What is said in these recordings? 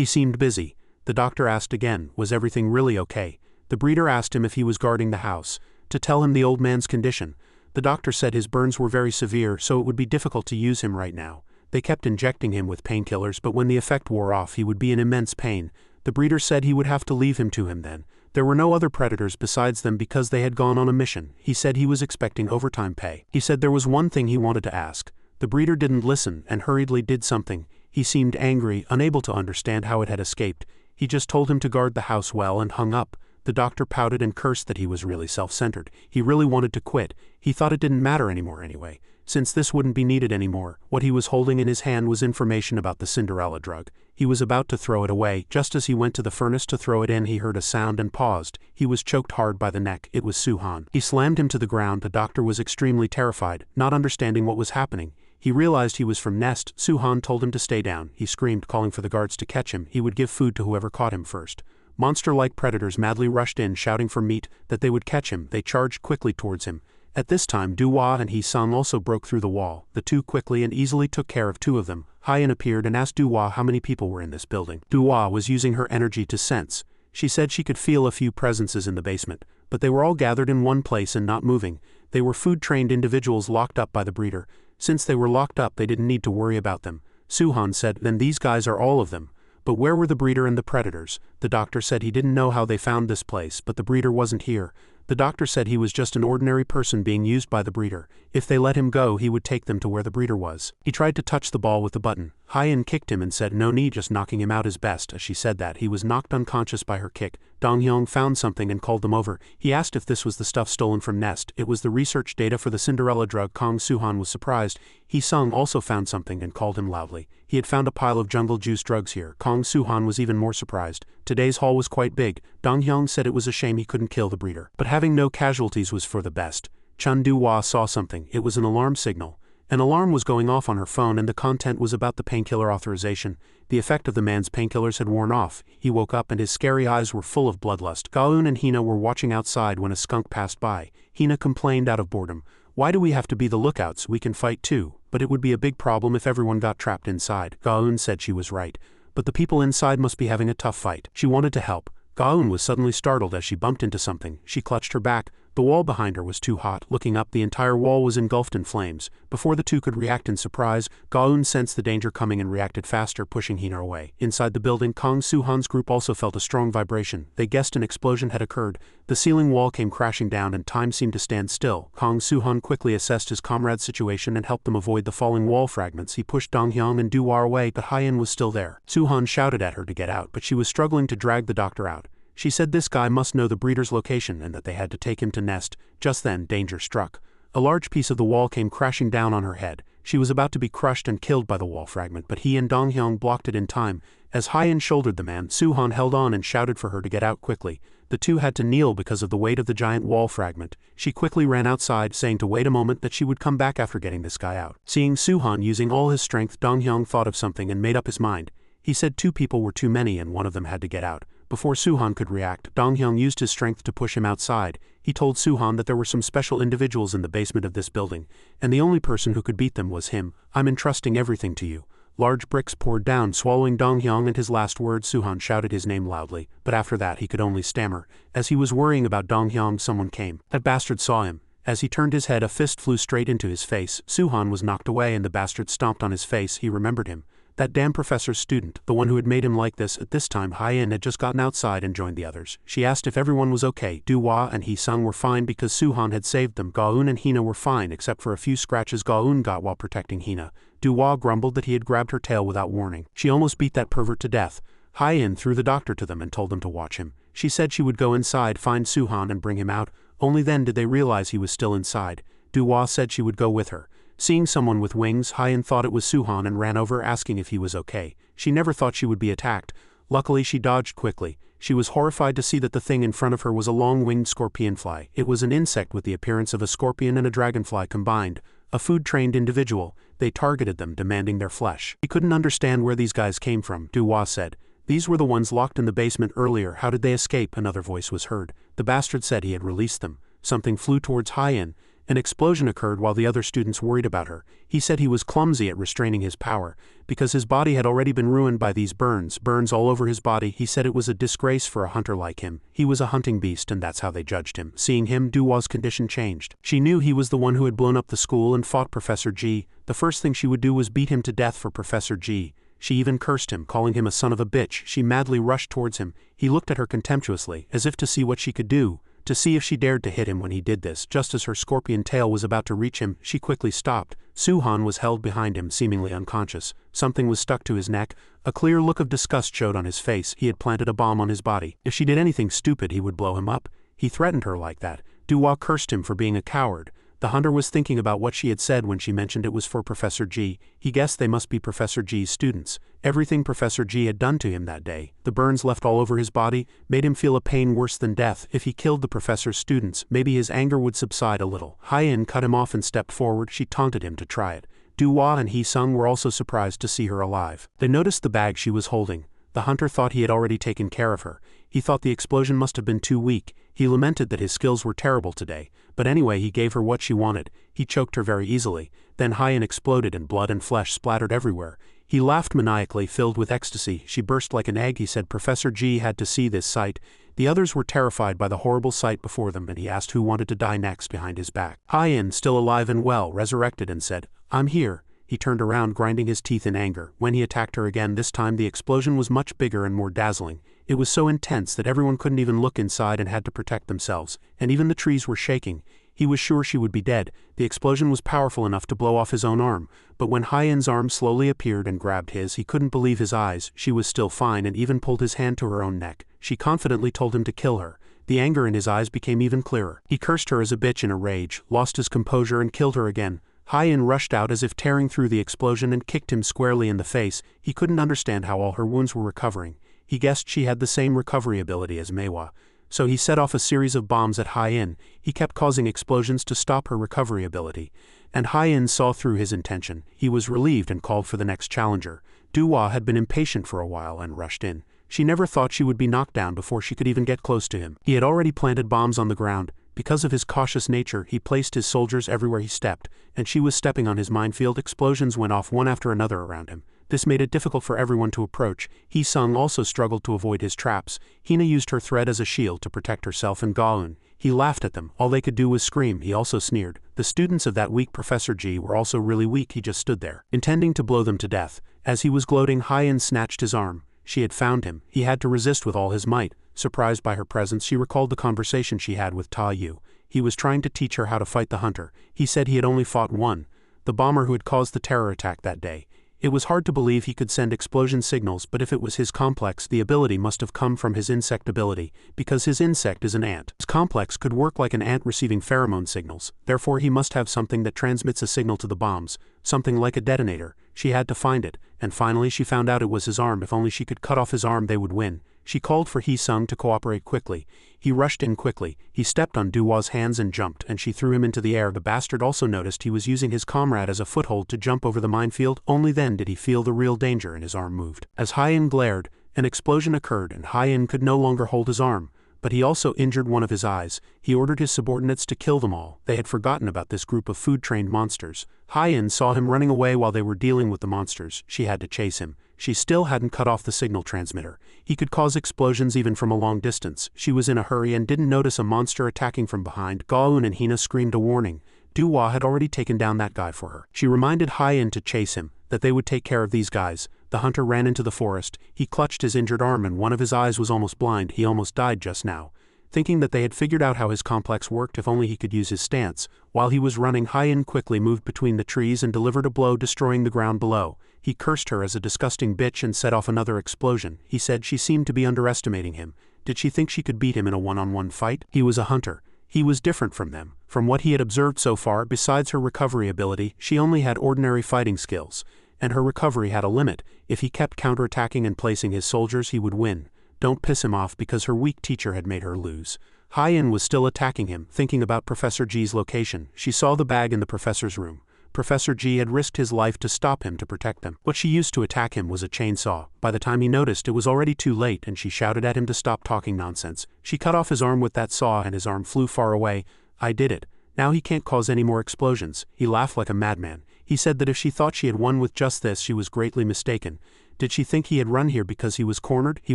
He seemed busy. The doctor asked again, was everything really okay? The breeder asked him if he was guarding the house, to tell him the old man's condition. The doctor said his burns were very severe, so it would be difficult to use him right now. They kept injecting him with painkillers, but when the effect wore off he would be in immense pain. The breeder said he would have to leave him to him then. There were no other predators besides them because they had gone on a mission. He said he was expecting overtime pay. He said there was one thing he wanted to ask. The breeder didn't listen and hurriedly did something. He seemed angry, unable to understand how it had escaped. He just told him to guard the house well and hung up. The doctor pouted and cursed that he was really self-centered. He really wanted to quit. He thought it didn't matter anymore anyway. Since this wouldn't be needed anymore, what he was holding in his hand was information about the Cinderella drug. He was about to throw it away. Just as he went to the furnace to throw it in, he heard a sound and paused. He was choked hard by the neck. It was Suhan. He slammed him to the ground. The doctor was extremely terrified, not understanding what was happening. He realized he was from Nest. Suhan told him to stay down. He screamed, calling for the guards to catch him. He would give food to whoever caught him first. Monster-like predators madly rushed in, shouting for meat, that they would catch him. They charged quickly towards him. At this time Duhua and Hyong also broke through the wall. The two quickly and easily took care of two of them. Hyen appeared and asked Duhua how many people were in this building. Duhua was using her energy to sense. She said she could feel a few presences in the basement, but they were all gathered in one place and not moving. They were food-trained individuals locked up by the breeder. Since they were locked up, they didn't need to worry about them. Suhan said, then these guys are all of them. But where were the breeder and the predators? The doctor said he didn't know how they found this place, but the breeder wasn't here. The doctor said he was just an ordinary person being used by the breeder. If they let him go, he would take them to where the breeder was. He tried to touch the ball with the button. Hyen kicked him and said no need, just knocking him out is best. As she said that, he was knocked unconscious by her kick. Hyong found something and called them over. He asked if this was the stuff stolen from Nest. It was the research data for the Cinderella drug. Suhan was surprised. Hyong also found something and called him loudly. He had found a pile of jungle juice drugs here. Suhan was even more surprised. Today's haul was quite big. Hyong said it was a shame he couldn't kill the breeder, but having no casualties was for the best. Chun Duhua saw something. It was an alarm signal. An alarm was going off on her phone and the content was about the painkiller authorization. The effect of the man's painkillers had worn off. He woke up and his scary eyes were full of bloodlust. Gaun and Hina were watching outside when a skunk passed by. Hina complained out of boredom. Why do we have to be the lookouts? We can fight too. But it would be a big problem if everyone got trapped inside. Gaun said she was right. But the people inside must be having a tough fight. She wanted to help. Gaun was suddenly startled as she bumped into something. She clutched her back. The wall behind her was too hot. Looking up, the entire wall was engulfed in flames. Before the two could react in surprise, Gaun sensed the danger coming and reacted faster, pushing Hina away. Inside the building, Suhan's group also felt a strong vibration. They guessed an explosion had occurred. The ceiling wall came crashing down and time seemed to stand still. Suhan quickly assessed his comrade's situation and helped them avoid the falling wall fragments. He pushed Hyong and Duhua away, but Hyen was still there. Suhan shouted at her to get out, but she was struggling to drag the doctor out. She said this guy must know the breeder's location and that they had to take him to Nest. Just then, danger struck. A large piece of the wall came crashing down on her head. She was about to be crushed and killed by the wall fragment, but he and Hyong blocked it in time. As Hyen shouldered the man, Suhan held on and shouted for her to get out quickly. The two had to kneel because of the weight of the giant wall fragment. She quickly ran outside, saying to wait a moment, that she would come back after getting this guy out. Seeing Suhan using all his strength, Hyong thought of something and made up his mind. He said two people were too many and one of them had to get out. Before Suhan could react, Hyong used his strength to push him outside. He told Suhan that there were some special individuals in the basement of this building, and the only person who could beat them was him. I'm entrusting everything to you. Large bricks poured down, swallowing Hyong, and his last words Suhan shouted his name loudly, but after that he could only stammer. As he was worrying about Hyong, someone came. That bastard saw him. As he turned his head, a fist flew straight into his face. Suhan was knocked away and the bastard stomped on his face. He remembered him. That damn professor's student, the one who had made him like this. At this time Hyen had just gotten outside and joined the others. She asked if everyone was okay. Duhua and Hyong were fine because Suhan had saved them. Gaun and Hina were fine except for a few scratches Gaun got while protecting Hina. Duhua grumbled that he had grabbed her tail without warning. She almost beat that pervert to death. Hyen threw the doctor to them and told them to watch him. She said she would go inside, find Suhan and bring him out. Only then did they realize he was still inside. Duhua said she would go with her. Seeing someone with wings, Hyen thought it was Suhan and ran over asking if he was okay. She never thought she would be attacked. Luckily she dodged quickly. She was horrified to see that the thing in front of her was a long-winged scorpionfly. It was an insect with the appearance of a scorpion and a dragonfly combined. A food-trained individual. They targeted them, demanding their flesh. He couldn't understand where these guys came from. Duhua said, "These were the ones locked in the basement earlier. How did they escape?" Another voice was heard. The bastard said he had released them. Something flew towards Hyen, An explosion occurred while the other students worried about her. He said he was clumsy at restraining his power, because his body had already been ruined by these burns all over his body. He said it was a disgrace for a hunter like him. He was a hunting beast and that's how they judged him. Seeing him, Duwa's condition changed. She knew he was the one who had blown up the school and fought Professor G. The first thing she would do was beat him to death for Professor G. She even cursed him, calling him a son of a bitch. She madly rushed towards him. He looked at her contemptuously, as if to see what she could do, to see if she dared to hit him when he did this. Just as her scorpion tail was about to reach him, she quickly stopped. Suhan was held behind him, seemingly unconscious. Something was stuck to his neck. A clear look of disgust showed on his face. He had planted a bomb on his body. If she did anything stupid, he would blow him up. He threatened her like that. Duwa cursed him for being a coward. The hunter was thinking about what she had said when she mentioned it was for Professor G. He guessed they must be Professor G's students. Everything Professor G had done to him that day, the burns left all over his body, made him feel a pain worse than death. If he killed the professor's students, maybe his anger would subside a little. Hyen cut him off and stepped forward. She taunted him to try it. Duwa and Hee-sung were also surprised to see her alive. They noticed the bag she was holding. The hunter thought he had already taken care of her. He thought the explosion must have been too weak. He lamented that his skills were terrible today, but anyway he gave her what she wanted. He choked her very easily. Then Hyen exploded and blood and flesh splattered everywhere. He laughed maniacally, filled with ecstasy. She burst like an egg. He said Professor G had to see this sight. The others were terrified by the horrible sight before them, and he asked who wanted to die next behind his back. Hyen, still alive and well, resurrected and said, "I'm here." He turned around, grinding his teeth in anger. When he attacked her again, this time the explosion was much bigger and more dazzling. It was so intense that everyone couldn't even look inside and had to protect themselves, and even the trees were shaking. He was sure she would be dead. The explosion was powerful enough to blow off his own arm, but when Hyen's arm slowly appeared and grabbed his, he couldn't believe his eyes. She was still fine and even pulled his hand to her own neck. She confidently told him to kill her. The anger in his eyes became even clearer. He cursed her as a bitch in a rage, lost his composure and killed her again. Hyen rushed out as if tearing through the explosion and kicked him squarely in the face. He couldn't understand how all her wounds were recovering. He guessed she had the same recovery ability as Manhwa. So he set off a series of bombs at Hyen. He kept causing explosions to stop her recovery ability. And Hyen saw through his intention. He was relieved and called for the next challenger. Duwa had been impatient for a while and rushed in. She never thought she would be knocked down before she could even get close to him. He had already planted bombs on the ground. Because of his cautious nature, he placed his soldiers everywhere he stepped, and she was stepping on his minefield. Explosions went off one after another around him. This made it difficult for everyone to approach. Hee-sung also struggled to avoid his traps. Hina used her thread as a shield to protect herself and Gaun. He laughed at them. All they could do was scream. He also sneered. The students of that weak Professor G were also really weak. He just stood there, intending to blow them to death. As he was gloating, Hyen snatched his arm. She had found him. He had to resist with all his might. Surprised by her presence, she recalled the conversation she had with Ta Yu. He was trying to teach her how to fight the hunter. He said he had only fought one, the bomber who had caused the terror attack that day. It was hard to believe he could send explosion signals, but if it was his complex, the ability must have come from his insect ability, because his insect is an ant. His complex could work like an ant receiving pheromone signals, therefore he must have something that transmits a signal to the bombs, something like a detonator. She had to find it, and finally she found out it was his arm. If only she could cut off his arm, they would win. She called for Hee-sung to cooperate quickly. He rushed in quickly. He stepped on Duwa's hands and jumped, and she threw him into the air. The bastard also noticed he was using his comrade as a foothold to jump over the minefield. Only then did he feel the real danger, and his arm moved. As Hyen glared, an explosion occurred, and Hyen could no longer hold his arm. But he also injured one of his eyes. He ordered his subordinates to kill them all. They had forgotten about this group of food-trained monsters. Hyen saw him running away while they were dealing with the monsters. She had to chase him. She still hadn't cut off the signal transmitter. He could cause explosions even from a long distance. She was in a hurry and didn't notice a monster attacking from behind. Gaun and Hina screamed a warning. Duwa had already taken down that guy for her. She reminded Hyen to chase him, that they would take care of these guys. The hunter ran into the forest. He clutched his injured arm and one of his eyes was almost blind. He almost died just now. Thinking that they had figured out how his complex worked, if only he could use his stance. While he was running, Hyen quickly moved between the trees and delivered a blow, destroying the ground below. He cursed her as a disgusting bitch and set off another explosion. He said she seemed to be underestimating him. Did she think she could beat him in a one-on-one fight? He was a hunter. He was different from them. From what he had observed so far, besides her recovery ability, she only had ordinary fighting skills. And her recovery had a limit. If he kept counterattacking and placing his soldiers, he would win. Don't piss him off because her weak teacher had made her lose. Hyen was still attacking him, thinking about Professor G's location. She saw the bag in the professor's room. Professor G had risked his life to stop him to protect them. What she used to attack him was a chainsaw. By the time he noticed, it was already too late and she shouted at him to stop talking nonsense. She cut off his arm with that saw and his arm flew far away. I did it. Now he can't cause any more explosions. He laughed like a madman. He said that if she thought she had won with just this, she was greatly mistaken. Did she think he had run here because he was cornered? He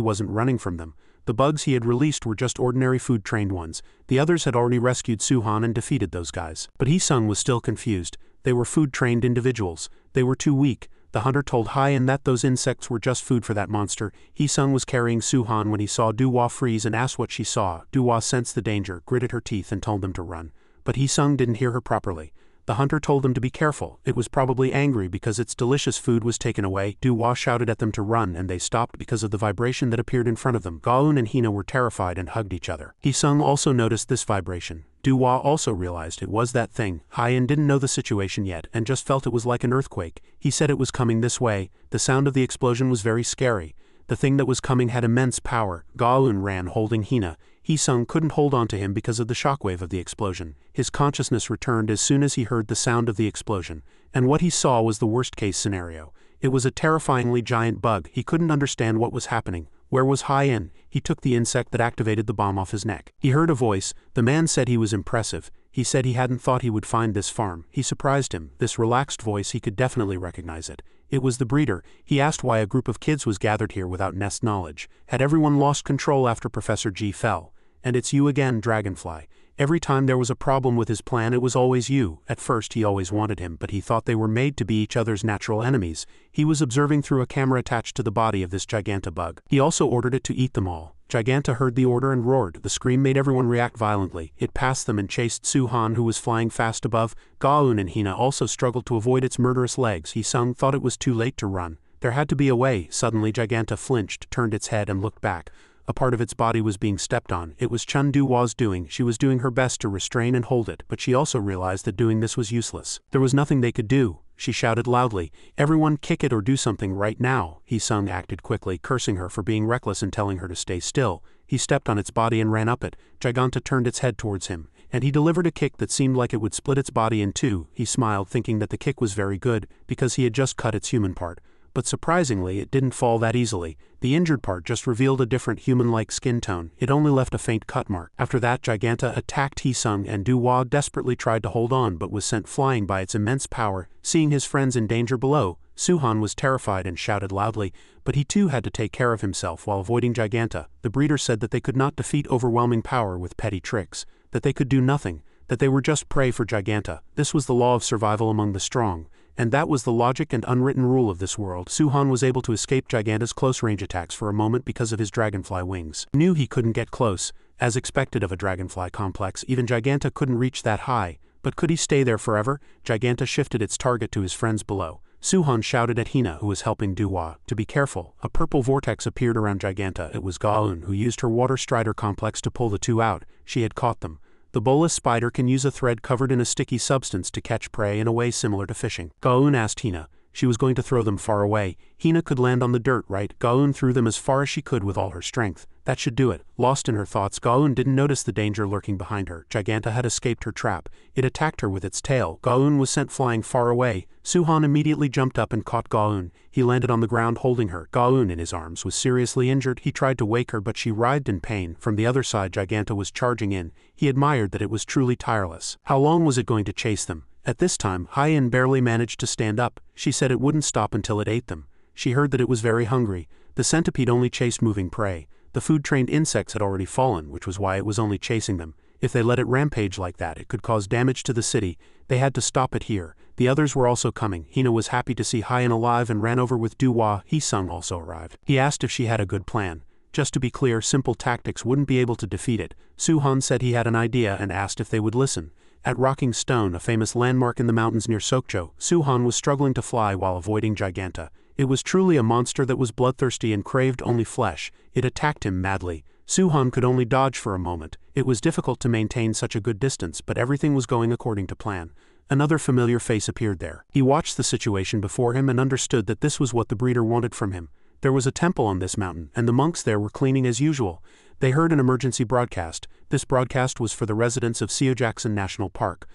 wasn't running from them. The bugs he had released were just ordinary food-trained ones. The others had already rescued Suhan and defeated those guys. But Hyung was still confused. They were food-trained individuals. They were too weak. The hunter told Hyen that those insects were just food for that monster. Hyung was carrying Suhan when he saw Duhwa freeze and asked what she saw. Duhwa sensed the danger, gritted her teeth and told them to run. But Hyung didn't hear her properly. The hunter told them to be careful. It was probably angry because its delicious food was taken away. Duhwa shouted at them to run and they stopped because of the vibration that appeared in front of them. Gaun and Hina were terrified and hugged each other. Hyung also noticed this vibration. Duhwa also realized it was that thing. Hyen didn't know the situation yet and just felt it was like an earthquake. He said it was coming this way. The sound of the explosion was very scary. The thing that was coming had immense power. Gaun ran holding Hina. Hyung couldn't hold on to him because of the shockwave of the explosion. His consciousness returned as soon as he heard the sound of the explosion, and what he saw was the worst-case scenario. It was a terrifyingly giant bug. He couldn't understand what was happening. Where was Hyen? He took the insect that activated the bomb off his neck. He heard a voice. The man said he was impressive. He said he hadn't thought he would find this farm. He surprised him. This relaxed voice, he could definitely recognize it. It was the breeder. He asked why a group of kids was gathered here without nest knowledge. Had everyone lost control after Professor G fell? And it's you again, Dragonfly. Every time there was a problem with his plan, it was always you. At first he always wanted him, but he thought they were made to be each other's natural enemies. He was observing through a camera attached to the body of this Giganta bug. He also ordered it to eat them all. Giganta heard the order and roared. The scream made everyone react violently. It passed them and chased Suhan, who was flying fast above. Gaun and Hina also struggled to avoid its murderous legs. Hyung thought it was too late to run. There had to be a way. Suddenly Giganta flinched, turned its head and looked back. A part of its body was being stepped on. It was Chun Duhwa's doing. She was doing her best to restrain and hold it, but she also realized that doing this was useless. There was nothing they could do. She shouted loudly, "Everyone kick it or do something right now." Hyung acted quickly, cursing her for being reckless and telling her to stay still. He stepped on its body and ran up it. Giganta turned its head towards him, and he delivered a kick that seemed like it would split its body in two. He smiled, thinking that the kick was very good, because he had just cut its human part. But surprisingly, it didn't fall that easily. The injured part just revealed a different human-like skin tone. It only left a faint cut mark. After that, Giganta attacked Hyung, and Duhwa desperately tried to hold on but was sent flying by its immense power. Seeing his friends in danger below, Suhan was terrified and shouted loudly, but he too had to take care of himself while avoiding Giganta. The breeder said that they could not defeat overwhelming power with petty tricks, that they could do nothing, that they were just prey for Giganta. This was the law of survival among the strong. And that was the logic and unwritten rule of this world. Suhan was able to escape Giganta's close-range attacks for a moment because of his dragonfly wings. He knew he couldn't get close. As expected of a dragonfly complex, even Giganta couldn't reach that high. But could he stay there forever? Giganta shifted its target to his friends below. Suhan shouted at Hina, who was helping Duhwa, to be careful. A purple vortex appeared around Giganta. It was Gaun, who used her water strider complex to pull the two out. She had caught them. The bolus spider can use a thread covered in a sticky substance to catch prey in a way similar to fishing. Gaun asked Hina. She was going to throw them far away. Hina could land on the dirt, right? Gaun threw them as far as she could with all her strength. That should do it. Lost in her thoughts, Gaun didn't notice the danger lurking behind her. Giganta had escaped her trap. It attacked her with its tail. Gaun was sent flying far away. Suhan immediately jumped up and caught Gaun. He landed on the ground holding her. Gaun, in his arms, was seriously injured. He tried to wake her, but she writhed in pain. From the other side, Giganta was charging in. He admired that it was truly tireless. How long was it going to chase them? At this time, Hyen barely managed to stand up. She said it wouldn't stop until it ate them. She heard that it was very hungry. The centipede only chased moving prey. The food-trained insects had already fallen, which was why it was only chasing them. If they let it rampage like that, it could cause damage to the city. They had to stop it here. The others were also coming. Hina was happy to see Hyen alive and ran over with Duhwa. Hyung also arrived. He asked if she had a good plan. Just to be clear, simple tactics wouldn't be able to defeat it. Suhan said he had an idea and asked if they would listen. At Rocking Stone, a famous landmark in the mountains near Sokcho, Suhan was struggling to fly while avoiding Giganta. It was truly a monster that was bloodthirsty and craved only flesh. It attacked him madly. Suhan could only dodge for a moment. It was difficult to maintain such a good distance, but everything was going according to plan. Another familiar face appeared there. He watched the situation before him and understood that this was what the breeder wanted from him. There was a temple on this mountain, and the monks there were cleaning as usual. They heard an emergency broadcast. This broadcast was for the residents of Seo Jackson National Park.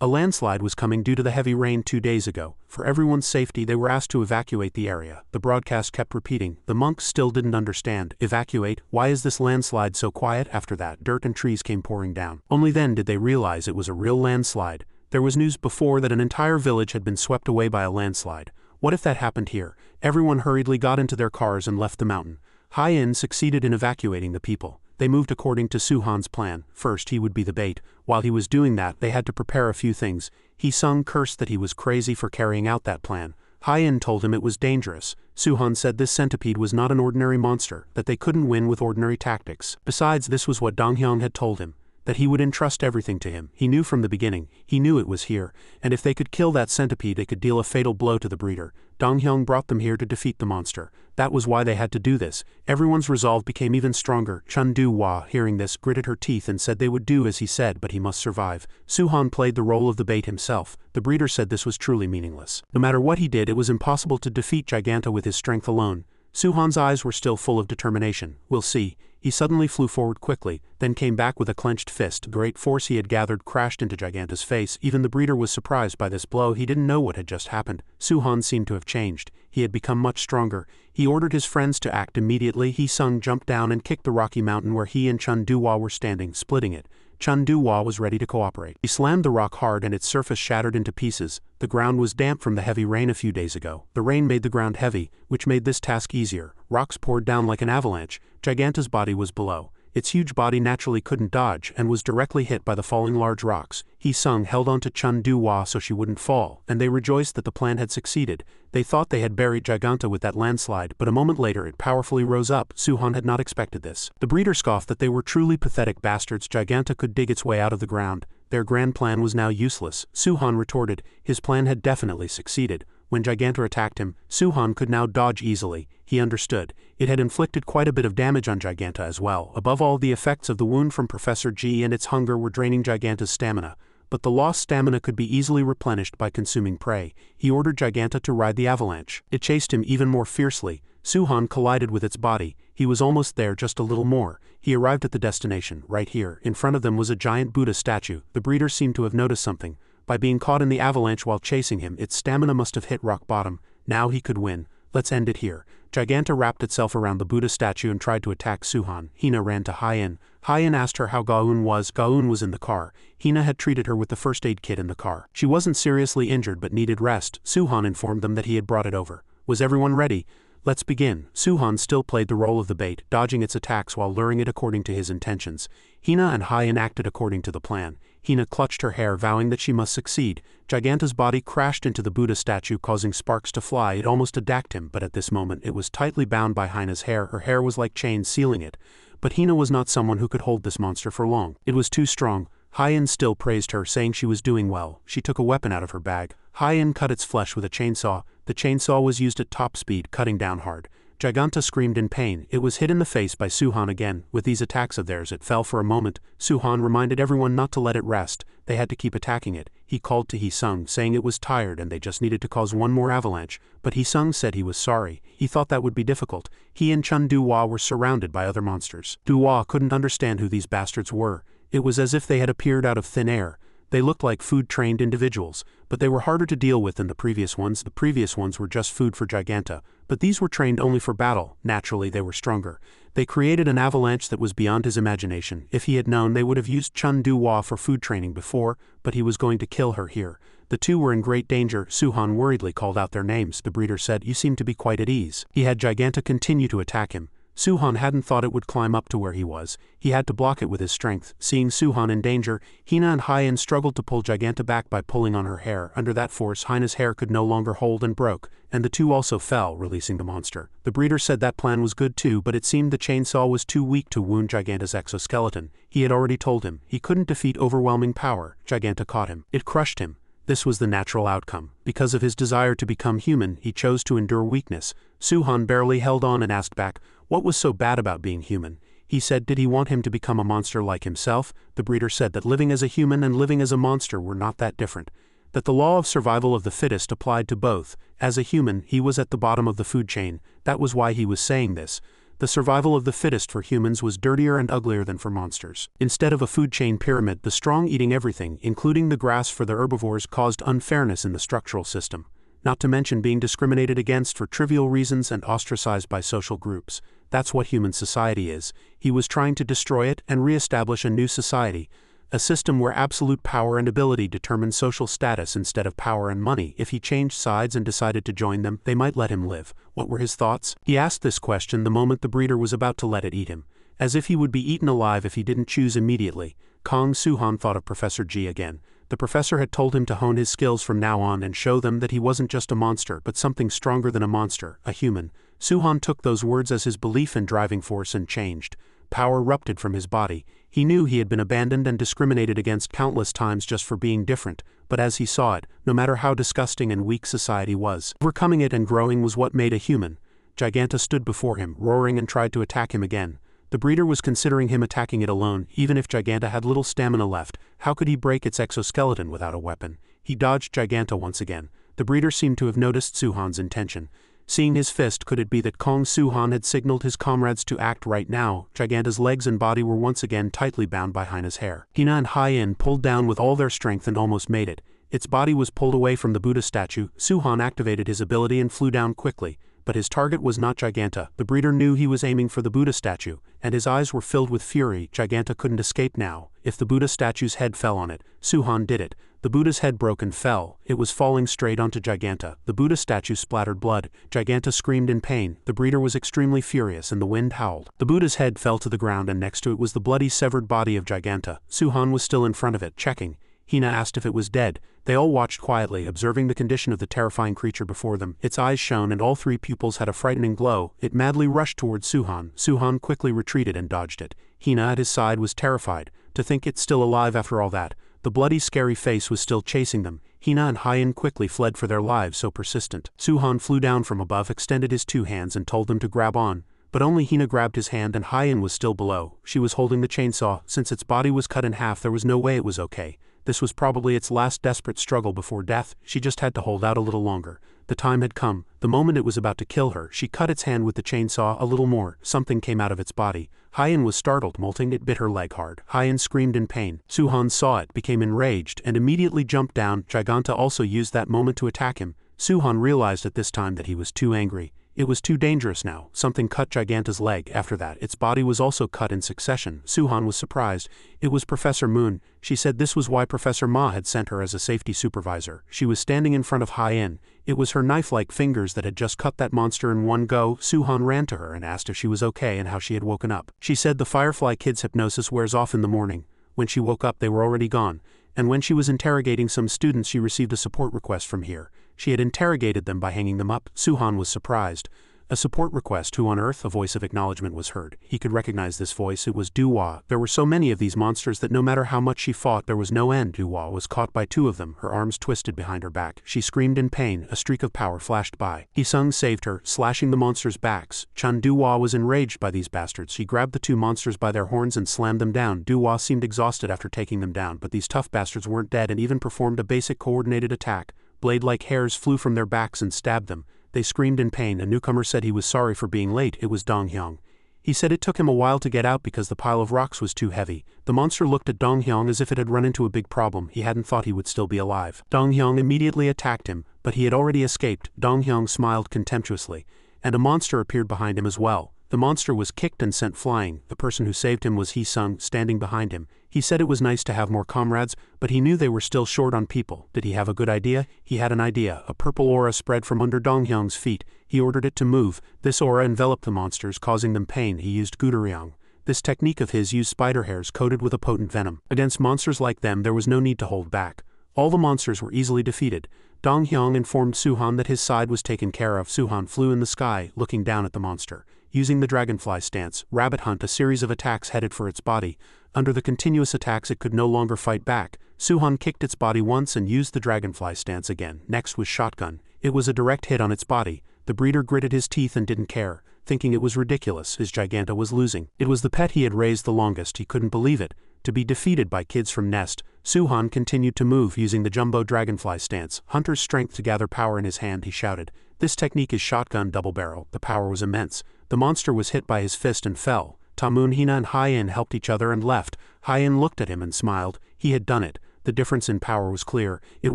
A landslide was coming due to the heavy rain 2 days ago. For everyone's safety, they were asked to evacuate the area. The broadcast kept repeating. The monks still didn't understand. Evacuate? Why is this landslide so quiet? After that, dirt and trees came pouring down. Only then did they realize it was a real landslide. There was news before that an entire village had been swept away by a landslide. What if that happened here? Everyone hurriedly got into their cars and left the mountain. Hyen succeeded in evacuating the people. They moved according to Suhan's plan. First, he would be the bait. While he was doing that, they had to prepare a few things. Hyung cursed that he was crazy for carrying out that plan. Hyen told him it was dangerous. Suhan said this centipede was not an ordinary monster, that they couldn't win with ordinary tactics. Besides, this was what Donghyun had told him, that he would entrust everything to him. He knew from the beginning. He knew it was here, and if they could kill that centipede, they could deal a fatal blow to the breeder. Donghyun brought them here to defeat the monster. That was why they had to do this. Everyone's resolve became even stronger. Chun-Du-Hwa, hearing this, gritted her teeth and said they would do as he said, but he must survive. Suhan played the role of the bait himself. The breeder said this was truly meaningless. No matter what he did, it was impossible to defeat Giganta with his strength alone. Suhan's eyes were still full of determination. We'll see. He suddenly flew forward quickly, then came back with a clenched fist. The great force he had gathered crashed into Giganta's face. Even the breeder was surprised by this blow. He didn't know what had just happened. Suhan seemed to have changed. He had become much stronger. He ordered his friends to act immediately. Hyung jumped down and kicked the rocky mountain where he and Chun-Du-Hwa were standing, splitting it. Chun-Du-Hwa was ready to cooperate. He slammed the rock hard and its surface shattered into pieces. The ground was damp from the heavy rain a few days ago. The rain made the ground heavy, which made this task easier. Rocks poured down like an avalanche. Giganta's body was below. Its huge body naturally couldn't dodge and was directly hit by the falling large rocks. Hyung held on to Chun-Du-Hwa so she wouldn't fall, and they rejoiced that the plan had succeeded. They thought they had buried Giganta with that landslide, but a moment later it powerfully rose up. Suhan had not expected this. The breeder scoffed that they were truly pathetic bastards. Giganta could dig its way out of the ground. Their grand plan was now useless. Suhan retorted, his plan had definitely succeeded. When Giganta attacked him, Suhan could now dodge easily. He understood. It had inflicted quite a bit of damage on Giganta as well. Above all, the effects of the wound from Professor G and its hunger were draining Giganta's stamina. But the lost stamina could be easily replenished by consuming prey. He ordered Giganta to ride the avalanche. It chased him even more fiercely. Suhan collided with its body. He was almost there, just a little more. He arrived at the destination. Right here, in front of them was a giant Buddha statue. The breeder seemed to have noticed something. By being caught in the avalanche while chasing him, its stamina must have hit rock bottom. Now he could win. Let's end it here. Giganta wrapped itself around the Buddha statue and tried to attack Suhan. Hina ran to Hyen. Hyen asked her how Gaun was. Gaun was in the car. Hina had treated her with the first aid kit in the car. She wasn't seriously injured but needed rest. Suhan informed them that he had brought it over. Was everyone ready? Let's begin. Suhan still played the role of the bait, dodging its attacks while luring it according to his intentions. Hina and Hyen acted according to the plan. Hina clutched her hair, vowing that she must succeed. Giganta's body crashed into the Buddha statue, causing sparks to fly. It almost attacked him, but at this moment it was tightly bound by Hina's hair. Her hair was like chains sealing it. But Hina was not someone who could hold this monster for long. It was too strong. Hyen still praised her, saying she was doing well. She took a weapon out of her bag. Hyen cut its flesh with a chainsaw. The chainsaw was used at top speed, cutting down hard. Giganta screamed in pain. It was hit in the face by Suhan again. With these attacks of theirs, it fell for a moment. Suhan reminded everyone not to let it rest. They had to keep attacking it. He called to Hyung, saying it was tired and they just needed to cause one more avalanche. But Hyung said he was sorry. He thought that would be difficult. He and Chun-Du-Hwa were surrounded by other monsters. Du-Hwa couldn't understand who these bastards were. It was as if they had appeared out of thin air. They looked like food-trained individuals, but they were harder to deal with than the previous ones. The previous ones were just food for Giganta, but these were trained only for battle. Naturally, they were stronger. They created an avalanche that was beyond his imagination. If he had known, they would have used Chun-Du-Hwa for food training before, but he was going to kill her here. The two were in great danger. Suhan worriedly called out their names. The breeder said, "You seem to be quite at ease." He had Giganta continue to attack him. Suhan hadn't thought it would climb up to where he was. He had to block it with his strength. Seeing Suhan in danger, Hina and Hyen struggled to pull Giganta back by pulling on her hair. Under that force, Hina's hair could no longer hold and broke, and the two also fell, releasing the monster. The breeder said that plan was good too, but it seemed the chainsaw was too weak to wound Giganta's exoskeleton. He had already told him he couldn't defeat overwhelming power. Giganta caught him. It crushed him. This was the natural outcome. Because of his desire to become human, he chose to endure weakness. Suhan barely held on and asked back, what was so bad about being human? He said, did he want him to become a monster like himself? The breeder said that living as a human and living as a monster were not that different. That the law of survival of the fittest applied to both. As a human, he was at the bottom of the food chain. That was why he was saying this. The survival of the fittest for humans was dirtier and uglier than for monsters. Instead of a food chain pyramid, the strong eating everything, including the grass for the herbivores, caused unfairness in the structural system, not to mention being discriminated against for trivial reasons and ostracized by social groups. That's what human society is. He was trying to destroy it and re-establish a new society, a system where absolute power and ability determined social status instead of power and money. If he changed sides and decided to join them, they might let him live. What were his thoughts? He asked this question the moment the breeder was about to let it eat him, as if he would be eaten alive if he didn't choose immediately. Suhan thought of Professor G again. The professor had told him to hone his skills from now on and show them that he wasn't just a monster but something stronger than a monster, a human. Suhan took those words as his belief and driving force and changed. Power erupted from his body. He knew he had been abandoned and discriminated against countless times just for being different, but as he saw it, no matter how disgusting and weak society was, overcoming it and growing was what made a human. Giganta stood before him, roaring, and tried to attack him again. The breeder was considering him attacking it alone. Even if Giganta had little stamina left, how could he break its exoskeleton without a weapon? He dodged Giganta once again. The breeder seemed to have noticed Suhan's intention. Seeing his fist, could it be that Suhan had signaled his comrades to act right now? Giganta's legs and body were once again tightly bound by Hyena's hair. Hina and Hyen pulled down with all their strength and almost made it. Its body was pulled away from the Buddha statue. Suhan activated his ability and flew down quickly, but his target was not Giganta. The breeder knew he was aiming for the Buddha statue, and his eyes were filled with fury. Giganta couldn't escape now. If the Buddha statue's head fell on it, Suhan did it. The Buddha's head broke and fell. It was falling straight onto Giganta. The Buddha statue splattered blood. Giganta screamed in pain. The breeder was extremely furious and the wind howled. The Buddha's head fell to the ground and next to it was the bloody severed body of Giganta. Suhan was still in front of it, checking. Hina asked if it was dead. They all watched quietly, observing the condition of the terrifying creature before them. Its eyes shone and all three pupils had a frightening glow. It madly rushed towards Suhan. Suhan quickly retreated and dodged it. Hina at his side was terrified. To think it's still alive after all that. The bloody, scary face was still chasing them. Hina and Hyen quickly fled for their lives, so persistent. Suhan flew down from above, extended his two hands and told them to grab on. But only Hina grabbed his hand and Hyen was still below. She was holding the chainsaw. Since its body was cut in half, there was no way it was okay. This was probably its last desperate struggle before death. She just had to hold out a little longer. The time had come. The moment it was about to kill her, she cut its hand with the chainsaw a little more. Something came out of its body. Hyen was startled, molting. It bit her leg hard. Hyen screamed in pain. Suhan saw it, became enraged, and immediately jumped down. Giganta also used that moment to attack him. Suhan realized at this time that he was too angry. It was too dangerous now. Something cut Giganta's leg. After that, its body was also cut in succession. Suhan was surprised. It was Professor Moon. She said this was why Professor Ma had sent her as a safety supervisor. She was standing in front of Hyen. It was her knife-like fingers that had just cut that monster in one go. Suhan ran to her and asked if she was okay and how she had woken up. She said the Firefly Kid's hypnosis wears off in the morning. When she woke up, they were already gone. And when she was interrogating some students, she received a support request from here. She had interrogated them by hanging them up. Suhan was surprised. A support request? Who on earth? A voice of acknowledgement was heard. He could recognize this voice. It was Duhua. There were so many of these monsters that no matter how much she fought, there was no end. Duhua was caught by two of them, her arms twisted behind her back. She screamed in pain. A streak of power flashed by. Hisung saved her, slashing the monsters' backs. Duhua was enraged by these bastards. She grabbed the two monsters by their horns and slammed them down. Duhua seemed exhausted after taking them down, but these tough bastards weren't dead and even performed a basic coordinated attack. Blade-like hairs flew from their backs and stabbed them. They screamed in pain. A newcomer said he was sorry for being late. It was Hyong. He said it took him a while to get out because the pile of rocks was too heavy. The monster looked at Hyong as if it had run into a big problem. He hadn't thought he would still be alive. Hyong immediately attacked him, but he had already escaped. Hyong smiled contemptuously, and a monster appeared behind him as well. The monster was kicked and sent flying. The person who saved him was Hisung, standing behind him. He said it was nice to have more comrades, but he knew they were still short on people. Did he have a good idea? He had an idea. A purple aura spread from under Hyong's feet. He ordered it to move. This aura enveloped the monsters, causing them pain. He used Gudaryong. This technique of his used spider hairs coated with a potent venom. Against monsters like them, there was no need to hold back. All the monsters were easily defeated. Hyong informed Suhan that his side was taken care of. Suhan flew in the sky, looking down at the monster. Using the dragonfly stance, Rabbit Hunt, a series of attacks headed for its body. Under the continuous attacks, it could no longer fight back. Suhan kicked its body once and used the dragonfly stance again. Next was Shotgun. It was a direct hit on its body. The breeder gritted his teeth and didn't care, thinking it was ridiculous. His Giganta was losing. It was the pet he had raised the longest. He couldn't believe it. To be defeated by kids from Nest. Suhan continued to move using the jumbo dragonfly stance. Hunter's strength to gather power in his hand, he shouted. This technique is Shotgun double barrel. The power was immense. The monster was hit by his fist and fell. Tamun, Hina and Hyen helped each other and left. Hyen looked at him and smiled. He had done it. The difference in power was clear. It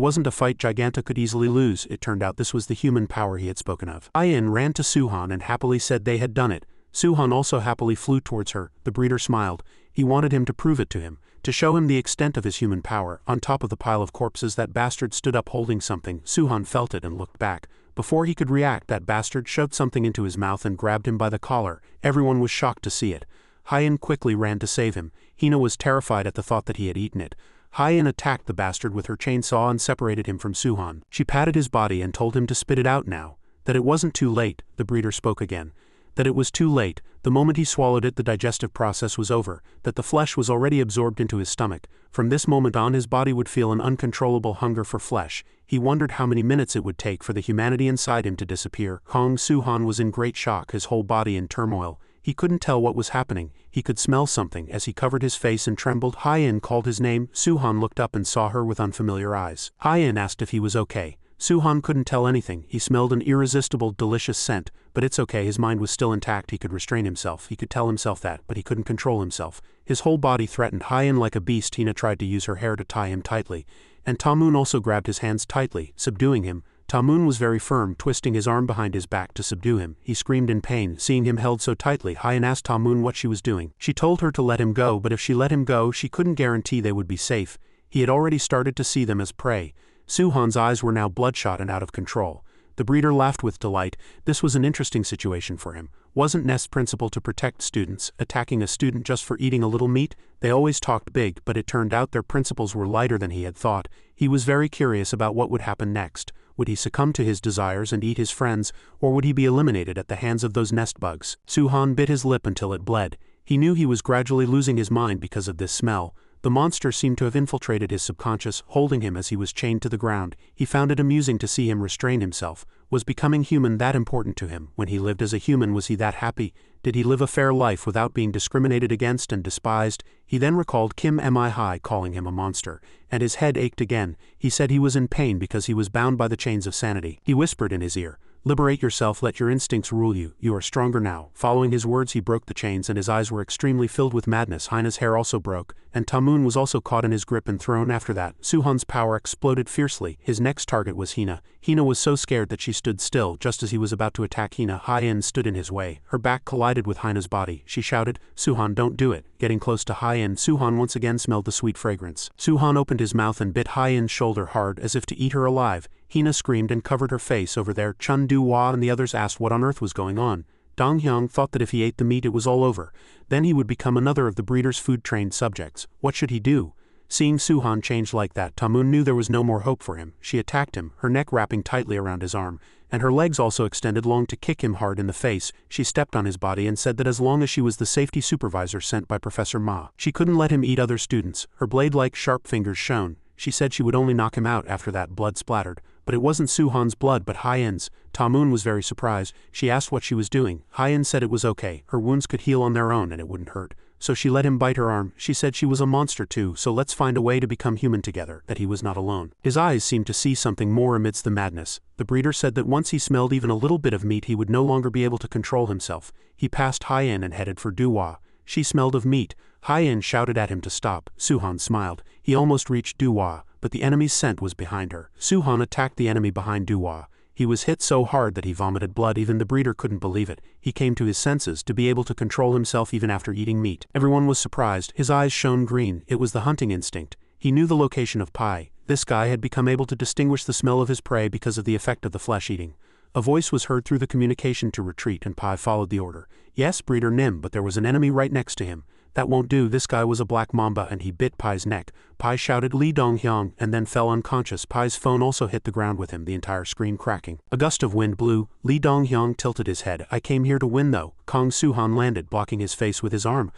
wasn't a fight Giganta could easily lose. It turned out this was the human power he had spoken of. Hyen ran to Suhan and happily said they had done it. Suhan also happily flew towards her. The breeder smiled. He wanted him to prove it to him, to show him the extent of his human power. On top of the pile of corpses, that bastard stood up holding something. Suhan felt it and looked back. Before he could react, that bastard shoved something into his mouth and grabbed him by the collar. Everyone was shocked to see it. Hyen quickly ran to save him. Hina was terrified at the thought that he had eaten it. Hyen attacked the bastard with her chainsaw and separated him from Suhan. She patted his body and told him to spit it out now. That it wasn't too late. The breeder spoke again. That it was too late. The moment he swallowed it, the digestive process was over. That the flesh was already absorbed into his stomach. From this moment on, his body would feel an uncontrollable hunger for flesh. He wondered how many minutes it would take for the humanity inside him to disappear. Suhan was in great shock, his whole body in turmoil. He couldn't tell what was happening. He could smell something as he covered his face and trembled. Hyen called his name. Suhan looked up and saw her with unfamiliar eyes. Hyen asked if he was okay. Suhan couldn't tell anything. He smelled an irresistible, delicious scent. But it's okay, his mind was still intact. He could restrain himself. He could tell himself that, but he couldn't control himself. His whole body threatened. Hyen like a beast. Hina tried to use her hair to tie him tightly. And Tamun also grabbed his hands tightly, subduing him. Tamun was very firm, twisting his arm behind his back to subdue him. He screamed in pain, seeing him held so tightly. Hyen asked Tamun what she was doing. She told her to let him go, but if she let him go, she couldn't guarantee they would be safe. He had already started to see them as prey. Suhan's eyes were now bloodshot and out of control. The breeder laughed with delight. This was an interesting situation for him. Wasn't Nest's principle to protect students, attacking a student just for eating a little meat? They always talked big, but it turned out their principles were lighter than he had thought. He was very curious about what would happen next. Would he succumb to his desires and eat his friends, or would he be eliminated at the hands of those nest bugs? Suhan bit his lip until it bled. He knew he was gradually losing his mind because of this smell. The monster seemed to have infiltrated his subconscious, holding him as he was chained to the ground. He found it amusing to see him restrain himself. Was becoming human that important to him? When he lived as a human, was he that happy? Did he live a fair life without being discriminated against and despised? He then recalled Kim Mihei calling him a monster, and his head ached again. He said he was in pain because he was bound by the chains of sanity. He whispered in his ear, "Liberate yourself, let your instincts rule you. You are stronger now." Following his words, he broke the chains and his eyes were extremely filled with madness. Hina's hair also broke, and Tamun was also caught in his grip and thrown after that. Suhan's power exploded fiercely. His next target was Hina. Hina was so scared that she stood still. Just as he was about to attack Hina, Hyen stood in his way. Her back collided with Hina's body. She shouted, "Suhan, don't do it." Getting close to Hyen, Suhan once again smelled the sweet fragrance. Suhan opened his mouth and bit Hyen's shoulder hard as if to eat her alive. Hina screamed and covered her face. Over there, Chun Du-hwa and the others asked what on earth was going on. Dong-hyung thought that if he ate the meat it was all over. Then he would become another of the breeder's food-trained subjects. What should he do? Seeing Suhan change like that, Tamun knew there was no more hope for him. She attacked him, her neck wrapping tightly around his arm, and her legs also extended long to kick him hard in the face. She stepped on his body and said that as long as she was the safety supervisor sent by Professor Ma, she couldn't let him eat other students. Her blade-like sharp fingers shone. She said she would only knock him out after that. Blood splattered. But it wasn't Suhan's blood but Hyen's. Tamun was very surprised. She asked what she was doing. Hyen said it was okay. Her wounds could heal on their own and it wouldn't hurt. So she let him bite her arm. She said she was a monster too, so let's find a way to become human together, that he was not alone. His eyes seemed to see something more amidst the madness. The breeder said that once he smelled even a little bit of meat he would no longer be able to control himself. He passed Hyen and headed for Du-hwa. She smelled of meat. Hyen shouted at him to stop. Suhan smiled. He almost reached Du-hwa, but the enemy's scent was behind her. Suhan attacked the enemy behind Du-hwa. He was hit so hard that he vomited blood. Even the breeder couldn't believe it. He came to his senses, to be able to control himself even after eating meat. Everyone was surprised. His eyes shone green. It was the hunting instinct. He knew the location of Pai. This guy had become able to distinguish the smell of his prey because of the effect of the flesh eating. A voice was heard through the communication to retreat and Pai followed the order. Yes, breeder Nim, but there was an enemy right next to him. That won't do. This guy was a black mamba and he bit Pai's neck. Pai shouted Lee Dong-hyung and then fell unconscious. Pai's phone also hit the ground with him, the entire screen cracking. A gust of wind blew. Lee Dong-hyung tilted his head. "I came here to win though." Suhan landed, blocking his face with his arm.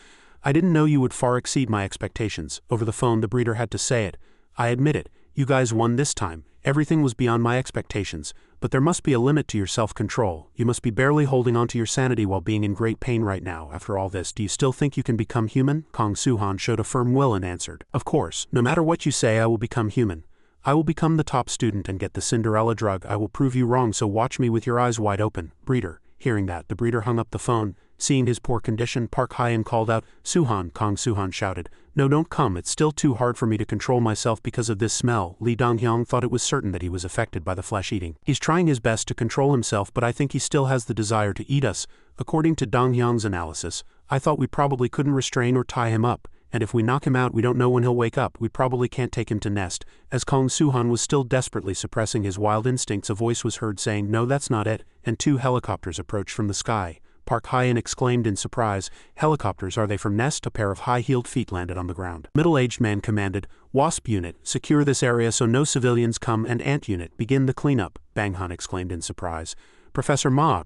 "I didn't know you would far exceed my expectations." Over the phone the breeder had to say it. "I admit it. You guys won this time. Everything was beyond my expectations. But there must be a limit to your self-control. You must be barely holding on to your sanity while being in great pain right now. After all this, do you still think you can become human?" Suhan showed a firm will and answered, "Of course. No matter what you say, I will become human. I will become the top student and get the Cinderella drug. I will prove you wrong, so watch me with your eyes wide open." Breeder. Hearing that, the breeder hung up the phone. Seeing his poor condition, Park Hyen called out, "Suhan!" Kong Suhan shouted. "No, don't come, it's still too hard for me to control myself because of this smell." Lee Dong-hyung thought it was certain that he was affected by the flesh-eating. "He's trying his best to control himself, but I think he still has the desire to eat us." According to Dong-hyung's analysis, "I thought we probably couldn't restrain or tie him up, and if we knock him out we don't know when he'll wake up, we probably can't take him to nest." As Kong Suhan was still desperately suppressing his wild instincts, a voice was heard saying, "No, that's not it," and 2 helicopters approached from the sky. Park Hyen exclaimed in surprise, "Helicopters, are they from Nest?" A pair of high-heeled feet landed on the ground. Middle-aged man commanded, "Wasp unit, secure this area so no civilians come, and Ant unit, begin the cleanup." Bang Han exclaimed in surprise. Professor Ma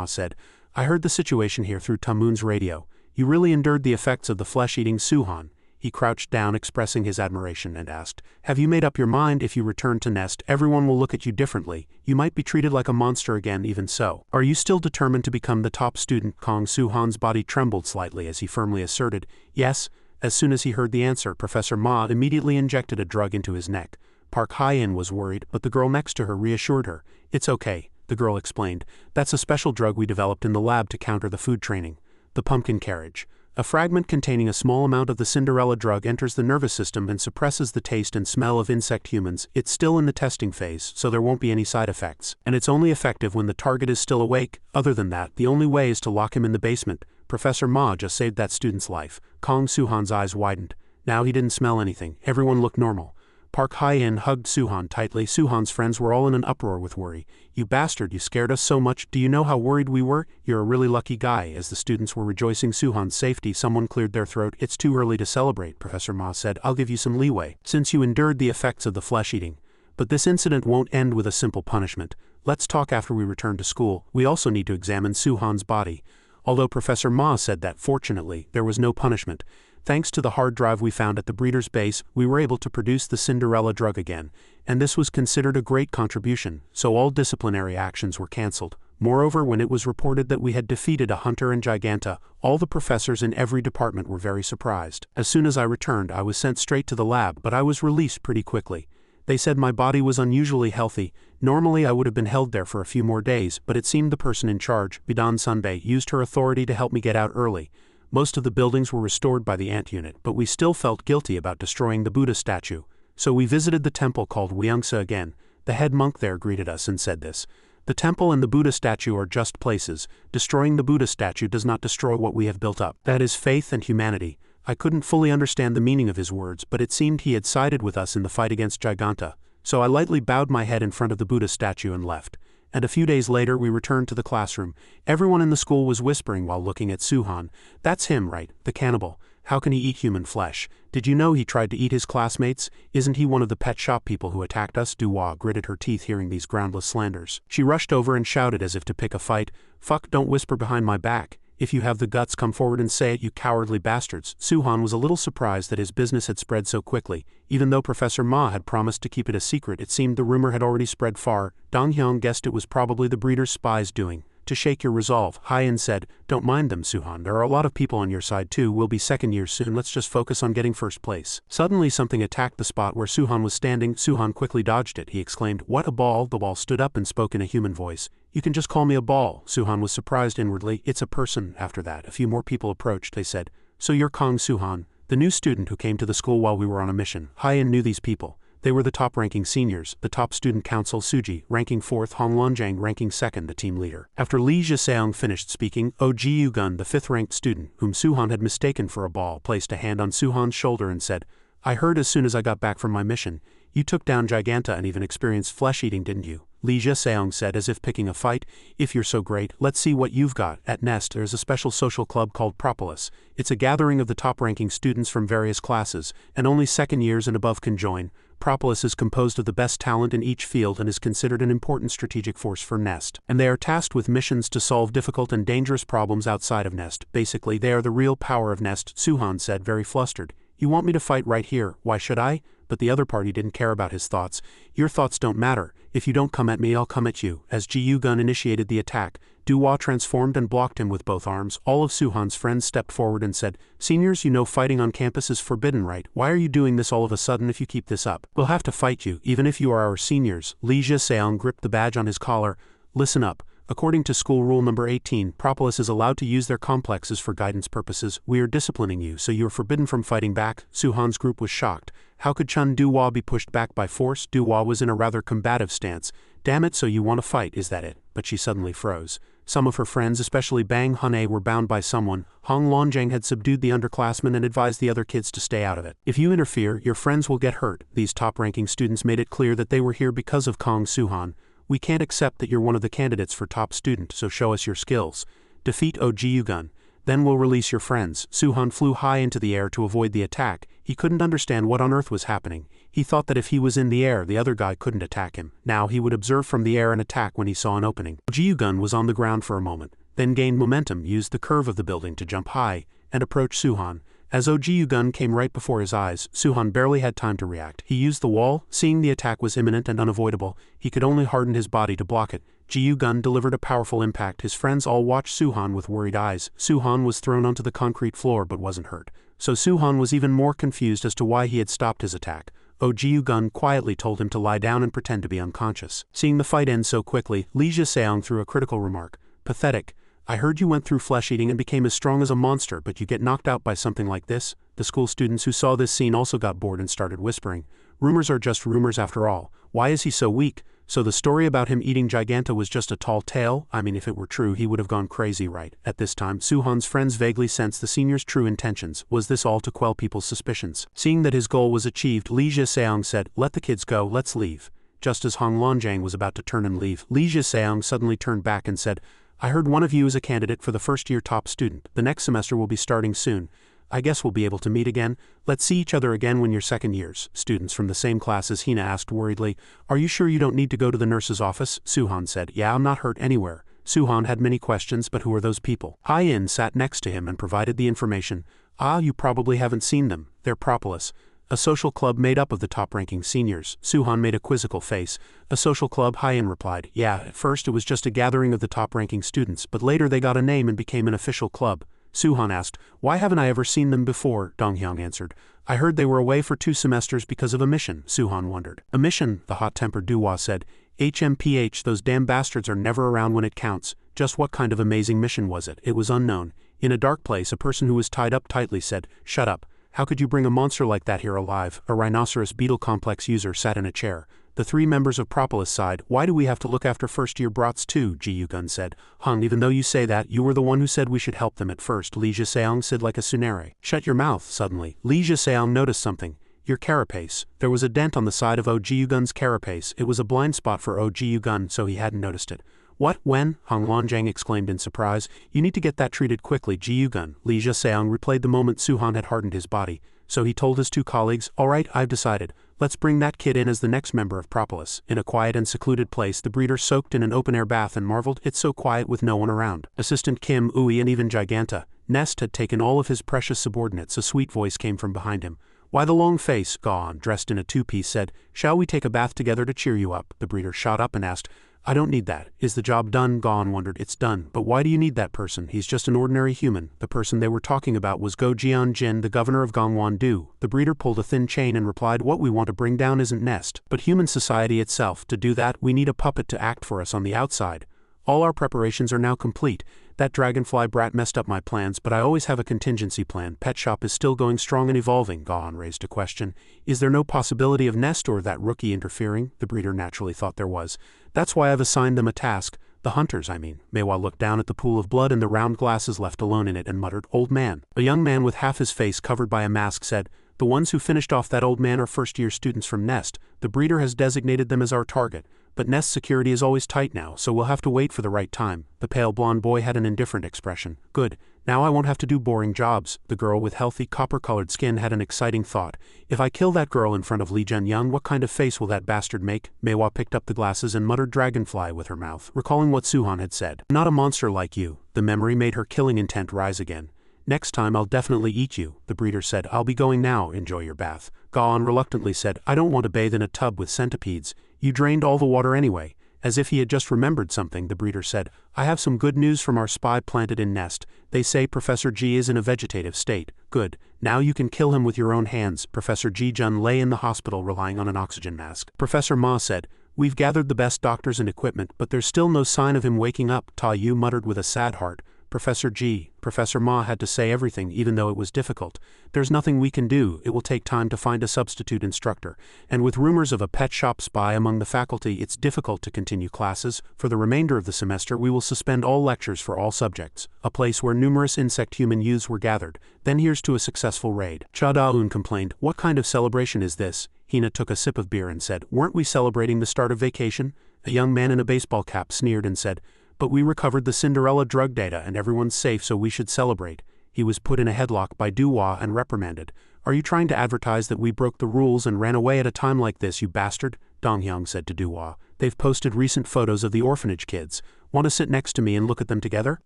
said, "I heard the situation here through Tamun's radio. You really endured the effects of the flesh-eating Suhan." He crouched down, expressing his admiration, and asked, "Have you made up your mind if you return to Nest, everyone will look at you differently? You might be treated like a monster again even so. Are you still determined to become the top student?" Kong Suhan's body trembled slightly as he firmly asserted, "Yes." As soon as he heard the answer, Professor Ma immediately injected a drug into his neck. Park Hyen was worried, but the girl next to her reassured her. "It's okay," the girl explained. "That's a special drug we developed in the lab to counter the food training. The pumpkin carriage. A fragment containing a small amount of the Cinderella drug enters the nervous system and suppresses the taste and smell of insect humans. It's still in the testing phase, so there won't be any side effects. And it's only effective when the target is still awake. Other than that, the only way is to lock him in the basement." Professor Ma just saved that student's life. Kong Suhan's eyes widened. Now he didn't smell anything. Everyone looked normal. Park Hyen hugged Suhan tightly. Suhan's friends were all in an uproar with worry. "You bastard, you scared us so much. Do you know how worried we were? You're a really lucky guy." As the students were rejoicing Suhan's safety, someone cleared their throat. "It's too early to celebrate," Professor Ma said. "I'll give you some leeway, since you endured the effects of the flesh-eating. But this incident won't end with a simple punishment. Let's talk after we return to school. We also need to examine Suhan's body." Although Professor Ma said that, fortunately, there was no punishment. Thanks to the hard drive we found at the breeder's base, we were able to produce the Cinderella drug again, and this was considered a great contribution, so all disciplinary actions were cancelled. Moreover, when it was reported that we had defeated a hunter and Giganta, all the professors in every department were very surprised. As soon as I returned, I was sent straight to the lab, but I was released pretty quickly. They said my body was unusually healthy. Normally I would have been held there for a few more days, but it seemed the person in charge, Bidan Sunbae, used her authority to help me get out early. Most of the buildings were restored by the Ant unit, but we still felt guilty about destroying the Buddha statue. So we visited the temple called Wyeongsa again. The head monk there greeted us and said this: "The temple and the Buddha statue are just places. Destroying the Buddha statue does not destroy what we have built up. That is faith and humanity." I couldn't fully understand the meaning of his words, but it seemed he had sided with us in the fight against Giganta. So I lightly bowed my head in front of the Buddha statue and left. And a few days later we returned to the classroom. Everyone in the school was whispering while looking at Suhan. "That's him, right? The cannibal. How can he eat human flesh? Did you know he tried to eat his classmates? Isn't he one of the pet shop people who attacked us?" Duhua gritted her teeth hearing these groundless slanders. She rushed over and shouted as if to pick a fight, "Fuck, don't whisper behind my back. If you have the guts, come forward and say it, you cowardly bastards." Suhan was a little surprised that his business had spread so quickly. Even though Professor Ma had promised to keep it a secret, it seemed the rumor had already spread far. Dong-hyung guessed it was probably the breeder's spies doing. To shake your resolve, Hyen said, "Don't mind them, Suhan. There are a lot of people on your side too. We'll be second years soon. Let's just focus on getting first place." Suddenly something attacked the spot where Suhan was standing. Suhan quickly dodged it. He exclaimed, "What, a ball?" The ball stood up and spoke in a human voice. "You can just call me a ball." Suhan was surprised inwardly. "It's a person." After that, a few more people approached. They said, "So you're Kong Suhan, the new student who came to the school while we were on a mission." Hyen knew these people. They were the top-ranking seniors, the top student council Suji, ranking 4th, Hong Lonjang ranking 2nd, the team leader. After Lee Jiseong finished speaking, Oh Ji-Yugun, the 5th-ranked student, whom Suhan had mistaken for a ball, placed a hand on Suhan's shoulder and said, "I heard as soon as I got back from my mission, you took down Giganta and even experienced flesh-eating, didn't you?" Lee Jiseong said as if picking a fight, "If you're so great, let's see what you've got." At Nest, there's a special social club called Propolis. It's a gathering of the top-ranking students from various classes, and only second years and above can join. Propolis is composed of the best talent in each field and is considered an important strategic force for Nest. And they are tasked with missions to solve difficult and dangerous problems outside of Nest. Basically, they are the real power of Nest, Suhan said, very flustered. "You want me to fight right here? Why should I?" But the other party didn't care about his thoughts. "Your thoughts don't matter. If you don't come at me, I'll come at you." As Ji-Yugun initiated the attack, Duhua transformed and blocked him with both arms. All of Suhan's friends stepped forward and said, "Seniors, you know fighting on campus is forbidden, right? Why are you doing this all of a sudden? If you keep this up, we'll have to fight you, even if you are our seniors." Lee Jiseong gripped the badge on his collar. "Listen up. According to school rule number 18, Propolis is allowed to use their complexes for guidance purposes. We are disciplining you, so you are forbidden from fighting back. Suhan's group was shocked. How could Chun Doo-hwa be pushed back by force? Doo-hwa was in a rather combative stance. Damn it, so you want to fight, is that it? But she suddenly froze. Some of her friends, especially Bang Hun-ae, were bound by someone. Hong Longjang had subdued the underclassmen and advised the other kids to stay out of it. If you interfere, your friends will get hurt. These top-ranking students made it clear that they were here because of Kong Suhan. We can't accept that you're one of the candidates for top student, so show us your skills. Defeat Oh Ji-gun. Then we'll release your friends. Suhan flew high into the air to avoid the attack. He couldn't understand what on earth was happening. He thought that if he was in the air, the other guy couldn't attack him. Now he would observe from the air and attack when he saw an opening. Ji-gun was on the ground for a moment, then gained momentum, used the curve of the building to jump high, and approach Suhan. As Oh Ji-gun came right before his eyes, Suhan barely had time to react. He used the wall. Seeing the attack was imminent and unavoidable, he could only harden his body to block it. Ji-gun delivered a powerful impact. His friends all watched Suhan with worried eyes. Suhan was thrown onto the concrete floor but wasn't hurt. So Suhan was even more confused as to why he had stopped his attack. Oh Ji-gun quietly told him to lie down and pretend to be unconscious. Seeing the fight end so quickly, Lee Ji-seong threw a critical remark. Pathetic. I heard you went through flesh-eating and became as strong as a monster, but you get knocked out by something like this? The school students who saw this scene also got bored and started whispering. Rumors are just rumors after all. Why is he so weak? So the story about him eating Giganta was just a tall tale? I mean, if it were true, he would have gone crazy, right? At this time, Suhan's friends vaguely sensed the senior's true intentions. Was this all to quell people's suspicions? Seeing that his goal was achieved, Lee Ji-seong said, "Let the kids go, let's leave." Just as Hong Longjang was about to turn and leave, Lee Ji-seong suddenly turned back and said, I heard one of you is a candidate for the first-year top student. The next semester will be starting soon. I guess we'll be able to meet again. Let's see each other again when you're second years. Students from the same class as Hina asked worriedly, Are you sure you don't need to go to the nurse's office? Suhan said, Yeah, I'm not hurt anywhere. Suhan had many questions, but who are those people? Hyen sat next to him and provided the information. Ah, you probably haven't seen them. They're Propolis, a social club made up of the top-ranking seniors. Suhan made a quizzical face. A social club? Hyen replied. Yeah, at first it was just a gathering of the top-ranking students, but later they got a name and became an official club. Suhan asked, Why haven't I ever seen them before? Donghyang answered. I heard they were away for 2 semesters because of a mission. Suhan wondered. A mission? The hot-tempered Doo-hwa said. HMPH, those damn bastards are never around when it counts. Just what kind of amazing mission was it? It was unknown. In a dark place, a person who was tied up tightly said, Shut up. How could you bring a monster like that here alive? A rhinoceros beetle complex user sat in a chair. The 3 members of Propolis sighed. Why do we have to look after first-year brats too? Ji-gun said. Hung, even though you say that, you were the one who said we should help them at first. Lee Ji-seong said like a tsunere. Shut your mouth. Suddenly, Lee Ji-seong noticed something. Your carapace. There was a dent on the side of Oh Ji-gun's carapace. It was a blind spot for Oh Ji-gun, so he hadn't noticed it. What? When? Hong Longjang exclaimed in surprise. You need to get that treated quickly, Ji-gun. Lee Ji-seong replayed the moment Suhan had hardened his body. So he told his 2 colleagues, All right, I've decided. Let's bring that kid in as the next member of Propolis. In a quiet and secluded place, the breeder soaked in an open-air bath and marveled, It's so quiet with no one around. Assistant Kim, Uy and even Giganta, Nest had taken all of his precious subordinates. A sweet voice came from behind him. Why the long face? Gon, dressed in a 2-piece, said, Shall we take a bath together to cheer you up? The breeder shot up and asked, I don't need that. Is the job done? Gon wondered. It's done. But why do you need that person? He's just an ordinary human. The person they were talking about was Go Jian-jin, the governor of Gangwon-do. The breeder pulled a thin chain and replied, What we want to bring down isn't Nest, but human society itself. To do that, we need a puppet to act for us on the outside. All our preparations are now complete. That dragonfly brat messed up my plans, but I always have a contingency plan. Pet shop is still going strong and evolving. Gon raised a question. Is there no possibility of Nest or that rookie interfering? The breeder naturally thought there was. That's why I've assigned them a task. The hunters, I mean. Mihei looked down at the pool of blood and the round glasses left alone in it and muttered, Old man. A young man with half his face covered by a mask said, The ones who finished off that old man are first-year students from Nest. The breeder has designated them as our target. But Nest's security is always tight now, so we'll have to wait for the right time. The pale blonde boy had an indifferent expression. Good. Now I won't have to do boring jobs. The girl with healthy copper-colored skin had an exciting thought. If I kill that girl in front of Lee Jun-young, what kind of face will that bastard make? Mihei picked up the glasses and muttered dragonfly with her mouth, recalling what Suhan had said. Not a monster like you. The memory made her killing intent rise again. Next time I'll definitely eat you, the breeder said. I'll be going now. Enjoy your bath. Gon reluctantly said, I don't want to bathe in a tub with centipedes. You drained all the water anyway. As if he had just remembered something, the breeder said, I have some good news from our spy planted in Nest. They say Professor G is in a vegetative state. Good. Now you can kill him with your own hands. Professor Ji-jun lay in the hospital relying on an oxygen mask. Professor Ma said, We've gathered the best doctors and equipment, but there's still no sign of him waking up, Ta Yu muttered with a sad heart. Professor Ma had to say everything even though it was difficult. There's nothing we can do, it will take time to find a substitute instructor. And with rumors of a pet shop spy among the faculty, it's difficult to continue classes. For the remainder of the semester we will suspend all lectures for all subjects, a place where numerous insect-human youths were gathered. Then here's to a successful raid. Cha Da-eun complained, what kind of celebration is this? Hina took a sip of beer and said, weren't we celebrating the start of vacation? A young man in a baseball cap sneered and said, but we recovered the Cinderella drug data and everyone's safe, so we should celebrate. He was put in a headlock by Duhua and reprimanded. Are you trying to advertise that we broke the rules and ran away at a time like this, you bastard? Donghyang said to Duhua. They've posted recent photos of the orphanage kids. Want to sit next to me and look at them together?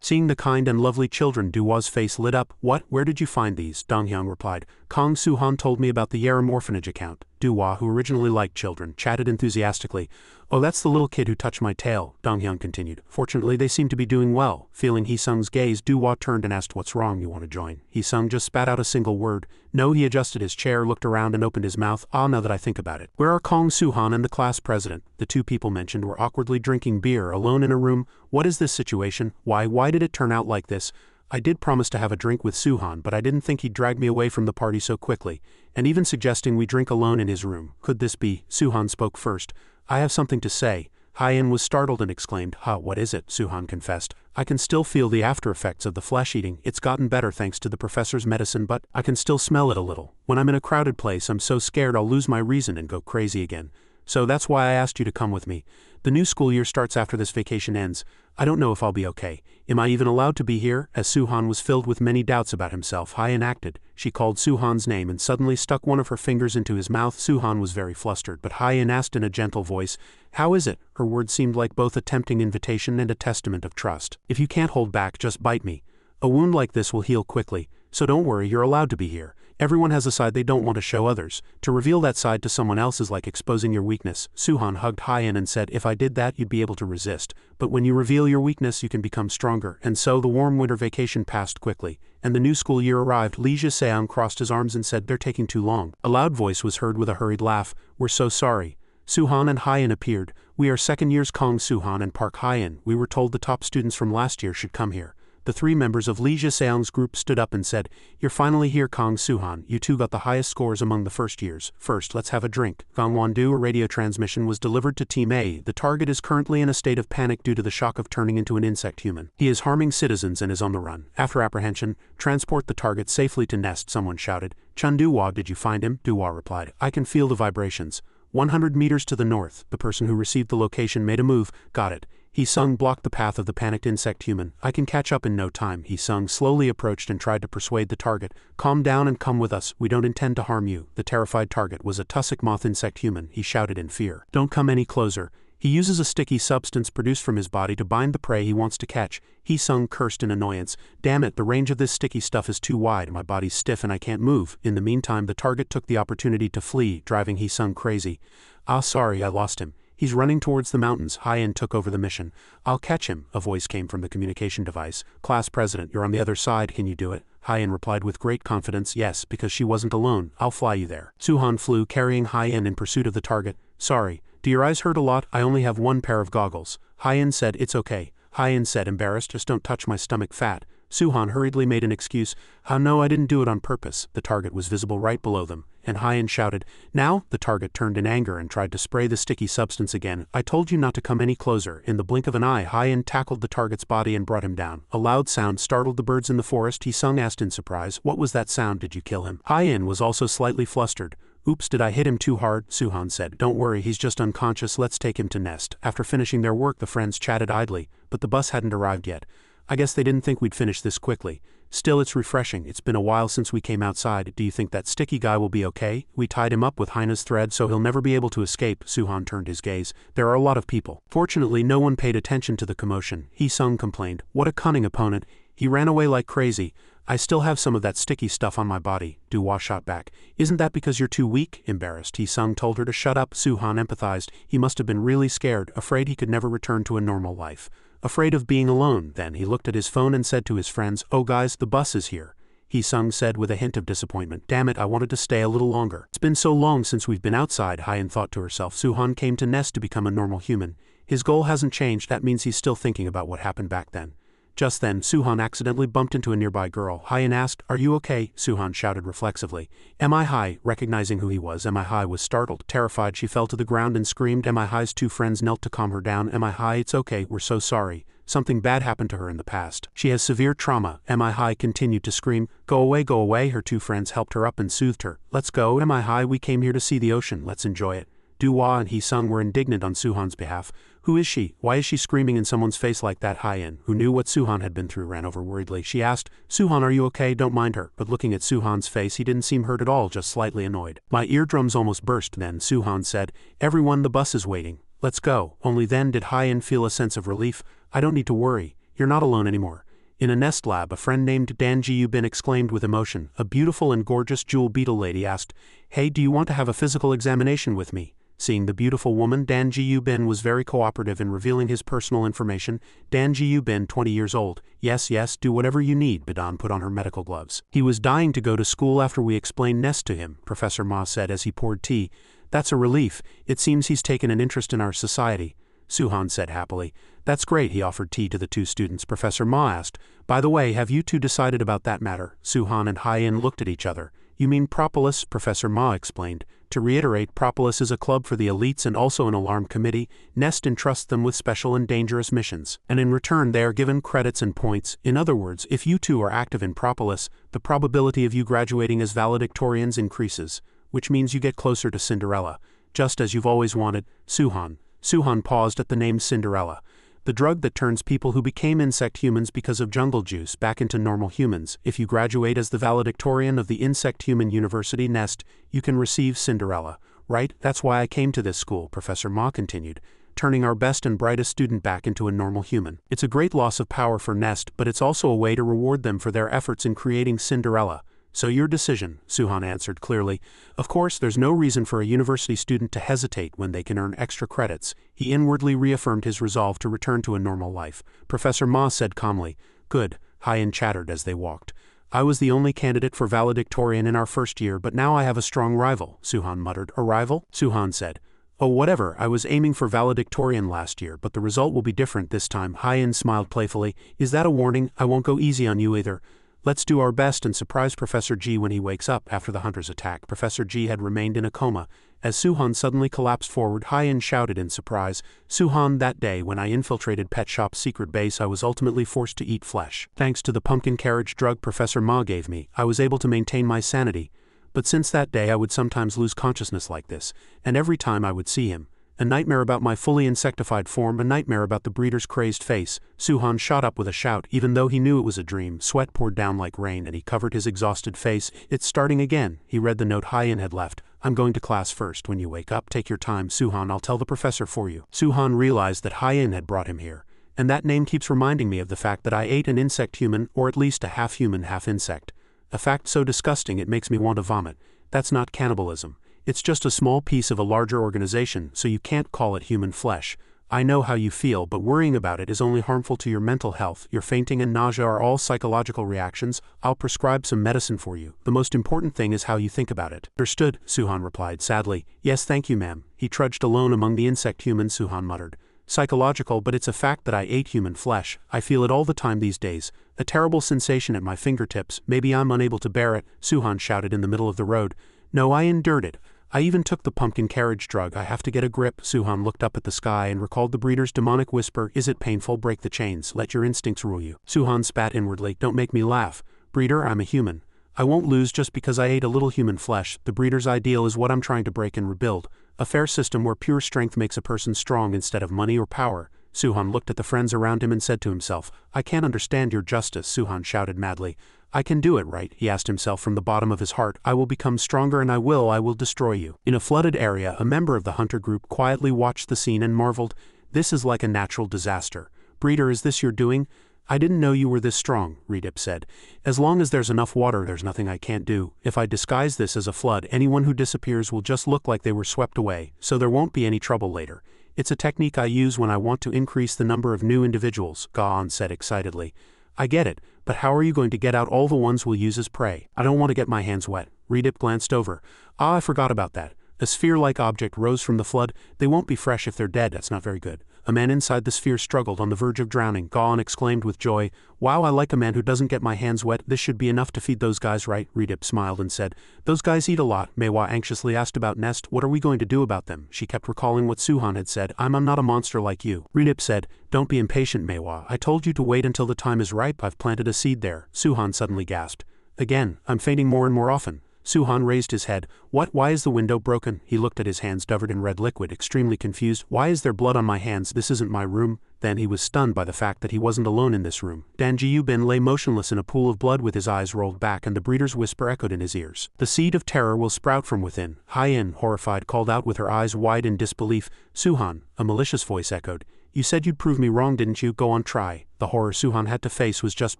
Seeing the kind and lovely children, Duhua's face lit up. What? Where did you find these? Donghyang replied. Kong Suhan told me about the Yerim orphanage account. Duhua, who originally liked children, chatted enthusiastically. Oh, that's the little kid who touched my tail, Donghyang continued. Fortunately, they seem to be doing well. Feeling Hee-sung's gaze, Duhua turned and asked, what's wrong, you want to join? Hee-sung just spat out a single word. No, he adjusted his chair, looked around and opened his mouth. Ah, now that I think about it. Where are Kong Suhan and the class president? The two people mentioned were awkwardly drinking beer alone in a room. What is this situation? Why did it turn out like this? I did promise to have a drink with Suhan, but I didn't think he'd drag me away from the party so quickly, and even suggesting we drink alone in his room. Could this be? Suhan spoke first. I have something to say. Hyen was startled and exclaimed, what is it? Suhan confessed. I can still feel the after effects of the flesh-eating. It's gotten better thanks to the professor's medicine, but I can still smell it a little. When I'm in a crowded place, I'm so scared I'll lose my reason and go crazy again. So that's why I asked you to come with me. The new school year starts after this vacation ends. I don't know if I'll be okay. Am I even allowed to be here? As Suhan was filled with many doubts about himself, Hyen acted. She called Suhan's name and suddenly stuck one of her fingers into his mouth. Suhan was very flustered, but Hyen asked in a gentle voice, how is it? Her words seemed like both a tempting invitation and a testament of trust. If you can't hold back, just bite me. A wound like this will heal quickly, so don't worry, you're allowed to be here. Everyone has a side they don't want to show others. To reveal that side to someone else is like exposing your weakness. Suhan hugged Hyen and said, if I did that, you'd be able to resist. But when you reveal your weakness, you can become stronger. And so the warm winter vacation passed quickly, and the new school year arrived. Lee Ji-seong crossed his arms and said, they're taking too long. A loud voice was heard with a hurried laugh. We're so sorry. Suhan and Hyen appeared. We are second years Kong Suhan and Park Hyen. We were told the top students from last year should come here. The three members of Lee Ji-seong's group stood up and said, you're finally here, Kong Suhan. You two got the highest scores among the first years. First, let's have a drink. Gangwon-do, a radio transmission was delivered to Team A. The target is currently in a state of panic due to the shock of turning into an insect human. He is harming citizens and is on the run. After apprehension, transport the target safely to nest, someone shouted. Chun Duhua, did you find him? Duhua replied. I can feel the vibrations. 100 meters to the north. The person who received the location made a move. Got it. Hee-sung blocked the path of the panicked insect human. I can catch up in no time. Hee-sung slowly approached and tried to persuade the target. Calm down and come with us. We don't intend to harm you. The terrified target was a tussock moth insect human. He shouted in fear. Don't come any closer. He uses a sticky substance produced from his body to bind the prey he wants to catch. Hee-sung cursed in annoyance. Damn it, the range of this sticky stuff is too wide. My body's stiff and I can't move. In the meantime, the target took the opportunity to flee, driving Hee-sung crazy. Ah, sorry, I lost him. He's running towards the mountains. Hyen took over the mission. I'll catch him, a voice came from the communication device. Class president, you're on the other side, can you do it? Hyen replied with great confidence, yes, because she wasn't alone. I'll fly you there. Suhan flew, carrying Hyen in pursuit of the target. Sorry, do your eyes hurt a lot? I only have one pair of goggles. Hyen said, it's okay. Hyen said, embarrassed, just don't touch my stomach fat. Suhan hurriedly made an excuse. No, I didn't do it on purpose. The target was visible right below them, and Hyen shouted, now? The target turned in anger and tried to spray the sticky substance again. I told you not to come any closer. In the blink of an eye, Hyen tackled the target's body and brought him down. A loud sound startled the birds in the forest. Hee-sung asked in surprise, what was that sound? Did you kill him? Hyen was also slightly flustered. Oops, did I hit him too hard? Suhan said. Don't worry, he's just unconscious. Let's take him to nest. After finishing their work, the friends chatted idly, but the bus hadn't arrived yet. I guess they didn't think we'd finish this quickly. Still, it's refreshing. It's been a while since we came outside. Do you think that sticky guy will be okay? We tied him up with Hyena's thread so he'll never be able to escape. Suhan turned his gaze. There are a lot of people. Fortunately, no one paid attention to the commotion. Hee-sung complained. What a cunning opponent. He ran away like crazy. I still have some of that sticky stuff on my body. Duhua shot back. Isn't that because you're too weak? Embarrassed, Hee-sung told her to shut up. Suhan empathized. He must have been really scared, afraid he could never return to a normal life. Afraid of being alone. Then he looked at his phone and said to his friends, oh guys, the bus is here. Hee-sung said with a hint of disappointment. Damn it, I wanted to stay a little longer. It's been so long since we've been outside, Hyen thought to herself. Suhan came to Nest to become a normal human. His goal hasn't changed, that means he's still thinking about what happened back then. Just then, Suhan accidentally bumped into a nearby girl. Hyen asked, "Are you okay?" Suhan shouted reflexively. Mihei, recognizing who he was, Mihei was startled. Terrified, she fell to the ground and screamed. Mihei's two friends knelt to calm her down. Mihei, it's okay, we're so sorry. Something bad happened to her in the past. She has severe trauma. Mihei continued to scream. Go away, her two friends helped her up and soothed her. Let's go, Mihei, we came here to see the ocean, let's enjoy it. Doo-wah and Hee-sung were indignant on Suhan's behalf. Who is she? Why is she screaming in someone's face like that? Hyen, who knew what Suhan had been through, ran over worriedly. She asked, Suhan, are you okay? Don't mind her. But looking at Suhan's face, he didn't seem hurt at all, just slightly annoyed. My eardrums almost burst. Then Suhan said, everyone, the bus is waiting. Let's go. Only then did Hyen feel a sense of relief. I don't need to worry. You're not alone anymore. In a Nest lab, a friend named Dan Ji-Yubin exclaimed with emotion. A beautiful and gorgeous jewel beetle lady asked, Hey, do you want to have a physical examination with me? Seeing the beautiful woman, Dan Ji-Yubin was very cooperative in revealing his personal information. Dan Ji-Yubin, 20 years old. Yes, do whatever you need, Bidan put on her medical gloves. He was dying to go to school after we explained Nest to him, Professor Ma said as he poured tea. That's a relief. It seems he's taken an interest in our society. Suhan said happily. That's great, he offered tea to the two students. Professor Ma asked, By the way, have you two decided about that matter? Suhan and Hyen looked at each other. You mean Propolis? Professor Ma explained. To reiterate, Propolis is a club for the elites and also an alarm committee. Nest entrusts them with special and dangerous missions, and in return they are given credits and points. In other words, if you two are active in Propolis, the probability of you graduating as valedictorians increases, which means you get closer to Cinderella, just as you've always wanted. Suhan paused at the name Cinderella. The drug that turns people who became insect humans because of jungle juice back into normal humans. If you graduate as the valedictorian of the Insect Human University Nest, you can receive Cinderella. Right? That's why I came to this school, Professor Ma continued, turning our best and brightest student back into a normal human. It's a great loss of power for Nest, but it's also a way to reward them for their efforts in creating Cinderella. So your decision, Suhan answered clearly. Of course, there's no reason for a university student to hesitate when they can earn extra credits. He inwardly reaffirmed his resolve to return to a normal life. Professor Ma said calmly. Good, Hyen chattered as they walked. I was the only candidate for valedictorian in our first year, but now I have a strong rival, Suhan muttered. A rival? Suhan said. Oh, whatever, I was aiming for valedictorian last year, but the result will be different this time. Hyen smiled playfully. Is that a warning? I won't go easy on you either. Let's do our best and surprise Professor G when he wakes up after the hunter's attack. Professor G had remained in a coma. As Suhan suddenly collapsed forward, Hyen shouted in surprise, Suhan, that day when I infiltrated Pet Shop's secret base, I was ultimately forced to eat flesh. Thanks to the pumpkin carriage drug Professor Ma gave me, I was able to maintain my sanity. But since that day I would sometimes lose consciousness like this, and every time I would see him. A nightmare about my fully insectified form, a nightmare about the breeder's crazed face. Suhan shot up with a shout, even though he knew it was a dream. Sweat poured down like rain and he covered his exhausted face. It's starting again. He read the note Hyen had left. I'm going to class first. When you wake up, take your time, Suhan, I'll tell the professor for you. Suhan realized that Hyen had brought him here. And that name keeps reminding me of the fact that I ate an insect human, or at least a half-human, half-insect. A fact so disgusting it makes me want to vomit. That's not cannibalism. It's just a small piece of a larger organization, so you can't call it human flesh. I know how you feel, but worrying about it is only harmful to your mental health. Your fainting and nausea are all psychological reactions. I'll prescribe some medicine for you. The most important thing is how you think about it. Understood, Suhan replied sadly. Yes, thank you, ma'am. He trudged alone among the insect humans, Suhan muttered. Psychological, but it's a fact that I ate human flesh. I feel it all the time these days. A terrible sensation at my fingertips. Maybe I'm unable to bear it, Suhan shouted in the middle of the road. No, I endured it. I even took the pumpkin carriage drug. I have to get a grip. Suhan looked up at the sky and recalled the breeder's demonic whisper. Is it painful? Break the chains. Let your instincts rule you. Suhan spat inwardly. Don't make me laugh. Breeder, I'm a human. I won't lose just because I ate a little human flesh. The breeder's ideal is what I'm trying to break and rebuild. A fair system where pure strength makes a person strong instead of money or power. Suhan looked at the friends around him and said to himself, I can't understand your justice, Suhan shouted madly. I can do it, right? He asked himself from the bottom of his heart. I will become stronger and I will destroy you. In a flooded area, a member of the hunter group quietly watched the scene and marveled. This is like a natural disaster. Breeder, is this your doing? I didn't know you were this strong, Redip said. As long as there's enough water, there's nothing I can't do. If I disguise this as a flood, anyone who disappears will just look like they were swept away, so there won't be any trouble later. It's a technique I use when I want to increase the number of new individuals, Ga-on said excitedly. I get it, but how are you going to get out all the ones we'll use as prey? I don't want to get my hands wet. Redip glanced over. I forgot about that. A sphere-like object rose from the flood. They won't be fresh if they're dead, that's not very good. A man inside the sphere struggled on the verge of drowning. Gaon exclaimed with joy, wow, I like a man who doesn't get my hands wet. This should be enough to feed those guys, right? Redip smiled and said, those guys eat a lot. Manhwa anxiously asked about Nest. What are we going to do about them? She kept recalling what Suhan had said. I'm not a monster like you. Redip said, don't be impatient, Manhwa. I told you to wait until the time is ripe. I've planted a seed there. Suhan suddenly gasped. Again, I'm fainting more and more often. Suhan raised his head. What? Why is the window broken? He looked at his hands covered in red liquid, extremely confused. Why is there blood on my hands? This isn't my room. Then he was stunned by the fact that he wasn't alone in this room. Dan Jiubin lay motionless in a pool of blood with his eyes rolled back, and the breeder's whisper echoed in his ears. The seed of terror will sprout from within. Hyen, horrified, called out with her eyes wide in disbelief. Suhan, a malicious voice echoed. You said you'd prove me wrong, didn't you? Go on, try. The horror Suhan had to face was just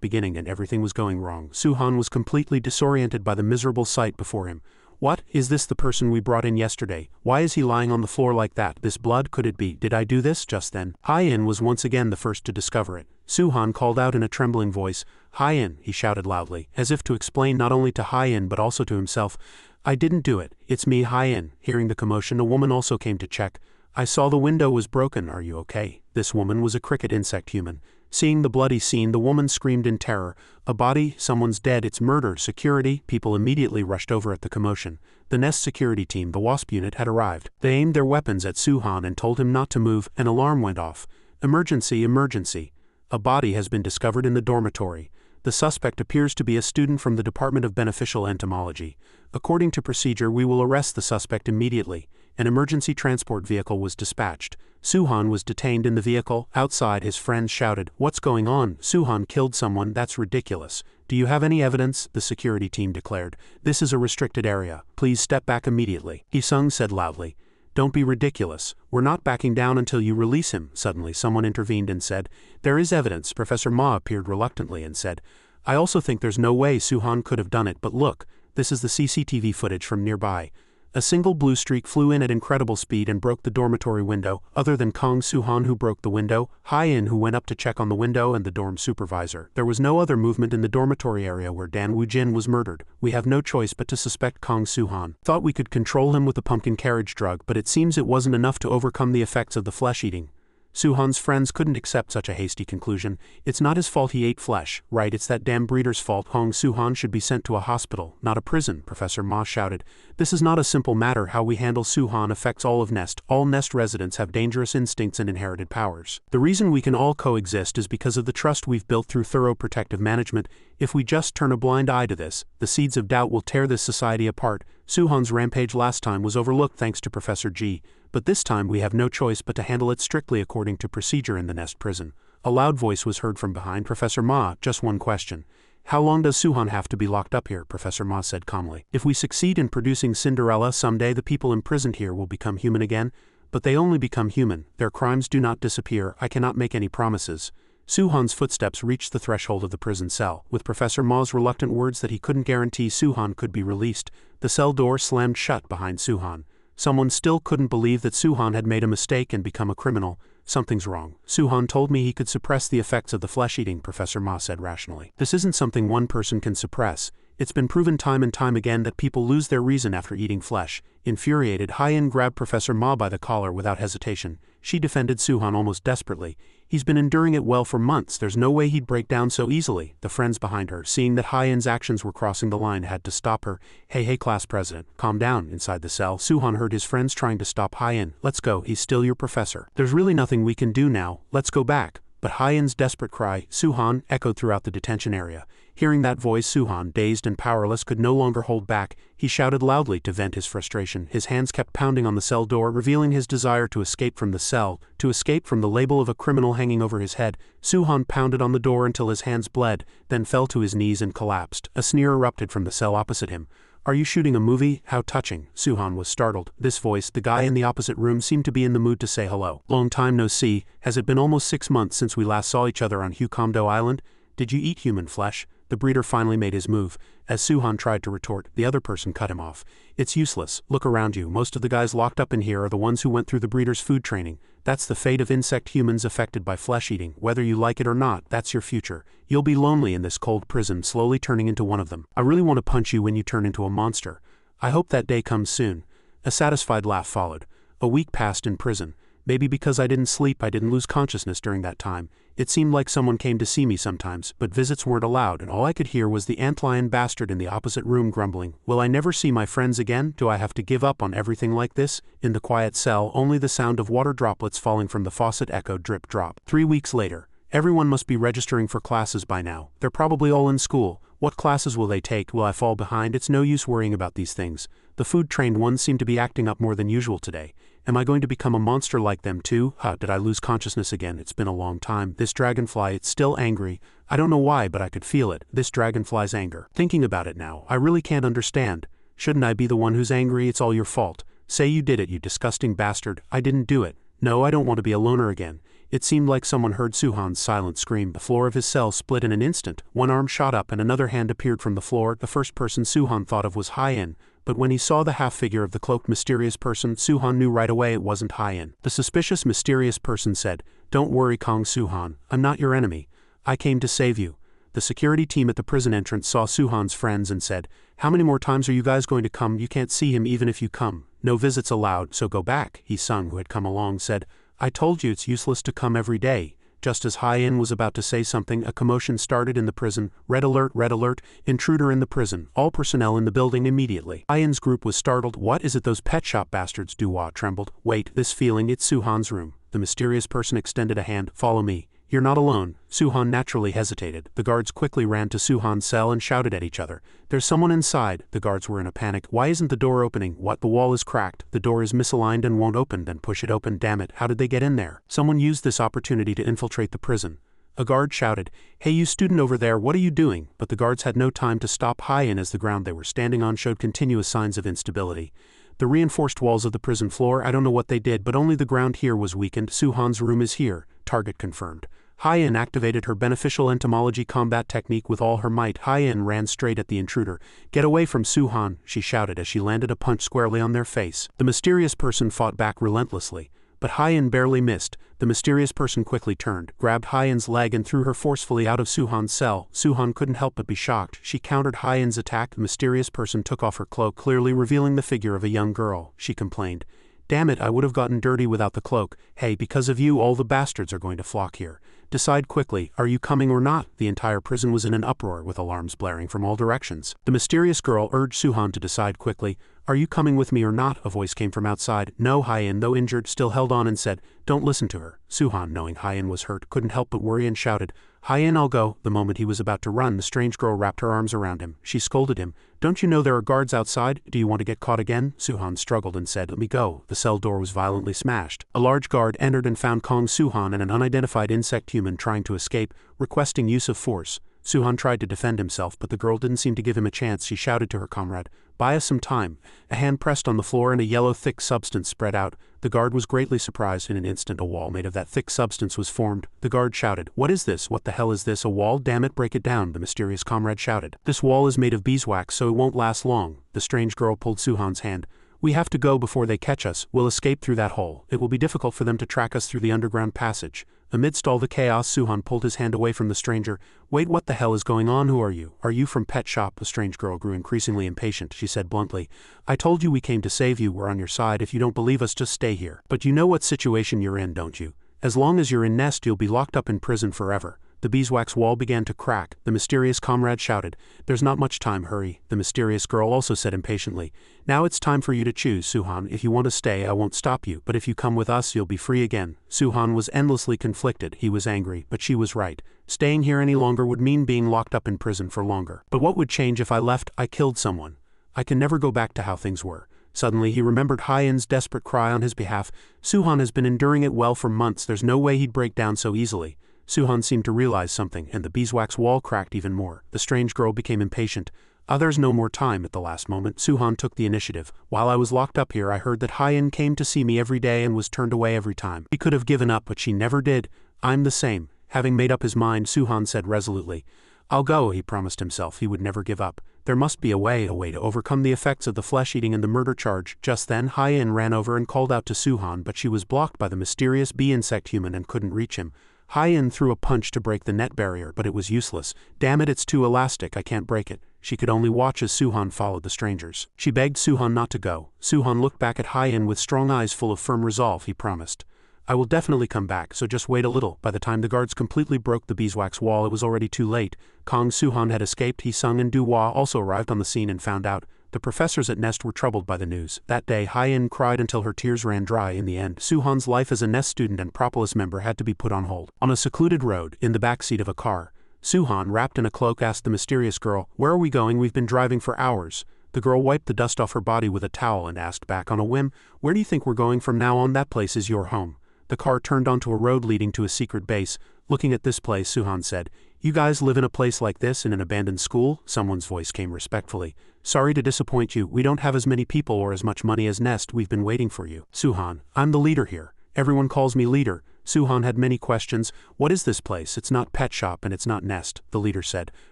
beginning, and everything was going wrong. Suhan was completely disoriented by the miserable sight before him. What? Is this the person we brought in yesterday? Why is he lying on the floor like that? This blood, could it be? Did I do this just then? Hyen was once again the first to discover it. Suhan called out in a trembling voice. Hyen, he shouted loudly, as if to explain not only to Hyen but also to himself. I didn't do it. It's me, Hyen. Hearing the commotion, a woman also came to check. I saw the window was broken. Are you okay? This woman was a cricket insect human. Seeing the bloody scene, the woman screamed in terror. A body, someone's dead, it's murder, security. People immediately rushed over at the commotion. The Nest security team, the WASP unit, had arrived. They aimed their weapons at Suhan and told him not to move. An alarm went off. Emergency, emergency. A body has been discovered in the dormitory. The suspect appears to be a student from the Department of Beneficial Entomology. According to procedure, we will arrest the suspect immediately. An emergency transport vehicle was dispatched. Suhan was detained in the vehicle. Outside, his friends shouted, "What's going on? Suhan killed someone, that's ridiculous." "Do you have any evidence?" the security team declared. "This is a restricted area. Please step back immediately." Hyong said loudly. "Don't be ridiculous. We're not backing down until you release him." Suddenly someone intervened and said, "There is evidence." Professor Ma appeared reluctantly and said, "I also think there's no way Suhan could have done it, but look, this is the CCTV footage from nearby." A single blue streak flew in at incredible speed and broke the dormitory window. Other than Kong Suhan, who broke the window, Hyen, who went up to check on the window, and the dorm supervisor, there was no other movement in the dormitory area where Dan Woojin was murdered. "We have no choice but to suspect Kong Suhan. Thought we could control him with the pumpkin carriage drug, but it seems it wasn't enough to overcome the effects of the flesh-eating." Suhan's friends couldn't accept such a hasty conclusion. "It's not his fault he ate flesh, right? It's that damn breeder's fault. Hong Suhan should be sent to a hospital, not a prison," Professor Ma shouted. "This is not a simple matter. How we handle Suhan affects all of Nest. All Nest residents have dangerous instincts and inherited powers. The reason we can all coexist is because of the trust we've built through thorough protective management. If we just turn a blind eye to this, the seeds of doubt will tear this society apart. Suhan's rampage last time was overlooked thanks to Professor G. But this time we have no choice but to handle it strictly according to procedure in the Nest prison." A loud voice was heard from behind Professor Ma. "Just one question. How long does Suhan have to be locked up here?" Professor Ma said calmly. "If we succeed in producing Cinderella, someday the people imprisoned here will become human again. But they only become human. Their crimes do not disappear. I cannot make any promises." Suhan's footsteps reached the threshold of the prison cell. With Professor Ma's reluctant words that he couldn't guarantee Suhan could be released, the cell door slammed shut behind Suhan. Someone still couldn't believe that Suhan had made a mistake and become a criminal. "Something's wrong. Suhan told me he could suppress the effects of the flesh-eating," Professor Ma said rationally. "This isn't something one person can suppress. It's been proven time and time again that people lose their reason after eating flesh." Infuriated, Hyen grabbed Professor Ma by the collar without hesitation. She defended Suhan almost desperately. "He's been enduring it well for months. There's no way he'd break down so easily." The friends behind her, seeing that Hyen's actions were crossing the line, had to stop her. Hey, class president, calm down." Inside the cell, Suhan heard his friends trying to stop Hyen. "Let's go. He's still your professor. There's really nothing we can do now. Let's go back." But Hyen's desperate cry, "Suhan," echoed throughout the detention area. Hearing that voice, Suhan, dazed and powerless, could no longer hold back. He shouted loudly to vent his frustration. His hands kept pounding on the cell door, revealing his desire to escape from the cell, to escape from the label of a criminal hanging over his head. Suhan pounded on the door until his hands bled, then fell to his knees and collapsed. A sneer erupted from the cell opposite him. "Are you shooting a movie? How touching." Suhan was startled. This voice, the guy in the opposite room, seemed to be in the mood to say hello. "Long time no see. Has it been almost 6 months since we last saw each other on Hukomdo Island? Did you eat human flesh?" The breeder finally made his move. As Suhan tried to retort, the other person cut him off. It's useless. Look around you. Most of the guys locked up in here are the ones who went through the breeder's food training. That's the fate of insect humans affected by flesh eating. Whether you like it or not, that's your future. You'll be lonely in this cold prison, slowly turning into one of them. I really want to punch you when you turn into a monster. I hope that day comes soon. A satisfied laugh followed. A week passed in prison. Maybe because I didn't sleep I didn't lose consciousness during that time. It seemed like someone came to see me sometimes, but visits weren't allowed and all I could hear was the antlion bastard in the opposite room grumbling, "Will I never see my friends again? Do I have to give up on everything like this?" In the quiet cell, only the sound of water droplets falling from the faucet echoed drip drop. 3 weeks later. Everyone must be registering for classes by now. They're probably all in school. What classes will they take? Will I fall behind? It's no use worrying about these things. The food-trained ones seem to be acting up more than usual today. Am I going to become a monster like them too? Did I lose consciousness again? It's been a long time. This dragonfly, it's still angry. I don't know why, but I could feel it. This dragonfly's anger. Thinking about it now, I really can't understand. Shouldn't I be the one who's angry? It's all your fault. Say you did it, you disgusting bastard. I didn't do it. No, I don't want to be a loner again. It seemed like someone heard Suhan's silent scream. The floor of his cell split in an instant. One arm shot up and another hand appeared from the floor. The first person Suhan thought of was Hyen, but when he saw the half-figure of the cloaked mysterious person, Suhan knew right away it wasn't Hyen. The suspicious mysterious person said, "Don't worry, Kong Suhan. I'm not your enemy. I came to save you." The security team at the prison entrance saw Suhan's friends and said, "How many more times are you guys going to come? You can't see him even if you come. No visits allowed, so go back." Sung, who had come along, said, "I told you it's useless to come every day." Just as Hyen was about to say something, a commotion started in the prison. Red alert, intruder in the prison. All personnel in the building immediately. Hyen's group was startled. "What is it, those pet shop bastards?" Duwa trembled. "Wait, this feeling, it's Suhan's room." The mysterious person extended a hand. "Follow me." "You're not alone." Suhan naturally hesitated. The guards quickly ran to Suhan's cell and shouted at each other. "There's someone inside." The guards were in a panic. "Why isn't the door opening?" "What? The wall is cracked. The door is misaligned and won't open." "Then push it open, damn it. How did they get in there?" Someone used this opportunity to infiltrate the prison. A guard shouted, "Hey, you student over there, what are you doing?" But the guards had no time to stop Hyen as the ground they were standing on showed continuous signs of instability. The reinforced walls of the prison floor, I don't know what they did, but only the ground here was weakened. Suhan's room is here. Target confirmed. Hyen activated her beneficial entomology combat technique with all her might. Hyen ran straight at the intruder. "Get away from Suhan," she shouted as she landed a punch squarely on their face. The mysterious person fought back relentlessly, but Hyen barely missed. The mysterious person quickly turned, grabbed Hyen's leg and threw her forcefully out of Suhan's cell. Suhan couldn't help but be shocked. She countered Hyen's attack. The mysterious person took off her cloak, clearly revealing the figure of a young girl. She complained, "Damn it, I would have gotten dirty without the cloak. Hey, because of you all the bastards are going to flock here. Decide quickly, are you coming or not?" The entire prison was in an uproar with alarms blaring from all directions. The mysterious girl urged Suhan to decide quickly. "Are you coming with me or not?" A voice came from outside. No. Hyen, though injured, still held on and said, "Don't listen to her." Suhan, knowing Hyen was hurt, couldn't help but worry and shouted, "Hyen, I'll go." The moment he was about to run, the strange girl wrapped her arms around him. She scolded him, "Don't you know there are guards outside? Do you want to get caught again?" Suhan struggled and said, "Let me go." The cell door was violently smashed. A large guard entered and found Kong Suhan and an unidentified insect human trying to escape, requesting use of force. Suhan tried to defend himself, but the girl didn't seem to give him a chance. She shouted to her comrade, "Buy us some time." A hand pressed on the floor and a yellow thick substance spread out. The guard was greatly surprised. In an instant a wall made of that thick substance was formed. The guard shouted, "What is this? What the hell is this? A wall? Damn it, break it down." The mysterious comrade shouted, "This wall is made of beeswax, so it won't last long." The strange girl pulled Suhan's hand. "We have to go before they catch us. We'll escape through that hole. It will be difficult for them to track us through the underground passage." Amidst all the chaos, Suhan pulled his hand away from the stranger. "Wait, what the hell is going on? Who are you? Are you from Pet Shop?" The strange girl grew increasingly impatient. She said bluntly, "I told you we came to save you. We're on your side. If you don't believe us, just stay here. But you know what situation you're in, don't you? As long as you're in Nest, you'll be locked up in prison forever." The beeswax wall began to crack. The mysterious comrade shouted, "There's not much time, hurry." The mysterious girl also said impatiently, "Now it's time for you to choose, Suhan. If you want to stay, I won't stop you, but if you come with us, you'll be free again." Suhan was endlessly conflicted. He was angry, but she was right. Staying here any longer would mean being locked up in prison for longer. But what would change if I left? I killed someone. I can never go back to how things were. Suddenly he remembered Hyen's desperate cry on his behalf. Suhan has been enduring it well for months. There's no way he'd break down so easily. Suhan seemed to realize something, and the beeswax wall cracked even more. The strange girl became impatient. "There's no more time." At the last moment, Suhan took the initiative. "While I was locked up here, I heard that Hyen came to see me every day and was turned away every time. He could have given up, but she never did. I'm the same." Having made up his mind, Suhan said resolutely, I'll go, he promised himself. He would never give up. There must be a way to overcome the effects of the flesh-eating and the murder charge. Just then, Hyen ran over and called out to Suhan, but she was blocked by the mysterious bee-insect human and couldn't reach him. Hyen threw a punch to break the net barrier, but it was useless. Damn it, it's too elastic, I can't break it. She could only watch as Suhan followed the strangers. She begged Suhan not to go. Suhan looked back at Hyen with strong eyes full of firm resolve. He promised, I will definitely come back, so just wait a little. By the time the guards completely broke the beeswax wall, it was already too late. Kong Suhan had escaped. Sung and Duhua also arrived on the scene and found out. The professors at Nest were troubled by the news. That day, Hyen cried until her tears ran dry. In the end, Suhan's life as a Nest student and Propolis member had to be put on hold. On a secluded road, in the backseat of a car, Suhan, wrapped in a cloak, asked the mysterious girl, Where are we going? We've been driving for hours. The girl wiped the dust off her body with a towel and asked back on a whim, Where do you think we're going from now on? That place is your home. The car turned onto a road leading to a secret base. Looking at this place, Suhan said, You guys live in a place like this in an abandoned school? Someone's voice came respectfully. Sorry to disappoint you, we don't have as many people or as much money as Nest. We've been waiting for you. Suhan, I'm the leader here. Everyone calls me leader. Suhan had many questions. What is this place? It's not Pet Shop and it's not Nest, the leader said.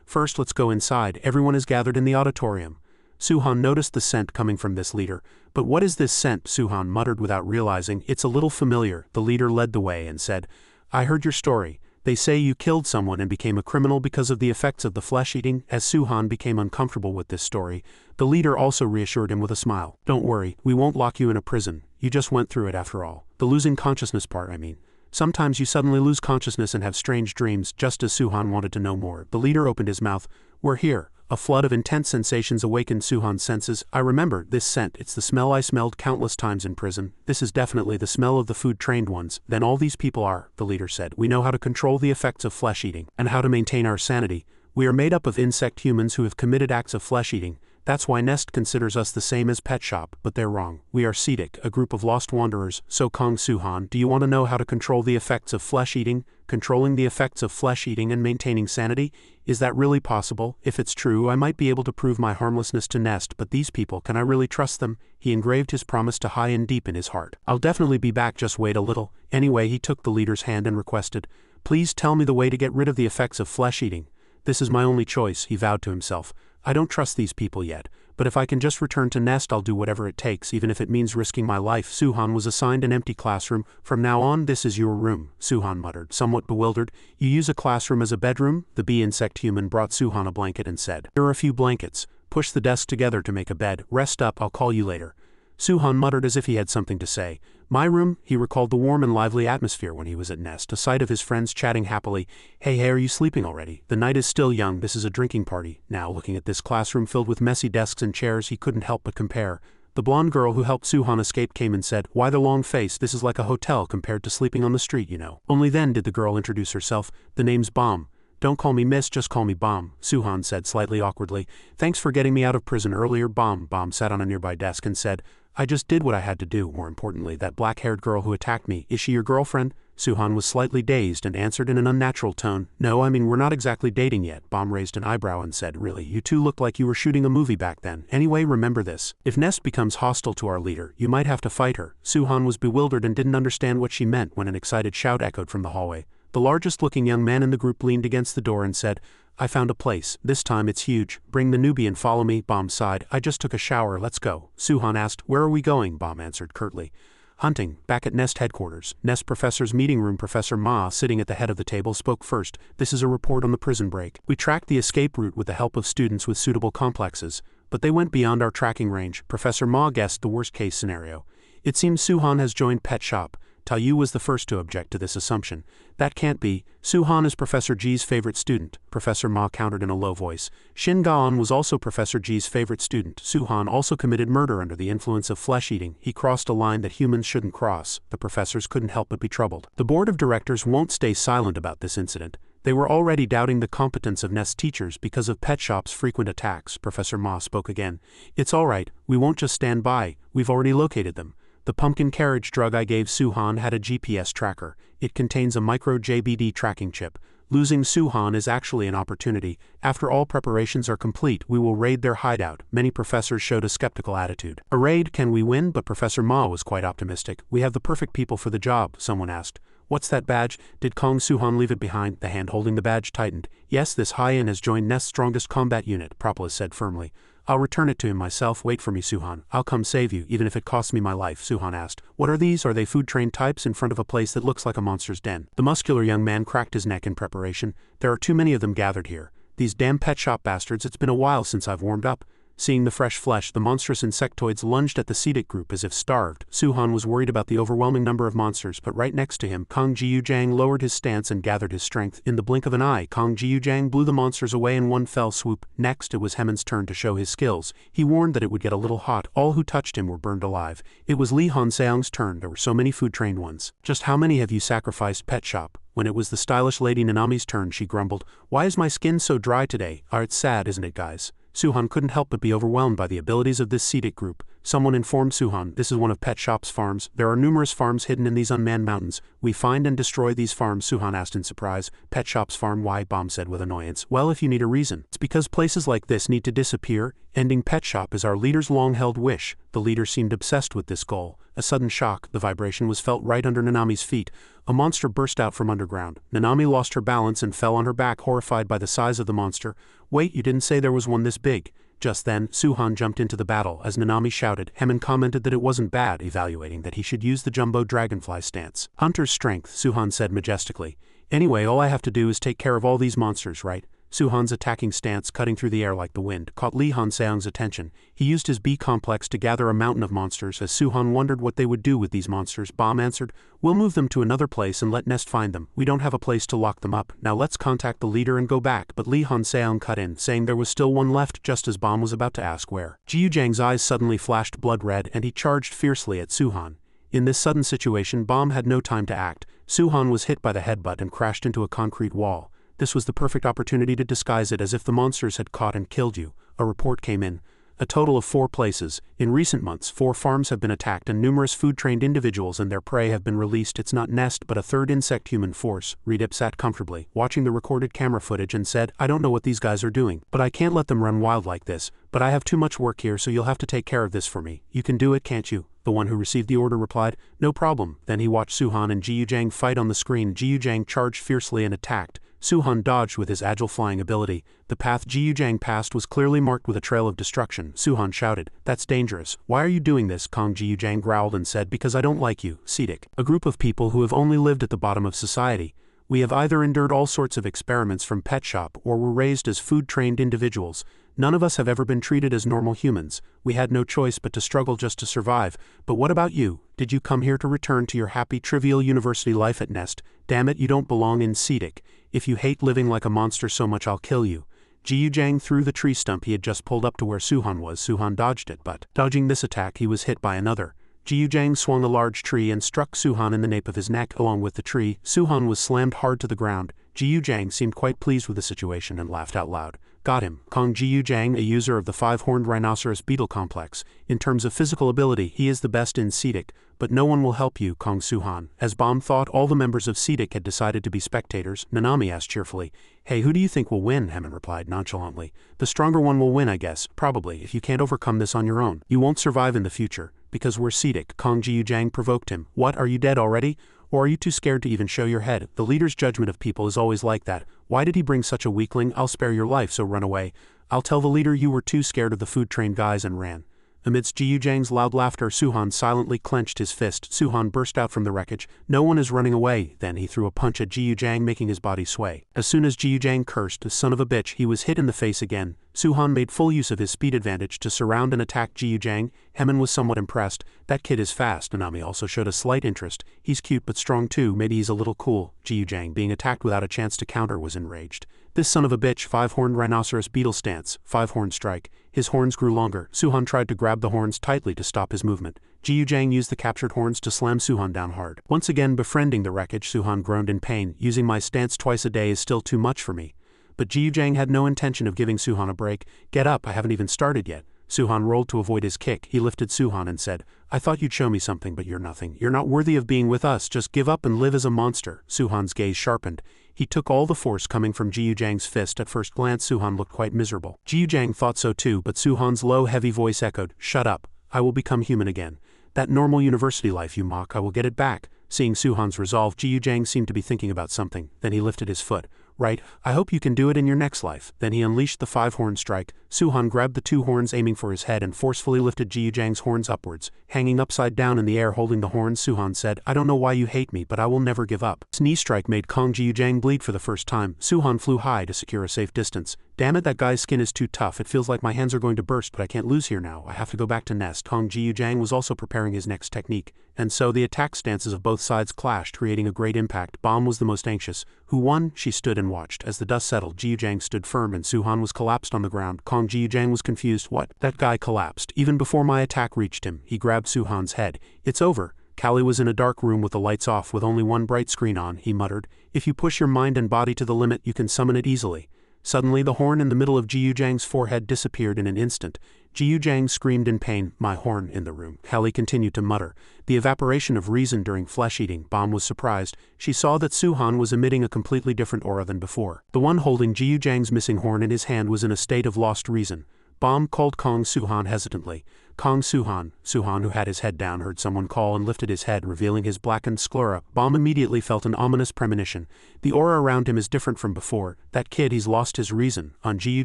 First, let's go inside. Everyone is gathered in the auditorium. Suhan noticed the scent coming from this leader. But what is this scent? Suhan muttered without realizing. It's a little familiar. The leader led the way and said, I heard your story. They say you killed someone and became a criminal because of the effects of the flesh-eating. As Suhan became uncomfortable with this story, the leader also reassured him with a smile. Don't worry, we won't lock you in a prison. You just went through it after all. The losing consciousness part, I mean. Sometimes you suddenly lose consciousness and have strange dreams. Just as Suhan wanted to know more, the leader opened his mouth. We're here. A flood of intense sensations awakened Suhan's senses. I remember this scent. It's the smell I smelled countless times in prison. This is definitely the smell of the food-trained ones. Then all these people are, the leader said. We know how to control the effects of flesh-eating, and how to maintain our sanity. We are made up of insect humans who have committed acts of flesh-eating. That's why Nest considers us the same as Pet Shop, but they're wrong. We are Sedic, a group of lost wanderers. So Kong Suhan, do you want to know how to control the effects of flesh-eating? Controlling the effects of flesh-eating and maintaining sanity? Is that really possible? If it's true, I might be able to prove my harmlessness to Nest, but these people, can I really trust them? He engraved his promise to Hyen deep in his heart. I'll definitely be back, just wait a little. Anyway, he took the leader's hand and requested, Please tell me the way to get rid of the effects of flesh-eating. This is my only choice, he vowed to himself. I don't trust these people yet, but if I can just return to Nest, I'll do whatever it takes, even if it means risking my life. Suhan was assigned an empty classroom. From now on, this is your room, Suhan muttered, somewhat bewildered. You use a classroom as a bedroom? The bee-insect human brought Suhan a blanket and said, Here are a few blankets. Push the desk together to make a bed. Rest up, I'll call you later. Suhan muttered as if he had something to say. My room? He recalled the warm and lively atmosphere when he was at Nest, a sight of his friends chatting happily. Hey, are you sleeping already? The night is still young, this is a drinking party. Now, looking at this classroom filled with messy desks and chairs, he couldn't help but compare. The blonde girl who helped Suhan escape came and said, Why the long face? This is like a hotel compared to sleeping on the street, you know. Only then did the girl introduce herself. The name's Bomb. Don't call me miss, just call me Bomb, Suhan said slightly awkwardly. Thanks for getting me out of prison earlier, Bomb. Bomb sat on a nearby desk and said, I just did what I had to do. More importantly, that black-haired girl who attacked me, is she your girlfriend? Suhan was slightly dazed and answered in an unnatural tone. No, I mean, we're not exactly dating yet. Bomb raised an eyebrow and said, Really, you two looked like you were shooting a movie back then. Anyway, remember this. If Nest becomes hostile to our leader, you might have to fight her. Suhan was bewildered and didn't understand what she meant when an excited shout echoed from the hallway. The largest-looking young man in the group leaned against the door and said, I found a place. This time it's huge. Bring the newbie and follow me. Bomb sighed. I just took a shower. Let's go. Suhan asked, Where are we going? Bomb answered curtly. Hunting. Back at Nest headquarters. Nest professor's meeting room. Professor Ma, sitting at the head of the table, spoke first. This is a report on the prison break. We tracked the escape route with the help of students with suitable complexes, but they went beyond our tracking range. Professor Ma guessed the worst-case scenario. It seems Suhan has joined Pet Shop. Tao was the first to object to this assumption. That can't be. Suhan is Professor Ji's favorite student, Professor Ma countered in a low voice. Shin Gaon was also Professor Ji's favorite student. Suhan also committed murder under the influence of flesh-eating. He crossed a line that humans shouldn't cross. The professors couldn't help but be troubled. The board of directors won't stay silent about this incident. They were already doubting the competence of Nest teachers because of Pet Shop's frequent attacks. Professor Ma spoke again. It's all right. We won't just stand by. We've already located them. The pumpkin carriage drug I gave Suhan had a GPS tracker. It contains a micro-JBD tracking chip. Losing Suhan is actually an opportunity. After all preparations are complete, we will raid their hideout. Many professors showed a skeptical attitude. A raid, can we win? But Professor Ma was quite optimistic. We have the perfect people for the job, someone asked. What's that badge? Did Kong Suhan leave it behind? The hand holding the badge tightened. Yes, this Hyen has joined Nest's strongest combat unit, Propolis said firmly. I'll return it to him myself. Wait for me, Suhan. I'll come save you, even if it costs me my life, Suhan asked. What are these? Are they food-trained types in front of a place that looks like a monster's den? The muscular young man cracked his neck in preparation. There are too many of them gathered here. These damn pet shop bastards, it's been a while since I've warmed up. Seeing the fresh flesh, the monstrous insectoids lunged at the Sedic group as if starved. Suhan was worried about the overwhelming number of monsters, but right next to him, Kong Jiu Jang lowered his stance and gathered his strength. In the blink of an eye, Kong Jiu Jang blew the monsters away in one fell swoop. Next, it was Hemin's turn to show his skills. He warned that it would get a little hot. All who touched him were burned alive. It was Li Hanseong's turn. There were so many food-trained ones. Just how many have you sacrificed, pet shop? When it was the stylish Lady Nanami's turn, she grumbled. Why is my skin so dry today? It's sad, isn't it, guys? Suhan couldn't help but be overwhelmed by the abilities of this Sedic group. Someone informed Suhan, this is one of Pet Shop's farms. There are numerous farms hidden in these unmanned mountains. We find and destroy these farms, Suhan asked in surprise. Pet Shop's farm? Why? Bomb said with annoyance. Well, if you need a reason. It's because places like this need to disappear. Ending Pet Shop is our leader's long-held wish. The leader seemed obsessed with this goal. A sudden shock, the vibration was felt right under Nanami's feet. A monster burst out from underground. Nanami lost her balance and fell on her back, horrified by the size of the monster. Wait, you didn't say there was one this big. Just then, Suhan jumped into the battle. As Nanami shouted, Hemin commented that it wasn't bad, evaluating that he should use the jumbo dragonfly stance. Hunter's strength, Suhan said majestically. Anyway, all I have to do is take care of all these monsters, right? Suhan's attacking stance, cutting through the air like the wind, caught Li Hanseong's attention. He used his B-complex to gather a mountain of monsters. As Suhan wondered what they would do with these monsters, Bomb answered, We'll move them to another place and let Nest find them. We don't have a place to lock them up. Now let's contact the leader and go back. But Li Hanseong cut in, saying there was still one left, just as Bomb was about to ask where. Jiu Jang's eyes suddenly flashed blood red, and he charged fiercely at Suhan. In this sudden situation, Bomb had no time to act. Suhan was hit by the headbutt and crashed into a concrete wall. This was the perfect opportunity to disguise it as if the monsters had caught and killed you. A report came in. A total of 4 places. In recent months, 4 farms have been attacked and numerous food-trained individuals and their prey have been released. It's not Nest but a third insect-human force. Redip sat comfortably, watching the recorded camera footage and said, I don't know what these guys are doing, but I can't let them run wild like this. But I have too much work here, so you'll have to take care of this for me. You can do it, can't you? The one who received the order replied, No problem. Then he watched Suhan and Jiu Jang fight on the screen. Jiu Jang charged fiercely and attacked. Suhan dodged with his agile flying ability. The path Jiu Jang passed was clearly marked with a trail of destruction. Suhan shouted, That's dangerous. Why are you doing this? Kong Jiu Jang growled and said, Because I don't like you, Sedic. A group of people who have only lived at the bottom of society. We have either endured all sorts of experiments from Pet Shop or were raised as food-trained individuals. None of us have ever been treated as normal humans. We had no choice but to struggle just to survive. But what about you? Did you come here to return to your happy, trivial university life at Nest? Damn it, you don't belong in Sedic. If you hate living like a monster so much, I'll kill you. Jiu Jang threw the tree stump he had just pulled up to where Suhan was. Suhan dodged it, but, dodging this attack, he was hit by another. Jiu Jang swung a large tree and struck Suhan in the nape of his neck. Along with the tree, Suhan was slammed hard to the ground. Jiu Jang seemed quite pleased with the situation and laughed out loud. Got him. Kong Jiu Jang, a user of the 5-horned rhinoceros beetle complex. In terms of physical ability, he is the best in Sedic, but no one will help you, Kong Suhan. As Bomb thought all the members of Sedic had decided to be spectators, Nanami asked cheerfully, Hey, who do you think will win? Hemin replied nonchalantly. The stronger one will win, I guess. Probably, if you can't overcome this on your own. You won't survive in the future. Because we're Sedic. Kong Jiu Jang provoked him. What, are you dead already? Or are you too scared to even show your head? The leader's judgment of people is always like that. Why did he bring such a weakling? I'll spare your life, so run away. I'll tell the leader you were too scared of the food-trained guys and ran. Amidst Jiu Jang's loud laughter, Suhan silently clenched his fist. Suhan burst out from the wreckage. No one is running away. Then he threw a punch at Jiu Jang, making his body sway. As soon as Jiu Jang cursed, son of a bitch, he was hit in the face again. Suhan made full use of his speed advantage to surround and attack Jiu Jang. Hemin was somewhat impressed. That kid is fast. Nanami also showed a slight interest. He's cute but strong too. Maybe he's a little cool. Jiu Jang, being attacked without a chance to counter, was enraged. This son of a bitch, 5-horned rhinoceros beetle stance, 5-horn strike. His horns grew longer. Suhan tried to grab the horns tightly to stop his movement. Jiu Jang used the captured horns to slam Suhan down hard. Once again befriending the wreckage, Suhan groaned in pain. Using my stance twice a day is still too much for me. But Jiu Jang had no intention of giving Suhan a break. Get up, I haven't even started yet. Suhan rolled to avoid his kick. He lifted Suhan and said, I thought you'd show me something, but you're nothing. You're not worthy of being with us. Just give up and live as a monster. Suhan's gaze sharpened. He took all the force coming from Jiu Jang's fist. At first glance, Suhan looked quite miserable. Jiu Jang thought so too, but Suhan's low, heavy voice echoed, Shut up. I will become human again. That normal university life you mock, I will get it back. Seeing Suhan's resolve, Jiu Jang seemed to be thinking about something, then he lifted his foot. Right, I hope you can do it in your next life. Then he unleashed the 5-horn strike. Suhan grabbed the 2 horns aiming for his head and forcefully lifted Jiu Jang's horns upwards. Hanging upside down in the air holding the horns, Suhan said, I don't know why you hate me, but I will never give up. His knee strike made Kong Jiu Jang bleed for the first time. Suhan flew high to secure a safe distance. Damn it, that guy's skin is too tough. It feels like my hands are going to burst, but I can't lose here now. I have to go back to nest. Kong Jiu Jang was also preparing his next technique, and so the attack stances of both sides clashed, creating a great impact. Bomb was the most anxious. Who won? She stood and watched. As the dust settled, Jiu Jang stood firm and Suhan was collapsed on the ground. Kong Jiu Jang was confused. What? That guy collapsed. Even before my attack reached him, he grabbed Suhan's head. It's over. Callie was in a dark room with the lights off with only one bright screen on, he muttered. If you push your mind and body to the limit, you can summon it easily. Suddenly the horn in the middle of Jiu Jang's forehead disappeared in an instant. Jiu Jang screamed in pain, my horn in the room. Callie continued to mutter. The evaporation of reason during flesh-eating. Bomb was surprised. She saw that Suhan was emitting a completely different aura than before. The one holding Jiu Jang's missing horn in his hand was in a state of lost reason. Bomb called Kong Suhan hesitantly. Kong Suhan. Suhan, who had his head down, heard someone call and lifted his head, revealing his blackened sclera. Bomb immediately felt an ominous premonition. The aura around him is different from before. That kid, he's lost his reason. On Jiu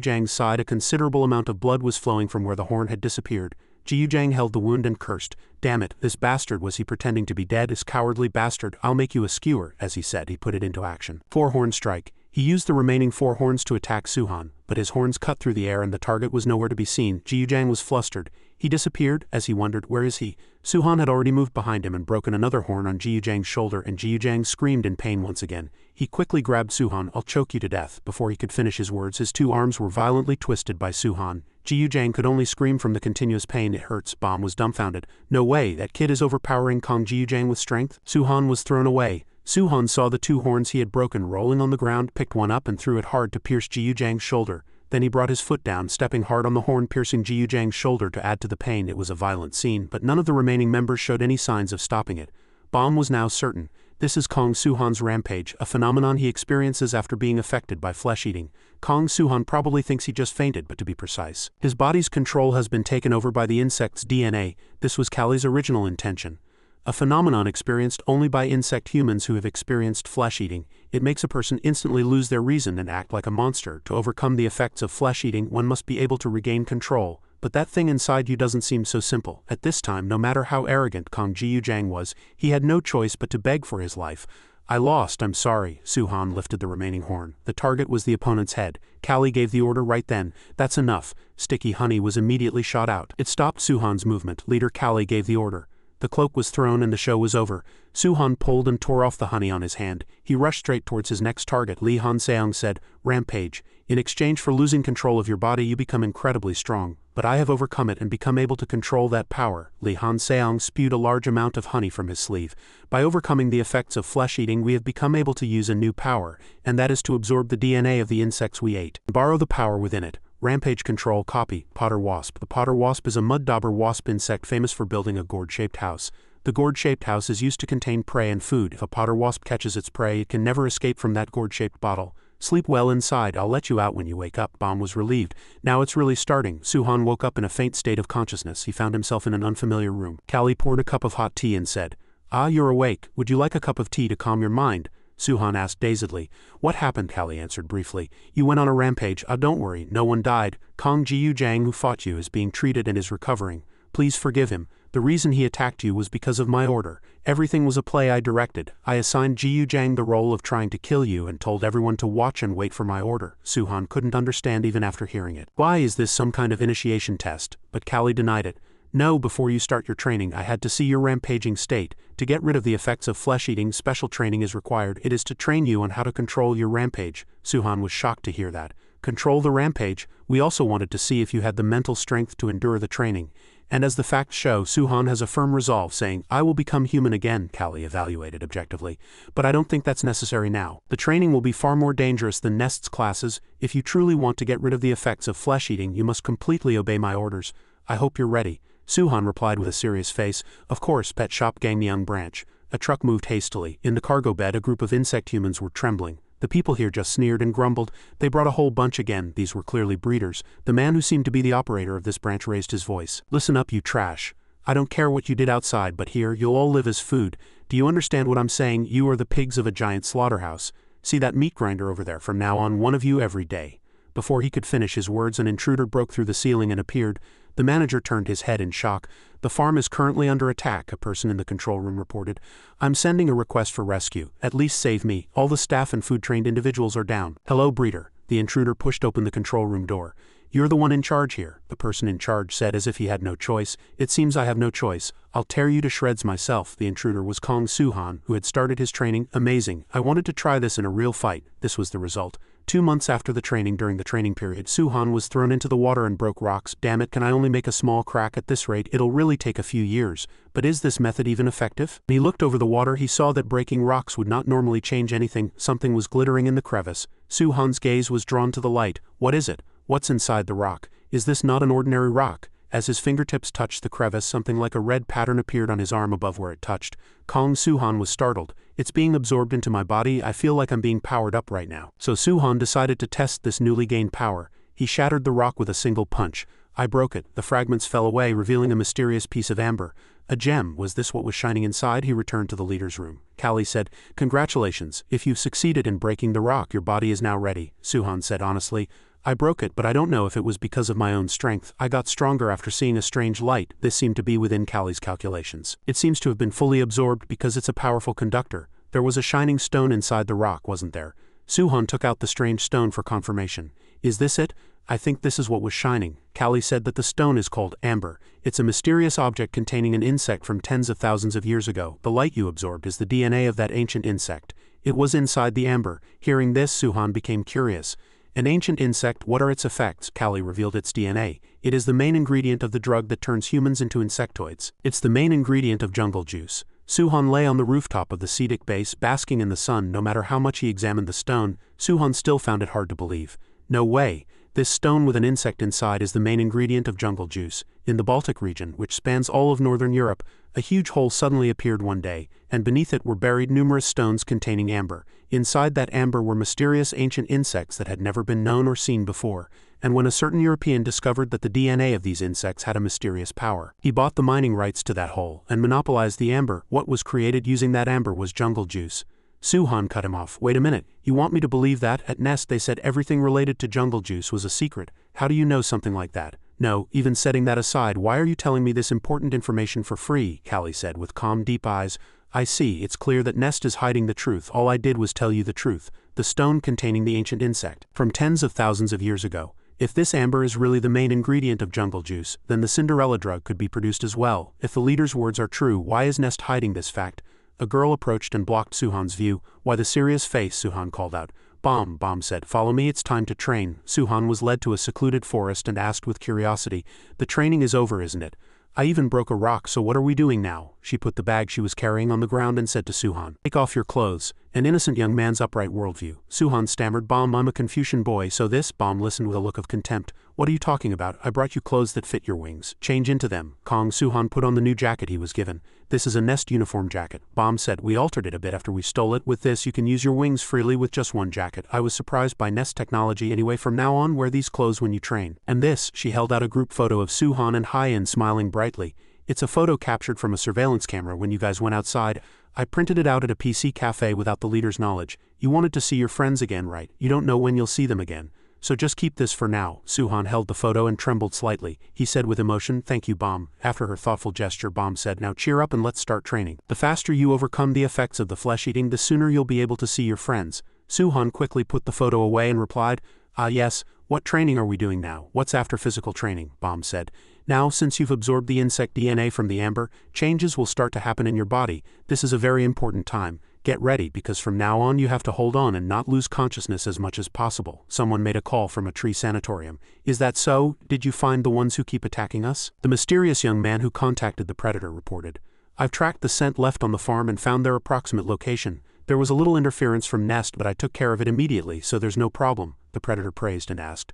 Jang's side, a considerable amount of blood was flowing from where the horn had disappeared. Jiu Jang held the wound and cursed. Damn it, this bastard, was he pretending to be dead? This cowardly bastard, I'll make you a skewer. As he said, he put it into action. 4-horn strike. He used the remaining 4 horns to attack Suhan, but his horns cut through the air and the target was nowhere to be seen. Jiu Jang was flustered. He disappeared. As he wondered, where is he? Suhan had already moved behind him and broken another horn on Jiu Jang's shoulder, and Jiu Jang screamed in pain once again. He quickly grabbed Suhan. I'll choke you to death. Before he could finish his words, his 2 arms were violently twisted by Suhan. Jiu Jang could only scream from the continuous pain. It hurts. Bomb was dumbfounded. No way, that kid is overpowering Kong Jiu Jang with strength. Suhan was thrown away. Suhan saw the 2 horns he had broken rolling on the ground, picked one up and threw it hard to pierce Jiu Jang's shoulder. Then he brought his foot down, stepping hard on the horn, piercing Jiu Jang's shoulder to add to the pain. It was a violent scene, but none of the remaining members showed any signs of stopping it. Bomb was now certain. This is Kong Suhan's rampage, a phenomenon he experiences after being affected by flesh-eating. Kong Suhan probably thinks he just fainted, but to be precise, his body's control has been taken over by the insect's DNA. This was Callie's original intention. A phenomenon experienced only by insect humans who have experienced flesh-eating. It makes a person instantly lose their reason and act like a monster. To overcome the effects of flesh-eating, one must be able to regain control. But that thing inside you doesn't seem so simple. At this time, no matter how arrogant Kong Jiu Jang was, he had no choice but to beg for his life. I lost, I'm sorry. Suhan lifted the remaining horn. The target was the opponent's head. Callie gave the order right then. That's enough. Sticky honey was immediately shot out. It stopped Suhan's movement. Leader Callie gave the order. The cloak was thrown and the show was over. Suhan pulled and tore off the honey on his hand. He rushed straight towards his next target. Lee Han Seong said, Rampage. In exchange for losing control of your body, you become incredibly strong. But I have overcome it and become able to control that power. Lee Han Seong spewed a large amount of honey from his sleeve. By overcoming the effects of flesh-eating, we have become able to use a new power, and that is to absorb the DNA of the insects we ate, and borrow the power within it. Rampage control. Copy. Potter wasp. The potter wasp is a mud dauber wasp insect famous for building a gourd-shaped house. The gourd-shaped house is used to contain prey and food. If a potter wasp catches its prey, it can never escape from that gourd-shaped bottle. Sleep well inside. I'll let you out when you wake up. Bomb was relieved. Now it's really starting. Suhan woke up in a faint state of consciousness. He found himself in an unfamiliar room. Callie poured a cup of hot tea and said, Ah, you're awake. Would you like a cup of tea to calm your mind? Suhan asked dazedly. What happened? Callie answered briefly. You went on a rampage. Don't worry, no one died. Kong Jiu Jang, who fought you, is being treated and is recovering. Please forgive him. The reason he attacked you was because of my order. Everything was a play I directed. I assigned Jiu Jang the role of trying to kill you and told everyone to watch and wait for my order. Suhan couldn't understand even after hearing it. Why is this some kind of initiation test? But Callie denied it. No, before you start your training, I had to see your rampaging state. To get rid of the effects of flesh-eating, special training is required. It is to train you on how to control your rampage. Suhan was shocked to hear that. Control the rampage? We also wanted to see if you had the mental strength to endure the training. And as the facts show, Suhan has a firm resolve, saying, I will become human again, Callie evaluated objectively. But I don't think that's necessary now. The training will be far more dangerous than Nest's classes. If you truly want to get rid of the effects of flesh-eating, you must completely obey my orders. I hope you're ready. Suhan replied with a serious face. Of course. Pet shop Gangneung branch. A truck moved hastily. In the cargo bed, a group of insect humans were trembling. The people here just sneered and grumbled. They brought a whole bunch again. These were clearly breeders. The man who seemed to be the operator of this branch raised his voice. Listen up, you trash. I don't care what you did outside, but here, you'll all live as food. Do you understand what I'm saying? You are the pigs of a giant slaughterhouse. See that meat grinder over there? From now on, one of you every day. Before he could finish his words, an intruder broke through the ceiling and appeared. The manager turned his head in shock. The farm is currently under attack, a person in the control room reported. I'm sending a request for rescue. At least save me. All the staff and food-trained individuals are down. Hello, breeder. The intruder pushed open the control room door. You're the one in charge here, the person in charge said as if he had no choice. It seems I have no choice. I'll tear you to shreds myself. The intruder was Kong Suhan, who had started his training. Amazing. I wanted to try this in a real fight. This was the result. 2 months after the training, during the training period, Suhan was thrown into the water and broke rocks. Damn it, can I only make a small crack at this rate? It'll really take a few years. But is this method even effective? When he looked over the water, he saw that breaking rocks would not normally change anything. Something was glittering in the crevice. Suhan's gaze was drawn to the light. What is it? What's inside the rock? Is this not an ordinary rock? As his fingertips touched the crevice, something like a red pattern appeared on his arm above where it touched. Kong Suhan was startled. It's being absorbed into my body. I feel like I'm being powered up right now. So Suhan decided to test this newly gained power. He shattered the rock with a single punch. I broke it. The fragments fell away, revealing a mysterious piece of amber. A gem. Was this what was shining inside? He returned to the leader's room. Callie said, "Congratulations. If you've succeeded in breaking the rock, your body is now ready." Suhan said honestly, "I broke it, but I don't know if it was because of my own strength. I got stronger after seeing a strange light." This seemed to be within Callie's calculations. It seems to have been fully absorbed because it's a powerful conductor. There was a shining stone inside the rock, wasn't there? Suhan took out the strange stone for confirmation. Is this it? I think this is what was shining. Callie said that the stone is called amber. It's a mysterious object containing an insect from tens of thousands of years ago. The light you absorbed is the DNA of that ancient insect. It was inside the amber. Hearing this, Suhan became curious. An ancient insect, what are its effects? Callie revealed its DNA. It is the main ingredient of the drug that turns humans into insectoids. It's the main ingredient of jungle juice. Suhan lay on the rooftop of the Sedic base, basking in the sun. No matter how much he examined the stone, Suhan still found it hard to believe. No way. This stone with an insect inside is the main ingredient of jungle juice. In the Baltic region, which spans all of northern Europe, a huge hole suddenly appeared one day, and beneath it were buried numerous stones containing amber. Inside that amber were mysterious ancient insects that had never been known or seen before, and when a certain European discovered that the DNA of these insects had a mysterious power, he bought the mining rights to that hole and monopolized the amber. What was created using that amber was jungle juice. Suhan cut him off. Wait a minute, you want me to believe that? At Nest they said everything related to jungle juice was a secret. How do you know something like that? No, even setting that aside, why are you telling me this important information for free? Callie said with calm, deep eyes. I see, it's clear that Nest is hiding the truth. All I did was tell you the truth. The stone containing the ancient insect, from tens of thousands of years ago. If this amber is really the main ingredient of jungle juice, then the Cinderella drug could be produced as well. If the leader's words are true, why is Nest hiding this fact? A girl approached and blocked Suhan's view. Why the serious face? Suhan called out. Bomb said, follow me, it's time to train. Suhan was led to a secluded forest and asked with curiosity, the training is over, isn't it? I even broke a rock, so what are we doing now? She put the bag she was carrying on the ground and said to Suhan, take off your clothes. An innocent young man's upright worldview. Suhan stammered, I'm a Confucian boy, so this? Listened with a look of contempt. What are you talking about? I brought you clothes that fit your wings. Change into them. Suhan put on the new jacket he was given. This is a Nest uniform jacket. Said, we altered it a bit after we stole it. With this you can use your wings freely with just one jacket. I was surprised by Nest technology anyway. From now on, wear these clothes when you train. And this, she held out a group photo of Suhan and Hyen smiling brightly. It's a photo captured from a surveillance camera when you guys went outside. I printed it out at a PC cafe without the leader's knowledge. You wanted to see your friends again, right? You don't know when you'll see them again. So just keep this for now. Suhan held the photo and trembled slightly. He said with emotion, thank you, After her thoughtful gesture, said, now cheer up and let's start training. The faster you overcome the effects of the flesh eating, the sooner you'll be able to see your friends. Suhan quickly put the photo away and replied, yes, what training are we doing now? What's after physical training? Said. Now, since you've absorbed the insect DNA from the amber, changes will start to happen in your body. This is a very important time. Get ready, because from now on you have to hold on and not lose consciousness as much as possible. Someone made a call from a tree sanatorium. Is that so? Did you find the ones who keep attacking us? The mysterious young man who contacted the predator reported. I've tracked the scent left on the farm and found their approximate location. There was a little interference from Nest, but I took care of it immediately, so there's no problem, the predator praised and asked.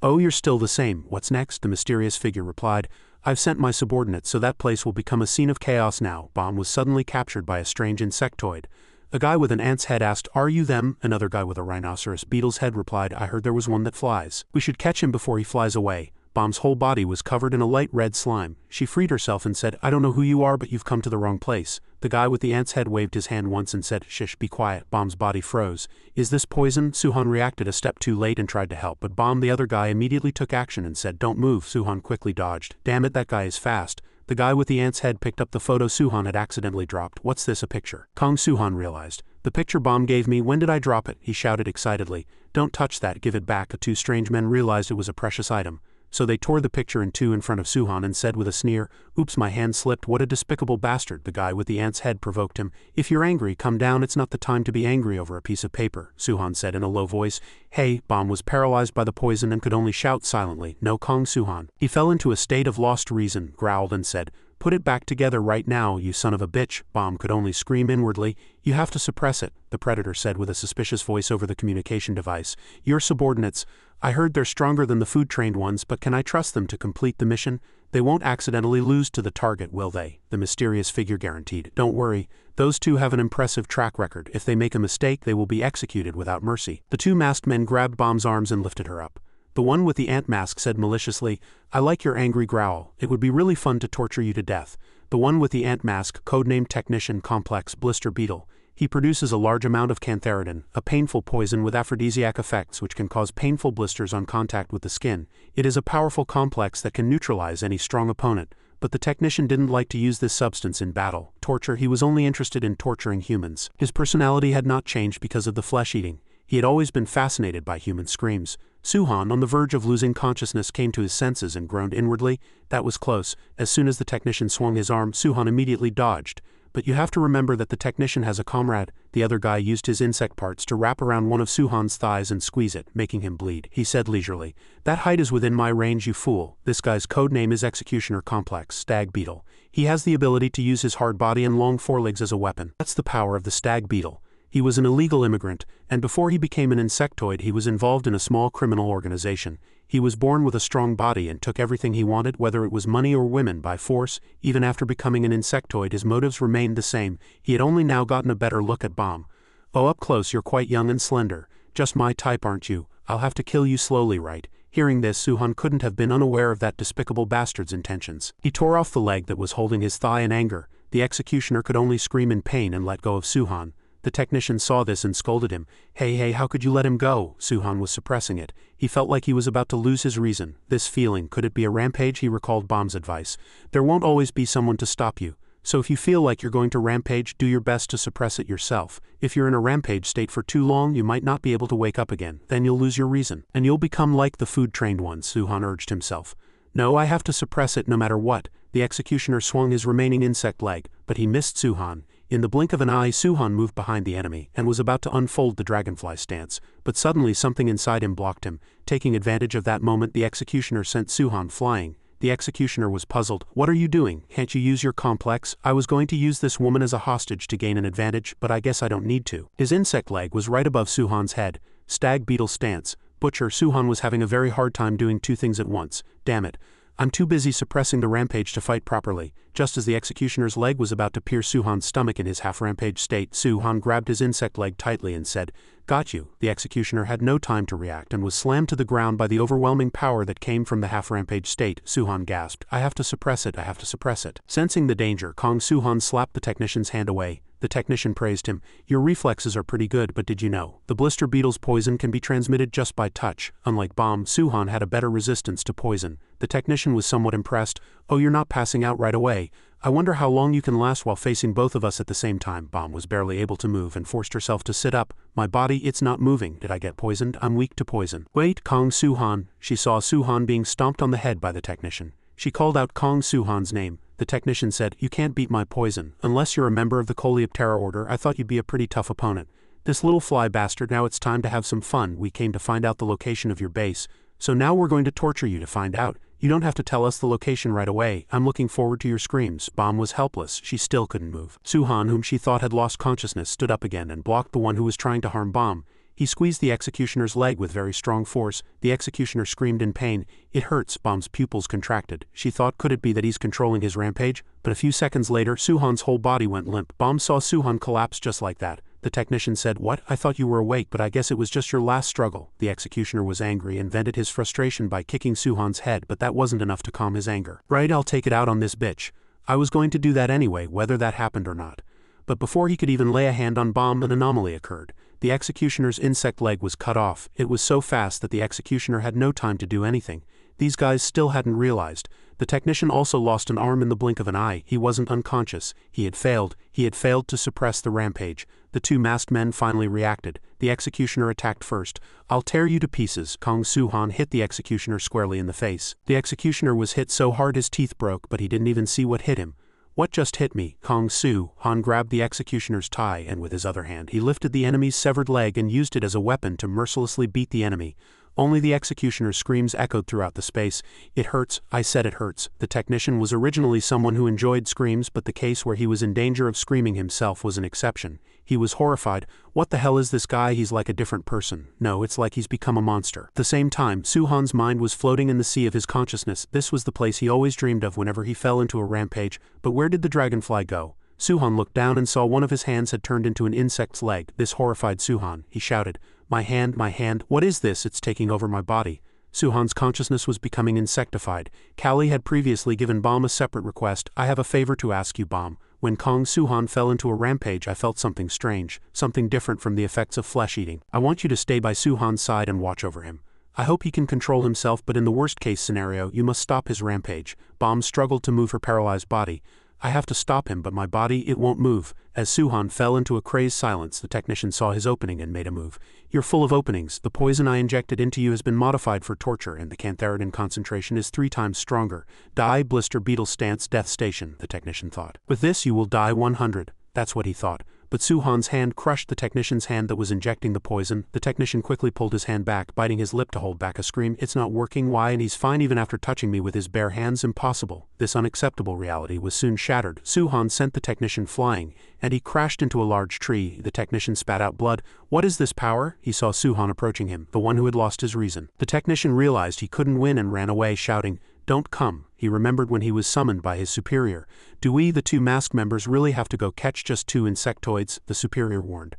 Oh, you're still the same. What's next? The mysterious figure replied. I've sent my subordinates, so that place will become a scene of chaos now. Was suddenly captured by a strange insectoid. A guy with an ant's head asked, are you them? Another guy with a rhinoceros beetle's head replied, I heard there was one that flies. We should catch him before he flies away. Bomb's whole body was covered in a light red slime. She freed herself and said, "I don't know who you are, but you've come to the wrong place." The guy with the ant's head waved his hand once and said, "Shish, be quiet." Bomb's body froze. "Is this poison?" Suhan reacted a step too late and tried to help, but Bomb, the other guy, immediately took action and said, "Don't move." Suhan quickly dodged. "Damn it, that guy is fast." The guy with the ant's head picked up the photo Suhan had accidentally dropped. "What's this, a picture?" Suhan realized. "The picture Bomb gave me, when did I drop it?" he shouted excitedly. "Don't touch that, give it back." The two strange men realized it was a precious item. So they tore the picture in two in front of Suhan and said with a sneer, "Oops, my hand slipped, what a despicable bastard." The guy with the ant's head provoked him. "If you're angry, come down, it's not the time to be angry over a piece of paper," Suhan said in a low voice. "Hey." Bomb was paralyzed by the poison and could only shout silently, "No, Suhan." He fell into a state of lost reason, growled and said, "Put it back together right now, you son of a bitch." Bomb could only scream inwardly. "You have to suppress it," the Predator said with a suspicious voice over the communication device. "Your subordinates, I heard they're stronger than the food-trained ones, but can I trust them to complete the mission? They won't accidentally lose to the target, will they?" the mysterious figure guaranteed. "Don't worry, those two have an impressive track record. If they make a mistake, they will be executed without mercy." The two masked men grabbed Bomb's arms and lifted her up. The one with the ant mask said maliciously, "I like your angry growl. It would be really fun to torture you to death." The one with the ant mask, codenamed Technician Complex Blister Beetle. He produces a large amount of cantharidin, a painful poison with aphrodisiac effects which can cause painful blisters on contact with the skin. It is a powerful complex that can neutralize any strong opponent, but the technician didn't like to use this substance in battle. Torture, he was only interested in torturing humans. His personality had not changed because of the flesh-eating. He had always been fascinated by human screams. Suhan, on the verge of losing consciousness, came to his senses and groaned inwardly. That was close. As soon as the technician swung his arm, Suhan immediately dodged. But you have to remember that the technician has a comrade. The other guy used his insect parts to wrap around one of Suhan's thighs and squeeze it, making him bleed. He said leisurely, "That height is within my range, you fool." This guy's code name is Executioner Complex, Stag Beetle. He has the ability to use his hard body and long forelegs as a weapon. That's the power of the Stag Beetle. He was an illegal immigrant, and before he became an insectoid he was involved in a small criminal organization. He was born with a strong body and took everything he wanted, whether it was money or women, by force. Even after becoming an insectoid his motives remained the same. He had only now gotten a better look at Bomb. "Oh, up close you're quite young and slender. Just my type, aren't you? I'll have to kill you slowly, right?" Hearing this, Suhan couldn't have been unaware of that despicable bastard's intentions. He tore off the leg that was holding his thigh in anger. The executioner could only scream in pain and let go of Suhan. The technician saw this and scolded him. Hey, how could you let him go?" Suhan was suppressing it. He felt like he was about to lose his reason. This feeling, could it be a rampage? He recalled Bomb's advice. There won't always be someone to stop you. So if you feel like you're going to rampage, do your best to suppress it yourself. If you're in a rampage state for too long, you might not be able to wake up again. Then you'll lose your reason. And you'll become like the food-trained ones, Suhan urged himself. "No, I have to suppress it no matter what." The executioner swung his remaining insect leg, but he missed Suhan. In the blink of an eye, Suhan moved behind the enemy and was about to unfold the dragonfly stance, but suddenly something inside him blocked him. Taking advantage of that moment, the executioner sent Suhan flying. The executioner was puzzled. "What are you doing? Can't you use your complex?" "I was going to use this woman as a hostage to gain an advantage, but I guess I don't need to." His insect leg was right above Suhan's head. Stag beetle stance. Butcher. Suhan was having a very hard time doing two things at once. "Damn it. I'm too busy suppressing the rampage to fight properly." Just as the executioner's leg was about to pierce Suhan's stomach in his half-rampage state, Suhan grabbed his insect leg tightly and said, "Got you." The executioner had no time to react and was slammed to the ground by the overwhelming power that came from the half-rampage state. Suhan gasped, "I have to suppress it, I have to suppress it." Sensing the danger, Suhan slapped the technician's hand away. The technician praised him. "Your reflexes are pretty good, but did you know? The blister beetle's poison can be transmitted just by touch." Unlike Bomb, Suhan had a better resistance to poison. The technician was somewhat impressed. "Oh, you're not passing out right away. I wonder how long you can last while facing both of us at the same time." Bomb was barely able to move and forced herself to sit up. "My body, it's not moving. Did I get poisoned? I'm weak to poison." "Wait, Suhan." She saw Suhan being stomped on the head by the technician. She called out Suhan's name. The technician said, "You can't beat my poison. Unless you're a member of the Coleoptera Order, I thought you'd be a pretty tough opponent. This little fly bastard, now it's time to have some fun. We came to find out the location of your base. So now we're going to torture you to find out. You don't have to tell us the location right away. I'm looking forward to your screams." Bomb was helpless. She still couldn't move. Suhan, whom she thought had lost consciousness, stood up again and blocked the one who was trying to harm Bomb. He squeezed the executioner's leg with very strong force. The executioner screamed in pain. "It hurts." Bomb's pupils contracted. She thought, could it be that he's controlling his rampage? But a few seconds later, Suhan's whole body went limp. Bomb saw Suhan collapse just like that. The technician said, "What? I thought you were awake, but I guess it was just your last struggle." The executioner was angry and vented his frustration by kicking Suhan's head, but that wasn't enough to calm his anger. "Right, I'll take it out on this bitch. I was going to do that anyway, whether that happened or not." But before he could even lay a hand on Bomb, an anomaly occurred. The executioner's insect leg was cut off. It was so fast that the executioner had no time to do anything. These guys still hadn't realized. The technician also lost an arm in the blink of an eye. He wasn't unconscious. He had failed. He had failed to suppress the rampage. The two masked men finally reacted. The executioner attacked first. "I'll tear you to pieces." Kong Suhan hit the executioner squarely in the face. The executioner was hit so hard his teeth broke, but he didn't even see what hit him. "What just hit me?" Kong Suhan grabbed the executioner's tie, and with his other hand he lifted the enemy's severed leg and used it as a weapon to mercilessly beat the enemy. Only the executioner's screams echoed throughout the space. "It hurts, I said it hurts." The technician was originally someone who enjoyed screams, but the case where he was in danger of screaming himself was an exception. He was horrified. "What the hell is this guy? He's like a different person. No, it's like he's become a monster." At the same time, Suhan's mind was floating in the sea of his consciousness. This was the place he always dreamed of whenever he fell into a rampage. But where did the dragonfly go? Suhan looked down and saw one of his hands had turned into an insect's leg. This horrified Suhan. He shouted, my hand, what is this? It's taking over my body." Suhan's consciousness was becoming insectified. Callie had previously given Bomb a separate request. "I have a favor to ask you, Bomb. When Kong Suhan fell into a rampage, I felt something strange, something different from the effects of flesh eating. I want you to stay by Suhan's side and watch over him. I hope he can control himself, but in the worst-case scenario, you must stop his rampage." Bomb struggled to move her paralyzed body. "I have to stop him, but my body, it won't move." As Suhan fell into a crazed silence, the technician saw his opening and made a move. "You're full of openings. The poison I injected into you has been modified for torture, and the cantharidin concentration is 3 times stronger. Die, blister, beetle stance, death station," the technician thought. "With this you will die 100. That's what he thought. But Suhan's hand crushed the technician's hand that was injecting the poison. The technician quickly pulled his hand back, biting his lip to hold back a scream. "It's not working. Why? And he's fine even after touching me with his bare hands. Impossible." This unacceptable reality was soon shattered. Suhan sent the technician flying, and he crashed into a large tree. The technician spat out blood. "What is this power?" He saw Suhan approaching him, the one who had lost his reason. The technician realized he couldn't win and ran away, shouting, "Don't come." He remembered when he was summoned by his superior. "Do we, the 2 mask members, really have to go catch just 2 insectoids?" the superior warned.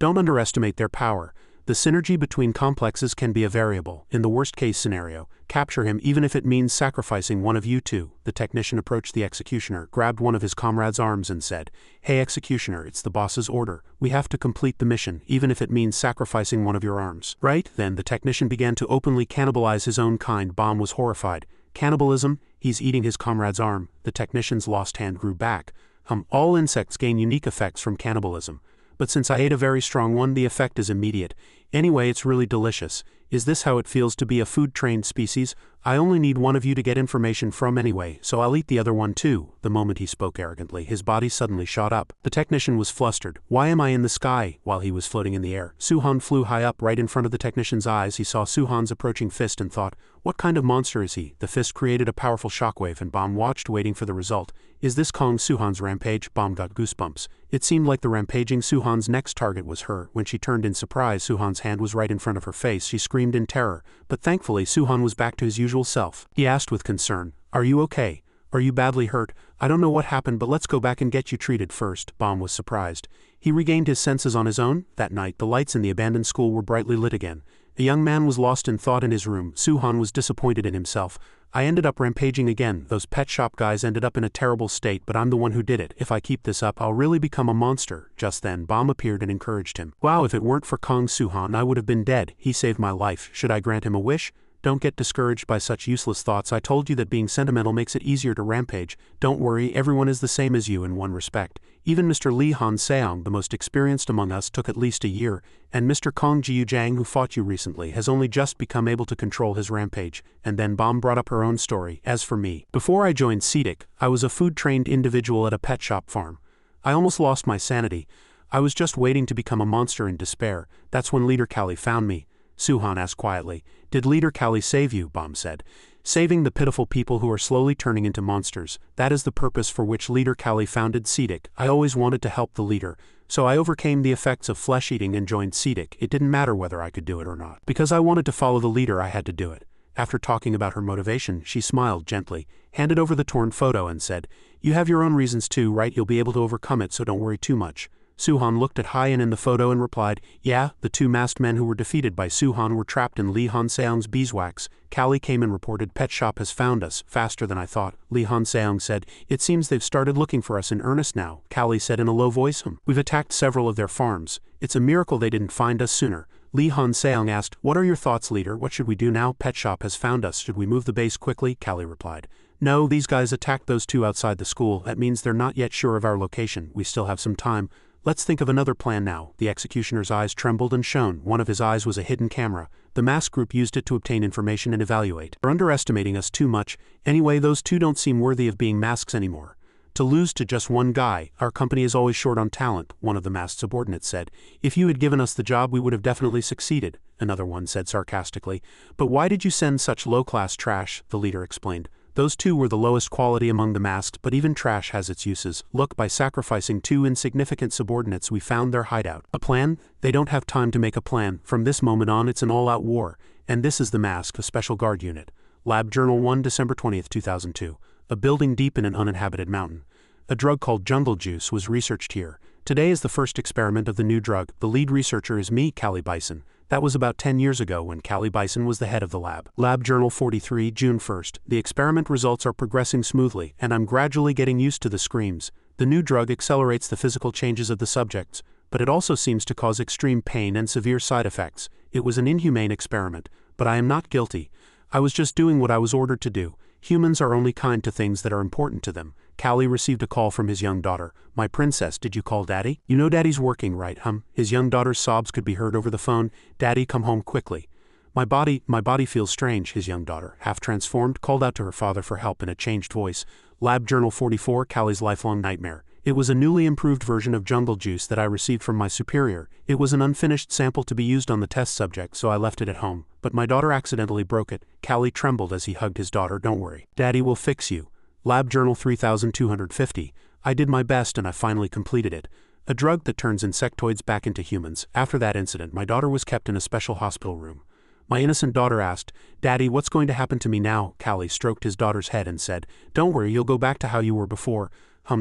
"Don't underestimate their power. The synergy between complexes can be a variable. In the worst-case scenario, capture him even if it means sacrificing one of you 2. The technician approached the executioner, grabbed one of his comrades' arms and said, "Hey executioner, it's the boss's order. We have to complete the mission, even if it means sacrificing one of your arms." "Right?" Then the technician began to openly cannibalize his own kind. Bomb was horrified. "Cannibalism? He's eating his comrade's arm." The technician's lost hand grew back. All insects gain unique effects from cannibalism. But since I ate a very strong one, the effect is immediate. Anyway, it's really delicious. Is this how it feels to be a food-trained species? I only need one of you to get information from anyway, so I'll eat the other one too." The moment he spoke arrogantly, his body suddenly shot up. The technician was flustered. "Why am I in the sky?" While he was floating in the air, Suhan flew high up right in front of the technician's eyes. He saw Suhan's approaching fist and thought, what kind of monster is he? The fist created a powerful shockwave and Bomb watched, waiting for the result. Is this Kong Suhan's rampage? Bomb got goosebumps. It seemed like the rampaging Suhan's next target was her. When she turned in surprise, Suhan's hand was right in front of her face. She screamed in terror, but thankfully Suhan was back to his usual self. He asked with concern, "Are you okay? Are you badly hurt?" "I don't know what happened, but let's go back and get you treated first." Bomb was surprised. He regained his senses on his own. That night, the lights in the abandoned school were brightly lit again. A young man was lost in thought in his room. Suhan was disappointed in himself. "I ended up rampaging again. Those pet shop guys ended up in a terrible state, but I'm the one who did it. If I keep this up, I'll really become a monster." Just then, Bomb appeared and encouraged him. "Wow, if it weren't for Kong Suhan, I would have been dead. He saved my life. Should I grant him a wish?" "Don't get discouraged by such useless thoughts. I told you that being sentimental makes it easier to rampage. Don't worry, everyone is the same as you in one respect. Even Mr. Li Han Seong, the most experienced among us, took at least a year, and Mr. Kong Jiu Jang, who fought you recently, has only just become able to control his rampage." And then Bomb brought up her own story. "As for me, before I joined Sedic, I was a food-trained individual at a pet shop farm. I almost lost my sanity. I was just waiting to become a monster in despair. That's when Leader Callie found me." Suhan asked quietly. "Did Leader Callie save you?" Bomb said. "Saving the pitiful people who are slowly turning into monsters. That is the purpose for which Leader Callie founded Sedic. I always wanted to help the leader, so I overcame the effects of flesh eating and joined Sedic. It didn't matter whether I could do it or not. Because I wanted to follow the leader, I had to do it." After talking about her motivation, she smiled gently, handed over the torn photo and said, "You have your own reasons too, right? You'll be able to overcome it, so don't worry too much." Suhan looked at Hyen in the photo and replied, "Yeah, the two masked men who were defeated by Suhan were trapped in Lee Han-seong's beeswax. Callie came and reported pet shop has found us, faster than I thought." Lee Han-seong said, "It seems they've started looking for us in earnest now." Callie said in a low voice, "We've attacked several of their farms. It's a miracle they didn't find us sooner." Lee Han-seong asked, "What are your thoughts, leader? What should we do now? Pet shop has found us. Should we move the base quickly?" Callie replied, "No, these guys attacked those two outside the school. That means they're not yet sure of our location. We still have some time. Let's think of another plan now." The executioner's eyes trembled and shone. One of his eyes was a hidden camera. The mask group used it to obtain information and evaluate. "They're underestimating us too much. Anyway, those two don't seem worthy of being masks anymore. To lose to just one guy, our company is always short on talent," one of the masked subordinates said. "If you had given us the job, we would have definitely succeeded," another one said sarcastically. "But why did you send such low-class trash?" the leader explained. "Those two were the lowest quality among the masked, but even trash has its uses. Look, by sacrificing two insignificant subordinates we found their hideout." "A plan? They don't have time to make a plan. From this moment on it's an all-out war. And this is the mask, a special guard unit." Lab Journal 1 December 20, 2002. A building deep in an uninhabited mountain. A drug called jungle juice was researched here. Today is the first experiment of the new drug. The lead researcher is me, Callie Bison. That was about 10 years ago when Callie Bison was the head of the lab. Lab Journal 43, June 1st. The experiment results are progressing smoothly, and I'm gradually getting used to the screams. The new drug accelerates the physical changes of the subjects, but it also seems to cause extreme pain and severe side effects. It was an inhumane experiment, but I am not guilty. I was just doing what I was ordered to do. Humans are only kind to things that are important to them. Callie received a call from his young daughter. "My princess, did you call Daddy? You know Daddy's working, right, His young daughter's sobs could be heard over the phone. "Daddy, come home quickly." My body feels strange," his young daughter, half transformed, called out to her father for help in a changed voice. Lab Journal 44, Callie's lifelong nightmare. "It was a newly improved version of jungle juice that I received from my superior. It was an unfinished sample to be used on the test subject, so I left it at home. But my daughter accidentally broke it." Callie trembled as he hugged his daughter. "Don't worry. Daddy will fix you." Lab Journal 3250. "I did my best and I finally completed it. A drug that turns insectoids back into humans. After that incident, my daughter was kept in a special hospital room. My innocent daughter asked, 'Daddy, what's going to happen to me now?' Callie stroked his daughter's head and said, 'Don't worry, you'll go back to how you were before.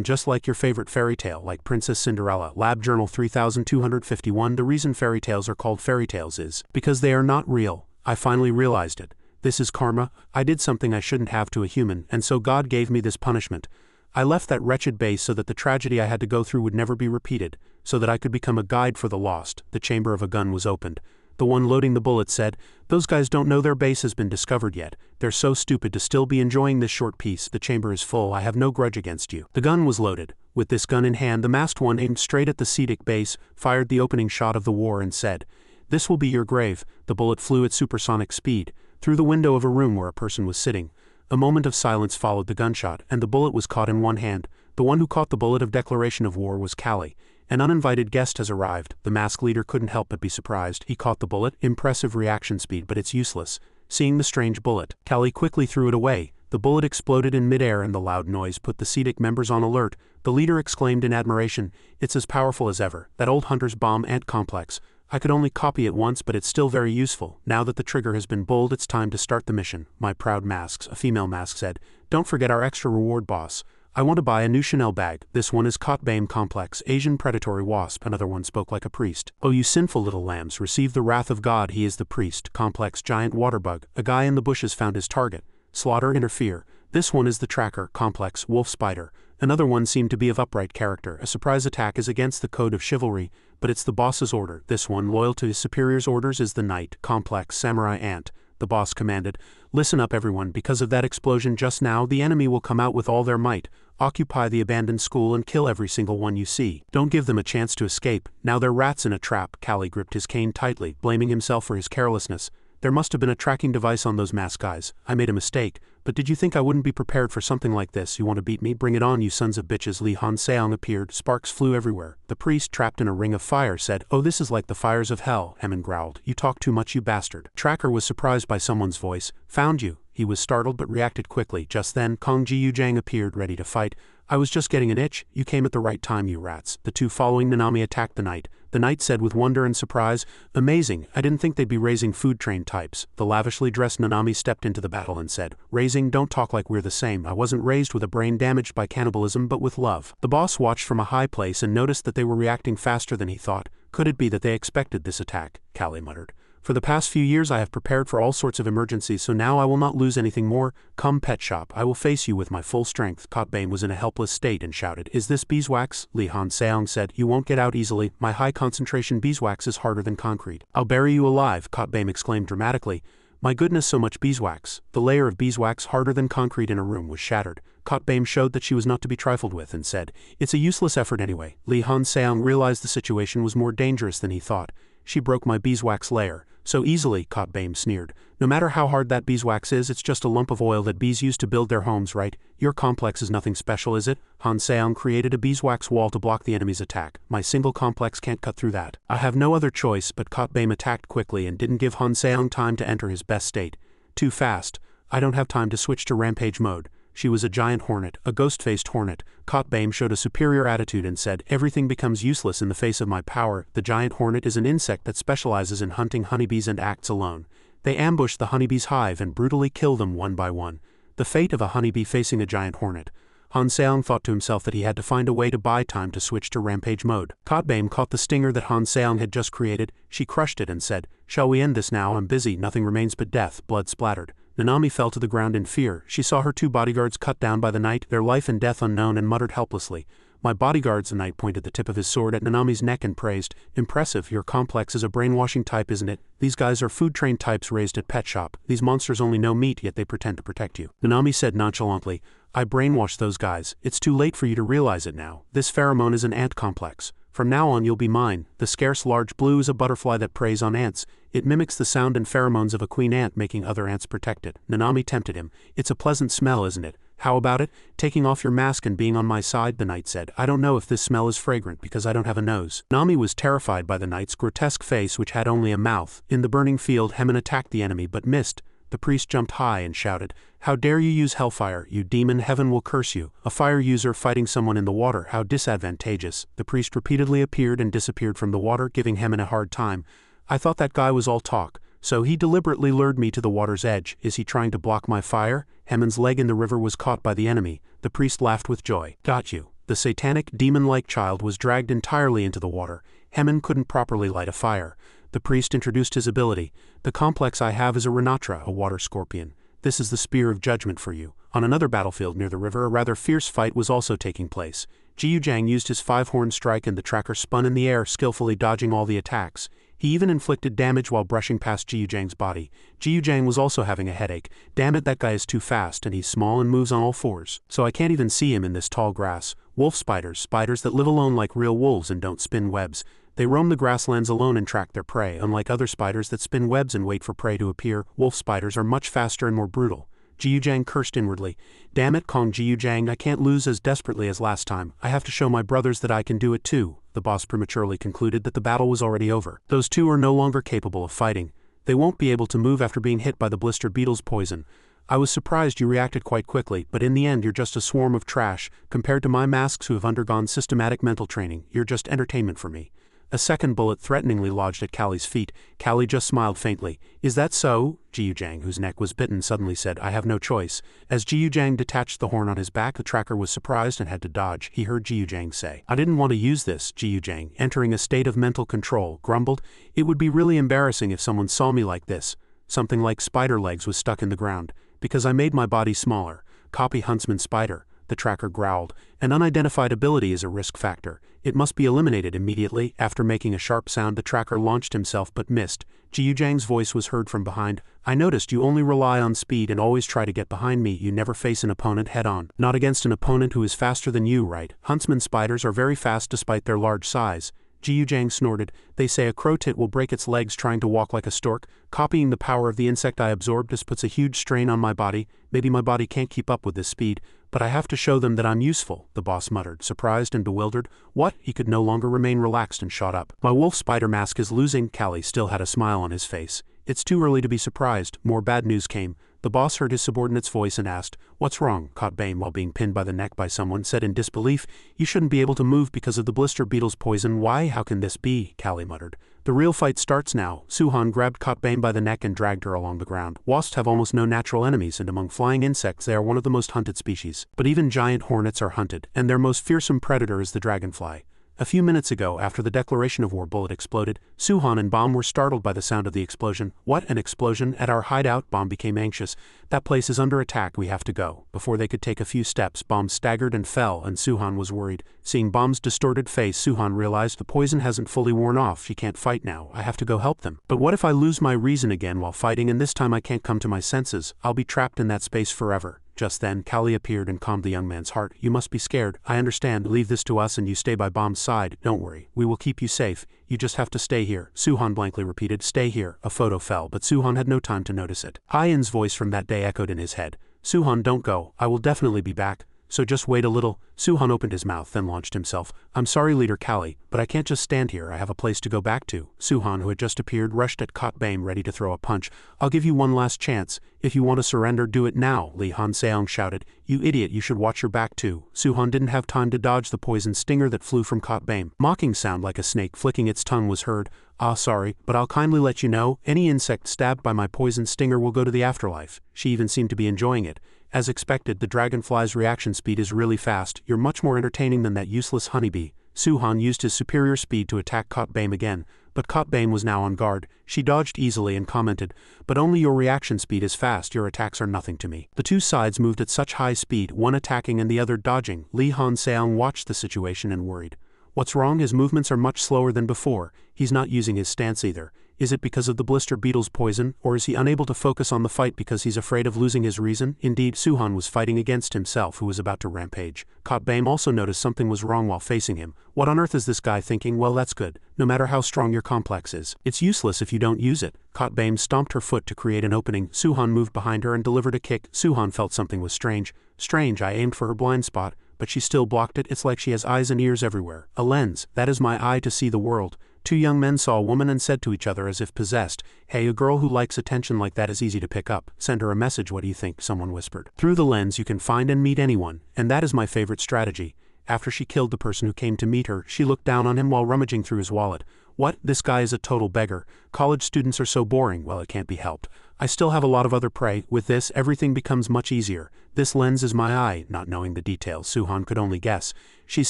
Just like your favorite fairy tale, like Princess Cinderella." Lab Journal 3251. "The reason fairy tales are called fairy tales is because they are not real. I finally realized it. This is karma. I did something I shouldn't have to a human, and so God gave me this punishment. I left that wretched base so that the tragedy I had to go through would never be repeated, so that I could become a guide for the lost." The chamber of a gun was opened. The one loading the bullets said, "Those guys don't know their base has been discovered yet. They're so stupid to still be enjoying this short peace. The chamber is full. I have no grudge against you." The gun was loaded. With this gun in hand, the masked one aimed straight at the Sedic base, fired the opening shot of the war and said, "This will be your grave." The bullet flew at supersonic speed, through the window of a room where a person was sitting. A moment of silence followed the gunshot, and the bullet was caught in one hand. The one who caught the bullet of declaration of war was Callie. "An uninvited guest has arrived." The masked leader couldn't help but be surprised. He caught the bullet. Impressive reaction speed, but it's useless. Seeing the strange bullet, Callie quickly threw it away. The bullet exploded in midair and the loud noise put the Sedic members on alert. The leader exclaimed in admiration, "It's as powerful as ever. That old hunter's bomb ant complex. I could only copy it once, but it's still very useful. Now that the trigger has been pulled, it's time to start the mission." "My proud masks," a female mask said. "Don't forget our extra reward, boss. I want to buy a new Chanel bag. This one is Kotbame Complex, Asian predatory wasp." Another one spoke like a priest. "Oh, you sinful little lambs, receive the wrath of God. He is the priest. Complex giant water bug. A guy in the bushes found his target. Slaughter, interfere. This one is the tracker. Complex wolf spider." Another one seemed to be of upright character. "A surprise attack is against the code of chivalry, but it's the boss's order." This one, loyal to his superior's orders, is the knight. Complex samurai ant. The boss commanded, "Listen up everyone, because of that explosion just now, the enemy will come out with all their might. Occupy the abandoned school and kill every single one you see. Don't give them a chance to escape. Now they're rats in a trap." Callie gripped his cane tightly, blaming himself for his carelessness. "There must have been a tracking device on those masked guys. I made a mistake. But did you think I wouldn't be prepared for something like this? You want to beat me? Bring it on, you sons of bitches." Lee Han-seong appeared. Sparks flew everywhere. The priest, trapped in a ring of fire, said, "Oh, this is like the fires of hell." Hammond growled, "You talk too much, you bastard." Tracker was surprised by someone's voice. "Found you." He was startled but reacted quickly. Just then, Jiu Jang appeared, ready to fight. "I was just getting an itch. You came at the right time, you rats." The two following Nanami attacked the knight. the knight said with wonder and surprise. Amazing, I didn't think they'd be raising food-trained types. The lavishly dressed Nanami stepped into the battle and said, raising, don't talk like we're the same. I wasn't raised with a brain damaged by cannibalism but with love. The boss watched from a high place and noticed that they were reacting faster than he thought. Could it be that they expected this attack? Callie muttered. For the past few years I have prepared for all sorts of emergencies, so now I will not lose anything more. Come, pet shop, I will face you with my full strength. Katbame was in a helpless state and shouted, is this beeswax? Li Han Seong said, you won't get out easily. My high concentration beeswax is harder than concrete. I'll bury you alive, Katbame exclaimed dramatically. My goodness, so much beeswax. The layer of beeswax harder than concrete in a room was shattered. Katbame showed that she was not to be trifled with and said, it's a useless effort anyway. Li Han Seong realized the situation was more dangerous than he thought. She broke my beeswax layer. So easily, Katbame sneered. No matter how hard that beeswax is, it's just a lump of oil that bees use to build their homes, right? Your complex is nothing special, is it? Han Seong created a beeswax wall to block the enemy's attack. My single complex can't cut through that. I have no other choice, but Katbame attacked quickly and didn't give Han Seong time to enter his best state. Too fast. I don't have time to switch to rampage mode. She was a giant hornet, a ghost-faced hornet. Katbame showed a superior attitude and said, everything becomes useless in the face of my power. The giant hornet is an insect that specializes in hunting honeybees and acts alone. They ambush the honeybees' hive and brutally kill them one by one. The fate of a honeybee facing a giant hornet. Han Seong thought to himself that he had to find a way to buy time to switch to rampage mode. Katbame caught the stinger that Han Seong had just created. She crushed it and said, shall we end this now? I'm busy, nothing remains but death. Blood splattered. Nanami fell to the ground in fear. She saw her two bodyguards cut down by the knight, their life and death unknown, and muttered helplessly. My bodyguards. The knight pointed the tip of his sword at Nanami's neck and praised, impressive, your complex is a brainwashing type, isn't it? These guys are food-trained types raised at pet shop. These monsters only know meat, yet they pretend to protect you. Nanami said nonchalantly, I brainwashed those guys. It's too late for you to realize it now. This pheromone is an ant complex. From now on you'll be mine. The scarce large blue is a butterfly that preys on ants. It mimics the sound and pheromones of a queen ant, making other ants protected. Nanami tempted him. It's a pleasant smell, isn't it? How about it? Taking off your mask and being on my side, the knight said. I don't know if this smell is fragrant because I don't have a nose. Nami was terrified by the knight's grotesque face, which had only a mouth. In the burning field, Hemen attacked the enemy but missed. The priest jumped high and shouted, how dare you use hellfire, you demon, heaven will curse you. A fire user fighting someone in the water, how disadvantageous. The priest repeatedly appeared and disappeared from the water, giving Hemen a hard time. I thought that guy was all talk, so he deliberately lured me to the water's edge. Is he trying to block my fire? Hemen's leg in the river was caught by the enemy. The priest laughed with joy. Got you. The satanic, demon-like child was dragged entirely into the water. Hemen couldn't properly light a fire. The priest introduced his ability. The complex I have is a Renatra, a water scorpion. This is the spear of judgment for you. On another battlefield near the river, a rather fierce fight was also taking place. Jiu Jang used his five-horn strike and the tracker spun in the air, skillfully dodging all the attacks. He even inflicted damage while brushing past Jiu Jang's body. Jiu Jang was also having a headache. Damn it, that guy is too fast and he's small and moves on all fours. So I can't even see him in this tall grass. Wolf spiders, spiders that live alone like real wolves and don't spin webs. They roam the grasslands alone and track their prey. Unlike other spiders that spin webs and wait for prey to appear, wolf spiders are much faster and more brutal. Jiu Jang cursed inwardly. Damn it, Kong Jiu Jang, I can't lose as desperately as last time. I have to show my brothers that I can do it too. The boss prematurely concluded that the battle was already over. Those two are no longer capable of fighting. They won't be able to move after being hit by the blister beetle's poison. I was surprised you reacted quite quickly, but in the end you're just a swarm of trash. Compared to my masks who have undergone systematic mental training, you're just entertainment for me. A second bullet threateningly lodged at Callie's feet. Callie just smiled faintly. Is that so? Jiu Jang, whose neck was bitten, suddenly said, I have no choice. As Jiu Jang detached the horn on his back, the tracker was surprised and had to dodge. He heard Jiu Jang say, I didn't want to use this. Jiu Jang, entering a state of mental control, grumbled, it would be really embarrassing if someone saw me like this. Something like spider legs was stuck in the ground. Because I made my body smaller. Copy Huntsman Spider. The tracker growled. An unidentified ability is a risk factor. It must be eliminated immediately. After making a sharp sound, the tracker launched himself but missed. Jiu Jang's voice was heard from behind. I noticed you only rely on speed and always try to get behind me. You never face an opponent head-on. Not against an opponent who is faster than you, right? Huntsman spiders are very fast despite their large size. Jiu Jang snorted. They say a crow tit will break its legs trying to walk like a stork. Copying the power of the insect I absorbed, this puts a huge strain on my body. Maybe my body can't keep up with this speed, but I have to show them that I'm useful, the boss muttered, surprised and bewildered. What? He could no longer remain relaxed and shot up. My wolf spider mask is losing. Callie still had a smile on his face. It's too early to be surprised. More bad news came. The boss heard his subordinate's voice and asked, "What's wrong?" Caught Bame while being pinned by the neck by someone, said in disbelief, "You shouldn't be able to move because of the blister beetle's poison. Why? How can this be?" Callie muttered. "The real fight starts now." Suhan grabbed Caught Bame by the neck and dragged her along the ground. Wasps have almost no natural enemies, and among flying insects they are one of the most hunted species. But even giant hornets are hunted, and their most fearsome predator is the dragonfly. A few minutes ago, after the declaration of war bullet exploded, Suhan and Bomb were startled by the sound of the explosion. "What, an explosion? At our hideout?" Bomb became anxious. "That place is under attack, we have to go." Before they could take a few steps, Bomb staggered and fell, and Suhan was worried. Seeing Bomb's distorted face, Suhan realized the poison hasn't fully worn off. She can't fight now. I have to go help them. But what if I lose my reason again while fighting, and this time I can't come to my senses? I'll be trapped in that space forever. Just then, Callie appeared and calmed the young man's heart. "You must be scared. I understand. Leave this to us and you stay by Bomb's side. Don't worry. We will keep you safe. You just have to stay here." Suhan blankly repeated, "Stay here." A photo fell, but Suhan had no time to notice it. Hyen's voice from that day echoed in his head. "Suhan, don't go. I will definitely be back. So just wait a little." Suhan opened his mouth, then launched himself. "I'm sorry, Leader Callie, but I can't just stand here. I have a place to go back to." Suhan, who had just appeared, rushed at Caught Bame, ready to throw a punch. "I'll give you one last chance. If you want to surrender, do it now," Lee Han Seong shouted. "You idiot, you should watch your back too." Suhan didn't have time to dodge the poison stinger that flew from Caught Bame. Mocking sound like a snake flicking its tongue was heard. "Ah, sorry, but I'll kindly let you know, any insect stabbed by my poison stinger will go to the afterlife." She even seemed to be enjoying it. As expected, the dragonfly's reaction speed is really fast. "You're much more entertaining than that useless honeybee." Suhan used his superior speed to attack Caught Bame again, but Caught Bame was now on guard. She dodged easily and commented, "But only your reaction speed is fast. Your attacks are nothing to me." The two sides moved at such high speed, one attacking and the other dodging. Lee Han Seong watched the situation and worried. What's wrong? His movements are much slower than before. He's not using his stance either. Is it because of the blister beetle's poison, or is he unable to focus on the fight because he's afraid of losing his reason? Indeed, Suhan was fighting against himself, who was about to rampage. Caught Bame also noticed something was wrong while facing him. What on earth is this guy thinking? Well, that's good. No matter how strong your complex is, it's useless if you don't use it. Caught Bame stomped her foot to create an opening. Suhan moved behind her and delivered a kick. Suhan felt something was strange. "Strange, I aimed for her blind spot, but she still blocked it. It's like she has eyes and ears everywhere. A lens. That is my eye to see the world." Two young men saw a woman and said to each other as if possessed, "Hey, a girl who likes attention like that is easy to pick up. Send her a message, what do you think?" someone whispered. "Through the lens you can find and meet anyone, and that is my favorite strategy." After she killed the person who came to meet her, she looked down on him while rummaging through his wallet. "What? This guy is a total beggar. College students are so boring." "Well, it can't be helped. I still have a lot of other prey. With this, everything becomes much easier. This lens is my eye." Not knowing the details, Suhan could only guess. "She's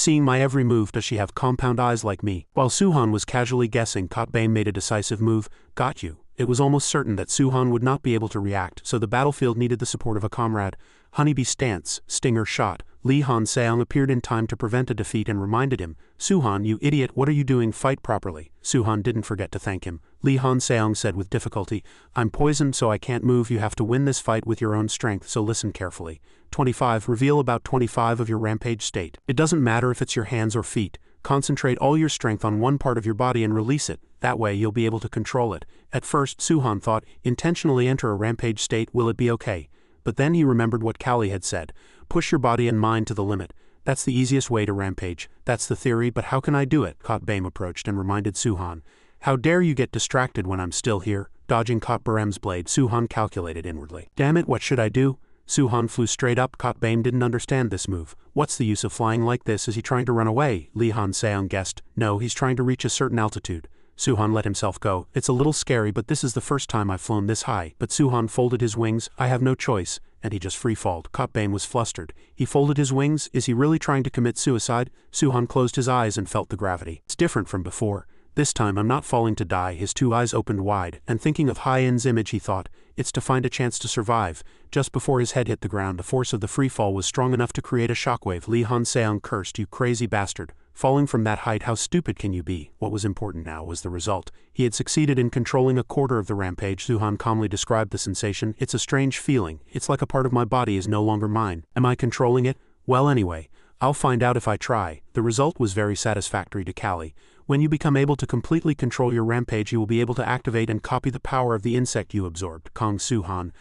seeing my every move. Does she have compound eyes like me?" While Suhan was casually guessing, Caught Bame made a decisive move. "Got you." It was almost certain that Suhan would not be able to react, so the battlefield needed the support of a comrade. Honeybee stance, stinger shot. Lee Han Seong appeared in time to prevent a defeat and reminded him, "Suhan, you idiot, what are you doing? Fight properly." Suhan didn't forget to thank him. Lee Han Seong said with difficulty, "I'm poisoned so I can't move. You have to win this fight with your own strength, so listen carefully. 25. Reveal about 25 of your rampage state. It doesn't matter if it's your hands or feet. Concentrate all your strength on one part of your body and release it. That way you'll be able to control it." At first, Suhan thought, intentionally enter a rampage state, will it be okay? But then he remembered what Callie had said. Push your body and mind to the limit. That's the easiest way to rampage. That's the theory, but how can I do it? Caught Bame approached and reminded Suhan. "How dare you get distracted when I'm still here?" Dodging Caught Barem's blade, Suhan calculated inwardly. "Damn it, what should I do?" Suhan flew straight up. Caught Bame didn't understand this move. "What's the use of flying like this? Is he trying to run away?" Lee Han Seong guessed. "No, he's trying to reach a certain altitude." Suhan let himself go. "It's a little scary, but this is the first time I've flown this high." But Suhan folded his wings. "I have no choice." And he just free-falled. Caught Bame was flustered. He folded his wings. Is he really trying to commit suicide? Suhan closed his eyes and felt the gravity. It's different from before. This time I'm not falling to die. His two eyes opened wide, and thinking of Hyen's image he thought, it's to find a chance to survive. Just before his head hit the ground, the force of the free fall was strong enough to create a shockwave. Lee Han Seong cursed, "You crazy bastard. Falling from that height, how stupid can you be?" What was important now was the result. He had succeeded in controlling a quarter of the rampage. Suhan calmly described the sensation. "It's a strange feeling. It's like a part of my body is no longer mine. Am I controlling it? Well, anyway, I'll find out if I try." The result was very satisfactory to Callie. When you become able to completely control your rampage, you will be able to activate and copy the power of the insect you absorbed. Kong Suhan.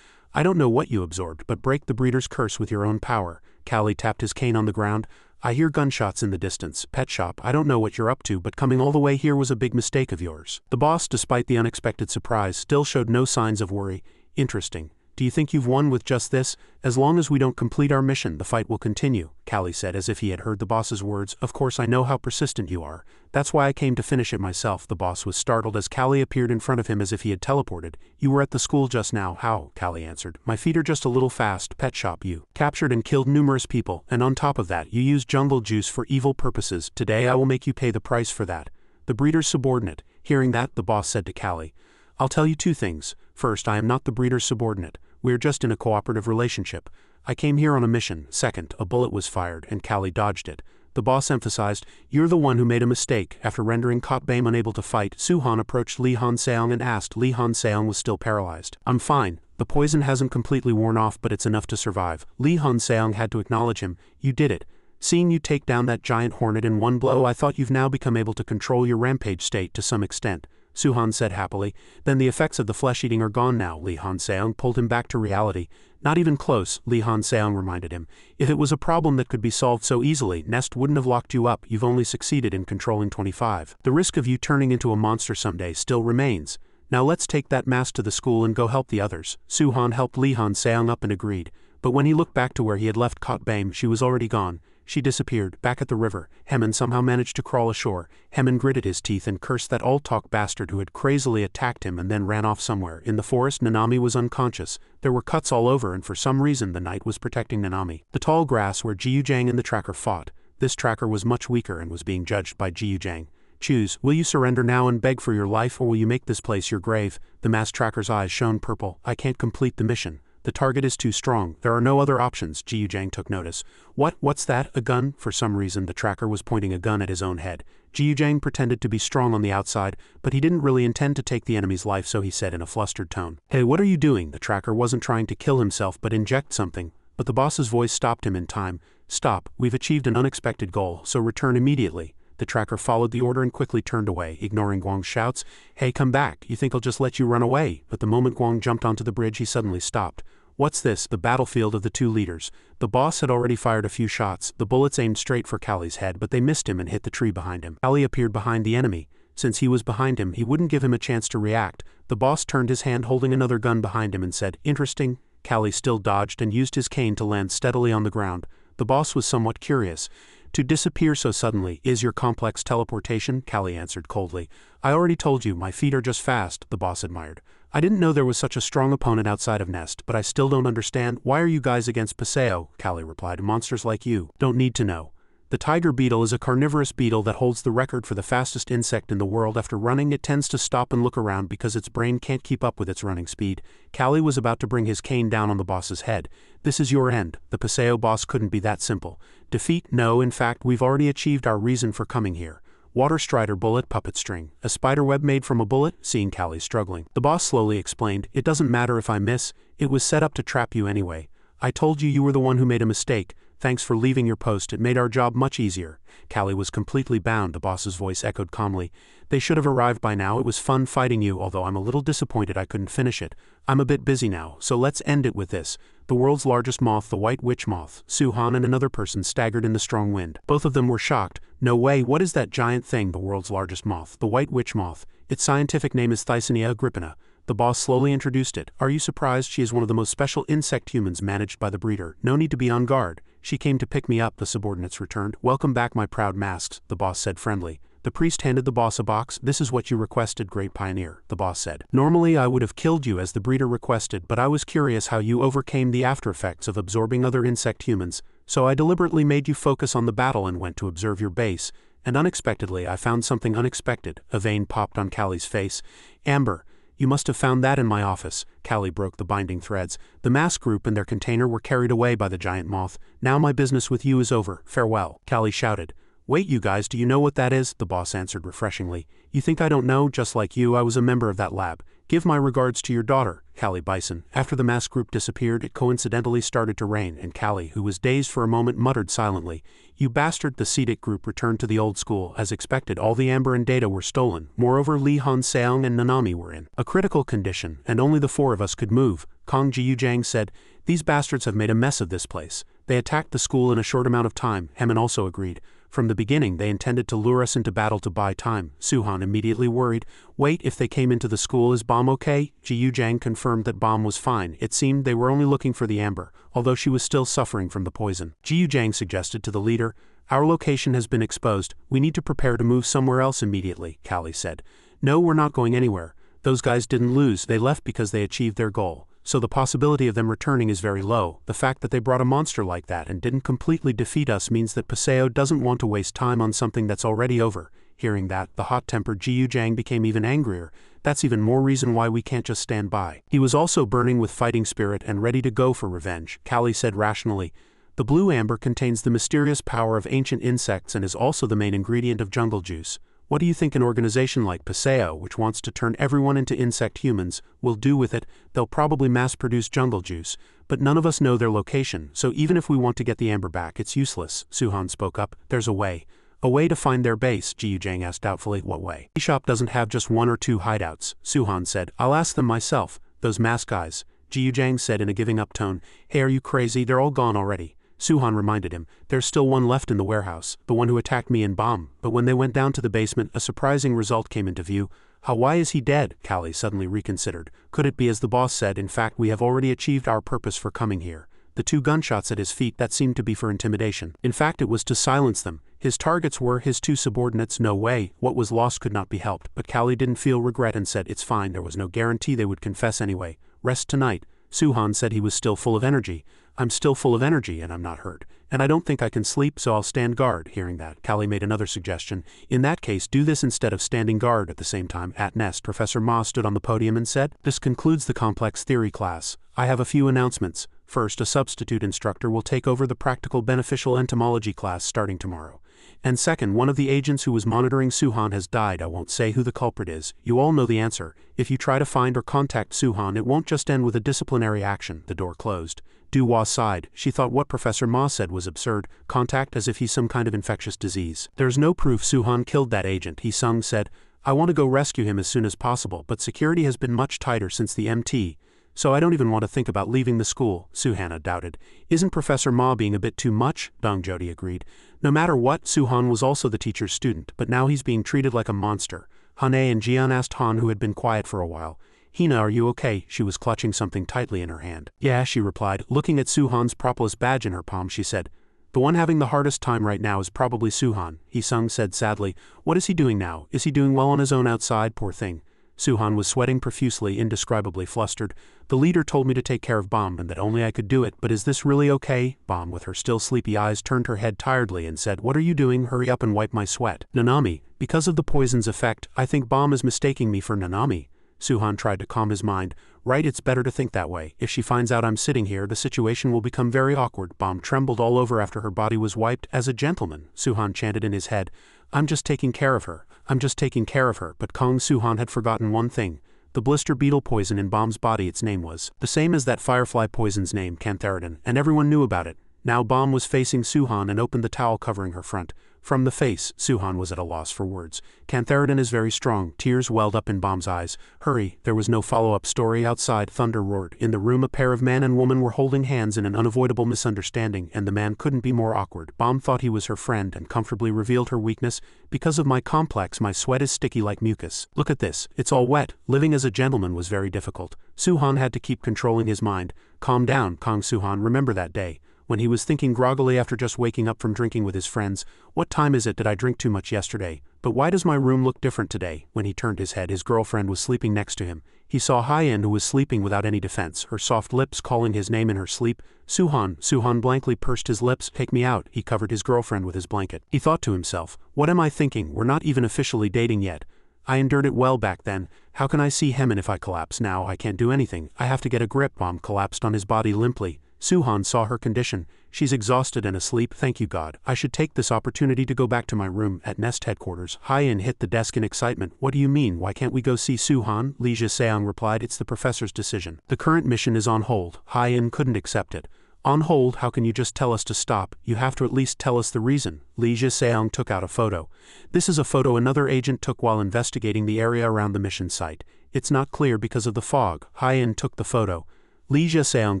"I don't know what you absorbed, but break the breeder's curse with your own power." Callie tapped his cane on the ground. "I hear gunshots in the distance. Pet shop, I don't know what you're up to, but coming all the way here was a big mistake of yours." The boss, despite the unexpected surprise, still showed no signs of worry. "Interesting. Do you think you've won with just this? As long as we don't complete our mission, the fight will continue, Callie said as if he had heard the boss's words. Of course I know how persistent you are. That's why I came to finish it myself. The boss was startled as Callie appeared in front of him as if he had teleported. You were at the school just now. How? Callie answered. My feet are just a little fast. Pet shop. You captured and killed numerous people, and on top of that you used jungle juice for evil purposes. Today I will make you pay the price for that. The breeder's subordinate. Hearing that, the boss said to Callie, I'll tell you two things. First, I am not the breeder's subordinate. We're just in a cooperative relationship. I came here on a mission. Second, a bullet was fired, and Callie dodged it. The boss emphasized, You're the one who made a mistake. After rendering Bame unable to fight, Suhan approached Lee Han-seong and asked. Lee Han-seong was still paralyzed. I'm fine. The poison hasn't completely worn off, but it's enough to survive. Lee Han-seong had to acknowledge him. You did it. Seeing you take down that giant hornet in one blow, I thought you've now become able to control your rampage state to some extent. Suhan said happily. Then the effects of the flesh-eating are gone now. Lee Han-seong pulled him back to reality. Not even close, Lee Han-seong reminded him. If it was a problem that could be solved so easily, Nest wouldn't have locked you up. You've only succeeded in controlling 25. The risk of you turning into a monster someday still remains. Now let's take that mask to the school and go help the others. Suhan helped Lee Han-seong up and agreed. But when he looked back to where he had left Bame, she was already gone. She disappeared. Back at the river, Hyeman somehow managed to crawl ashore. Hyeman gritted his teeth and cursed that all-talk bastard who had crazily attacked him and then ran off somewhere. In the forest, Nanami was unconscious. There were cuts all over, and for some reason the knight was protecting Nanami. The tall grass where Jiu Jang and the tracker fought. This tracker was much weaker and was being judged by Jiu Jang. Choose, will you surrender now and beg for your life, or will you make this place your grave? The masked tracker's eyes shone purple. I can't complete the mission. The target is too strong. There are no other options. Jiu Jang took notice. What's that? A gun? For some reason the tracker was pointing a gun at his own head. Jiu Jang pretended to be strong on the outside, but he didn't really intend to take the enemy's life, so he said in a flustered tone. Hey, what are you doing? The tracker wasn't trying to kill himself but inject something. But the boss's voice stopped him in time. Stop. We've achieved an unexpected goal, so return immediately. The tracker followed the order and quickly turned away, ignoring Guang's shouts. Hey, come back. You think I'll just let you run away? But the moment Guang jumped onto the bridge, he suddenly stopped. What's this? The battlefield of the two leaders. The boss had already fired a few shots. The bullets aimed straight for Callie's head, but they missed him and hit the tree behind him. Callie appeared behind the enemy. Since he was behind him, he wouldn't give him a chance to react. The boss turned his hand holding another gun behind him and said, Interesting. Callie still dodged and used his cane to land steadily on the ground. The boss was somewhat curious. To disappear so suddenly, is your complex teleportation? Callie answered coldly. I already told you, my feet are just fast, the boss admired. I didn't know there was such a strong opponent outside of Nest, but I still don't understand. Why are you guys against Paseo? Callie replied. Monsters like you don't need to know. The tiger beetle is a carnivorous beetle that holds the record for the fastest insect in the world. After running, it tends to stop and look around because its brain can't keep up with its running speed. Callie was about to bring his cane down on the boss's head. This is your end. The Paseo boss couldn't be that simple. Defeat? No, in fact, we've already achieved our reason for coming here. Water strider bullet puppet string. A spider web made from a bullet? Seeing Callie struggling, the boss slowly explained, It doesn't matter if I miss. It was set up to trap you anyway. I told you were the one who made a mistake. Thanks for leaving your post. It made our job much easier. Callie was completely bound, the boss's voice echoed calmly. They should have arrived by now. It was fun fighting you, although I'm a little disappointed I couldn't finish it. I'm a bit busy now, so let's end it with this. The world's largest moth, the white witch moth. Suhan and another person staggered in the strong wind. Both of them were shocked. No way, what is that giant thing? The world's largest moth, the white witch moth. Its scientific name is Thyssania agrippina. The boss slowly introduced it. Are you surprised? She is one of the most special insect humans managed by the breeder. No need to be on guard. She came to pick me up, the subordinates returned. Welcome back, my proud masks, the boss said friendly. The priest handed the boss a box. This is what you requested, great pioneer, the boss said. Normally I would have killed you as the breeder requested, but I was curious how you overcame the after effects of absorbing other insect humans, so I deliberately made you focus on the battle and went to observe your base. And unexpectedly I found something unexpected. A vein popped on Callie's face. Amber. You must have found that in my office. Callie broke the binding threads. The mask group and their container were carried away by the giant moth. Now my business with you is over. Farewell. Callie shouted. Wait, you guys, do you know what that is? The boss answered refreshingly. You think I don't know? Just like you, I was a member of that lab. Give my regards to your daughter, Callie Bison. After the mask group disappeared, it coincidentally started to rain, and Callie, who was dazed for a moment, muttered silently, You bastard! The Sedic group returned to the old school. As expected, all the amber and data were stolen. Moreover, Lee Han-seong and Nanami were in a critical condition, and only the four of us could move. Kong Jiu Jang said, These bastards have made a mess of this place. They attacked the school in a short amount of time. Hyeman also agreed. From the beginning they intended to lure us into battle to buy time. Suhan immediately worried. Wait, if they came into the school, is Bomb okay? Jiu Jang confirmed that Bomb was fine. It seemed they were only looking for the amber, although she was still suffering from the poison. Jiu Jang suggested to the leader, our location has been exposed. We need to prepare to move somewhere else immediately, Callie said. No, we're not going anywhere. Those guys didn't lose, they left because they achieved their goal. So the possibility of them returning is very low. The fact that they brought a monster like that and didn't completely defeat us means that Paseo doesn't want to waste time on something that's already over. Hearing that, the hot-tempered Jiu Jang became even angrier. That's even more reason why we can't just stand by. He was also burning with fighting spirit and ready to go for revenge, Callie said rationally. The blue amber contains the mysterious power of ancient insects and is also the main ingredient of jungle juice. What do you think an organization like Paseo, which wants to turn everyone into insect humans, will do with it? They'll probably mass-produce jungle juice, but none of us know their location, so even if we want to get the amber back, it's useless, Suhan spoke up. There's a way. A way to find their base, Jiu Jang asked doubtfully. What way? The shop doesn't have just one or two hideouts, Suhan said. I'll ask them myself. Those masked guys, Jiu Jang said in a giving up tone. Hey, are you crazy? They're all gone already. Suhan reminded him, there's still one left in the warehouse, the one who attacked me and Bomb, but when they went down to the basement, a surprising result came into view. Why is he dead? Callie suddenly reconsidered. Could it be as the boss said, in fact we have already achieved our purpose for coming here. The 2 gunshots at his feet, that seemed to be for intimidation. In fact it was to silence them. His targets were his 2 subordinates. No way, what was lost could not be helped, but Callie didn't feel regret and said, it's fine, there was no guarantee they would confess anyway. Rest tonight. Suhan said he was still full of energy. I'm still full of energy and I'm not hurt. And I don't think I can sleep, so I'll stand guard. Hearing that, Callie made another suggestion. In that case, do this instead of standing guard at the same time. At Nest, Professor Ma stood on the podium and said, this concludes the complex theory class. I have a few announcements. First, a substitute instructor will take over the practical beneficial entomology class starting tomorrow. And second, one of the agents who was monitoring Suhan has died. I won't say who the culprit is. You all know the answer. If you try to find or contact Suhan, it won't just end with a disciplinary action. The door closed. Duhua sighed. She thought what Professor Ma said was absurd. Contact as if he's some kind of infectious disease. There's no proof Suhan killed that agent. He said, I want to go rescue him as soon as possible, but security has been much tighter since the MT. So I don't even want to think about leaving the school, Suhana doubted. Isn't Professor Ma being a bit too much? Dong Jody agreed. No matter what, Suhan was also the teacher's student, but now he's being treated like a monster. Hane and Jian asked Han, who had been quiet for a while. Hina, are you okay? She was clutching something tightly in her hand. Yeah, she replied. Looking at Suhan's Propolis badge in her palm, she said, the one having the hardest time right now is probably Suhan, Hee-sung said sadly. What is he doing now? Is he doing well on his own outside? Poor thing. Suhan was sweating profusely, indescribably flustered. The leader told me to take care of Bomb and that only I could do it, but is this really okay? Bomb, with her still sleepy eyes, turned her head tiredly and said, what are you doing? Hurry up and wipe my sweat. Nanami, because of the poison's effect, I think Bomb is mistaking me for Nanami. Suhan tried to calm his mind. Right, it's better to think that way. If she finds out I'm sitting here, the situation will become very awkward. Bomb trembled all over after her body was wiped. As a gentleman, Suhan chanted in his head. I'm just taking care of her. I'm just taking care of her. But Kong Suhan had forgotten one thing. The blister beetle poison in Bomb's body, its name was the same as that firefly poison's name, cantharidin, and everyone knew about it. Now Bomb was facing Suhan and opened the towel covering her front. From the face, Suhan was at a loss for words. Cantharidin is very strong. Tears welled up in Bomb's eyes. Hurry, there was no follow-up story. Outside, thunder roared. In the room, a pair of man and woman were holding hands in an unavoidable misunderstanding, and the man couldn't be more awkward. Bomb thought he was her friend and comfortably revealed her weakness. Because of my complex, my sweat is sticky like mucus. Look at this. It's all wet. Living as a gentleman was very difficult. Suhan had to keep controlling his mind. Calm down, Kong Suhan. Remember that day when he was thinking groggily after just waking up from drinking with his friends, what time is it? Did I drink too much yesterday? But why does my room look different today? When he turned his head, his girlfriend was sleeping next to him. He saw Hyen, who was sleeping without any defense, her soft lips calling his name in her sleep. Suhan blankly pursed his lips. Take me out. He covered his girlfriend with his blanket. He thought to himself, what am I thinking? We're not even officially dating yet. I endured it well back then. How can I see Hemin if I collapse now? I can't do anything. I have to get a grip. Bomb collapsed on his body limply. Suhan saw her condition. She's exhausted and asleep. Thank you, God. I should take this opportunity to go back to my room at Nest headquarters. Hyen hit the desk in excitement. What do you mean? Why can't we go see Suhan? Li Jiseong replied. It's the professor's decision. The current mission is on hold. Hyen couldn't accept it. On hold? How can you just tell us to stop? You have to at least tell us the reason. Li Jiseong took out a photo. This is a photo another agent took while investigating the area around the mission site. It's not clear because of the fog. Hyen took the photo. Li Seong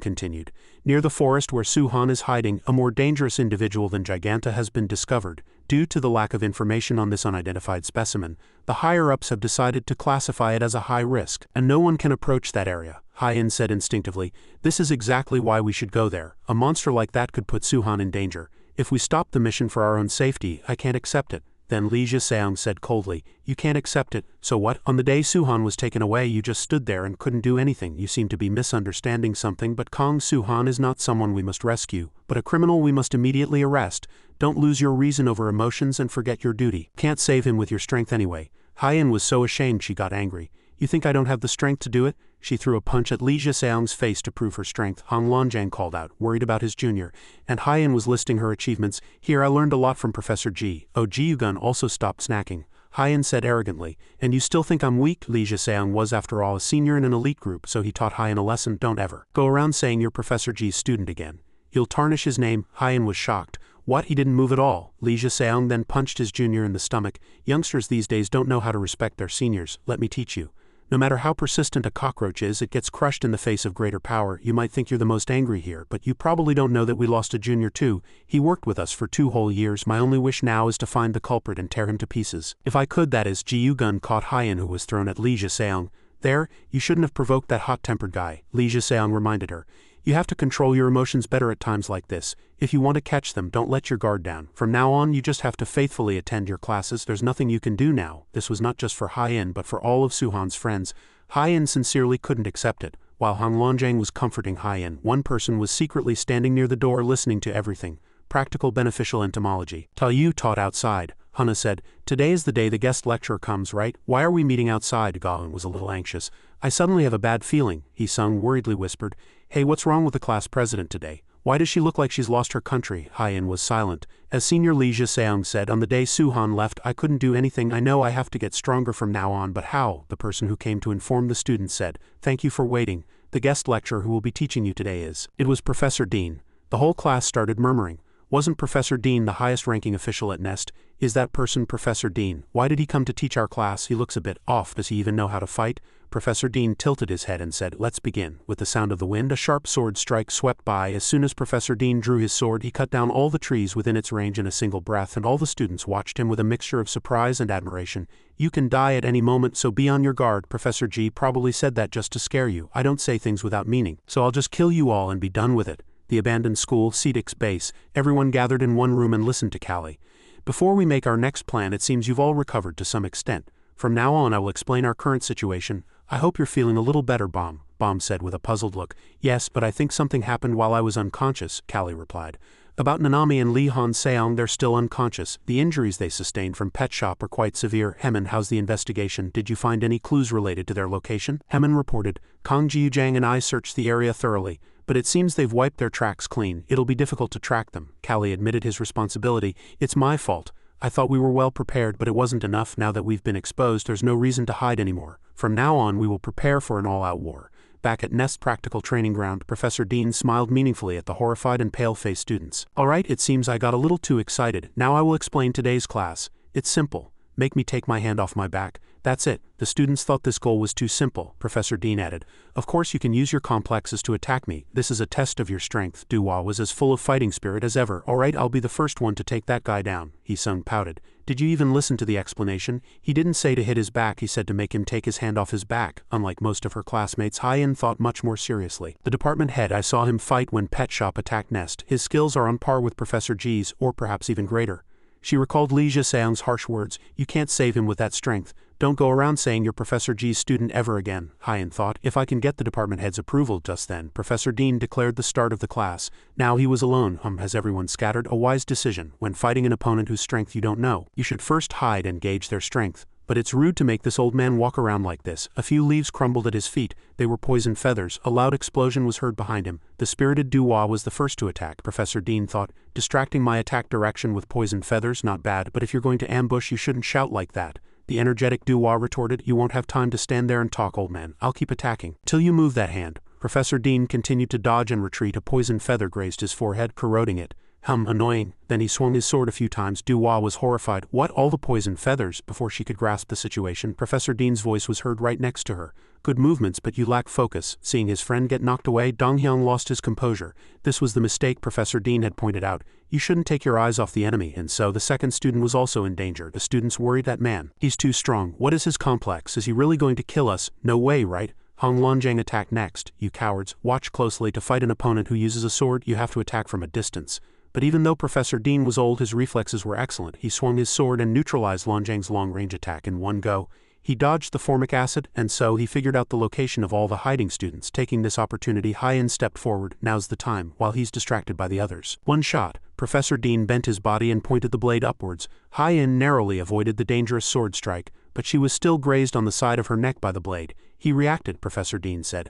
continued. Near the forest where Suhan is hiding, a more dangerous individual than Giganta has been discovered. Due to the lack of information on this unidentified specimen, the higher-ups have decided to classify it as a high risk, and no one can approach that area. Hyen said instinctively, this is exactly why we should go there. A monster like that could put Suhan in danger. If we stop the mission for our own safety, I can't accept it. Then Li Seong said coldly, you can't accept it, so what? On the day Suhan was taken away you just stood there and couldn't do anything. You seem to be misunderstanding something, but Kong Suhan is not someone we must rescue, but a criminal we must immediately arrest. Don't lose your reason over emotions and forget your duty. Can't save him with your strength anyway. Hyen was so ashamed she got angry. You think I don't have the strength to do it? She threw a punch at Li Seong's face to prove her strength. Hong Longjang called out, worried about his junior, and Hyen was listing her achievements. Here I learned a lot from Professor Ji. Oh, Jiu Jang also stopped snacking. Hyen said arrogantly, and you still think I'm weak? Li Seong was after all a senior in an elite group, so he taught Hyen a lesson. Don't ever go around saying you're Professor Ji's student again. You'll tarnish his name. Hyen was shocked. What? He didn't move at all. Li Seong then punched his junior in the stomach. Youngsters these days don't know how to respect their seniors. Let me teach you. No matter how persistent a cockroach is, it gets crushed in the face of greater power. You might think you're the most angry here, but you probably don't know that we lost a junior too. He worked with us for 2 whole years. My only wish now is to find the culprit and tear him to pieces. If I could, that is. Jiu Jang caught Hyen, who was thrown at Li Seong. There, you shouldn't have provoked that hot-tempered guy, Li Seong reminded her. You have to control your emotions better at times like this. If you want to catch them, don't let your guard down. From now on, you just have to faithfully attend your classes. There's nothing you can do now. This was not just for Hyen, but for all of Suhan's friends. Hyen sincerely couldn't accept it. While Hong Longjang was comforting Hyen, one person was secretly standing near the door listening to everything. Practical beneficial entomology. Yu taught outside. Hana said, today is the day the guest lecturer comes, right? Why are we meeting outside? Gaon was a little anxious. I suddenly have a bad feeling, he sung worriedly whispered. Hey, what's wrong with the class president today? Why does she look like she's lost her country? Hyen was silent. As Senior Li Seong said, on the day Suhan left, I couldn't do anything. I know I have to get stronger from now on, but how? The person who came to inform the students said, thank you for waiting. The guest lecturer who will be teaching you today is. It was Professor Dean. The whole class started murmuring. Wasn't Professor Dean the highest-ranking official at Nest? Is that person Professor Dean? Why did he come to teach our class? He looks a bit off. Does he even know how to fight? Professor Dean tilted his head and said, let's begin. With the sound of the wind, a sharp sword strike swept by. As soon as Professor Dean drew his sword, he cut down all the trees within its range in a single breath, and all the students watched him with a mixture of surprise and admiration. You can die at any moment, so be on your guard. Professor G probably said that just to scare you. I don't say things without meaning, so I'll just kill you all and be done with it. The abandoned school, Sedic's base. Everyone gathered in one room and listened to Callie. Before we make our next plan, it seems you've all recovered to some extent. From now on I will explain our current situation. I hope you're feeling a little better, Bomb said with a puzzled look. Yes, but I think something happened while I was unconscious, Callie replied. About Nanami and Li Han Seong, they're still unconscious. The injuries they sustained from Pet Shop are quite severe. Hemin, how's the investigation? Did you find any clues related to their location? Hemin reported, Kong Jiu Jang and I searched the area thoroughly, but it seems they've wiped their tracks clean. It'll be difficult to track them. Callie admitted his responsibility. It's my fault. I thought we were well prepared, but it wasn't enough. Now that we've been exposed, there's no reason to hide anymore. From now on, we will prepare for an all-out war. Back at Nest Practical Training Ground, Professor Dean smiled meaningfully at the horrified and pale-faced students. All right, it seems I got a little too excited. Now I will explain today's class. It's simple. Make me take my hand off my back. That's it. The students thought this goal was too simple, Professor Dean added. Of course you can use your complexes to attack me. This is a test of your strength. Duhua was as full of fighting spirit as ever. All right, I'll be the first one to take that guy down, he sung pouted. Did you even listen to the explanation? He didn't say to hit his back, he said to make him take his hand off his back. Unlike most of her classmates, Hyen thought much more seriously. The department head, I saw him fight when Pet Shop attacked Nest. His skills are on par with Professor G's, or perhaps even greater. She recalled Li Seong's harsh words. You can't save him with that strength. Don't go around saying you're Professor G's student ever again, Hyen thought. If I can get the department head's approval. Just then, Professor Dean declared the start of the class. Now he was alone. Has everyone scattered? A wise decision. When fighting an opponent whose strength you don't know, you should first hide and gauge their strength. But it's rude to make this old man walk around like this. A few leaves crumbled at his feet. They were poison feathers. A loud explosion was heard behind him. The spirited Duhua was the first to attack, Professor Dean thought. Distracting my attack direction with poison feathers, not bad, but if you're going to ambush you shouldn't shout like that. The energetic Duhua retorted, you won't have time to stand there and talk, old man. I'll keep attacking. Till you move that hand. Professor Dean continued to dodge and retreat. A poison feather grazed his forehead, corroding it. Annoying. Then he swung his sword a few times. Duhua was horrified. What, all the poison feathers? Before she could grasp the situation, Professor Dean's voice was heard right next to her. good movements but you lack focus. Seeing his friend get knocked away, Dong-hyung lost his composure. This was the mistake Professor Dean had pointed out. You shouldn't take your eyes off the enemy, and so the second student was also in danger. The students worried that man. He's too strong. What is his complex? Is he really going to kill us? No way, right? Hong Longjang attack next. You cowards, watch closely. To fight an opponent who uses a sword, you have to attack from a distance. But even though Professor Dean was old, his reflexes were excellent. He swung his sword and neutralized Longjang's long-range attack in one go. He dodged the formic acid, and so he figured out the location of all the hiding students. Taking this opportunity, Hyen stepped forward. Now's the time, while he's distracted by the others. One shot. Professor Dean bent his body and pointed the blade upwards. Hyen narrowly avoided the dangerous sword strike, but she was still grazed on the side of her neck by the blade. He reacted, Professor Dean said.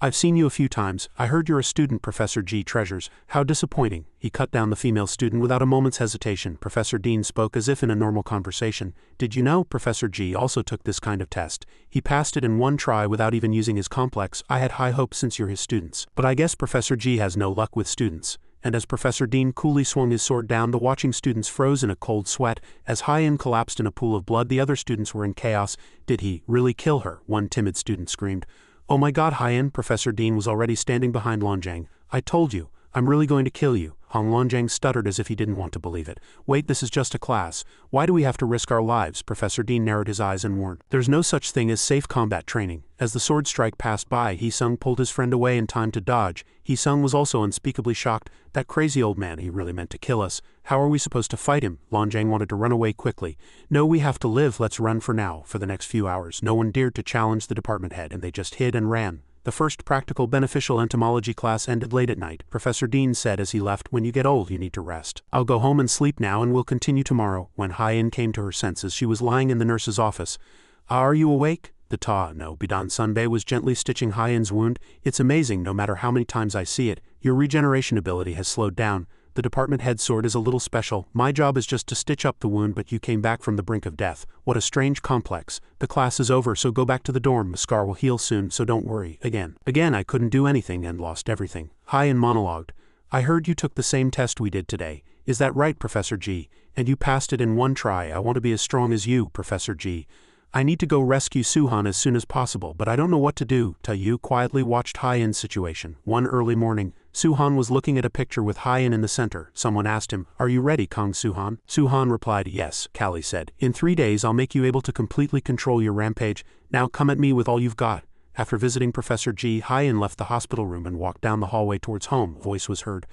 I've seen you a few times. I heard you're a student, Professor G. Treasures. How disappointing. He cut down the female student without a moment's hesitation. Professor Dean spoke as if in a normal conversation. Did you know Professor G also took this kind of test? He passed it in one try without even using his complex. I had high hopes since you're his students. But I guess Professor G has no luck with students. And as Professor Dean coolly swung his sword down, the watching students froze in a cold sweat. As Hyen collapsed in a pool of blood, the other students were in chaos. Did he really kill her? One timid student screamed. Oh my god, Hyen! Professor Dean was already standing behind Longjang. I told you, I'm really going to kill you. Hong Longjang stuttered as if he didn't want to believe it. Wait, this is just a class. Why do we have to risk our lives? Professor Dean narrowed his eyes and warned. There's no such thing as safe combat training. As the sword strike passed by, Hee-sung pulled his friend away in time to dodge. Hee-sung was also unspeakably shocked. That crazy old man, he really meant to kill us. How are we supposed to fight him? Longjang wanted to run away quickly. No, we have to live. Let's run for now. For the next few hours, no one dared to challenge the department head, and they just hid and ran. The first practical beneficial entomology class ended late at night. Professor Dean said as he left, when you get old, you need to rest. I'll go home and sleep now and we'll continue tomorrow. When Hyen came to her senses, she was lying in the nurse's office. Are you awake? The no Bidan Sunbae was gently stitching Hyen's wound. It's amazing, no matter how many times I see it, your regeneration ability has slowed down. The department head's sword is a little special. My job is just to stitch up the wound, but you came back from the brink of death. What a strange complex. The class is over, so go back to the dorm. The scar will heal soon, so don't worry. Again, I couldn't do anything and lost everything. Hyen monologued. I heard you took the same test we did today. Is that right, Professor G? And you passed it in one try. I want to be as strong as you, Professor G. I need to go rescue Suhan as soon as possible, but I don't know what to do. Taeyu quietly watched Hyen's situation. One early morning, Suhan was looking at a picture with Hyen in the center. Someone asked him, Are you ready, Kong Suhan? Suhan replied, Yes, Callie said. In 3 days I'll make you able to completely control your rampage. Now come at me with all you've got. After visiting Professor G, Hyen left the hospital room and walked down the hallway towards home. Voice was heard.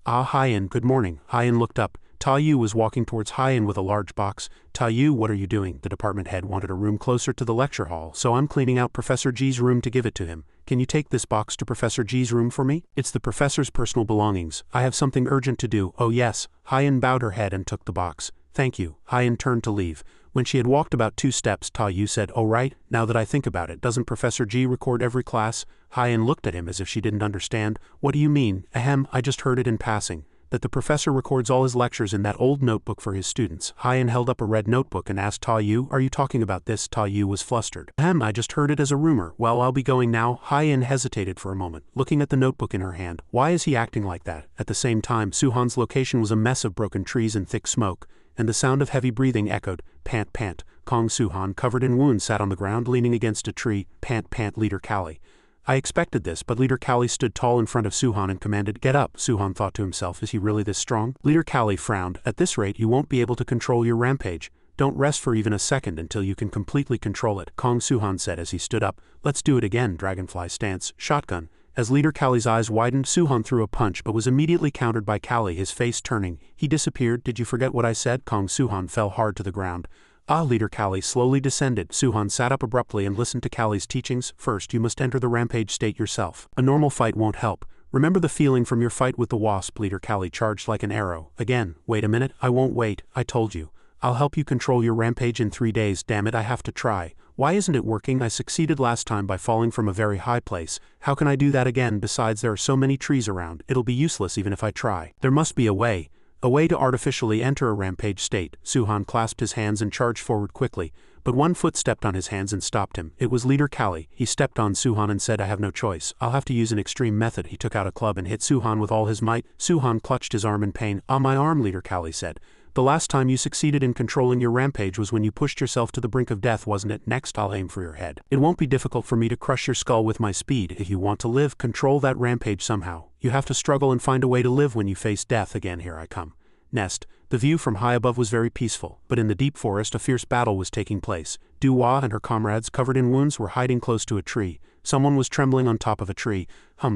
Ah, Hyen, good morning. Hyen looked up. Taeyu was walking towards Hyen with a large box. Taeyu, what are you doing? The department head wanted a room closer to the lecture hall, so I'm cleaning out Professor G's room to give it to him. Can you take this box to Professor G's room for me? It's the professor's personal belongings. I have something urgent to do. Oh yes. Hyen bowed her head and took the box. Thank you. Hyen turned to leave. When she had walked about 2 steps, Taeyu said, Oh right, now that I think about it, doesn't Professor G record every class? Hyen looked at him as if she didn't understand. What do you mean? Ahem, I just heard it in passing. That the professor records all his lectures in that old notebook for his students. Hyen held up a red notebook and asked Taeyu, Are you talking about this? Taeyu was flustered. Ahem, I just heard it as a rumor. Well, I'll be going now. Hyen hesitated for a moment, looking at the notebook in her hand. Why is he acting like that? At the same time, Suhan's location was a mess of broken trees and thick smoke, and the sound of heavy breathing echoed. Pant, pant. Kong Suhan, covered in wounds, sat on the ground leaning against a tree. Pant, pant, Leader Callie. I expected this, but Leader Callie stood tall in front of Suhan and commanded, Get up. Suhan thought to himself, Is he really this strong? Leader Callie frowned. At this rate, you won't be able to control your rampage. Don't rest for even a second until you can completely control it, Kong Suhan said as he stood up. Let's do it again. Dragonfly stance. Shotgun. As Leader Callie's eyes widened, Suhan threw a punch but was immediately countered by Callie, his face turning. He disappeared. Did you forget what I said? Kong Suhan fell hard to the ground. Ah, Leader Callie slowly descended. Suhan sat up abruptly and listened to Callie's teachings. First, you must enter the rampage state yourself. A normal fight won't help. Remember the feeling from your fight with the wasp. Leader Callie charged like an arrow. Again, wait a minute. I won't wait. I told you. I'll help you control your rampage in 3 days. Damn it, I have to try. Why isn't it working? I succeeded last time by falling from a very high place. How can I do that again? Besides, there are so many trees around. It'll be useless even if I try. There must be a way. A way to artificially enter a rampage state. Suhan clasped his hands and charged forward quickly, but one foot stepped on his hands and stopped him. It was Leader Callie. He stepped on Suhan and said, I have no choice. I'll have to use an extreme method. He took out a club and hit Suhan with all his might. Suhan clutched his arm in pain. Ah, my arm, Leader Callie said. The last time you succeeded in controlling your rampage was when you pushed yourself to the brink of death, wasn't it? Next I'll aim for your head. It won't be difficult for me to crush your skull with my speed. If you want to live, control that rampage somehow. You have to struggle and find a way to live when you face death again. Here I come. Nest. The view from high above was very peaceful, but in the deep forest a fierce battle was taking place. Duhua and her comrades, covered in wounds, were hiding close to a tree. Someone was trembling on top of a tree.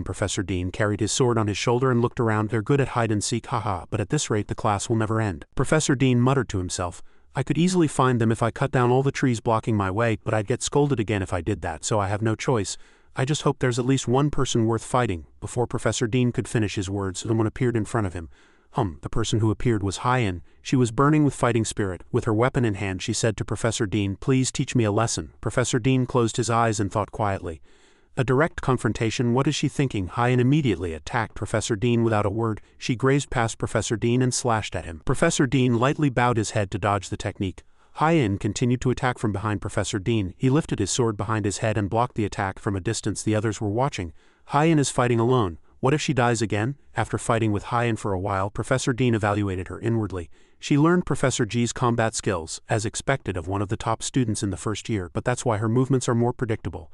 Professor Dean carried his sword on his shoulder and looked around. They're good at hide and seek, haha, but at this rate the class will never end. Professor Dean muttered to himself. I could easily find them if I cut down all the trees blocking my way, but I'd get scolded again if I did that, so I have no choice. I just hope there's at least one person worth fighting. Before Professor Dean could finish his words, someone appeared in front of him. The person who appeared was Hyen. She was burning with fighting spirit. With her weapon in hand, she said to Professor Dean, please teach me a lesson. Professor Dean closed his eyes and thought quietly. A direct confrontation, what is she thinking? Hyen immediately attacked Professor Dean without a word. She grazed past Professor Dean and slashed at him. Professor Dean lightly bowed his head to dodge the technique. Hyen continued to attack from behind Professor Dean. He lifted his sword behind his head and blocked the attack from a distance. The others were watching. Hyen is fighting alone. What if she dies again? After fighting with Hyen for a while, Professor Dean evaluated her inwardly. She learned Professor G's combat skills, as expected of one of the top students in the first year, but that's why her movements are more predictable.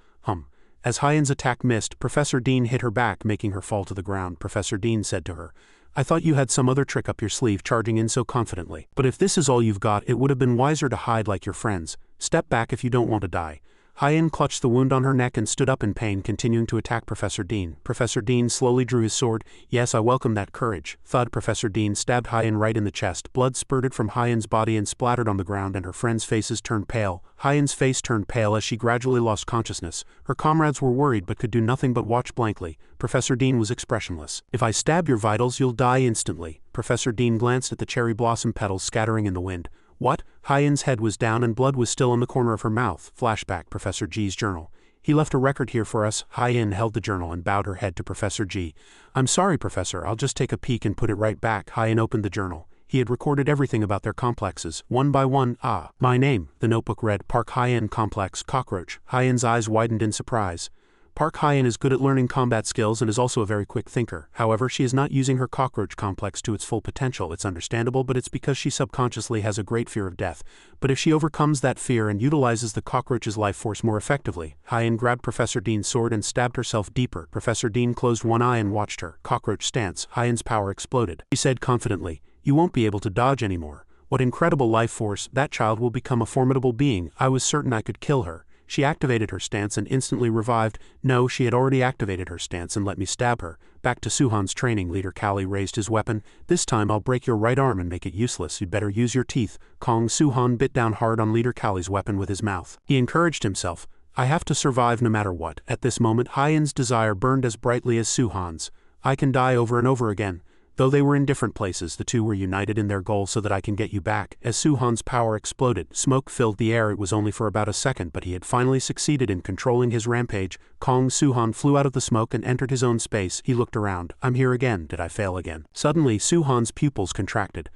As Hyen's attack missed, Professor Dean hit her back, making her fall to the ground. Professor Dean said to her, I thought you had some other trick up your sleeve, charging in so confidently. But if this is all you've got, it would have been wiser to hide like your friends. Step back if you don't want to die. Hyen clutched the wound on her neck and stood up in pain, continuing to attack Professor Dean. Professor Dean slowly drew his sword. Yes, I welcome that courage. Thud. Professor Dean stabbed Hyen right in the chest. Blood spurted from Hyen's body and splattered on the ground, and her friends' faces turned pale. Hyen's face turned pale as she gradually lost consciousness. Her comrades were worried but could do nothing but watch blankly. Professor Dean was expressionless. If I stab your vitals, you'll die instantly. Professor Dean glanced at the cherry blossom petals scattering in the wind. What? Hyen's head was down and blood was still in the corner of her mouth. Flashback. Professor G's journal. He left a record here for us. Hyen held the journal and bowed her head to Professor G. I'm sorry, Professor, I'll just take a peek and put it right back. Hyen opened the journal. He had recorded everything about their complexes, one by one. My name. The notebook read, Park Hyen Complex, Cockroach. Hyen's eyes widened in surprise. Park Hyen is good at learning combat skills and is also a very quick thinker. However, she is not using her cockroach complex to its full potential. It's understandable, but it's because she subconsciously has a great fear of death. But if she overcomes that fear and utilizes the cockroach's life force more effectively. Hyen grabbed Professor Dean's sword and stabbed herself deeper. Professor Dean closed one eye and watched her. Cockroach stance. Hyen's power exploded. She said confidently, you won't be able to dodge anymore. What incredible life force. That child will become a formidable being. I was certain I could kill her. She activated her stance and instantly revived. No, she had already activated her stance and let me stab her. Back to Suhan's training, Leader Kali raised his weapon. This time I'll break your right arm and make it useless. You'd better use your teeth. Kong. Suhan bit down hard on Leader Kali's weapon with his mouth. He encouraged himself. I have to survive no matter what. At this moment, Hyen's desire burned as brightly as Suhan's. I can die over and over again. Though they were in different places, the two were united in their goal so that I can get you back. As Suhan's power exploded, smoke filled the air. It was only for about a second, but he had finally succeeded in controlling his rampage. Kong. Suhan flew out of the smoke and entered his own space. He looked around. I'm here again. Did I fail again? Suddenly, Suhan's pupils contracted.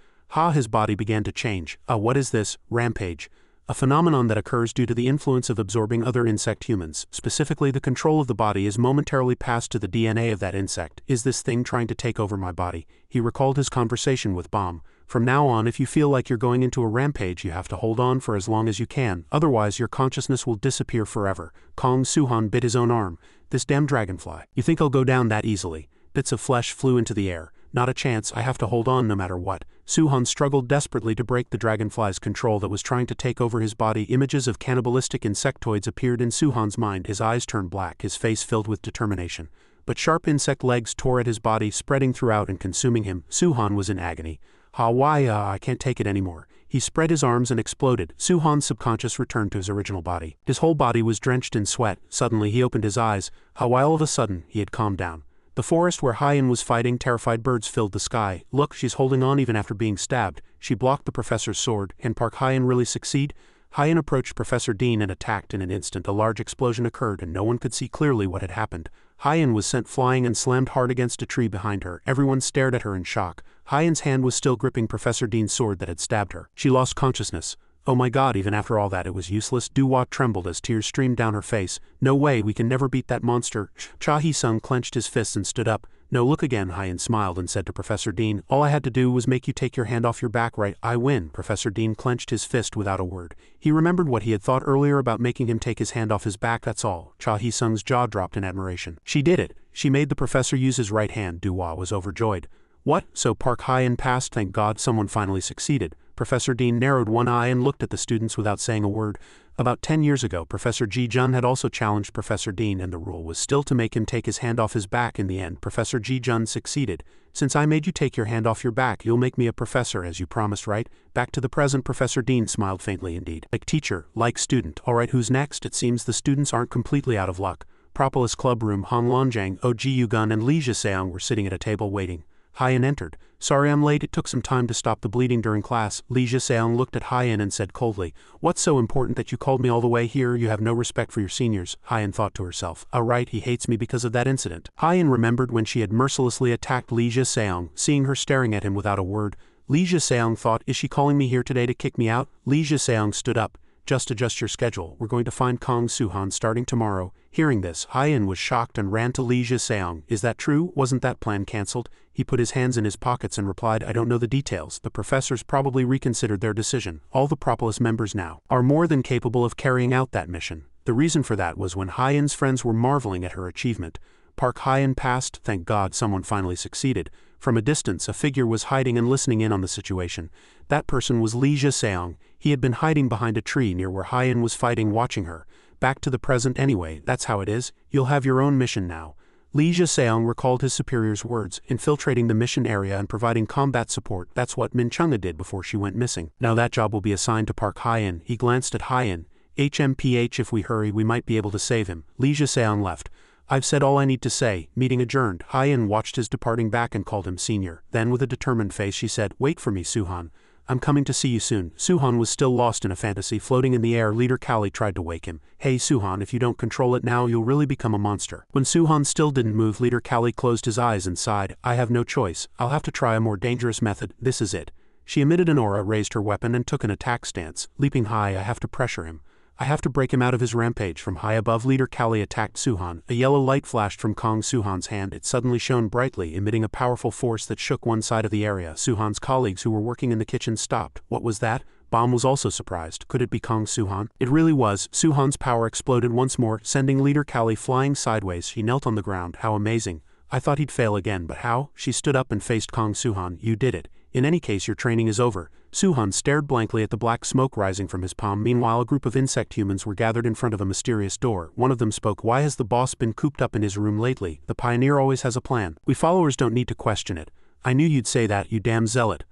His body began to change. What is this? Rampage. A phenomenon that occurs due to the influence of absorbing other insect humans. Specifically, the control of the body is momentarily passed to the DNA of that insect. Is this thing trying to take over my body? He recalled his conversation with Bomb. From now on, if you feel like you're going into a rampage, you have to hold on for as long as you can. Otherwise, your consciousness will disappear forever. Kong. Suhan bit his own arm. This damn dragonfly. You think I'll go down that easily? Bits of flesh flew into the air. Not a chance. I have to hold on no matter what. Suhan struggled desperately to break the dragonfly's control that was trying to take over his body. Images of cannibalistic insectoids appeared in Suhan's mind. His eyes turned black, his face filled with determination. But sharp insect legs tore at his body, spreading throughout and consuming him. Suhan was in agony. I can't take it anymore. He spread his arms and exploded. Suhan's subconscious returned to his original body. His whole body was drenched in sweat. Suddenly he opened his eyes. All of a sudden, he had calmed down. The forest where Hyen was fighting, terrified birds filled the sky. Look, she's holding on even after being stabbed. She blocked the professor's sword. Can Park Hyen really succeed? Hyen approached Professor Dean and attacked in an instant. A large explosion occurred and no one could see clearly what had happened. Hyen was sent flying and slammed hard against a tree behind her. Everyone stared at her in shock. Hyen's hand was still gripping Professor Dean's sword that had stabbed her. She lost consciousness. Oh my god, even after all that it was useless. Duwa trembled as tears streamed down her face. No way, we can never beat that monster. Cha Hee-sung clenched his fists and stood up. No, look again. Hyen smiled and said to Professor Dean, all I had to do was make you take your hand off your back, right? I win. Professor Dean clenched his fist without a word. He remembered what he had thought earlier about making him take his hand off his back, that's all. Cha Hee-sung's jaw dropped in admiration. She did it. She made the professor use his right hand. Duwa was overjoyed. What? So Park Hyen passed? Thank God someone finally succeeded. Professor Dean narrowed one eye and looked at the students without saying a word. About 10 years ago, Professor Ji Jun had also challenged Professor Dean, and the rule was still to make him take his hand off his back. In the end, Professor Ji Jun succeeded. Since I made you take your hand off your back, you'll make me a professor as you promised, right? Back to the present. Professor Dean smiled faintly indeed. Like teacher, like student. Alright, who's next? It seems the students aren't completely out of luck. Propolis club room. Hong Longjang, Oh Ji Yugun and Li Jiseong were sitting at a table waiting. Hyen entered. Sorry I'm late, it took some time to stop the bleeding during class. Li Jiseong looked at Hyen and said coldly, what's so important that you called me all the way here? You have no respect for your seniors. Hyen thought to herself. Oh right, he hates me because of that incident. Hyen remembered when she had mercilessly attacked Li Jiseong, seeing her staring at him without a word. Li Jiseong thought, is she calling me here today to kick me out? Li Jiseong stood up. Just adjust your schedule. We're going to find Kong Suhan starting tomorrow. Hearing this, Hyen was shocked and ran to Li Jiseong. Is that true? Wasn't that plan cancelled? He put his hands in his pockets and replied, I don't know the details. The professors probably reconsidered their decision. All the Propolis members now are more than capable of carrying out that mission. The reason for that was when Hyen's friends were marveling at her achievement. Park Hyen passed. Thank God someone finally succeeded. From a distance, a figure was hiding and listening in on the situation. That person was Li Jiseong. He had been hiding behind a tree near where Hyen was fighting, watching her. Back to the present anyway, that's how it is. You'll have your own mission now. Li Jiseong recalled his superior's words, infiltrating the mission area and providing combat support. That's what Min Chunga did before she went missing. Now that job will be assigned to Park Hyen. He glanced at Hyen. HMPH, if we hurry we might be able to save him. Li Jiseong left. I've said all I need to say. Meeting adjourned. Hyen watched his departing back and called him senior. Then with a determined face she said, wait for me, Suhan. I'm coming to see you soon. Suhan was still lost in a fantasy floating in the air. Leader Kali tried to wake him. Hey Suhan, if you don't control it now you'll really become a monster. When Suhan still didn't move, Leader Kali closed his eyes and sighed. I have no choice. I'll have to try a more dangerous method. This is it. She emitted an aura, raised her weapon and took an attack stance. Leaping high, I have to pressure him. I have to break him out of his rampage. From high above, Leader Kali attacked Suhan. A yellow light flashed from Kong Suhan's hand. It suddenly shone brightly, emitting a powerful force that shook one side of the area. Suhan's colleagues who were working in the kitchen stopped. What was that? Bomb was also surprised. Could it be Kong Suhan? It really was. Suhan's power exploded once more, sending Leader Kali flying sideways. She knelt on the ground. How amazing. I thought he'd fail again, but how? She stood up and faced Kong Suhan. You did it. In any case, your training is over. Suhan stared blankly at the black smoke rising from his palm. Meanwhile, a group of insect humans were gathered in front of a mysterious door. One of them spoke. Why has the boss been cooped up in his room lately? The pioneer always has a plan. We followers don't need to question it. I knew you'd say that, you damn zealot.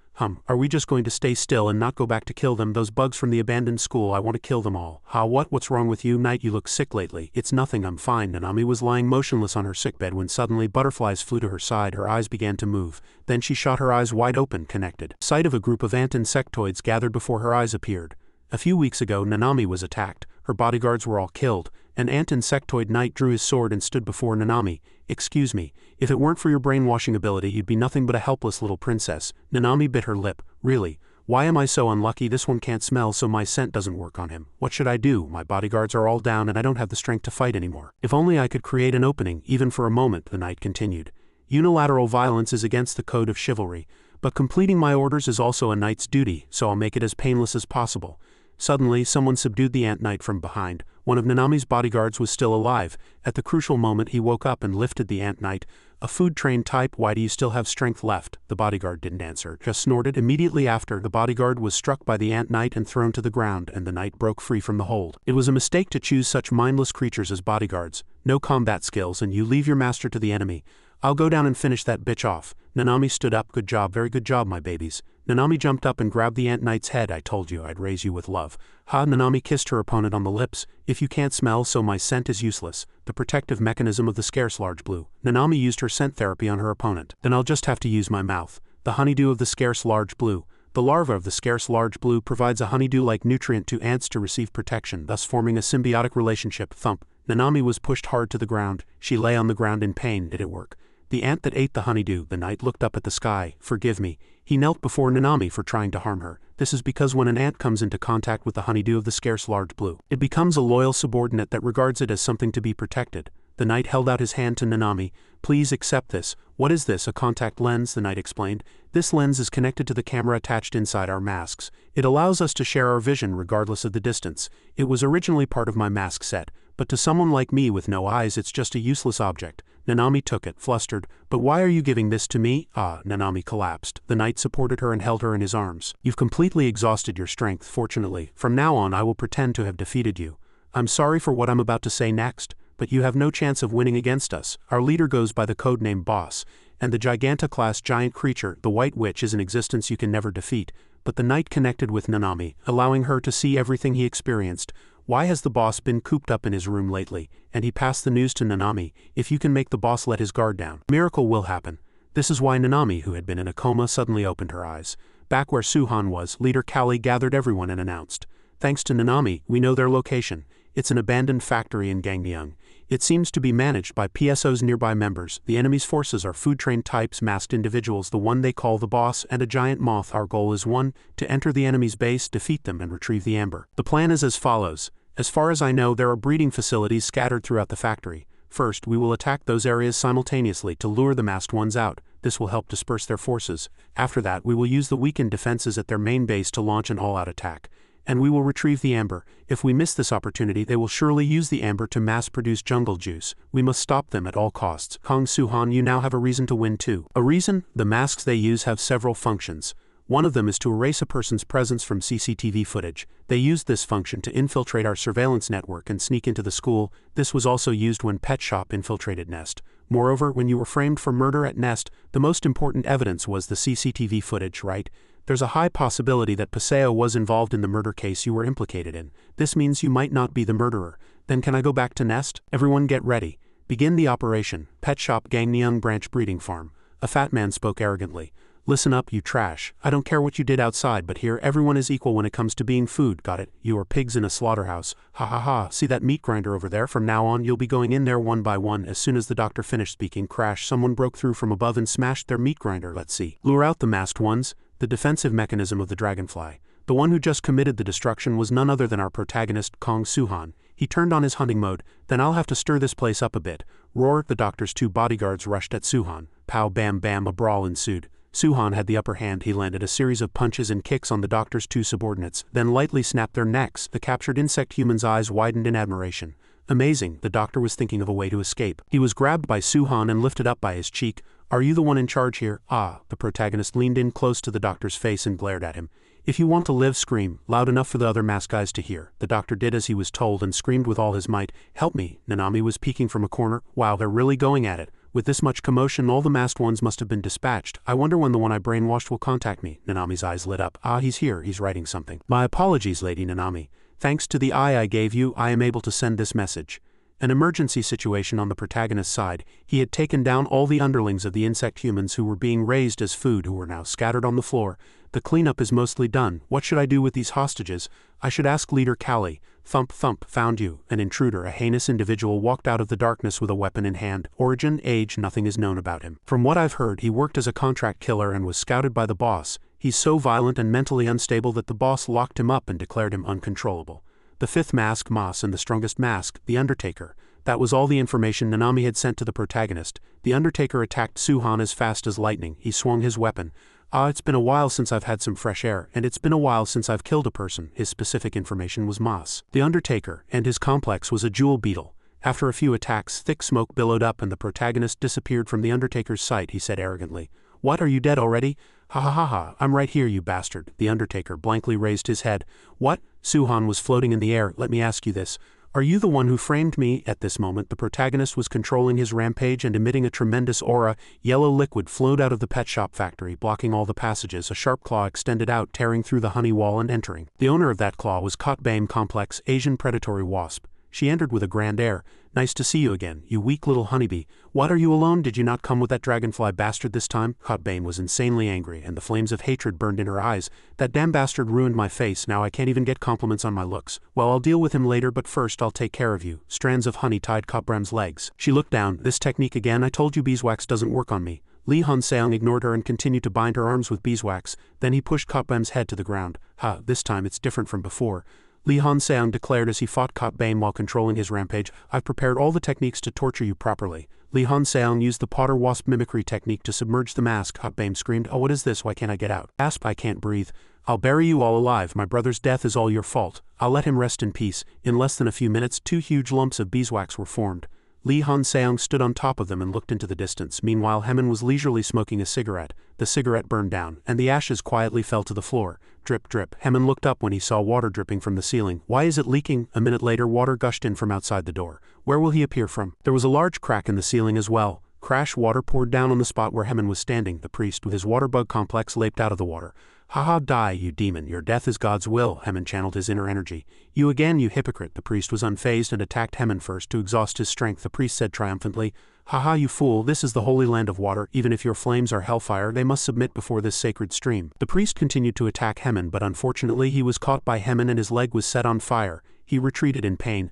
Are we just going to stay still and not go back to kill them? Those bugs from the abandoned school, I want to kill them all. What's wrong with you, Knight? You look sick lately. It's nothing, I'm fine. Nanami was lying motionless on her sickbed when suddenly butterflies flew to her side. Her eyes began to move. Then she shot her eyes wide open, connected. Sight of a group of ant insectoids gathered before her eyes appeared. A few weeks ago, Nanami was attacked. Her bodyguards were all killed. An ant insectoid knight drew his sword and stood before Nanami. Excuse me, if it weren't for your brainwashing ability you'd be nothing but a helpless little princess. Nanami bit her lip. Really? Why am I so unlucky? This one can't smell, so my scent doesn't work on him. What should I do? My bodyguards are all down and I don't have the strength to fight anymore. If only I could create an opening, even for a moment, the knight continued. Unilateral violence is against the code of chivalry, but completing my orders is also a knight's duty, so I'll make it as painless as possible. Suddenly, someone subdued the ant knight from behind. One of Nanami's bodyguards was still alive. At the crucial moment he woke up and lifted the ant knight. A food-trained type, why do you still have strength left? The bodyguard didn't answer, just snorted. Immediately after, the bodyguard was struck by the ant knight and thrown to the ground, and the knight broke free from the hold. It was a mistake to choose such mindless creatures as bodyguards. No combat skills, and you leave your master to the enemy. I'll go down and finish that bitch off. Nanami stood up. Good job, very good job, my babies. Nanami jumped up and grabbed the ant knight's head. I told you I'd raise you with love. Nanami kissed her opponent on the lips. If you can't smell, so my scent is useless. The protective mechanism of the scarce large blue. Nanami used her scent therapy on her opponent. Then I'll just have to use my mouth. The honeydew of the scarce large blue. The larva of the scarce large blue provides a honeydew-like nutrient to ants to receive protection, thus forming a symbiotic relationship. Thump. Nanami was pushed hard to the ground. She lay on the ground in pain. Did it work? The ant that ate the honeydew. The knight looked up at the sky. Forgive me. He knelt before Nanami for trying to harm her. This is because when an ant comes into contact with the honeydew of the scarce large blue, it becomes a loyal subordinate that regards it as something to be protected. The knight held out his hand to Nanami. Please accept this. What is this? A contact lens, the knight explained. This lens is connected to the camera attached inside our masks. It allows us to share our vision regardless of the distance. It was originally part of my mask set, but to someone like me with no eyes it's just a useless object. Nanami took it, flustered. But why are you giving this to me? Nanami collapsed. The knight supported her and held her in his arms. You've completely exhausted your strength, fortunately. From now on I will pretend to have defeated you. I'm sorry for what I'm about to say next, but you have no chance of winning against us. Our leader goes by the codename Boss, and the Giganta-class giant creature, the White Witch, is an existence you can never defeat. But the knight connected with Nanami, allowing her to see everything he experienced. Why has the boss been cooped up in his room lately? And he passed the news to Nanami. If you can make the boss let his guard down, miracle will happen. This is why Nanami, who had been in a coma, suddenly opened her eyes. Back where Suhan was, Leader Kali gathered everyone and announced, "Thanks to Nanami, we know their location. It's an abandoned factory in Gangneung. It seems to be managed by PSO's nearby members. The enemy's forces are food-trained types, masked individuals, the one they call the boss, and a giant moth. Our goal is one, to enter the enemy's base, defeat them, and retrieve the amber. The plan is as follows. As far as I know, there are breeding facilities scattered throughout the factory. First, we will attack those areas simultaneously to lure the masked ones out. This will help disperse their forces. After that, we will use the weakened defenses at their main base to launch an all-out attack. And we will retrieve the amber. If we miss this opportunity, they will surely use the amber to mass-produce jungle juice. We must stop them at all costs. Kong Suhan, you now have a reason to win too." A reason? The masks they use have several functions. One of them is to erase a person's presence from CCTV footage. They used this function to infiltrate our surveillance network and sneak into the school. This was also used when Pet Shop infiltrated Nest. Moreover, when you were framed for murder at Nest, the most important evidence was the CCTV footage, right? There's a high possibility that Paseo was involved in the murder case you were implicated in. This means you might not be the murderer. Then can I go back to Nest? Everyone get ready. Begin the operation. Pet Shop Gangneung Branch Breeding Farm. A fat man spoke arrogantly. Listen up, you trash. I don't care what you did outside, but here everyone is equal when it comes to being food, got it? You are pigs in a slaughterhouse. Ha ha ha, see that meat grinder over there? From now on you'll be going in there one by one. As soon as the doctor finished speaking, crash, someone broke through from above and smashed their meat grinder. Let's see. Lure out the masked ones. The defensive mechanism of the dragonfly. The one who just committed the destruction was none other than our protagonist, Kong Suhan. He turned on his hunting mode. Then I'll have to stir this place up a bit. Roar! The doctor's two bodyguards rushed at Suhan. Pow bam bam, a brawl ensued. Suhan had the upper hand. He landed a series of punches and kicks on the doctor's two subordinates, then lightly snapped their necks. The captured insect human's eyes widened in admiration. Amazing, the doctor was thinking of a way to escape. He was grabbed by Suhan and lifted up by his cheek. Are you the one in charge here? The protagonist leaned in close to the doctor's face and glared at him. If you want to live, scream, loud enough for the other masked guys to hear. The doctor did as he was told and screamed with all his might. Help me, Nanami was peeking from a corner. Wow, they're really going at it. With this much commotion, all the masked ones must have been dispatched. I wonder when the one I brainwashed will contact me. Nanami's eyes lit up. He's here, he's writing something. My apologies, Lady Nanami. Thanks to the eye I gave you, I am able to send this message. An emergency situation on the protagonist's side. He had taken down all the underlings of the insect humans who were being raised as food, who were now scattered on the floor. The cleanup is mostly done. What should I do with these hostages? I should ask Leader Kali. Thump thump, found you. An intruder, a heinous individual, walked out of the darkness with a weapon in hand. Origin, age, nothing is known about him. From what I've heard, he worked as a contract killer and was scouted by the boss. He's so violent and mentally unstable that the boss locked him up and declared him uncontrollable. The fifth mask, Moss, and the strongest mask, the Undertaker. That was all the information Nanami had sent to the protagonist. The Undertaker attacked Suhan as fast as lightning. He swung his weapon. It's been a while since I've had some fresh air, and it's been a while since I've killed a person. His specific information was Moss. The Undertaker, and his complex was a jewel beetle. After a few attacks, thick smoke billowed up and the protagonist disappeared from the Undertaker's sight. He said arrogantly, "What, are you dead already? Ha ha ha ha, I'm right here, you bastard." The Undertaker blankly raised his head. What? Suhan was floating in the air. Let me ask you this. Are you the one who framed me? At this moment, the protagonist was controlling his rampage and emitting a tremendous aura. Yellow liquid flowed out of the pet shop factory, blocking all the passages. A sharp claw extended out, tearing through the honey wall and entering. The owner of that claw was Kotbame Complex, Asian predatory wasp. She entered with a grand air. Nice to see you again, you weak little honeybee. What, are you alone? Did you not come with that dragonfly bastard this time? Bane was insanely angry, and the flames of hatred burned in her eyes. That damn bastard ruined my face, now I can't even get compliments on my looks. Well, I'll deal with him later, but first I'll take care of you. Strands of honey tied Bram's legs. She looked down. This technique again? I told you beeswax doesn't work on me. Lee Han-seong ignored her and continued to bind her arms with beeswax. Then he pushed Bam's head to the ground. This time it's different from before. Lee Han-seong declared as he fought Bam while controlling his rampage. I've prepared all the techniques to torture you properly. Lee Han-seong used the Potter Wasp mimicry technique to submerge the mask. Bam screamed, "Oh, what is this? Why can't I get out?" Gasp, "I can't breathe. I'll bury you all alive. My brother's death is all your fault. I'll let him rest in peace." In less than a few minutes, 2 huge lumps of beeswax were formed. Lee Han-seong stood on top of them and looked into the distance. Meanwhile, Hyeman was leisurely smoking a cigarette. The cigarette burned down, and the ashes quietly fell to the floor. Drip, drip. Hyeman looked up when he saw water dripping from the ceiling. Why is it leaking? A minute later, water gushed in from outside the door. Where will he appear from? There was a large crack in the ceiling as well. Crash, water poured down on the spot where Hyeman was standing. The priest, with his water bug complex, leaped out of the water. "Haha, die, you demon, your death is God's will." Hyeman channeled his inner energy. "You again, you hypocrite." The priest was unfazed and attacked Hyeman first to exhaust his strength. The priest said triumphantly, "Haha, you fool, this is the holy land of water. Even if your flames are hellfire, they must submit before this sacred stream." The priest continued to attack Hyeman, but unfortunately he was caught by Hyeman and his leg was set on fire. He retreated in pain.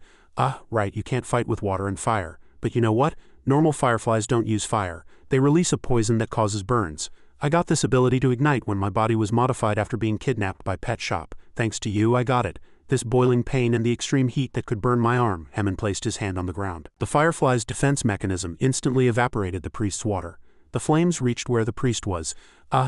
Right, you can't fight with water and fire. But you know what? Normal fireflies don't use fire. They release a poison that causes burns. I got this ability to ignite when my body was modified after being kidnapped by Pet Shop. Thanks to you, I got it. This boiling pain and the extreme heat that could burn my arm. Hyeman placed his hand on the ground. The firefly's defense mechanism instantly evaporated the priest's water. The flames reached where the priest was.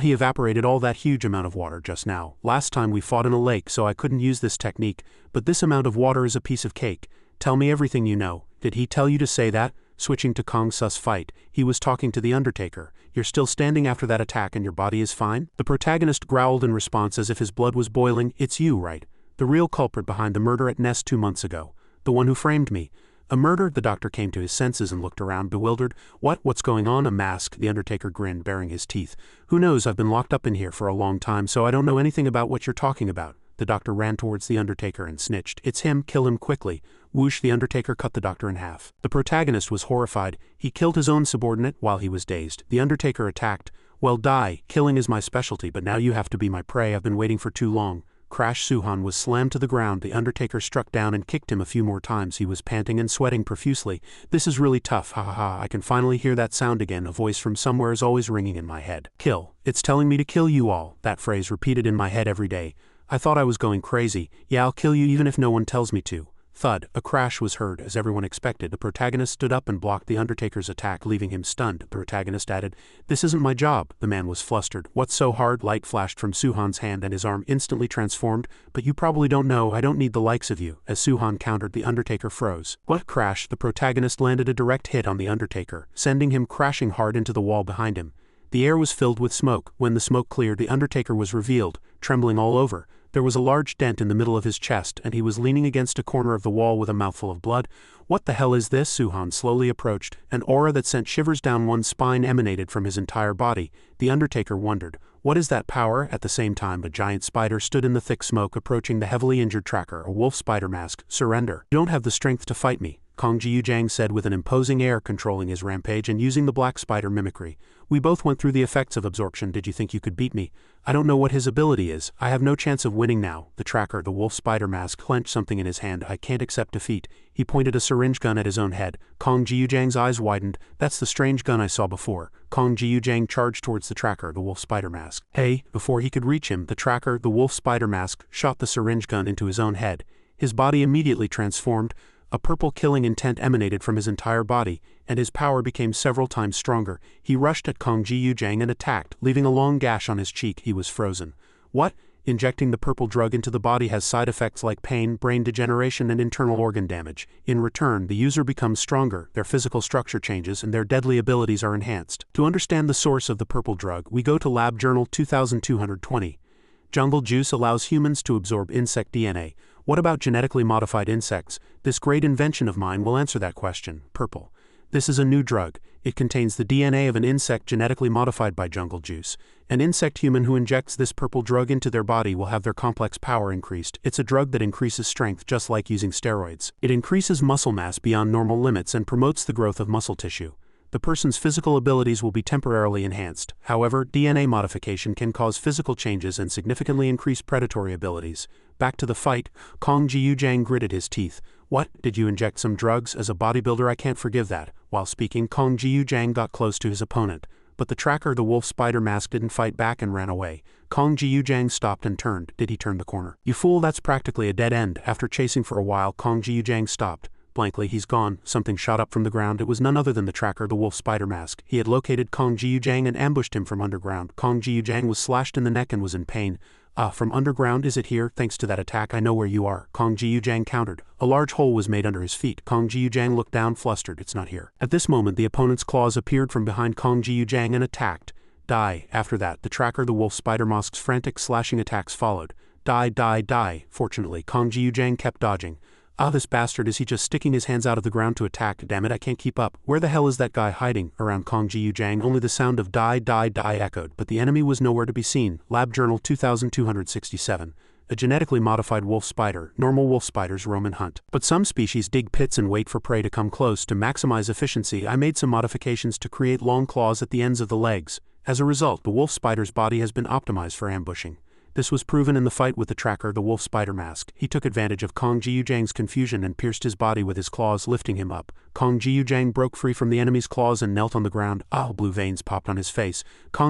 He evaporated all that huge amount of water just now. Last time we fought in a lake, so I couldn't use this technique, but this amount of water is a piece of cake. Tell me everything you know. Did he tell you to say that? Switching to Kong Su's fight, he was talking to the Undertaker. You're still standing after that attack and your body is fine? The protagonist growled in response as if his blood was boiling. It's you, right? The real culprit behind the murder at Nest 2 months ago. The one who framed me. A murder? The doctor came to his senses and looked around bewildered. What's going on? A mask? The Undertaker grinned, baring his teeth. Who knows? I've been locked up in here for a long time, so I don't know anything about what you're talking about. The doctor ran towards the Undertaker and snitched. It's him, kill him quickly. Whoosh, the Undertaker cut the doctor in half. The protagonist was horrified. He killed his own subordinate while he was dazed. The Undertaker attacked. Well, die. Killing is my specialty, but now you have to be my prey. I've been waiting for too long. Crash. Suhan was slammed to the ground. The Undertaker struck down and kicked him a few more times. He was panting and sweating profusely. This is really tough. Ha ha ha. I can finally hear that sound again. A voice from somewhere is always ringing in my head. Kill. It's telling me to kill you all. That phrase repeated in my head every day. I thought I was going crazy. Yeah, I'll kill you even if no one tells me to. Thud. A crash was heard, as everyone expected. The protagonist stood up and blocked the Undertaker's attack, leaving him stunned. The protagonist added, "This isn't my job." The man was flustered. What's so hard? Light flashed from Suhan's hand and his arm instantly transformed. But you probably don't know, I don't need the likes of you. As Suhan countered, the Undertaker froze. What? Crash. The protagonist landed a direct hit on the Undertaker, sending him crashing hard into the wall behind him. The air was filled with smoke. When the smoke cleared, the Undertaker was revealed, trembling all over. There was a large dent in the middle of his chest, and he was leaning against a corner of the wall with a mouthful of blood. What the hell is this? Suhan slowly approached. An aura that sent shivers down one's spine emanated from his entire body. The Undertaker wondered, what is that power? At the same time, a giant spider stood in the thick smoke, approaching the heavily injured tracker, a wolf spider mask. Surrender. You don't have the strength to fight me, Jiu Jang said with an imposing air, controlling his rampage and using the black spider mimicry. We both went through the effects of absorption. Did you think you could beat me? I don't know what his ability is. I have no chance of winning now. The tracker, the wolf spider mask, clenched something in his hand. I can't accept defeat. He pointed a syringe gun at his own head. Jiu Jang's eyes widened. That's the strange gun I saw before. Jiu Jang charged towards the tracker, the wolf spider mask. Hey! Before he could reach him, the tracker, the wolf spider mask, shot the syringe gun into his own head. His body immediately transformed. A purple killing intent emanated from his entire body, and his power became several times stronger. He rushed at Jiu Jang and attacked, leaving a long gash on his cheek. He was frozen. What? Injecting the purple drug into the body has side effects like pain, brain degeneration, and internal organ damage. In return, the user becomes stronger, their physical structure changes, and their deadly abilities are enhanced. To understand the source of the purple drug, we go to Lab Journal 2220. Jungle juice allows humans to absorb insect DNA. What about genetically modified insects? This great invention of mine will answer that question. Purple. This is a new drug. It contains the DNA of an insect genetically modified by jungle juice. An insect human who injects this purple drug into their body will have their complex power increased. It's a drug that increases strength just like using steroids. It increases muscle mass beyond normal limits and promotes the growth of muscle tissue. The person's physical abilities will be temporarily enhanced. However, DNA modification can cause physical changes and significantly increase predatory abilities. Back to the fight, Jiu Jang gritted his teeth. What, did you inject some drugs? As a bodybuilder I can't forgive that. While speaking, Jiu Jang got close to his opponent. But the tracker, the wolf spider mask, didn't fight back and ran away. Jiu Jang stopped and turned. Did he turn the corner? You fool, that's practically a dead end. After chasing for a while, Jiu Jang stopped. Blankly, he's gone. Something shot up from the ground. It was none other than the tracker, the wolf spider mask. He had located Jiu Jang and ambushed him from underground. Jiu Jang was slashed in the neck and was in pain. From underground, is it here? Thanks to that attack, I know where you are. Jiu Jang countered. A large hole was made under his feet. Jiu Jang looked down, flustered. It's not here. At this moment, the opponent's claws appeared from behind Jiu Jang and attacked. Die. After that, the tracker, the wolf spider mask's frantic slashing attacks followed. Die, die, die. Fortunately, Jiu Jang kept dodging. This bastard, is he just sticking his hands out of the ground to attack? Damn it, I can't keep up. Where the hell is that guy hiding? Around Jiu Jang, only the sound of die, die, die echoed, but the enemy was nowhere to be seen. Lab Journal 2267. A genetically modified wolf spider. Normal wolf spiders roam and hunt, but some species dig pits and wait for prey to come close. To maximize efficiency, I made some modifications to create long claws at the ends of the legs. As a result, the wolf spider's body has been optimized for ambushing. This was proven in the fight with the tracker, the wolf spider mask. He took advantage of Jiu Jang's confusion and pierced his body with his claws, lifting him up. Jiu Jang broke free from the enemy's claws and knelt on the ground. Blue veins popped on his face.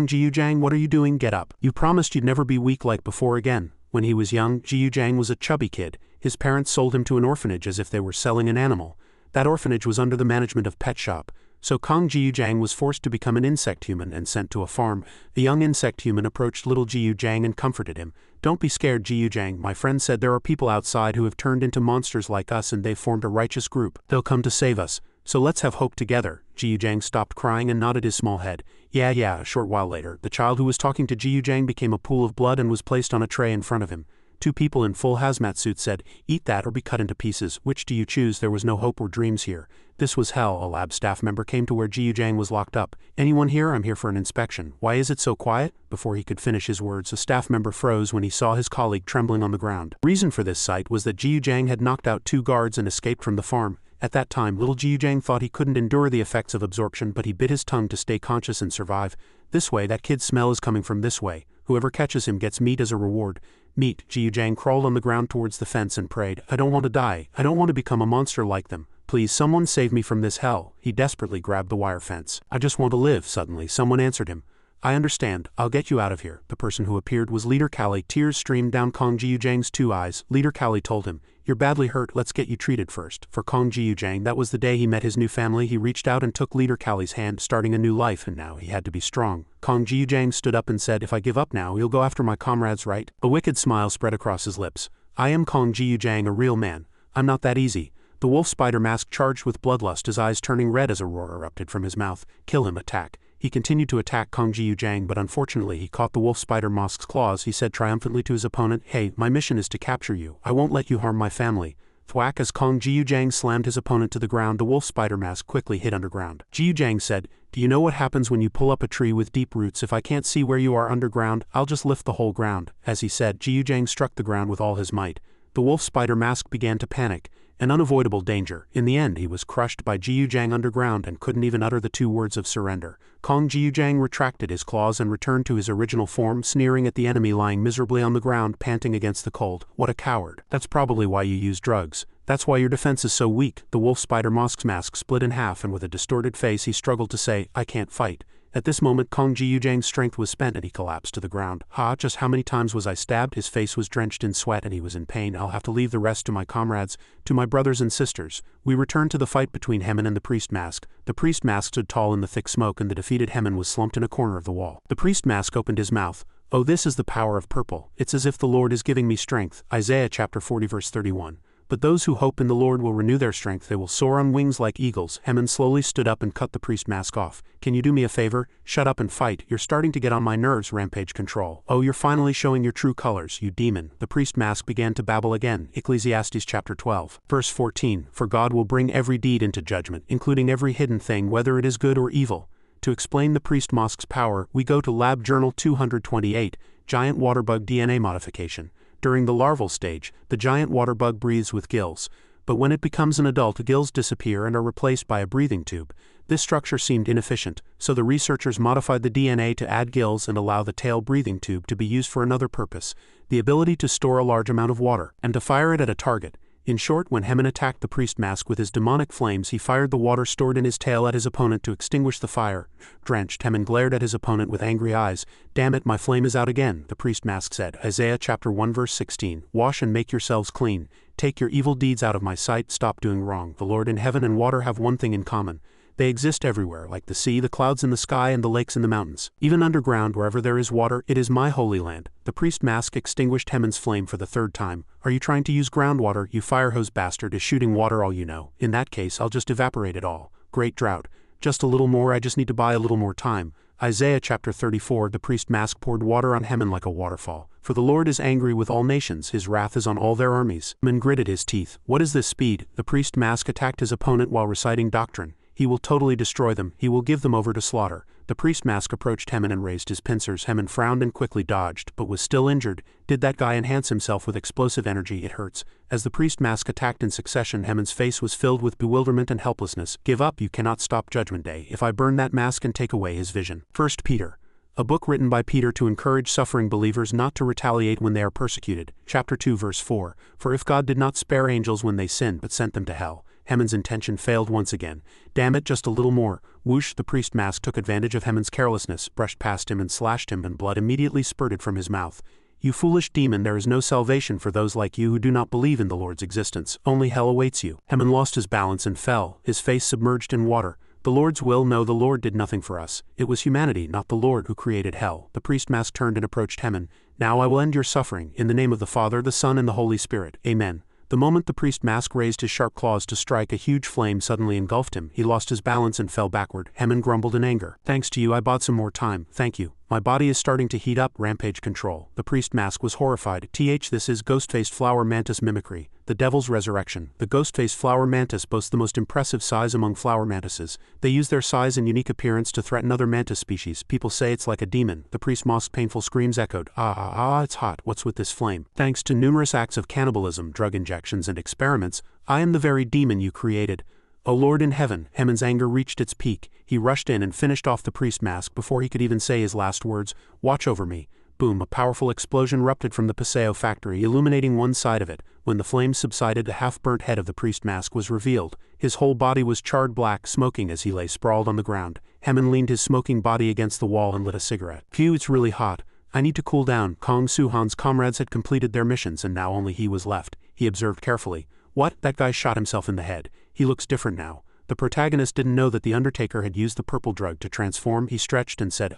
Jiu Jang, what are you doing? Get up. You promised you'd never be weak like before again. When he was young, Jiu Jang was a chubby kid. His parents sold him to an orphanage as if they were selling an animal. That orphanage was under the management of Pet Shop. So Jiu Jang was forced to become an insect human and sent to a farm. A young insect human approached little Jiu Jang and comforted him. Don't be scared, Jiu Jang. My friend said there are people outside who have turned into monsters like us and they've formed a righteous group. They'll come to save us. So let's have hope together. Jiu Jang stopped crying and nodded his small head. Yeah. A short while later, the child who was talking to Jiu Jang became a pool of blood and was placed on a tray in front of him. Two people in full hazmat suits said, "Eat that or be cut into pieces. Which do you choose?" There was no hope or dreams here. This was hell. A lab staff member came to where Jiu Jang was locked up. "Anyone here? I'm here for an inspection." "Why is it so quiet?" Before he could finish his words, a staff member froze when he saw his colleague trembling on the ground. Reason for this sight was that Jiu Jang had knocked out 2 guards and escaped from the farm. At that time, little Jiu Jang thought he couldn't endure the effects of absorption, but he bit his tongue to stay conscious and survive. "This way, that kid's smell is coming from this way. Whoever catches him gets meat as a reward." Meat. Jiu Jang crawled on the ground towards the fence and prayed, "I don't want to die. I don't want to become a monster like them. Please, someone save me from this hell." He desperately grabbed the wire fence. "I just want to live." Suddenly, someone answered him. "I understand. I'll get you out of here." The person who appeared was Leader Kali. Tears streamed down Jiu Jang's 2 eyes. Leader Kali told him, "You're badly hurt. Let's get you treated first." For Jiu Jang, that was the day he met his new family. He reached out and took Leader Kali's hand, starting a new life, and now he had to be strong. Jiu Jang stood up and said, "If I give up now, you'll go after my comrades, right?" A wicked smile spread across his lips. "I am Jiu Jang, a real man. I'm not that easy." The wolf spider mask charged with bloodlust, his eyes turning red as a roar erupted from his mouth. "Kill him, attack." He continued to attack Jiu Jang, but unfortunately he caught the wolf spider mask's claws. He said triumphantly to his opponent, "Hey, my mission is to capture you. I won't let you harm my family." Thwack. As Jiu Jang slammed his opponent to the ground, the wolf spider mask quickly hid underground. Jiu Jang said, "Do you know what happens when you pull up a tree with deep roots? If I can't see where you are underground, I'll just lift the whole ground." As he said, Jiu Jang struck the ground with all his might. The wolf spider mask began to panic. An unavoidable danger. In the end, he was crushed by Jiu Jang underground and couldn't even utter the 2 words of surrender. Jiu Jang retracted his claws and returned to his original form, sneering at the enemy lying miserably on the ground, panting against the cold. "What a coward. That's probably why you use drugs. That's why your defense is so weak." The wolf spider mask's mask split in half, and with a distorted face he struggled to say, "I can't fight." At this moment Jiu Jang's strength was spent and he collapsed to the ground. Just how many times was I stabbed? His face was drenched in sweat and he was in pain. "I'll have to leave the rest to my comrades, to my brothers and sisters." We returned to the fight between Hyen and the priest mask. The priest mask stood tall in the thick smoke and the defeated Hyen was slumped in a corner of the wall. The priest mask opened his mouth. "Oh, this is the power of purple. It's as if the Lord is giving me strength." Isaiah chapter 40 verse 31. "But those who hope in the Lord will renew their strength. They will soar on wings like eagles." Hyen slowly stood up and cut the priest mask off. "Can you do me a favor? Shut up and fight. You're starting to get on my nerves." Rampage control. "Oh, you're finally showing your true colors, you demon." The priest mask began to babble again. Ecclesiastes chapter 12, verse 14. "For God will bring every deed into judgment, including every hidden thing, whether it is good or evil. To explain the priest mask's power, we go to Lab Journal 228, Giant Waterbug DNA Modification. During the larval stage, the giant waterbug breathes with gills, but when it becomes an adult, the gills disappear and are replaced by a breathing tube. This structure seemed inefficient, so the researchers modified the DNA to add gills and allow the tail breathing tube to be used for another purpose, the ability to store a large amount of water, and to fire it at a target. In short, when Hyen attacked the priest mask with his demonic flames, he fired the water stored in his tail at his opponent to extinguish the fire. Drenched, Hyen glared at his opponent with angry eyes. "Damn it, my flame is out again," the priest mask said. Isaiah chapter 1 verse 16. "Wash and make yourselves clean. Take your evil deeds out of my sight, stop doing wrong." The Lord in heaven and water have one thing in common. They exist everywhere, like the sea, the clouds in the sky, and the lakes in the mountains. Even underground, wherever there is water, it is my holy land. The priest mask extinguished Hyen's flame for the third time. "Are you trying to use groundwater, you firehose bastard? Is shooting water all you know? In that case, I'll just evaporate it all. Great drought. Just a little more, I just need to buy a little more time." Isaiah chapter 34. The priest mask poured water on Hyen like a waterfall. "For the Lord is angry with all nations, his wrath is on all their armies." Hyen gritted his teeth. "What is this speed?" The priest mask attacked his opponent while reciting doctrine. "He will totally destroy them, he will give them over to slaughter." The priest mask approached Hyen and raised his pincers. Hyen frowned and quickly dodged, but was still injured. Did that guy enhance himself with explosive energy? It hurts. As the priest mask attacked in succession, Hyen's face was filled with bewilderment and helplessness. "Give up, you cannot stop Judgment Day. If I burn that mask and take away his vision." 1 Peter. A book written by Peter to encourage suffering believers not to retaliate when they are persecuted. Chapter 2 verse 4. "For if God did not spare angels when they sinned but sent them to hell." Hyen's intention failed once again. "Damn it, just a little more." Whoosh, the priest mask took advantage of Hyen's carelessness, brushed past him and slashed him, and blood immediately spurted from his mouth. "You foolish demon, there is no salvation for those like you who do not believe in the Lord's existence. Only hell awaits you." Hyen lost his balance and fell, his face submerged in water. "The Lord's will? No, the Lord did nothing for us. It was humanity, not the Lord, who created hell." The priest mask turned and approached Hyen. "Now I will end your suffering, in the name of the Father, the Son, and the Holy Spirit. Amen." The moment the priest mask raised his sharp claws to strike, a huge flame suddenly engulfed him. He lost his balance and fell backward. Hyen grumbled in anger. "Thanks to you, I bought some more time. Thank you. My body is starting to heat up." Rampage control. The priest mask was horrified. This is ghost-faced flower mantis mimicry. The devil's resurrection. The ghost-faced flower mantis boasts the most impressive size among flower mantises. They use their size and unique appearance to threaten other mantis species. People say it's like a demon. The priest mask's painful screams echoed. It's hot. What's with this flame?" "Thanks to numerous acts of cannibalism, drug injections, and experiments, I am the very demon you created." "O Lord in heaven." Hyen's anger reached its peak. He rushed in and finished off the priest mask before he could even say his last words. "Watch over me." Boom, a powerful explosion erupted from the Paseo factory, illuminating one side of it. When the flames subsided, the half-burnt head of the priest mask was revealed. His whole body was charred black, smoking as he lay sprawled on the ground. Hyen leaned his smoking body against the wall and lit a cigarette. "Phew, it's really hot. I need to cool down." Kong Suhan's comrades had completed their missions and now only he was left. He observed carefully. "What? That guy shot himself in the head. He looks different now." The protagonist didn't know that the Undertaker had used the purple drug to transform. He stretched and said,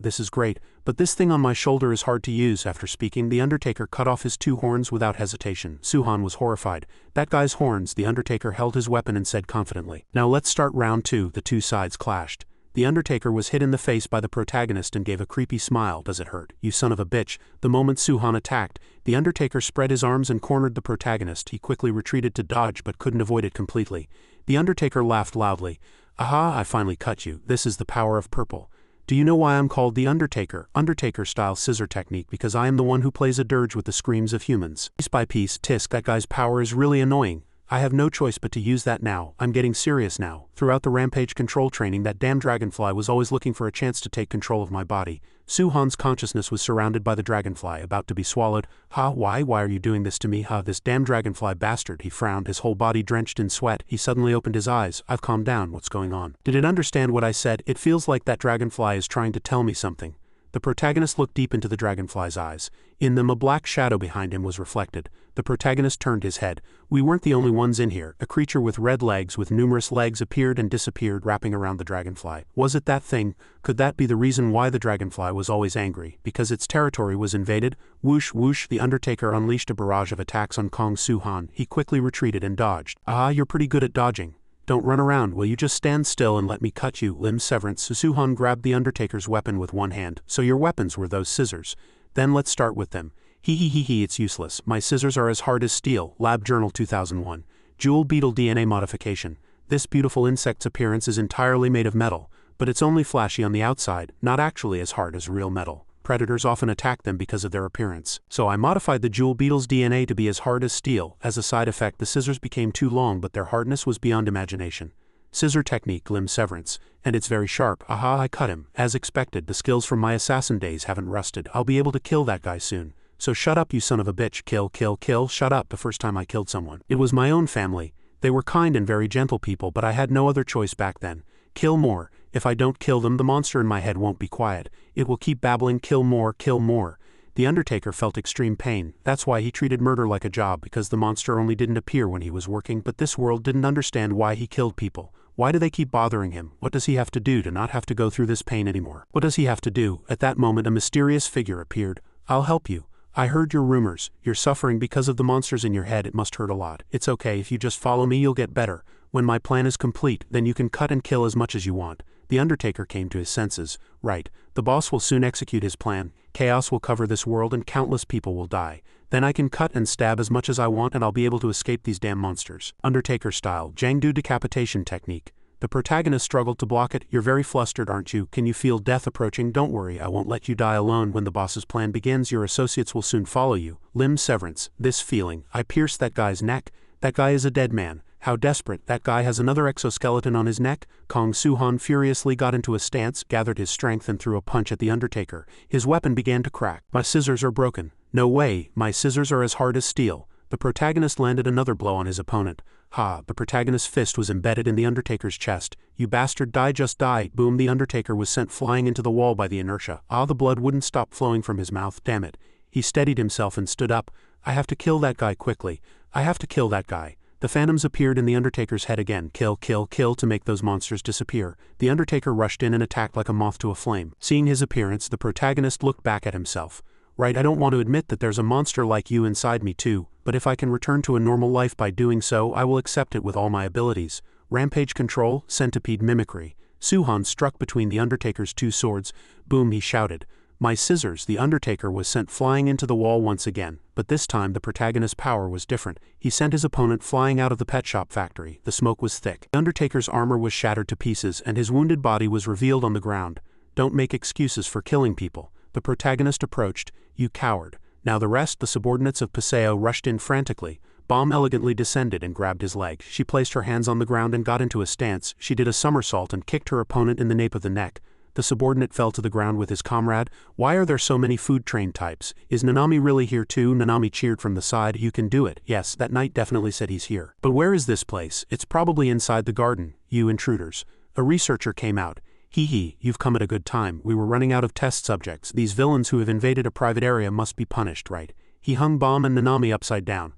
This is great, but this thing on my shoulder is hard to use." After speaking, the Undertaker cut off his 2 horns without hesitation. Suhan was horrified. "That guy's horns." The Undertaker held his weapon and said confidently, "Now let's start round 2. The 2 sides clashed. The Undertaker was hit in the face by the protagonist and gave a creepy smile. "Does it hurt? You son of a bitch." The moment Suhan attacked, the Undertaker spread his arms and cornered the protagonist. He quickly retreated to dodge but couldn't avoid it completely. The Undertaker laughed loudly. "Aha, I finally cut you. This is the power of purple. Do you know why I'm called the Undertaker? Undertaker-style scissor technique, because I am the one who plays a dirge with the screams of humans." Piece by piece, tisk, that guy's power is really annoying. I have no choice but to use that now. I'm getting serious now. Throughout the rampage control training, that damn dragonfly was always looking for a chance to take control of my body. Suhan's consciousness was surrounded by the dragonfly, about to be swallowed. Why are you doing this to me? This damn dragonfly bastard." He frowned, his whole body drenched in sweat. He suddenly opened his eyes. "I've calmed down. What's going on?" "Did it understand what I said? It feels like that dragonfly is trying to tell me something." The protagonist looked deep into the dragonfly's eyes. In them, a black shadow behind him was reflected. The protagonist turned his head. "We weren't the only ones in here." A creature with red legs with numerous legs appeared and disappeared, wrapping around the dragonfly. Was it that thing? Could that be the reason why the dragonfly was always angry? Because its territory was invaded? Whoosh, whoosh, the Undertaker unleashed a barrage of attacks on Kong Suhan. He quickly retreated and dodged. "You're pretty good at dodging. Don't run around. Will you just stand still and let me cut you?" Limb severance. Suhan grabbed the Undertaker's weapon with one hand. "So your weapons were those scissors? Then let's start with them." He, it's useless. My scissors are as hard as steel." Lab Journal 2001. Jewel beetle DNA modification. This beautiful insect's appearance is entirely made of metal. but it's only flashy on the outside, not actually as hard as real metal. Predators often attack them because of their appearance. So I modified the jewel beetle's DNA to be as hard as steel. As a side effect, the scissors became too long, but their hardness was beyond imagination. Scissor technique, limb severance. And it's very sharp. Aha, I cut him. As expected, the skills from my assassin days haven't rusted. I'll be able to kill that guy soon. So shut up, you son of a bitch. Kill, kill, kill. Shut up. The first time I killed someone, it was my own family. They were kind and very gentle people, but I had no other choice back then. Kill more. If I don't kill them, the monster in my head won't be quiet. It will keep babbling, kill more, kill more. The Undertaker felt extreme pain. That's why he treated murder like a job, because the monster only didn't appear when he was working, but this world didn't understand why he killed people. Why do they keep bothering him? What does he have to do to not have to go through this pain anymore? What does he have to do? At that moment, a mysterious figure appeared. I'll help you. I heard your rumors. You're suffering because of the monsters in your head. It must hurt a lot. It's okay. If you just follow me, you'll get better. When my plan is complete, then you can cut and kill as much as you want. The Undertaker came to his senses. Right. The boss will soon execute his plan. Chaos will cover this world and countless people will die. Then I can cut and stab as much as I want and I'll be able to escape these damn monsters. Undertaker style, Jiangdu decapitation technique. The protagonist struggled to block it. You're very flustered, aren't you? Can you feel death approaching? Don't worry, I won't let you die alone. When the boss's plan begins, your associates will soon follow you. Limb severance. This feeling. I pierced that guy's neck. That guy is a dead man. How desperate. That guy has another exoskeleton on his neck. Kong Suhan furiously got into a stance, gathered his strength and threw a punch at the Undertaker. His weapon began to crack. My scissors are broken. No way, my scissors are as hard as steel. The protagonist landed another blow on his opponent. Ha, the protagonist's fist was embedded in the Undertaker's chest. You bastard, die, just die. Boom, the Undertaker was sent flying into the wall by the inertia. Ah, the blood wouldn't stop flowing from his mouth, damn it. He steadied himself and stood up. I have to kill that guy quickly. I have to kill that guy. The phantoms appeared in the Undertaker's head again. Kill, kill, kill to make those monsters disappear. The Undertaker rushed in and attacked like a moth to a flame. Seeing his appearance, the protagonist looked back at himself. Right, I don't want to admit that there's a monster like you inside me too, but if I can return to a normal life by doing so, I will accept it with all my abilities. Rampage control, centipede mimicry. Suhan struck between the Undertaker's two swords. Boom, he shouted. My scissors. The Undertaker was sent flying into the wall once again, but this time the protagonist's power was different. He sent his opponent flying out of the pet shop factory. The smoke was thick. The Undertaker's armor was shattered to pieces and his wounded body was revealed on the ground. Don't make excuses for killing people. The protagonist approached. You coward. Now the rest, the subordinates of Paseo, rushed in frantically. Bomb elegantly descended and grabbed his leg. She placed her hands on the ground and got into a stance. She did a somersault and kicked her opponent in the nape of the neck. The subordinate fell to the ground with his comrade. Why are there so many food train types? Is Nanami really here too? Nanami cheered from the side. You can do it. Yes, that knight definitely said he's here. But where is this place? It's probably inside the garden. You intruders. A researcher came out. Hee, you've come at a good time. We were running out of test subjects. These villains who have invaded a private area must be punished, right? He hung Bomb and Nanami upside down.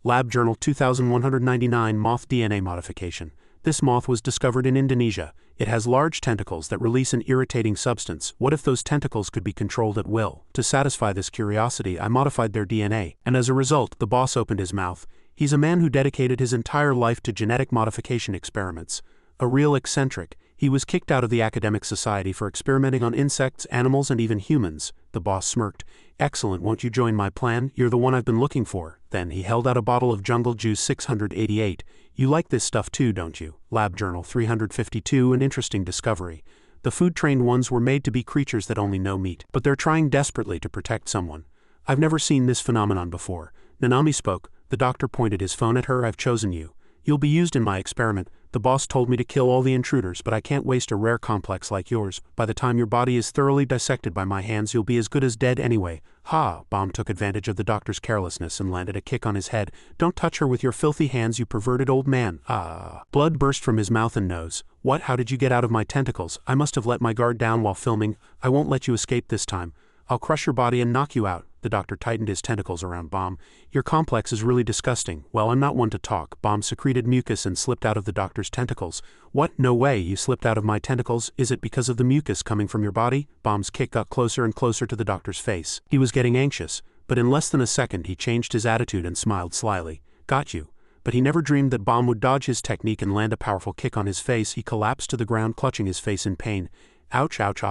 Lab Journal 2199 Moth DNA Modification. This moth was discovered in Indonesia. It has large tentacles that release an irritating substance. What if those tentacles could be controlled at will? To satisfy this curiosity, I modified their DNA, and as a result, the boss opened his mouth. He's a man who dedicated his entire life to genetic modification experiments. A real eccentric. He was kicked out of the academic society for experimenting on insects, animals, and even humans. The boss smirked. Excellent, won't you join my plan? You're the one I've been looking for. Then he held out a bottle of jungle juice 688. You like this stuff too, don't you? Lab Journal 352, an interesting discovery. The food-trained ones were made to be creatures that only know meat, but they're trying desperately to protect someone. I've never seen this phenomenon before. Nanami spoke. The doctor pointed his phone at her. I've chosen you. You'll be used in my experiment. The boss told me to kill all the intruders, but I can't waste a rare complex like yours. By the time your body is thoroughly dissected by my hands, you'll be as good as dead anyway. Ha! Bomb took advantage of the doctor's carelessness and landed a kick on his head. Don't touch her with your filthy hands, you perverted old man. Ah! Blood burst from his mouth and nose. What? How did you get out of my tentacles? I must have let my guard down while filming. I won't let you escape this time. I'll crush your body and knock you out. The doctor tightened his tentacles around Bomb. Your complex is really disgusting. Well, I'm not one to talk. Bomb secreted mucus and slipped out of the doctor's tentacles. What? No way, you slipped out of my tentacles. Is it because of the mucus coming from your body? Bomb's kick got closer and closer to the doctor's face. He was getting anxious, but in less than a second he changed his attitude and smiled slyly. Got you. But he never dreamed that Bomb would dodge his technique and land a powerful kick on his face. He collapsed to the ground, clutching his face in pain. Ouch, ouch,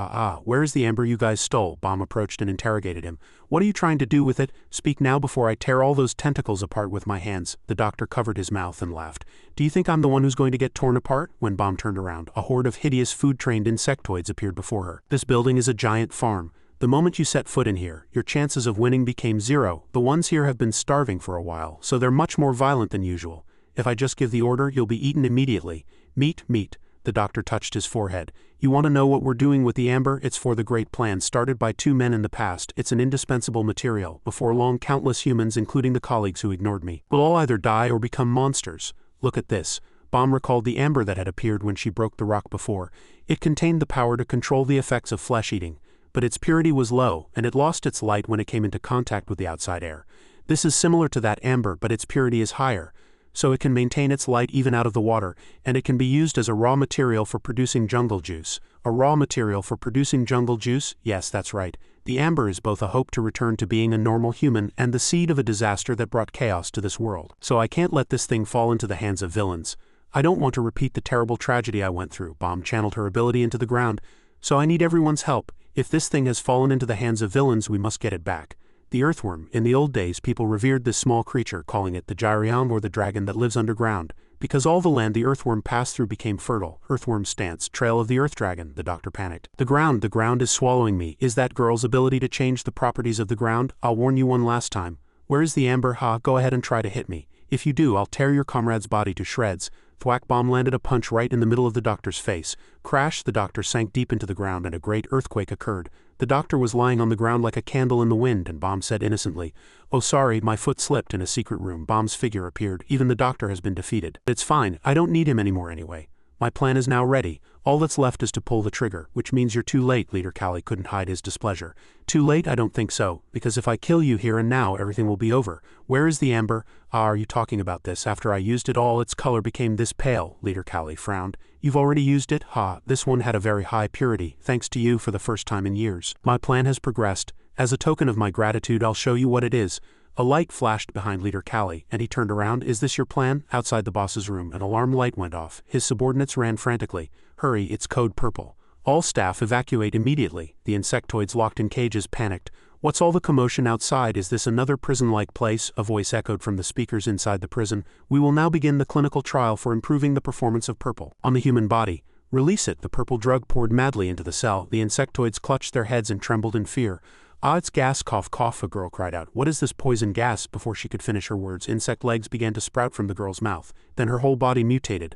where is the amber you guys stole? Bomb approached and interrogated him. What are you trying to do with it? Speak now before I tear all those tentacles apart with my hands. The doctor covered his mouth and laughed. Do you think I'm the one who's going to get torn apart? When Bomb turned around, a horde of hideous food-trained insectoids appeared before her. This building is a giant farm. The moment you set foot in here, your chances of winning became zero. The ones here have been starving for a while, so they're much more violent than usual. If I just give the order, you'll be eaten immediately. Meat, meat. The doctor touched his forehead. You want to know what we're doing with the amber? It's for the great plan started by 2 men in the past. It's an indispensable material. Before long, countless humans, including the colleagues who ignored me, will all either die or become monsters. Look at this. Bomb recalled the amber that had appeared when she broke the rock before. It contained the power to control the effects of flesh-eating, but its purity was low, and it lost its light when it came into contact with the outside air. This is similar to that amber, but its purity is higher, so it can maintain its light even out of the water, and it can be used as a raw material for producing jungle juice. A raw material for producing jungle juice? Yes, that's right. The amber is both a hope to return to being a normal human and the seed of a disaster that brought chaos to this world. So I can't let this thing fall into the hands of villains. I don't want to repeat the terrible tragedy I went through. Bomb channeled her ability into the ground. So I need everyone's help. If this thing has fallen into the hands of villains, we must get it back. The earthworm. In the old days, people revered this small creature, calling it the Jiu Jang or the dragon that lives underground. Because all the land the earthworm passed through became fertile. Earthworm stance, trail of the earth dragon. The doctor panicked. The ground is swallowing me. Is that girl's ability to change the properties of the ground? I'll warn you one last time. Where is the amber? Go ahead and try to hit me. If you do, I'll tear your comrade's body to shreds. Thwack! Bomb landed a punch right in the middle of the doctor's face. Crash! The doctor sank deep into the ground and a great earthquake occurred. The doctor was lying on the ground like a candle in the wind, and Bomb said innocently, "Oh sorry, my foot slipped." In a secret room, Bomb's figure appeared. Even the doctor has been defeated. It's fine, I don't need him anymore anyway. My plan is now ready. All that's left is to pull the trigger, which means you're too late. Leader Callie couldn't hide his displeasure. Too late? I don't think so, because if I kill you here and now, everything will be over. Where is the amber? Are you talking about this? After I used it all, its color became this pale. Leader Callie frowned. You've already used it? This one had a very high purity, thanks to you for the first time in years. My plan has progressed. As a token of my gratitude, I'll show you what it is. A light flashed behind Leader Callie, and he turned around. Is this your plan? Outside the boss's room, an alarm light went off. His subordinates ran frantically. Hurry, it's code purple. All staff evacuate immediately. The insectoids locked in cages panicked. What's all the commotion outside? Is this another prison-like place? A voice echoed from the speakers inside the prison. We will now begin the clinical trial for improving the performance of purple on the human body. Release it. The purple drug poured madly into the cell. The insectoids clutched their heads and trembled in fear. It's gas, cough, cough, a girl cried out. What is this poison gas? Before she could finish her words, insect legs began to sprout from the girl's mouth. Then her whole body mutated.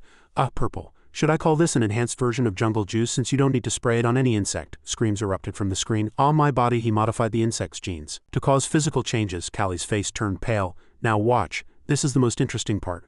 Purple. Should I call this an enhanced version of jungle juice since you don't need to spray it on any insect? Screams erupted from the screen. On my body he modified the insect's genes to cause physical changes. Callie's face turned pale. Now watch. This is the most interesting part.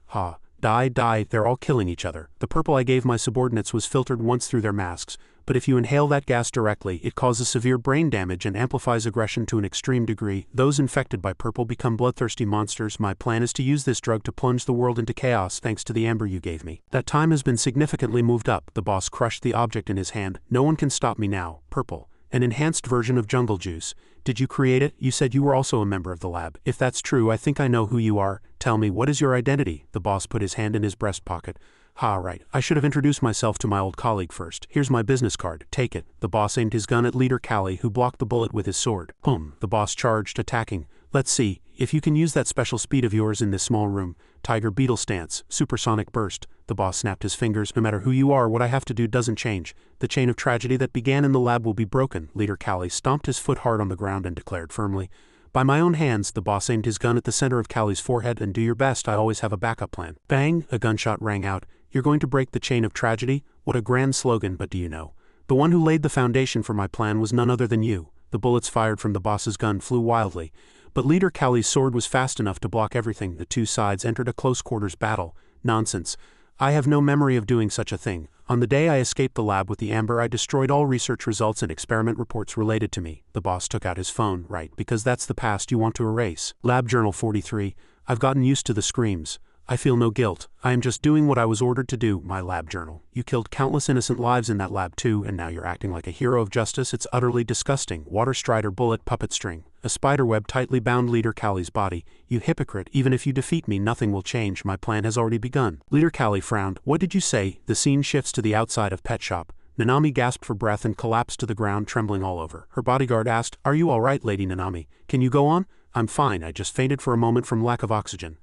Die, they're all killing each other. The purple I gave my subordinates was filtered once through their masks, but if you inhale that gas directly, it causes severe brain damage and amplifies aggression to an extreme degree. Those infected by purple become bloodthirsty monsters. My plan is to use this drug to plunge the world into chaos thanks to the amber you gave me. That time has been significantly moved up. The boss crushed the object in his hand. No one can stop me now. Purple. An enhanced version of jungle juice. Did you create it? You said you were also a member of the lab. If that's true, I think I know who you are. Tell me, what is your identity? The boss put his hand in his breast pocket. Right. I should have introduced myself to my old colleague first. Here's my business card. Take it. The boss aimed his gun at Leader Callie, who blocked the bullet with his sword. The boss charged, attacking. Let's see. If you can use that special speed of yours in this small room. Tiger beetle stance. Supersonic burst. The boss snapped his fingers. No matter who you are, what I have to do doesn't change. The chain of tragedy that began in the lab will be broken. Leader Callie stomped his foot hard on the ground and declared firmly. By my own hands. The boss aimed his gun at the center of Callie's forehead. And do your best. I always have a backup plan. Bang! A gunshot rang out. You're going to break the chain of tragedy? What a grand slogan, but do you know? The one who laid the foundation for my plan was none other than you. The bullets fired from the boss's gun flew wildly. But Leader Callie's sword was fast enough to block everything. The two sides entered a close-quarters battle. Nonsense. I have no memory of doing such a thing. On the day I escaped the lab with the amber, I destroyed all research results and experiment reports related to me. The boss took out his phone. Right, because that's the past you want to erase. Lab Journal 43. I've gotten used to the screams. I feel no guilt. I am just doing what I was ordered to do. My lab journal. You killed countless innocent lives in that lab too, and now you're acting like a hero of justice. It's utterly disgusting. Water strider bullet puppet string. A spiderweb tightly bound Leader Callie's body. You hypocrite. Even if you defeat me, nothing will change. My plan has already begun. Leader Callie frowned. What did you say? The scene shifts to the outside of Pet Shop. Nanami gasped for breath and collapsed to the ground, trembling all over. Her bodyguard asked, "Are you all right, Lady Nanami? Can you go on?" "I'm fine, I just fainted for a moment from lack of oxygen."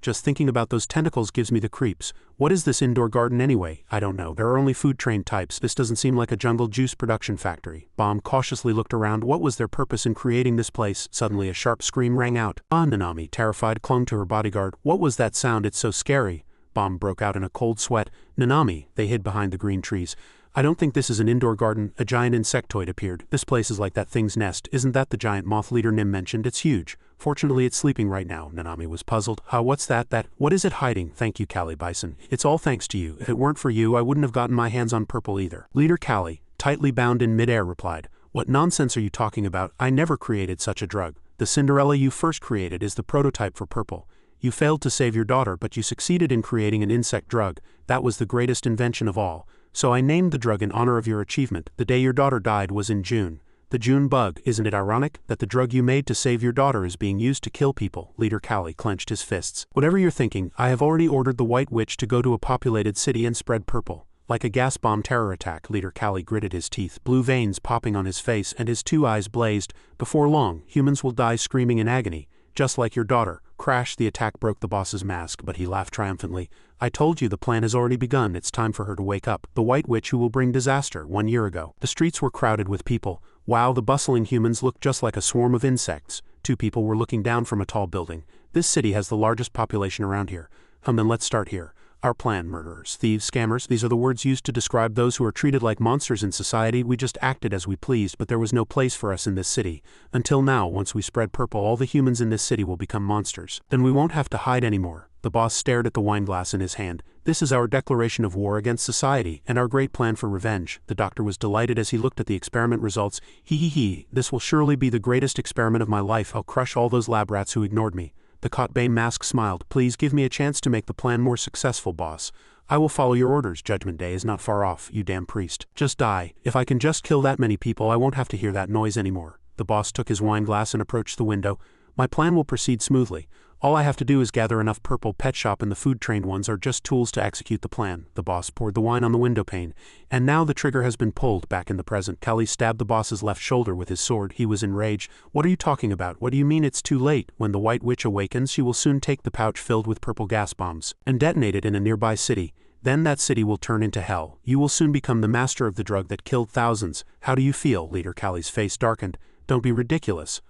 Just thinking about those tentacles gives me the creeps. What is this indoor garden anyway? I don't know. There are only food-trained types. This doesn't seem like a jungle juice production factory. Bomb cautiously looked around. What was their purpose in creating this place? Suddenly a sharp scream rang out. Nanami, terrified, clung to her bodyguard. What was that sound? It's so scary. Bomb broke out in a cold sweat. Nanami, they hid behind the green trees. I don't think this is an indoor garden. A giant insectoid appeared. This place is like that thing's nest. Isn't that the giant moth leader Nim mentioned? It's huge. Fortunately, it's sleeping right now. Nanami was puzzled. What's that? What is it hiding? Thank you, Callie Bison. It's all thanks to you. If it weren't for you, I wouldn't have gotten my hands on purple either. Leader Callie, tightly bound in midair, replied. What nonsense are you talking about? I never created such a drug. The Cinderella you first created is the prototype for purple. You failed to save your daughter, but you succeeded in creating an insect drug. That was the greatest invention of all. So I named the drug in honor of your achievement. The day your daughter died was in June. The June bug. Isn't it ironic that the drug you made to save your daughter is being used to kill people? Leader Callie clenched his fists. Whatever you're thinking, I have already ordered the White Witch to go to a populated city and spread purple. Like a gas bomb terror attack, Leader Callie gritted his teeth, blue veins popping on his face and his two eyes blazed. Before long, humans will die screaming in agony. Just like your daughter. Crash, the attack broke the boss's mask, but he laughed triumphantly. I told you the plan has already begun. It's time for her to wake up. The White Witch who will bring disaster. 1 year ago. The streets were crowded with people. Wow, the bustling humans looked just like a swarm of insects. 2 people were looking down from a tall building. This city has the largest population around here. Then let's start here. Our plan: murderers, thieves, scammers, these are the words used to describe those who are treated like monsters in society. We just acted as we pleased, but there was no place for us in this city. Until now, once we spread purple, all the humans in this city will become monsters. Then we won't have to hide anymore. The boss stared at the wineglass in his hand. This is our declaration of war against society, and our great plan for revenge. The doctor was delighted as he looked at the experiment results. This will surely be the greatest experiment of my life. I'll crush all those lab rats who ignored me. The Kotbane mask smiled. Please give me a chance to make the plan more successful, boss. I will follow your orders. Judgment Day is not far off, you damn priest. Just die. If I can just kill that many people, I won't have to hear that noise anymore. The boss took his wineglass and approached the window. My plan will proceed smoothly. All I have to do is gather enough purple. Pet shop and the food-trained ones are just tools to execute the plan. The boss poured the wine on the window pane. And now the trigger has been pulled. Back in the present, Callie stabbed the boss's left shoulder with his sword. He was enraged. What are you talking about? What do you mean it's too late? When the White Witch awakens, she will soon take the pouch filled with purple gas bombs and detonate it in a nearby city. Then that city will turn into hell. You will soon become the master of the drug that killed thousands. How do you feel? Leader Callie's face darkened. Don't be ridiculous.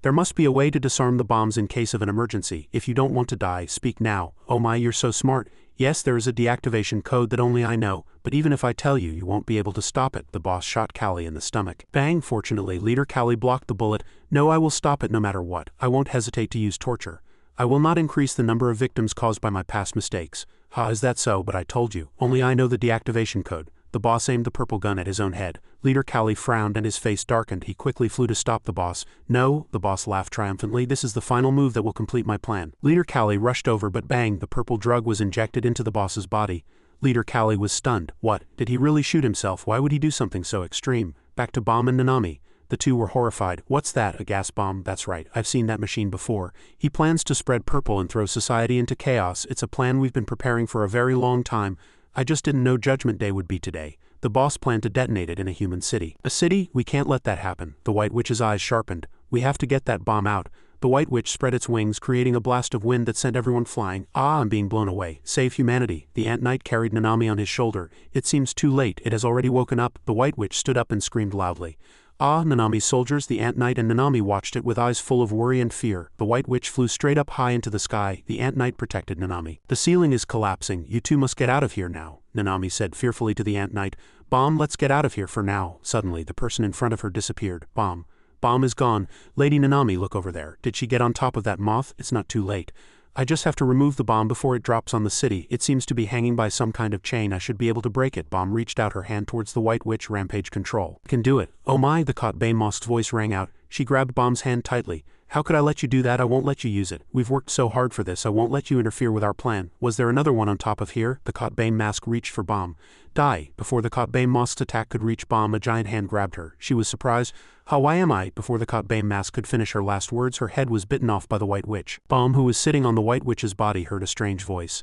There must be a way to disarm the bombs in case of an emergency. If you don't want to die, speak now. Oh my, you're so smart. Yes, there is a deactivation code that only I know, but even if I tell you, you won't be able to stop it. The boss shot Callie in the stomach. Bang! Fortunately, Leader Callie blocked the bullet. No, I will stop it no matter what. I won't hesitate to use torture. I will not increase the number of victims caused by my past mistakes. Is that so? But I told you. Only I know the deactivation code. The boss aimed the purple gun at his own head. Leader Callie frowned and his face darkened. He quickly flew to stop the boss. No, the boss laughed triumphantly. This is the final move that will complete my plan. Leader Callie rushed over, but bang, the purple drug was injected into the boss's body. Leader Callie was stunned. What? Did he really shoot himself? Why would he do something so extreme? Back to Bomb and Nanami. The two were horrified. What's that? A gas bomb? That's right. I've seen that machine before. He plans to spread purple and throw society into chaos. It's a plan we've been preparing for a very long time. I just didn't know Judgment Day would be today. The boss planned to detonate it in a human city. A city? We can't let that happen. The White Witch's eyes sharpened. We have to get that bomb out. The White Witch spread its wings, creating a blast of wind that sent everyone flying. I'm being blown away. Save humanity. The Ant Knight carried Nanami on his shoulder. It seems too late. It has already woken up. The White Witch stood up and screamed loudly. Nanami's soldiers. The Ant Knight and Nanami watched it with eyes full of worry and fear. The White Witch flew straight up high into the sky. The Ant Knight protected Nanami. The ceiling is collapsing. You two must get out of here now, Nanami said fearfully to the Ant Knight. Bomb, let's get out of here for now. Suddenly, the person in front of her disappeared. Bomb is gone. Lady Nanami, look over there. Did she get on top of that moth? It's not too late. I just have to remove the bomb before it drops on the city. It seems to be hanging by some kind of chain. I should be able to break it. Bomb reached out her hand towards the White Witch. Rampage control. Can do it. Oh my, the Kotbane Mosk's voice rang out. She grabbed Bomb's hand tightly. How could I let you do that? I won't let you use it. We've worked so hard for this. I won't let you interfere with our plan. Was there another one on top of here? The Kotbane mask reached for Bomb. Die. Before the Kotbane Mosk's attack could reach Bomb, a giant hand grabbed her. She was surprised. Why am I? Before the Kotbane mask could finish her last words, her head was bitten off by the White Witch. Bomb, who was sitting on the White Witch's body, heard a strange voice.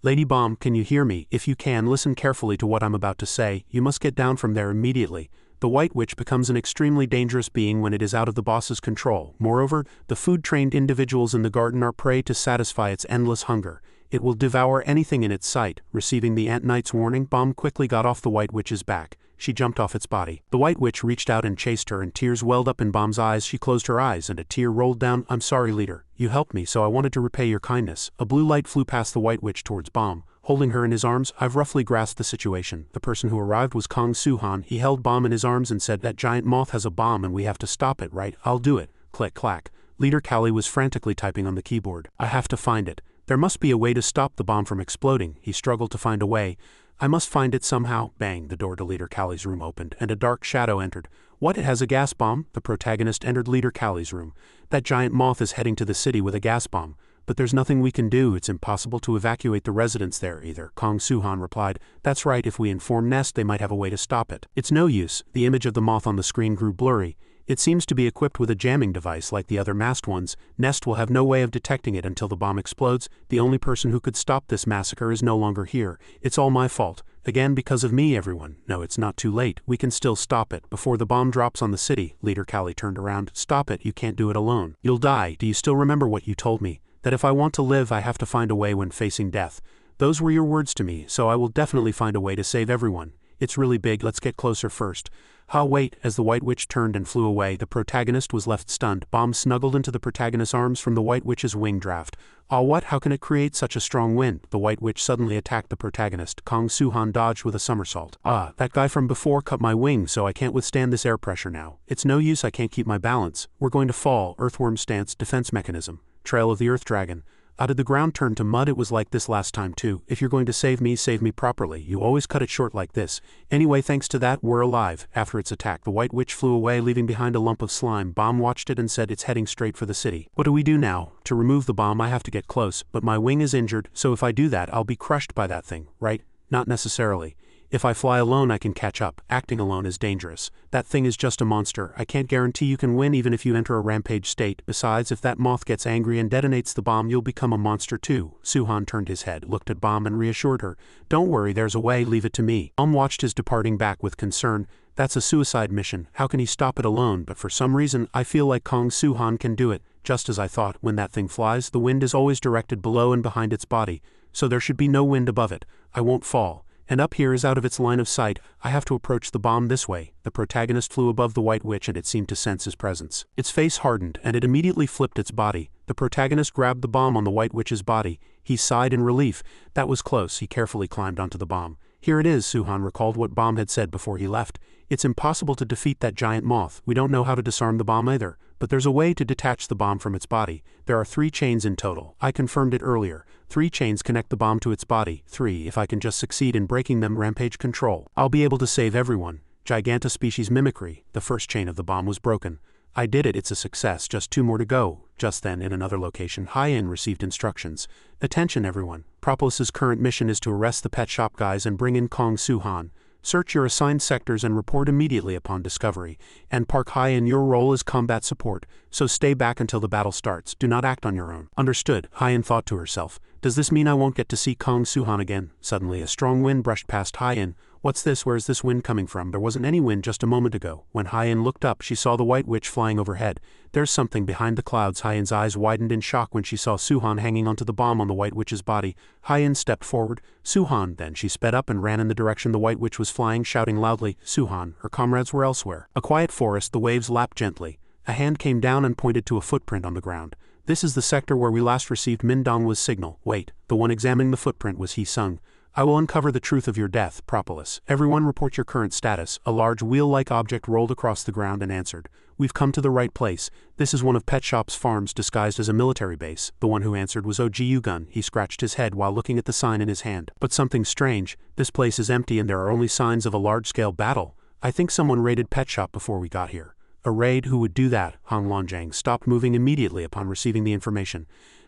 Lady Bomb, can you hear me? If you can, listen carefully to what I'm about to say. You must get down from there immediately. The White Witch becomes an extremely dangerous being when it is out of the boss's control. Moreover, the food-trained individuals in the garden are prey to satisfy its endless hunger. It will devour anything in its sight. Receiving the Ant Knight's warning, Bomb quickly got off the White Witch's back. She jumped off its body. The White Witch reached out and chased her, and tears welled up in Bomb's eyes. She closed her eyes, and a tear rolled down. I'm sorry, leader. You helped me, so I wanted to repay your kindness. A blue light flew past the White Witch towards Bomb. Holding her in his arms, I've roughly grasped the situation. The person who arrived was Kong Suhan. He held Bomb in his arms and said, that giant moth has a bomb and we have to stop it, right? I'll do it. Click, clack. Leader Callie was frantically typing on the keyboard. I have to find it. There must be a way to stop the bomb from exploding. He struggled to find a way. I must find it somehow. Bang, the door to Leader Callie's room opened, and a dark shadow entered. What, it has a gas bomb? The protagonist entered Leader Callie's room. That giant moth is heading to the city with a gas bomb. But there's nothing we can do. It's impossible to evacuate the residents there either. Kong Suhan replied. That's right, if we inform Nest they might have a way to stop it. It's no use. The image of the moth on the screen grew blurry. It seems to be equipped with a jamming device like the other masked ones. Nest will have no way of detecting it until the bomb explodes. The only person who could stop this massacre is no longer here. It's all my fault. Again, because of me, everyone. No, it's not too late. We can still stop it. Before the bomb drops on the city. Leader Callie turned around. Stop it. You can't do it alone. You'll die. Do you still remember what you told me? That if I want to live, I have to find a way when facing death. Those were your words to me, so I will definitely find a way to save everyone. It's really big. Let's get closer first. Wait. As the White Witch turned and flew away, the protagonist was left stunned. Bomb snuggled into the protagonist's arms from the White Witch's wing draft. What? How can it create such a strong wind? The White Witch suddenly attacked the protagonist. Kong Suhan dodged with a somersault. That guy from before cut my wing, so I can't withstand this air pressure now. It's no use, I can't keep my balance. We're going to fall. Earthworm stance, defense mechanism. Trail of the Earth Dragon. Did the ground turn to mud? It was like this last time too. If you're going to save me properly. You always cut it short like this. Anyway, thanks to that, we're alive. After its attack, the White Witch flew away, leaving behind a lump of slime. Bomb watched it and said it's heading straight for the city. What do we do now? To remove the bomb, I have to get close, but my wing is injured, so if I do that, I'll be crushed by that thing, right? Not necessarily. If I fly alone, I can catch up. Acting alone is dangerous. That thing is just a monster. I can't guarantee you can win even if you enter a rampage state. Besides, if that moth gets angry and detonates the bomb, you'll become a monster too. Suhan turned his head, looked at Bomb and reassured her. Don't worry, there's a way, leave it to me. Bomb watched his departing back with concern. That's a suicide mission. How can he stop it alone? But for some reason, I feel like Kong Suhan can do it. Just as I thought, when that thing flies, the wind is always directed below and behind its body. So there should be no wind above it. I won't fall. And up here is out of its line of sight. I have to approach the bomb this way. The protagonist flew above the White Witch and it seemed to sense his presence. Its face hardened and it immediately flipped its body. The protagonist grabbed the bomb on the White Witch's body. He sighed in relief. That was close. He carefully climbed onto the bomb. Here it is, Suhan recalled what Bomb had said before he left. It's impossible to defeat that giant moth. We don't know how to disarm the bomb either. But there's a way to detach the bomb from its body. There are 3 chains in total. I confirmed it earlier. 3 chains connect the bomb to its body. 3, if I can just succeed in breaking them, rampage control. I'll be able to save everyone. Gigantospecies mimicry. The first chain of the bomb was broken. I did it, it's a success, just 2 more to go. Just then, in another location, Hyen received instructions. Attention everyone. Propolis' current mission is to arrest the pet shop guys and bring in Kong Suhan. Search your assigned sectors and report immediately upon discovery. And Park Hyen, your role is combat support, so stay back until the battle starts. Do not act on your own. Understood, Hyen thought to herself. Does this mean I won't get to see Kong Suhan again? Suddenly a strong wind brushed past Hyen. What's this? Where's this wind coming from? There wasn't any wind just a moment ago. When Hyen looked up, she saw the White Witch flying overhead. There's something behind the clouds. Hyen's eyes widened in shock when she saw Suhan hanging onto the bomb on the White Witch's body. Hyen stepped forward. Suhan, then she sped up and ran in the direction the White Witch was flying, shouting loudly. Suhan, her comrades were elsewhere. A quiet forest, the waves lapped gently. A hand came down and pointed to a footprint on the ground. This is the sector where we last received Mindongwa's signal. Wait, the one examining the footprint was He Sung. I will uncover the truth of your death, Propolis. Everyone report your current status. A large wheel-like object rolled across the ground and answered. We've come to the right place. This is one of Pet Shop's farms disguised as a military base. The one who answered was OG Gun. He scratched his head while looking at the sign in his hand. But something strange. This place is empty and there are only signs of a large-scale battle. I think someone raided Pet Shop before we got here. A raid? Who would do that? Hong Longjang stopped moving immediately upon receiving the information.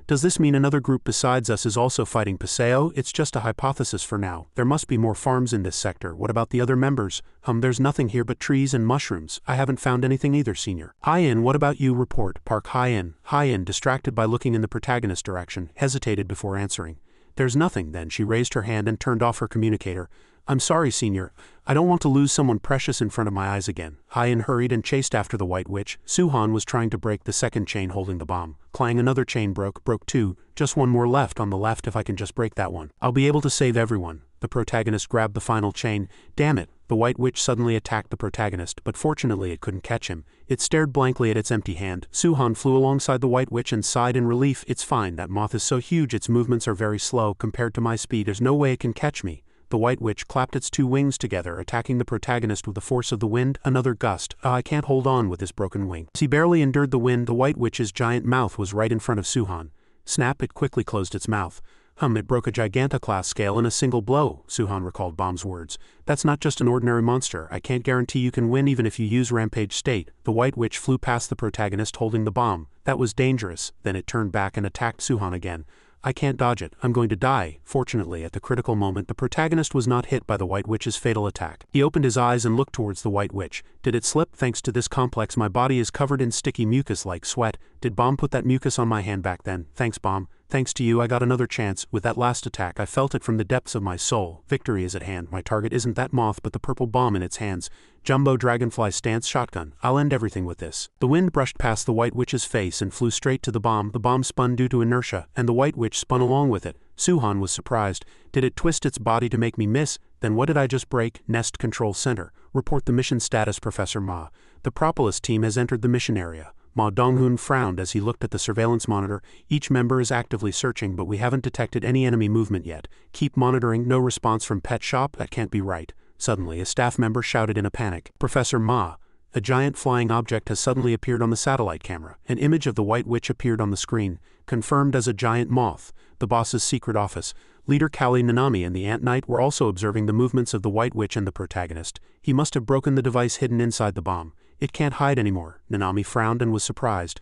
Does this mean another group besides us is also fighting Paseo? It's just a hypothesis for now. There must be more farms in this sector. What about the other members? There's nothing here but trees and mushrooms. I haven't found anything either, Senior. Hyen, what about you? Report. Park Hyen. Hyen, distracted by looking in the protagonist's direction, hesitated before answering. There's nothing then. She raised her hand and turned off her communicator. I'm sorry, Senior. I don't want to lose someone precious in front of my eyes again. Hyen hurried and chased after the White Witch. Suhan was trying to break the second chain holding the bomb. Clang, another chain broke too. Just one more left on the left. If I can just break that one, I'll be able to save everyone. The protagonist grabbed the final chain. Damn it. The White Witch suddenly attacked the protagonist, but fortunately it couldn't catch him. It stared blankly at its empty hand. Suhan flew alongside the White Witch and sighed in relief. It's fine. That moth is so huge its movements are very slow compared to my speed. There's no way it can catch me. The White Witch clapped its two wings together, attacking the protagonist with the force of the wind. Another gust. I can't hold on with this broken wing. As he barely endured the wind, the White Witch's giant mouth was right in front of Suhan. Snap, it quickly closed its mouth. It broke a Gigantoclass scale in a single blow, Suhan recalled Bomb's words. That's not just an ordinary monster. I can't guarantee you can win even if you use Rampage State. The White Witch flew past the protagonist holding the bomb. That was dangerous. Then it turned back and attacked Suhan again. I can't dodge it. I'm going to die. Fortunately, at the critical moment, the protagonist was not hit by the White Witch's fatal attack. He opened his eyes and looked towards the White Witch. Did it slip? Thanks to this complex, my body is covered in sticky mucus like sweat. Did Bomb put that mucus on my hand back then? Thanks, Bomb. Thanks to you, I got another chance. With that last attack, I felt it from the depths of my soul. Victory is at hand. My target isn't that moth, but the purple bomb in its hands. Jumbo dragonfly stance shotgun. I'll end everything with this. The wind brushed past the White Witch's face and flew straight to the bomb. The bomb spun due to inertia, and the White Witch spun along with it. Suhan was surprised. Did it twist its body to make me miss? Then what did I just break? Nest Control Center. Report the mission status, Professor Ma. The Propolis team has entered the mission area. Ma Donghoon frowned as he looked at the surveillance monitor. Each member is actively searching, but we haven't detected any enemy movement yet. Keep monitoring. No response from Pet Shop? That can't be right. Suddenly, a staff member shouted in a panic. Professor Ma. A giant flying object has suddenly appeared on the satellite camera. An image of the White Witch appeared on the screen, confirmed as a giant moth. The boss's secret office. Leader Kali Nanami and the Ant Knight were also observing the movements of the White Witch and the protagonist. He must have broken the device hidden inside the bomb. It can't hide anymore. Nanami frowned and was surprised.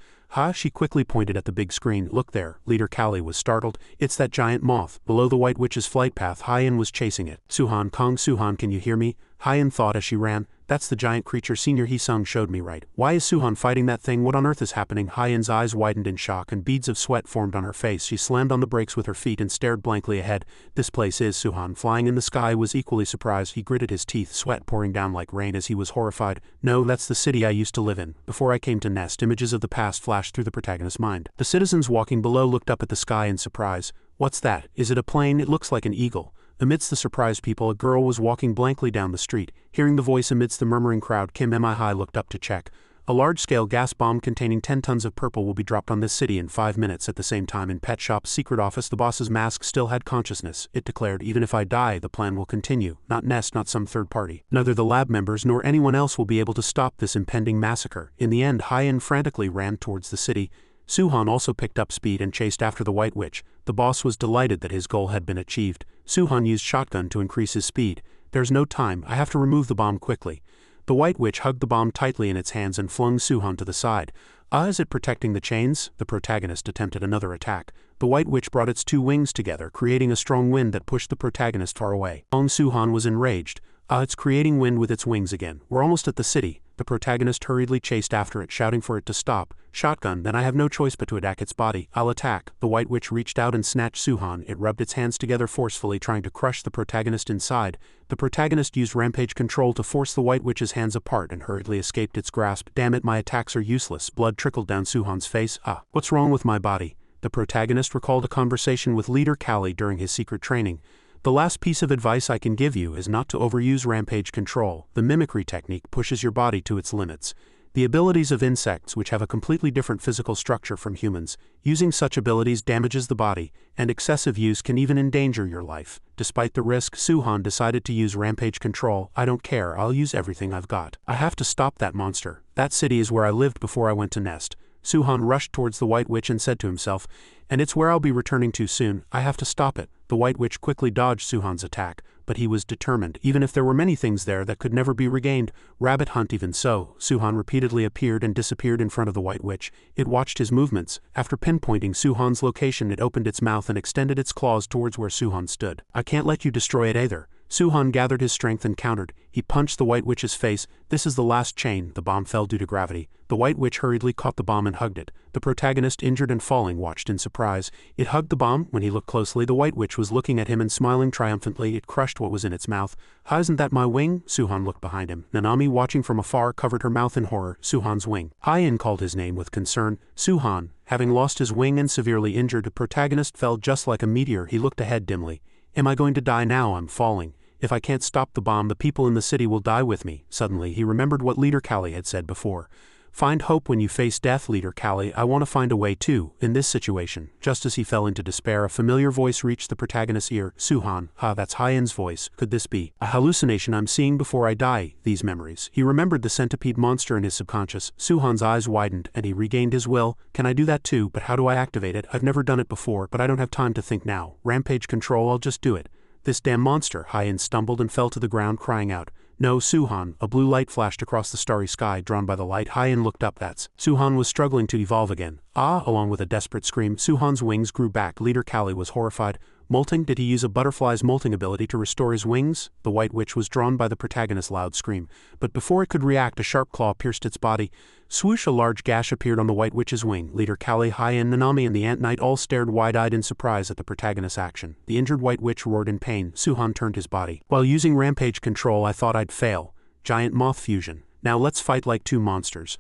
She quickly pointed at the big screen. Look there. Leader Kali was startled. It's that giant moth. Below the White Witch's flight path, Hyen was chasing it. Suhan, can you hear me? Hyen thought as she ran. That's the giant creature Senior Hee-sung showed me, right? Why is Suhan fighting that thing? What on earth is happening? Hyen's eyes widened in shock and beads of sweat formed on her face. She slammed on the brakes with her feet and stared blankly ahead. This place is Suhan. Flying in the sky was equally surprised. He gritted his teeth, sweat pouring down like rain as he was horrified. No, that's the city I used to live in. Before I came to Nest, images of the past flashed through the protagonist's mind. The citizens walking below looked up at the sky in surprise. What's that? Is it a plane? It looks like an eagle. Amidst the surprised people, a girl was walking blankly down the street. Hearing the voice amidst the murmuring crowd, Kim Mihei looked up to check. A large-scale gas bomb containing 10 tons of purple will be dropped on this city in 5 minutes. At the same time, in Pet Shop's secret office, the boss's mask still had consciousness. It declared, even if I die, the plan will continue. Not Nest, not some third party. Neither the lab members nor anyone else will be able to stop this impending massacre. In the end, Hyen frantically ran towards the city. Suhan also picked up speed and chased after the White Witch. The boss was delighted that his goal had been achieved. Suhan used shotgun to increase his speed. There's no time. I have to remove the bomb quickly. The White Witch hugged the bomb tightly in its hands and flung Suhan to the side. Is it protecting the chains? The protagonist attempted another attack. The White Witch brought its two wings together, creating a strong wind that pushed the protagonist far away. Suhan was enraged. It's creating wind with its wings again. We're almost at the city. The protagonist hurriedly chased after it, shouting for it to stop. Shotgun, then I have no choice but to attack its body. I'll attack. The White Witch reached out and snatched Suhan. It rubbed its hands together forcefully, trying to crush the protagonist inside. The protagonist used Rampage Control to force the White Witch's hands apart and hurriedly escaped its grasp. Damn it, my attacks are useless. Blood trickled down Suhan's face. What's wrong with my body? The protagonist recalled a conversation with Leader Kali during his secret training. The last piece of advice I can give you is not to overuse Rampage Control. The mimicry technique pushes your body to its limits. The abilities of insects, which have a completely different physical structure from humans, using such abilities damages the body, and excessive use can even endanger your life. Despite the risk, Suhan decided to use Rampage Control. I don't care, I'll use everything I've got. I have to stop that monster. That city is where I lived before I went to Nest. Suhan rushed towards the White Witch and said to himself, and it's where I'll be returning to soon. I have to stop it. The White Witch quickly dodged Suhan's attack, but he was determined, even if there were many things there that could never be regained. Rabbit hunt even so. Suhan repeatedly appeared and disappeared in front of the White Witch. It watched his movements. After pinpointing Suhan's location, it opened its mouth and extended its claws towards where Suhan stood. I can't let you destroy it either. Suhan gathered his strength and countered. He punched the White Witch's face. This is the last chain. The bomb fell due to gravity. The White Witch hurriedly caught the bomb and hugged it. The protagonist, injured and falling, watched in surprise. It hugged the bomb. When he looked closely, the White Witch was looking at him and smiling triumphantly. It crushed what was in its mouth. Isn't that my wing? Suhan looked behind him. Nanami, watching from afar, covered her mouth in horror. Suhan's wing. Hyen called his name with concern. Suhan, having lost his wing and severely injured, the protagonist fell just like a meteor. He looked ahead dimly. Am I going to die now? I'm falling. If I can't stop the bomb, the people in the city will die with me. Suddenly, he remembered what Leader Kali had said before. Find hope when you face death, Leader Kali. I want to find a way too, in this situation. Just as he fell into despair, a familiar voice reached the protagonist's ear. Suhan, that's Hyen's voice. Could this be a hallucination I'm seeing before I die? These memories. He remembered the centipede monster in his subconscious. Suhan's eyes widened, and he regained his will. Can I do that too? But how do I activate it? I've never done it before, but I don't have time to think now. Rampage control, I'll just do it. This damn monster. Hyen stumbled and fell to the ground, crying out. No, Suhan. A blue light flashed across the starry sky, drawn by the light. Hyen looked up. Suhan was struggling to evolve again. Along with a desperate scream, Suhan's wings grew back. Leader Kali was horrified. Molting? Did he use a butterfly's molting ability to restore his wings? The White Witch was drawn by the protagonist's loud scream. But before it could react, a sharp claw pierced its body. Swoosh! A large gash appeared on the White Witch's wing. Leader Kali, Hyen, Nanami, and the Ant Knight all stared wide-eyed in surprise at the protagonist's action. The injured White Witch roared in pain. Suhan turned his body. While using rampage control, I thought I'd fail. Giant moth fusion. Now let's fight like two monsters.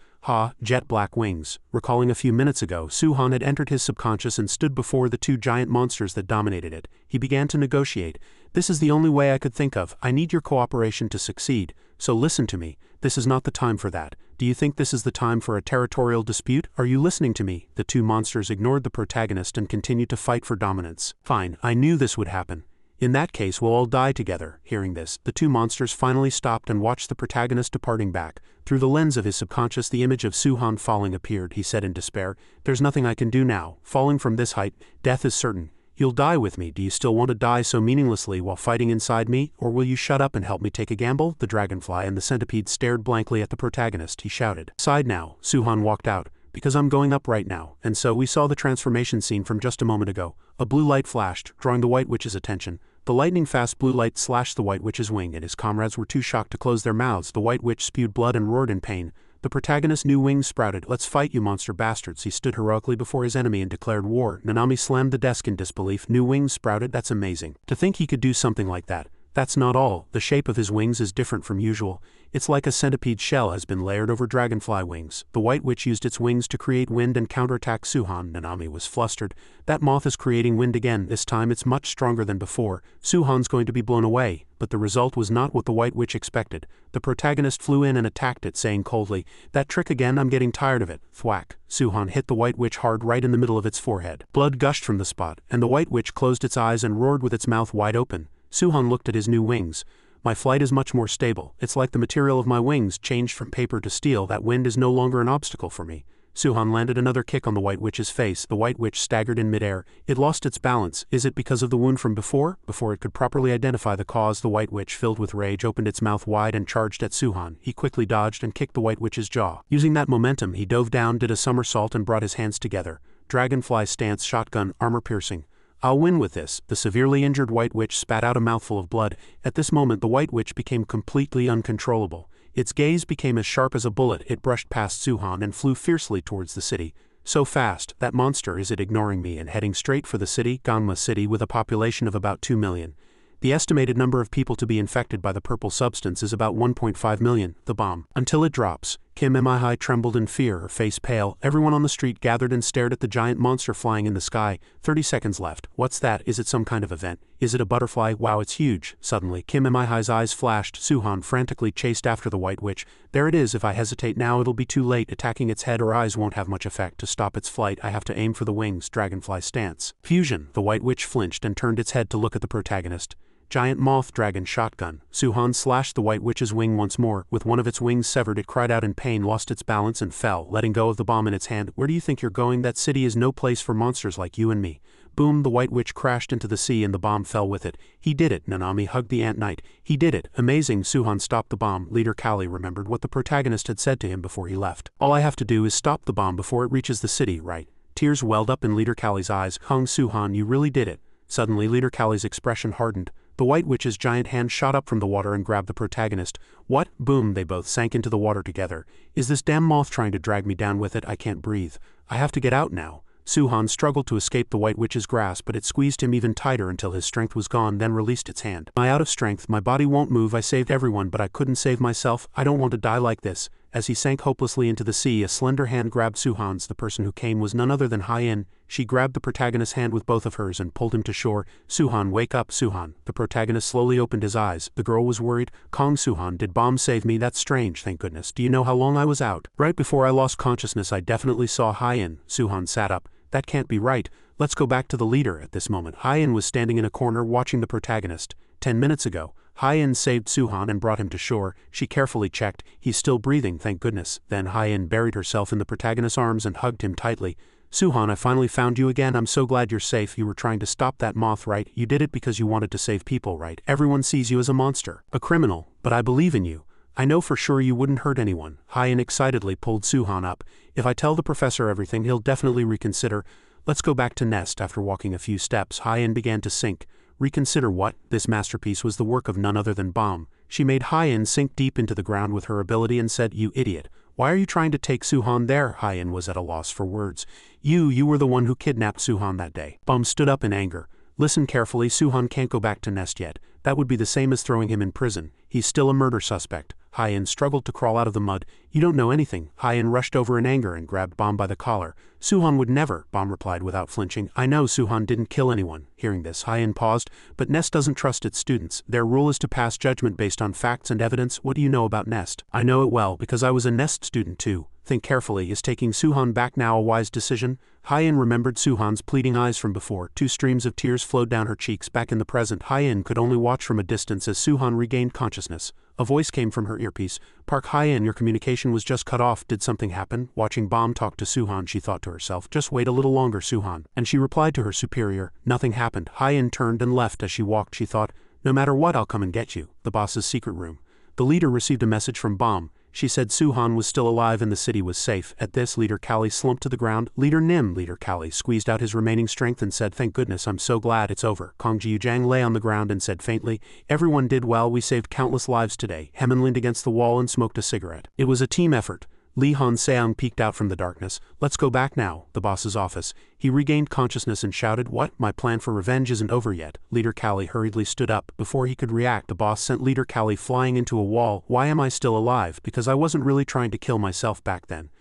Jet black wings. Recalling a few minutes ago, Suhan had entered his subconscious and stood before the two giant monsters that dominated it. He began to negotiate. This is the only way I could think of. I need your cooperation to succeed. So listen to me. This is not the time for that. Do you think this is the time for a territorial dispute? Are you listening to me? The two monsters ignored the protagonist and continued to fight for dominance. Fine, I knew this would happen. In that case, we'll all die together. Hearing this, the two monsters finally stopped and watched the protagonist departing back. Through the lens of his subconscious, the image of Suhan falling appeared. He said in despair, There's nothing I can do now. Falling from this height, death is certain. You'll die with me. Do you still want to die so meaninglessly while fighting inside me? Or will you shut up and help me take a gamble? The dragonfly and the centipede stared blankly at the protagonist. He shouted. Side now. Suhan walked out. Because I'm going up right now. And so we saw the transformation scene from just a moment ago. A blue light flashed, drawing the White Witch's attention. The lightning-fast blue light slashed the White Witch's wing, and his comrades were too shocked to close their mouths. The White Witch spewed blood and roared in pain. The protagonist's new wings sprouted. Let's fight, you monster bastards. He stood heroically before his enemy and declared war. Nanami slammed the desk in disbelief. New wings sprouted? That's amazing. To think he could do something like that. That's not all. The shape of his wings is different from usual. It's like a centipede shell has been layered over dragonfly wings. The White Witch used its wings to create wind and counterattack Suhan. Nanami was flustered. That moth is creating wind again. This time it's much stronger than before. Suhan's going to be blown away. But the result was not what the White Witch expected. The protagonist flew in and attacked it, saying coldly, That trick again, I'm getting tired of it. Thwack. Suhan hit the White Witch hard right in the middle of its forehead. Blood gushed from the spot, and the White Witch closed its eyes and roared with its mouth wide open. Suhan looked at his new wings. My flight is much more stable. It's like the material of my wings changed from paper to steel. That wind is no longer an obstacle for me. Suhan landed another kick on the White Witch's face. The White Witch staggered in midair. It lost its balance. Is it because of the wound from before? Before it could properly identify the cause, the White Witch, filled with rage, opened its mouth wide and charged at Suhan. He quickly dodged and kicked the White Witch's jaw. Using that momentum, he dove down, did a somersault, and brought his hands together. Dragonfly stance, shotgun, armor piercing. I'll win with this. The severely injured White Witch spat out a mouthful of blood. At this moment, the White Witch became completely uncontrollable. Its gaze became as sharp as a bullet. It brushed past Suhan and flew fiercely towards the city. So fast, that monster, is it ignoring me and heading straight for the city? Ganma City, with a population of about 2 million. The estimated number of people to be infected by the purple substance is about 1.5 million. The bomb. Until it drops. Kim Mihei trembled in fear, her face pale. Everyone on the street gathered and stared at the giant monster flying in the sky. 30 seconds left. What's that? Is it some kind of event? Is it a butterfly? Wow, it's huge. Suddenly, Kim Mihei's eyes flashed. Suhan frantically chased after the White Witch. There it is. If I hesitate now, it'll be too late. Attacking its head or eyes won't have much effect. To stop its flight, I have to aim for the wings. Dragonfly stance. Fusion. The White Witch flinched and turned its head to look at the protagonist. Giant moth dragon shotgun. Suhan slashed the White Witch's wing once more. With one of its wings severed, it cried out in pain, lost its balance, and fell, letting go of the bomb in its hand. Where do you think you're going? That city is no place for monsters like you and me. Boom, the White Witch crashed into the sea and the bomb fell with it. He did it. Nanami hugged the Ant Knight. He did it. Amazing. Suhan stopped the bomb. Leader Kali remembered what the protagonist had said to him before he left. All I have to do is stop the bomb before it reaches the city, right? Tears welled up in Leader Kali's eyes. Suhan, you really did it. Suddenly, Leader Kali's expression hardened. The White Witch's giant hand shot up from the water and grabbed the protagonist. What? Boom, they both sank into the water together. Is this damn moth trying to drag me down with it? I can't breathe. I have to get out now. Suhan struggled to escape the White Witch's grasp, but it squeezed him even tighter until his strength was gone, then released its hand. Am I out of strength? My body won't move. I saved everyone, but I couldn't save myself. I don't want to die like this. As he sank hopelessly into the sea, a slender hand grabbed Suhan's. The person who came was none other than Hyen. She grabbed the protagonist's hand with both of hers and pulled him to shore. Suhan, wake up, Suhan. The protagonist slowly opened his eyes. The girl was worried. Kong, Suhan, did Bomb save me? That's strange, thank goodness. Do you know how long I was out? Right before I lost consciousness, I definitely saw Hyen. Suhan sat up. That can't be right. Let's go back to the leader. At this moment, Hyen was standing in a corner watching the protagonist. 10 minutes ago, Hyen saved Suhan and brought him to shore. She carefully checked. He's still breathing, thank goodness. Then Hyen buried herself in the protagonist's arms and hugged him tightly. Suhan, I finally found you again. I'm so glad you're safe. You were trying to stop that moth, right? You did it because you wanted to save people, right? Everyone sees you as a monster, a criminal, but I believe in you. I know for sure you wouldn't hurt anyone. Hyen excitedly pulled Suhan up. If I tell the professor everything, he'll definitely reconsider. Let's go back to Nest. After walking a few steps, Hyen began to sink. Reconsider what? This masterpiece was the work of none other than Bomb. She made Hyen sink deep into the ground with her ability and said, you idiot. Why are you trying to take Suhan there? Hyen was at a loss for words. You were the one who kidnapped Suhan that day. Bomb stood up in anger. Listen carefully, Suhan can't go back to Nest yet. That would be the same as throwing him in prison. He's still a murder suspect. Hyen struggled to crawl out of the mud. You don't know anything. Hyen rushed over in anger and grabbed Bomb by the collar. Suhan would never, Bomb replied without flinching. I know Suhan didn't kill anyone. Hearing this, Hyen paused, but Nest doesn't trust its students. Their rule is to pass judgment based on facts and evidence. What do you know about Nest? I know it well, because I was a Nest student too. Think carefully. Is taking Suhan back now a wise decision? Hyen remembered Suhan's pleading eyes from before. 2 streams of tears flowed down her cheeks. Back in the present, Hyen could only watch from a distance as Suhan regained consciousness. A voice came from her earpiece. Park Hyen, your communication was just cut off. Did something happen? Watching Bomb talk to Suhan, she thought to herself, just wait a little longer, Suhan. And she replied to her superior, nothing happened. Hyen turned and left. As she walked, she thought, no matter what, I'll come and get you. The boss's secret room. The leader received a message from Bomb. She said Suhan was still alive and the city was safe. At this, Leader Kali slumped to the ground. Leader Kali squeezed out his remaining strength and said, thank goodness, I'm so glad it's over. Jiu Jang lay on the ground and said faintly, everyone did well, we saved countless lives today. Hemin leaned against the wall and smoked a cigarette. It was a team effort. Lee Han Seong peeked out from the darkness. Let's go back now, the boss's office. He regained consciousness and shouted, what? My plan for revenge isn't over yet. Leader Kali hurriedly stood up. Before he could react, the boss sent Leader Kali flying into a wall. Why am I still alive? Because I wasn't really trying to kill myself back then.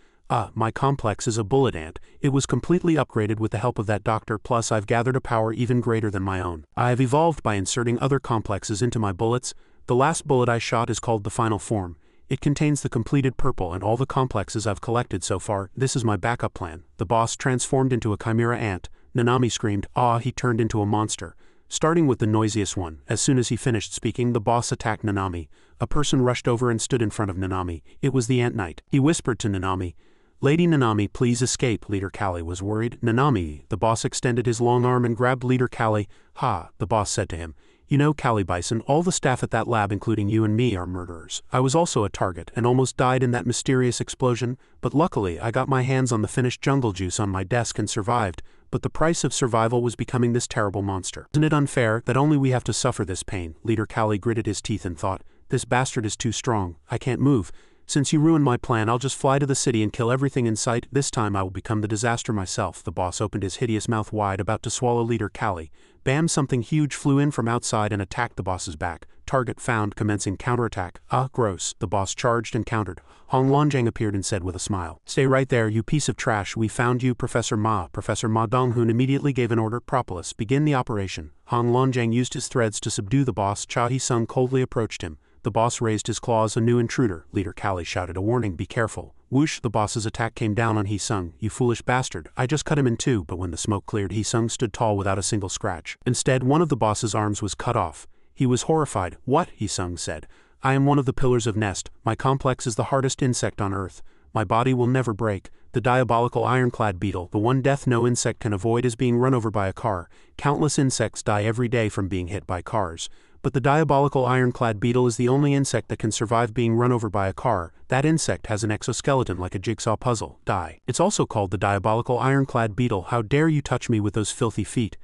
My complex is a bullet ant. It was completely upgraded with the help of that doctor, plus I've gathered a power even greater than my own. I have evolved by inserting other complexes into my bullets. The last bullet I shot is called the final form. It contains the completed purple and all the complexes I've collected so far. This is my backup plan. The boss transformed into a chimera ant. Nanami screamed, he turned into a monster. Starting with the noisiest one, as soon as he finished speaking, the boss attacked Nanami. A person rushed over and stood in front of Nanami. It was the Ant Knight. He whispered to Nanami, Lady Nanami, please escape. Leader Kali was worried. Nanami, the boss extended his long arm and grabbed Leader Kali. The boss said to him. You know, Kali Bison, all the staff at that lab, including you and me, are murderers. I was also a target and almost died in that mysterious explosion, but luckily I got my hands on the finished jungle juice on my desk and survived, but the price of survival was becoming this terrible monster. Isn't it unfair that only we have to suffer this pain? Leader Kali gritted his teeth and thought, this bastard is too strong. I can't move. Since you ruined my plan, I'll just fly to the city and kill everything in sight. This time I will become the disaster myself. The boss opened his hideous mouth wide, about to swallow Leader Kali. Bam! Something huge flew in from outside and attacked the boss's back. Target found, commencing counterattack. Gross. The boss charged and countered. Hong Longjang appeared and said with a smile, stay right there, you piece of trash. We found you, Professor Ma. Professor Ma Donghoon immediately gave an order. Propolis, begin the operation. Hong Longjang used his threads to subdue the boss. Cha Hee-sung coldly approached him. The boss raised his claws. A new intruder. Leader Kali shouted a warning, be careful. Whoosh, the boss's attack came down on Hee-sung. You foolish bastard, I just cut him in two. But when the smoke cleared, Hee-sung stood tall without a single scratch. Instead, one of the boss's arms was cut off. He was horrified. What? Hee-sung said. I am one of the pillars of Nest. My complex is the hardest insect on Earth. My body will never break. The diabolical ironclad beetle, the one death no insect can avoid, is being run over by a car. Countless insects die every day from being hit by cars. But the diabolical ironclad beetle is the only insect that can survive being run over by a car. That insect has an exoskeleton like a jigsaw puzzle. Die. It's also called the diabolical ironclad beetle. How dare you touch me with those filthy feet?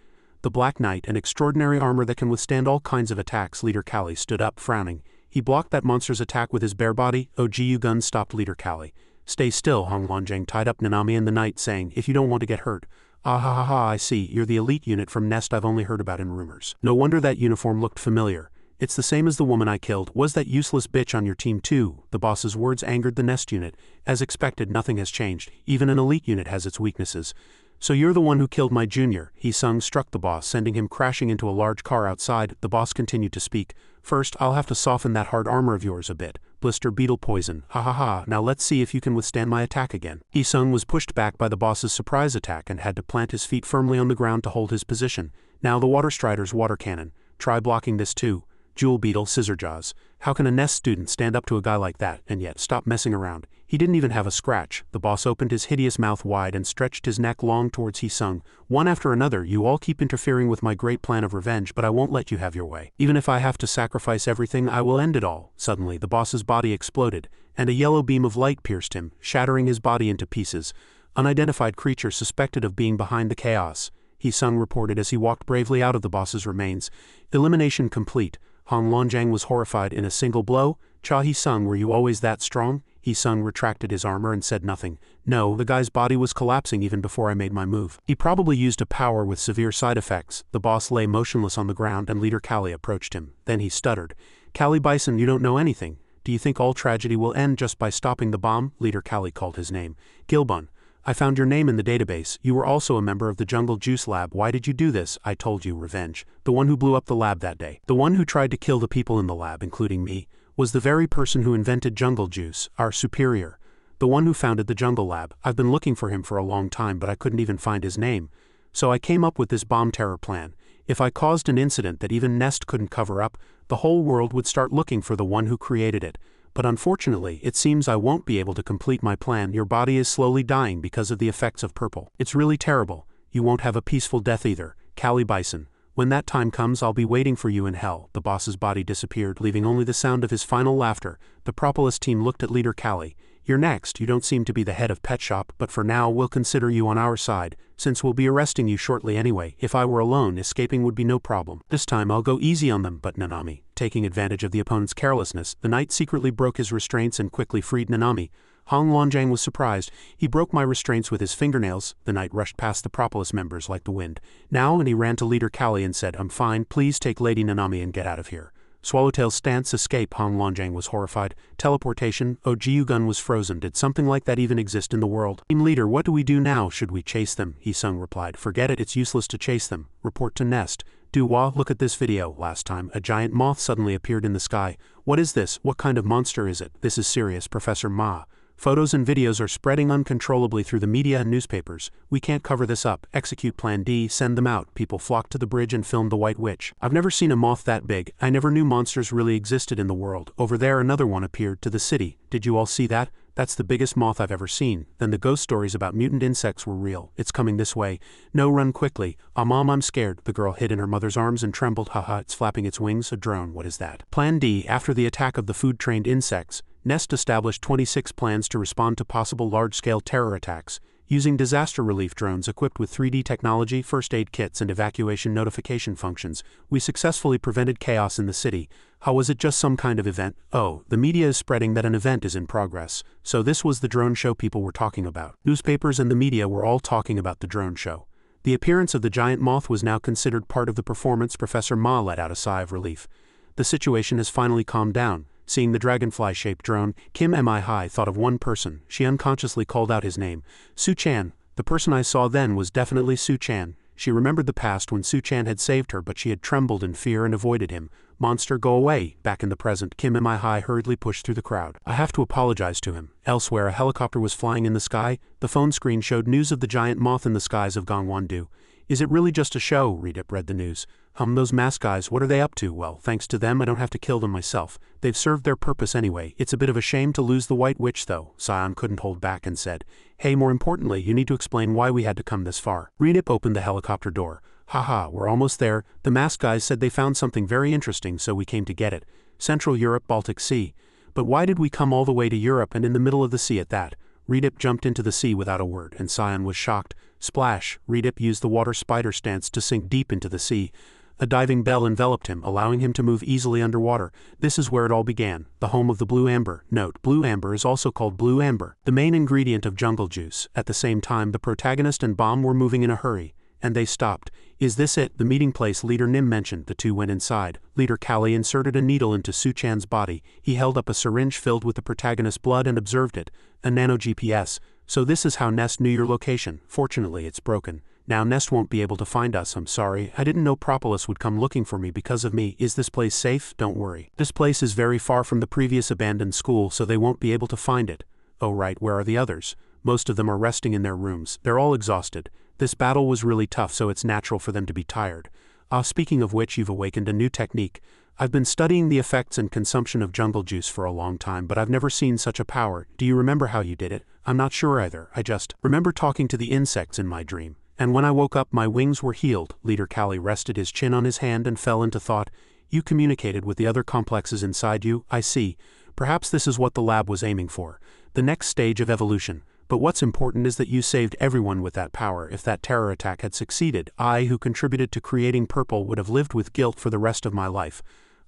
The Black Knight, an extraordinary armor that can withstand all kinds of attacks. Leader Kali stood up, frowning. He blocked that monster's attack with his bare body. Oh, Jiu Gun stopped Leader Kali. Stay still. Hong Longjang tied up Nanami and the knight, saying, if you don't want to get hurt. Ah ha ha ha, I see, you're the elite unit from Nest I've only heard about in rumors. No wonder that uniform looked familiar. It's the same as the woman I killed. Was that useless bitch on your team too? The boss's words angered the Nest unit. As expected, nothing has changed. Even an elite unit has its weaknesses. So you're the one who killed my junior. Hyung struck the boss, sending him crashing into a large car outside. The boss continued to speak. First, I'll have to soften that hard armor of yours a bit. Blister beetle poison. Ha ha ha, now let's see if you can withstand my attack again. Hyung was pushed back by the boss's surprise attack and had to plant his feet firmly on the ground to hold his position. Now the Water Strider's water cannon. Try blocking this too. Jewel Beetle, Scissor Jaws. How can a Nest student stand up to a guy like that, and yet stop messing around? He didn't even have a scratch. The boss opened his hideous mouth wide and stretched his neck long towards Hyung. One after another, you all keep interfering with my great plan of revenge, but I won't let you have your way. Even if I have to sacrifice everything, I will end it all. Suddenly, the boss's body exploded, and a yellow beam of light pierced him, shattering his body into pieces. Unidentified creature suspected of being behind the chaos. Hyung reported as he walked bravely out of the boss's remains. Elimination complete. Hong Longjang was horrified. In a single blow? Cha Hyung, were you always that strong? Hyung retracted his armor and said nothing. No, the guy's body was collapsing even before I made my move. He probably used a power with severe side effects. The boss lay motionless on the ground and Leader Kali approached him. Then he stuttered. Kali Bison, you don't know anything. Do you think all tragedy will end just by stopping the bomb? Leader Kali called his name. Gilbun. I found your name in the database. You were also a member of the Jungle Juice Lab. Why did you do this? I told you, revenge. The one who blew up the lab that day. The one who tried to kill the people in the lab, including me, was the very person who invented Jungle Juice, our superior. The one who founded the Jungle Lab. I've been looking for him for a long time, but I couldn't even find his name. So I came up with this bomb terror plan. If I caused an incident that even Nest couldn't cover up, the whole world would start looking for the one who created it. But unfortunately, it seems I won't be able to complete my plan. Your body is slowly dying because of the effects of purple. It's really terrible. You won't have a peaceful death either. Kali Bison. When that time comes, I'll be waiting for you in hell. The boss's body disappeared, leaving only the sound of his final laughter. The Propolis team looked at Leader Kali. You're next. You don't seem to be the head of Pet Shop, but for now we'll consider you on our side, since we'll be arresting you shortly anyway. If I were alone, escaping would be no problem. This time I'll go easy on them. But Nanami, taking advantage of the opponent's carelessness, the knight secretly broke his restraints and quickly freed Nanami. Hong Longjang was surprised. He broke my restraints with his fingernails. The knight rushed past the Propolis members like the wind. Now, and he ran to Leader Kali and said, I'm fine, please take Lady Nanami and get out of here. Swallowtail's stance escape. Hong Longjang was horrified. Teleportation. Oh, Jiu Gun was frozen. Did something like that even exist in the world? Team leader, what do we do now? Should we chase them? Hyung replied. Forget it, it's useless to chase them. Report to Nest. Duwa, look at this video. Last time, a giant moth suddenly appeared in the sky. What is this? What kind of monster is it? This is serious, Professor Ma. Photos and videos are spreading uncontrollably through the media and newspapers. We can't cover this up. Execute Plan D, send them out. People flocked to the bridge and filmed the White Witch. I've never seen a moth that big. I never knew monsters really existed in the world. Over there another one appeared to the city. Did you all see that? That's the biggest moth I've ever seen. Then the ghost stories about mutant insects were real. It's coming this way. No, run quickly. Mom, I'm scared. The girl hid in her mother's arms and trembled. Haha, it's flapping its wings. A drone. What is that? Plan D. After the attack of the food-trained insects, Nest established 26 plans to respond to possible large-scale terror attacks, using disaster relief drones equipped with 3D technology, first aid kits, and evacuation notification functions. We successfully prevented chaos in the city. How was it just some kind of event? Oh, the media is spreading that an event is in progress. So this was the drone show people were talking about. Newspapers and the media were all talking about the drone show. The appearance of the giant moth was now considered part of the performance. Professor Ma let out a sigh of relief. The situation has finally calmed down. Seeing the dragonfly-shaped drone, Kim Mihei thought of one person. She unconsciously called out his name. Su Chan. The person I saw then was definitely Su Chan. She remembered the past when Su Chan had saved her, but she had trembled in fear and avoided him. Monster, go away. Back in the present, Kim Mihei hurriedly pushed through the crowd. I have to apologize to him. Elsewhere, a helicopter was flying in the sky. The phone screen showed news of the giant moth in the skies of Gangwon-do. Is it really just a show? Redip read the news. Those mask guys, what are they up to? Well, thanks to them, I don't have to kill them myself. They've served their purpose anyway. It's a bit of a shame to lose the White Witch, though. Sion couldn't hold back and said, Hey, more importantly, you need to explain why we had to come this far. Redip opened the helicopter door. Haha, we're almost there. The mask guys said they found something very interesting, so we came to get it. Central Europe, Baltic Sea. But why did we come all the way to Europe and in the middle of the sea at that? Redip jumped into the sea without a word, and Sion was shocked. Splash, Redip used the water spider stance to sink deep into the sea. A diving bell enveloped him, allowing him to move easily underwater. This is where it all began, the home of the blue amber. Note, blue amber is also called blue amber, the main ingredient of jungle juice. At the same time, the protagonist and Bomb were moving in a hurry, and they stopped. Is this it? The meeting place leader Nim mentioned. The two went inside. Leader Callie inserted a needle into Suchan's body. He held up a syringe filled with the protagonist's blood and observed it. A nano GPS. So this is how Nest knew your location. Fortunately, it's broken. Now Nest won't be able to find us. I'm sorry, I didn't know Propolis would come looking for me because of me. Is this place safe? Don't worry. This place is very far from the previous abandoned school, so they won't be able to find it. Oh right, where are the others? Most of them are resting in their rooms. They're all exhausted. This battle was really tough, so it's natural for them to be tired. Speaking of which, you've awakened a new technique. I've been studying the effects and consumption of jungle juice for a long time, but I've never seen such a power. Do you remember how you did it? I'm not sure either. I just remember talking to the insects in my dream. And when I woke up, my wings were healed. Leader Callie rested his chin on his hand and fell into thought. You communicated with the other complexes inside you, I see. Perhaps this is what the lab was aiming for. The next stage of evolution. But what's important is that you saved everyone with that power. If that terror attack had succeeded, I, who contributed to creating Purple, would have lived with guilt for the rest of my life.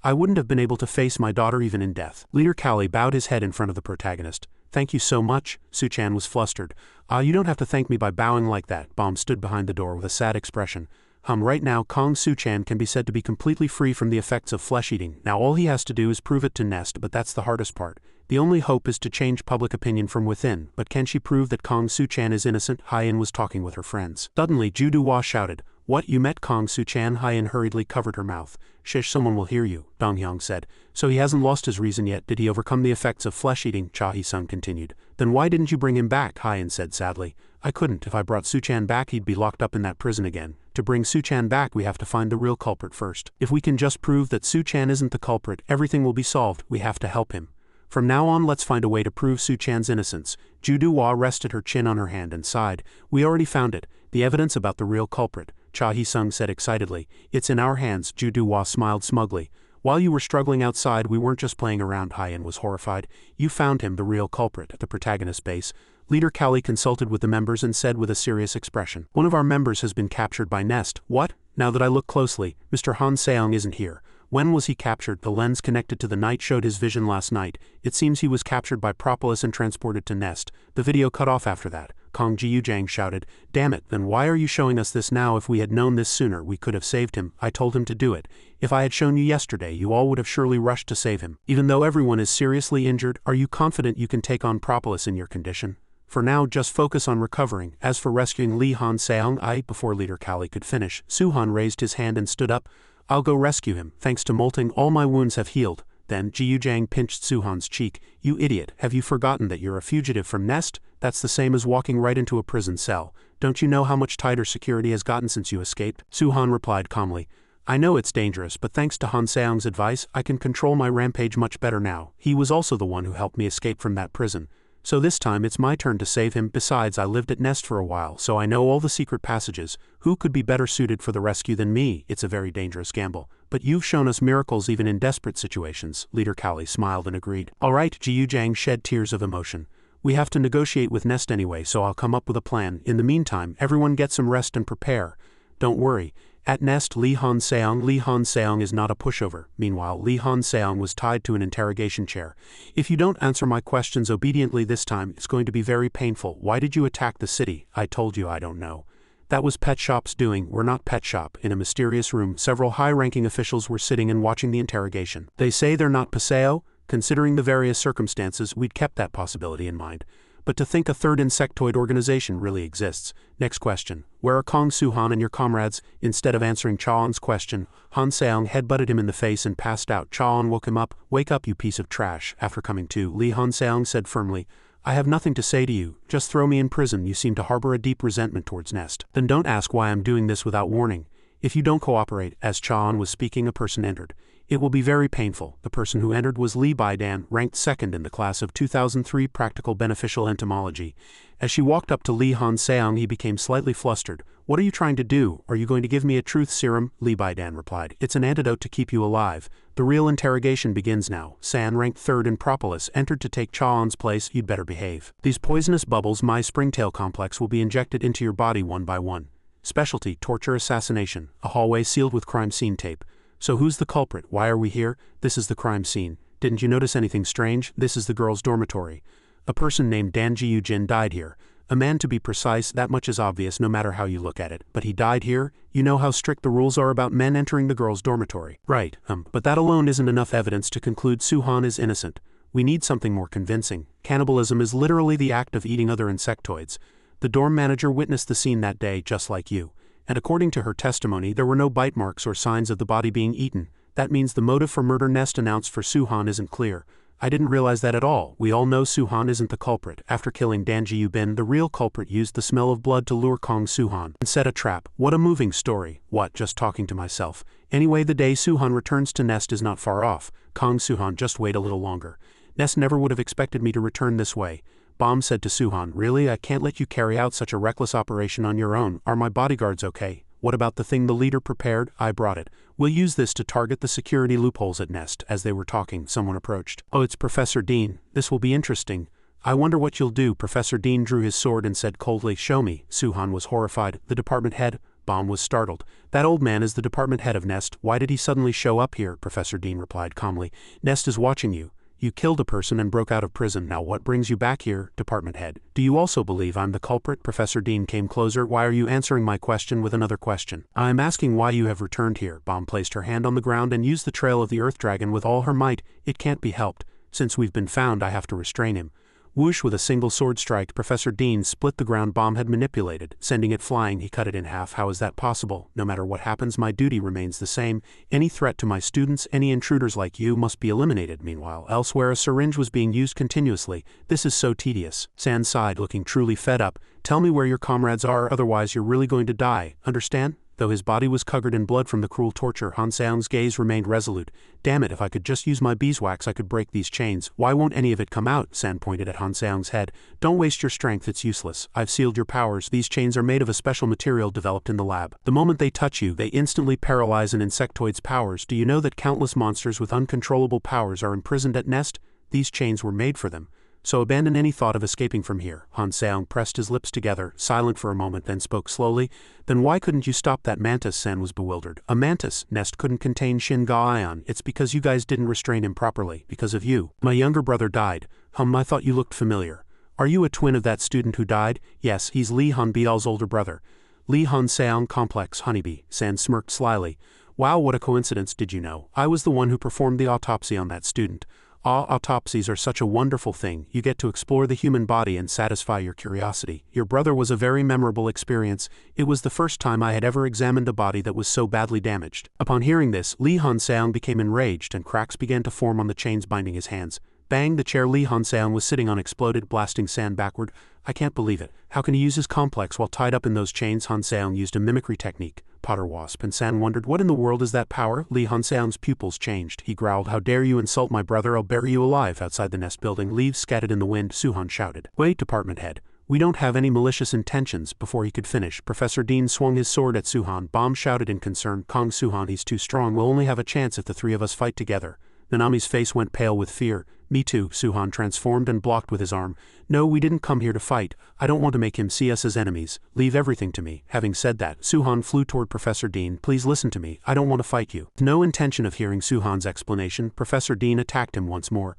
I wouldn't have been able to face my daughter even in death. Leader Callie bowed his head in front of the protagonist. Thank you so much. Suchan was flustered. You don't have to thank me by bowing like that. Bomb stood behind the door with a sad expression. Right now Kong Suchan can be said to be completely free from the effects of flesh eating. Now all he has to do is prove it to Nest, but that's the hardest part. The only hope is to change public opinion from within, but can she prove that Kong Suchan is innocent? Hyen was talking with her friends. Suddenly Ju Duhua shouted, What, you met Kong Suchan? Hyen hurriedly covered her mouth. Shish, someone will hear you, Dong Hyong said. So he hasn't lost his reason yet. Did he overcome the effects of flesh eating? Cha Hee-sung continued. Then why didn't you bring him back? Hyen said sadly. I couldn't. If I brought Suchan back, he'd be locked up in that prison again. To bring Suchan back, we have to find the real culprit first. If we can just prove that Suchan isn't the culprit, everything will be solved. We have to help him. From now on, let's find a way to prove Suchan's innocence. Ju Duhua rested her chin on her hand and sighed. We already found it. The evidence about the real culprit. Cha Hee-sung said excitedly. It's in our hands. Ju Duhua smiled smugly. While you were struggling outside, we weren't just playing around. Hyen was horrified. You found him, the real culprit, at the protagonist's base. Leader Callie consulted with the members and said with a serious expression. One of our members has been captured by Nest. What? Now that I look closely, Mr. Han Seong isn't here. When was he captured? The lens connected to the night showed his vision last night. It seems he was captured by Propolis and transported to Nest. The video cut off after that. Kong Jiu Jang shouted. Damn it, then why are you showing us this now? If we had known this sooner, we could have saved him. I told him to do it. If I had shown you yesterday, you all would have surely rushed to save him. Even though everyone is seriously injured, are you confident you can take on Propolis in your condition? For now, just focus on recovering. As for rescuing Lee Han Seong, before Leader Callie could finish, Suhan raised his hand and stood up. I'll go rescue him. Thanks to molting, all my wounds have healed. Then Jiu Jang pinched Suhan's cheek. You idiot, have you forgotten that you're a fugitive from Nest? That's the same as walking right into a prison cell. Don't you know how much tighter security has gotten since you escaped? Suhan replied calmly. I know it's dangerous, but thanks to Han Seong's advice, I can control my rampage much better now. He was also the one who helped me escape from that prison. So this time it's my turn to save him. Besides, I lived at Nest for a while, so I know all the secret passages. Who could be better suited for the rescue than me? It's a very dangerous gamble. But you've shown us miracles even in desperate situations. Leader Callie smiled and agreed. All right, Jiu Jang shed tears of emotion. We have to negotiate with Nest anyway, so I'll come up with a plan. In the meantime, everyone get some rest and prepare. Don't worry. At Nest, Lee Han Seong is not a pushover. Meanwhile, Lee Han Seong was tied to an interrogation chair. If you don't answer my questions obediently this time, it's going to be very painful. Why did you attack the city? I told you I don't know. That was Pet Shop's doing. We're not Pet Shop. In a mysterious room, several high-ranking officials were sitting and watching the interrogation. They say they're not Paseo? Considering the various circumstances, we'd kept that possibility in mind. But to think a third insectoid organization really exists. Next question. Where are Kong Suhan and your comrades? Instead of answering Chaon's question, Han Seong headbutted him in the face and passed out. Chaon woke him up. Wake up, you piece of trash. After coming to, Lee Han Seong said firmly, I have nothing to say to you. Just throw me in prison. You seem to harbor a deep resentment towards Nest. Then don't ask why I'm doing this without warning. If you don't cooperate, as Chaon was speaking, a person entered. It will be very painful. The person who entered was Lee Baidan, ranked second in the class of 2003 Practical Beneficial Entomology. As she walked up to Lee Han-seong, he became slightly flustered. "What are you trying to do? Are you going to give me a truth serum?" Lee Bai-dan replied. "It's an antidote to keep you alive. The real interrogation begins now. San, ranked 3rd in Propolis, entered to take Cha-on's place. You'd better behave. These poisonous bubbles, my springtail complex, will be injected into your body one by one. Specialty, torture assassination. A hallway sealed with crime scene tape. So who's the culprit? Why are we here? This is the crime scene. Didn't you notice anything strange? This is the girls' dormitory. A person named Dan Ji-Jin died here. A man, to be precise. That much is obvious no matter how you look at it. But he died here? You know how strict the rules are about men entering the girls' dormitory. Right, but that alone isn't enough evidence to conclude Suhan is innocent. We need something more convincing. Cannibalism is literally the act of eating other insectoids. The dorm manager witnessed the scene that day, just like you. And according to her testimony, there were no bite marks or signs of the body being eaten. That means the motive for murder Nest announced for Suhan isn't clear. I didn't realize that at all. We all know Suhan isn't the culprit. After killing Dan Ji-Bin, the real culprit used the smell of blood to lure Kong Suhan and set a trap. What a moving story. What, just talking to myself. Anyway, the day Suhan returns to Nest is not far off. Kong Suhan, just wait a little longer. Nest never would have expected me to return this way. Bomb said to Suhan, "Really? I can't let you carry out such a reckless operation on your own. Are my bodyguards okay? What about the thing the leader prepared? I brought it. We'll use this to target the security loopholes at Nest." As they were talking, someone approached. "Oh, it's Professor Dean. This will be interesting. I wonder what you'll do." Professor Dean drew his sword and said coldly, "Show me." Suhan was horrified. "The department head?" Bomb was startled. "That old man is the department head of Nest. Why did he suddenly show up here?" Professor Dean replied calmly. "Nest is watching you. You killed a person and broke out of prison. Now what brings you back here, department head? Do you also believe I'm the culprit?" Professor Dean came closer. "Why are you answering my question with another question?" "I'm asking why you have returned here." Bomb placed her hand on the ground and used the trail of the earth dragon with all her might. "It can't be helped. Since we've been found, I have to restrain him." Whoosh, with a single sword strike, Professor Dean split the ground Bomb had manipulated. Sending it flying, he cut it in half. "How is that possible? No matter what happens, my duty remains the same. Any threat to my students, any intruders like you, must be eliminated." Meanwhile, elsewhere, a syringe was being used continuously. "This is so tedious." San sighed, looking truly fed up. "Tell me where your comrades are, otherwise you're really going to die. Understand?" Though his body was covered in blood from the cruel torture, Han Seong's gaze remained resolute. "Damn it, if I could just use my beeswax I could break these chains. Why won't any of it come out?" San pointed at Han Seong's head. "Don't waste your strength, it's useless. I've sealed your powers. These chains are made of a special material developed in the lab. The moment they touch you, they instantly paralyze an insectoid's powers. Do you know that countless monsters with uncontrollable powers are imprisoned at Nest? These chains were made for them. So abandon any thought of escaping from here." Han Seong pressed his lips together, silent for a moment, then spoke slowly. "Then why couldn't you stop that mantis?" San was bewildered. "A mantis? Nest couldn't contain Shin Ga-ion. It's because you guys didn't restrain him properly. Because of you. My younger brother died. I thought you looked familiar. Are you a twin of that student who died?" "Yes, he's Lee Han-bial's older brother. Lee Han-seong Complex Honeybee." San smirked slyly. "Wow, what a coincidence. Did you know? I was the one who performed the autopsy on that student." Autopsies are such a wonderful thing. You get to explore the human body and satisfy your curiosity. Your brother was a very memorable experience. It was the first time I had ever examined a body that was so badly damaged." Upon hearing this, Lee Han-seong became enraged and cracks began to form on the chains binding his hands. Bang! The chair Lee Han-seong was sitting on exploded, blasting San backward. "I can't believe it. How can he use his complex while tied up in those chains?" Han Seong used a mimicry technique. Potter Wasp, and San wondered, what in the world is that power? Lee Han Seong's pupils changed. He growled, "How dare you insult my brother? I'll bury you alive." Outside the Nest building, leaves scattered in the wind, Suhan shouted. "Wait, department head. We don't have any malicious intentions." Before he could finish, Professor Dean swung his sword at Suhan. Bomb shouted in concern, "Kong Suhan, he's too strong. We'll only have a chance if the three of us fight together." Nanami's face went pale with fear. "Me too." Suhan transformed and blocked with his arm. "No, we didn't come here to fight. I don't want to make him see us as enemies. Leave everything to me." Having said that, Suhan flew toward Professor Dean. "Please listen to me. I don't want to fight you." With no intention of hearing Suhan's explanation, Professor Dean attacked him once more.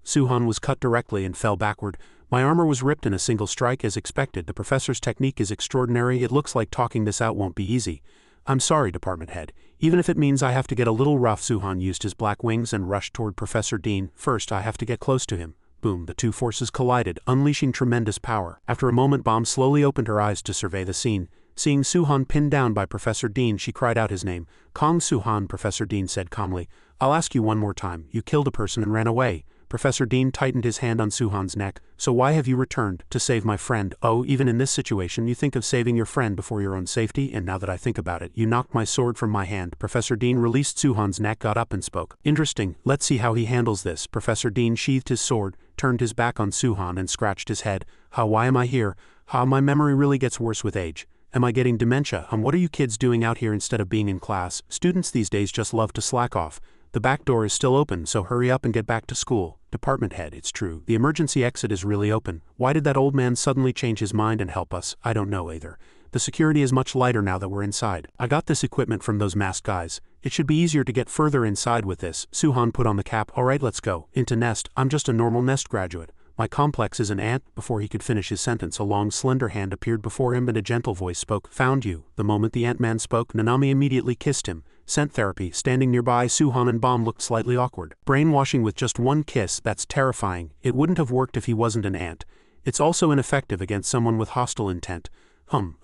Suhan was cut directly and fell backward. "My armor was ripped in a single strike as expected. The professor's technique is extraordinary. It looks like talking this out won't be easy." "I'm sorry, department head. Even if it means I have to get a little rough." Suhan used his black wings and rushed toward Professor Dean. "First, I have to get close to him." Boom, the two forces collided, unleashing tremendous power. After a moment, Bomb slowly opened her eyes to survey the scene. Seeing Suhan pinned down by Professor Dean, she cried out his name. "Kong Suhan," Professor Dean said calmly. "I'll ask you one more time. You killed a person and ran away." Professor Dean tightened his hand on Suhan's neck. "So why have you returned?" "To save my friend." "Oh, even in this situation you think of saving your friend before your own safety? And now that I think about it, you knocked my sword from my hand." Professor Dean released Suhan's neck, got up and spoke. "Interesting. Let's see how he handles this." Professor Dean sheathed his sword, turned his back on Suhan and scratched his head. Why am I here? My memory really gets worse with age. Am I getting dementia? What are you kids doing out here instead of being in class? Students these days just love to slack off. The back door is still open, so hurry up and get back to school. Department head, it's true. The emergency exit is really open. Why did that old man suddenly change his mind and help us? I don't know either. The security is much lighter now that we're inside. I got this equipment from those masked guys. It should be easier to get further inside with this. Suhan put on the cap. Alright, let's go. Into Nest. I'm just a normal Nest graduate. My complex is an ant. Before he could finish his sentence, a long, slender hand appeared before him and a gentle voice spoke. Found you. The moment the Ant-Man spoke, Nanami immediately kissed him. Scent therapy. Standing nearby, Suhan and Bomb looked slightly awkward. Brainwashing with just one kiss, that's terrifying. It wouldn't have worked if he wasn't an ant. It's also ineffective against someone with hostile intent.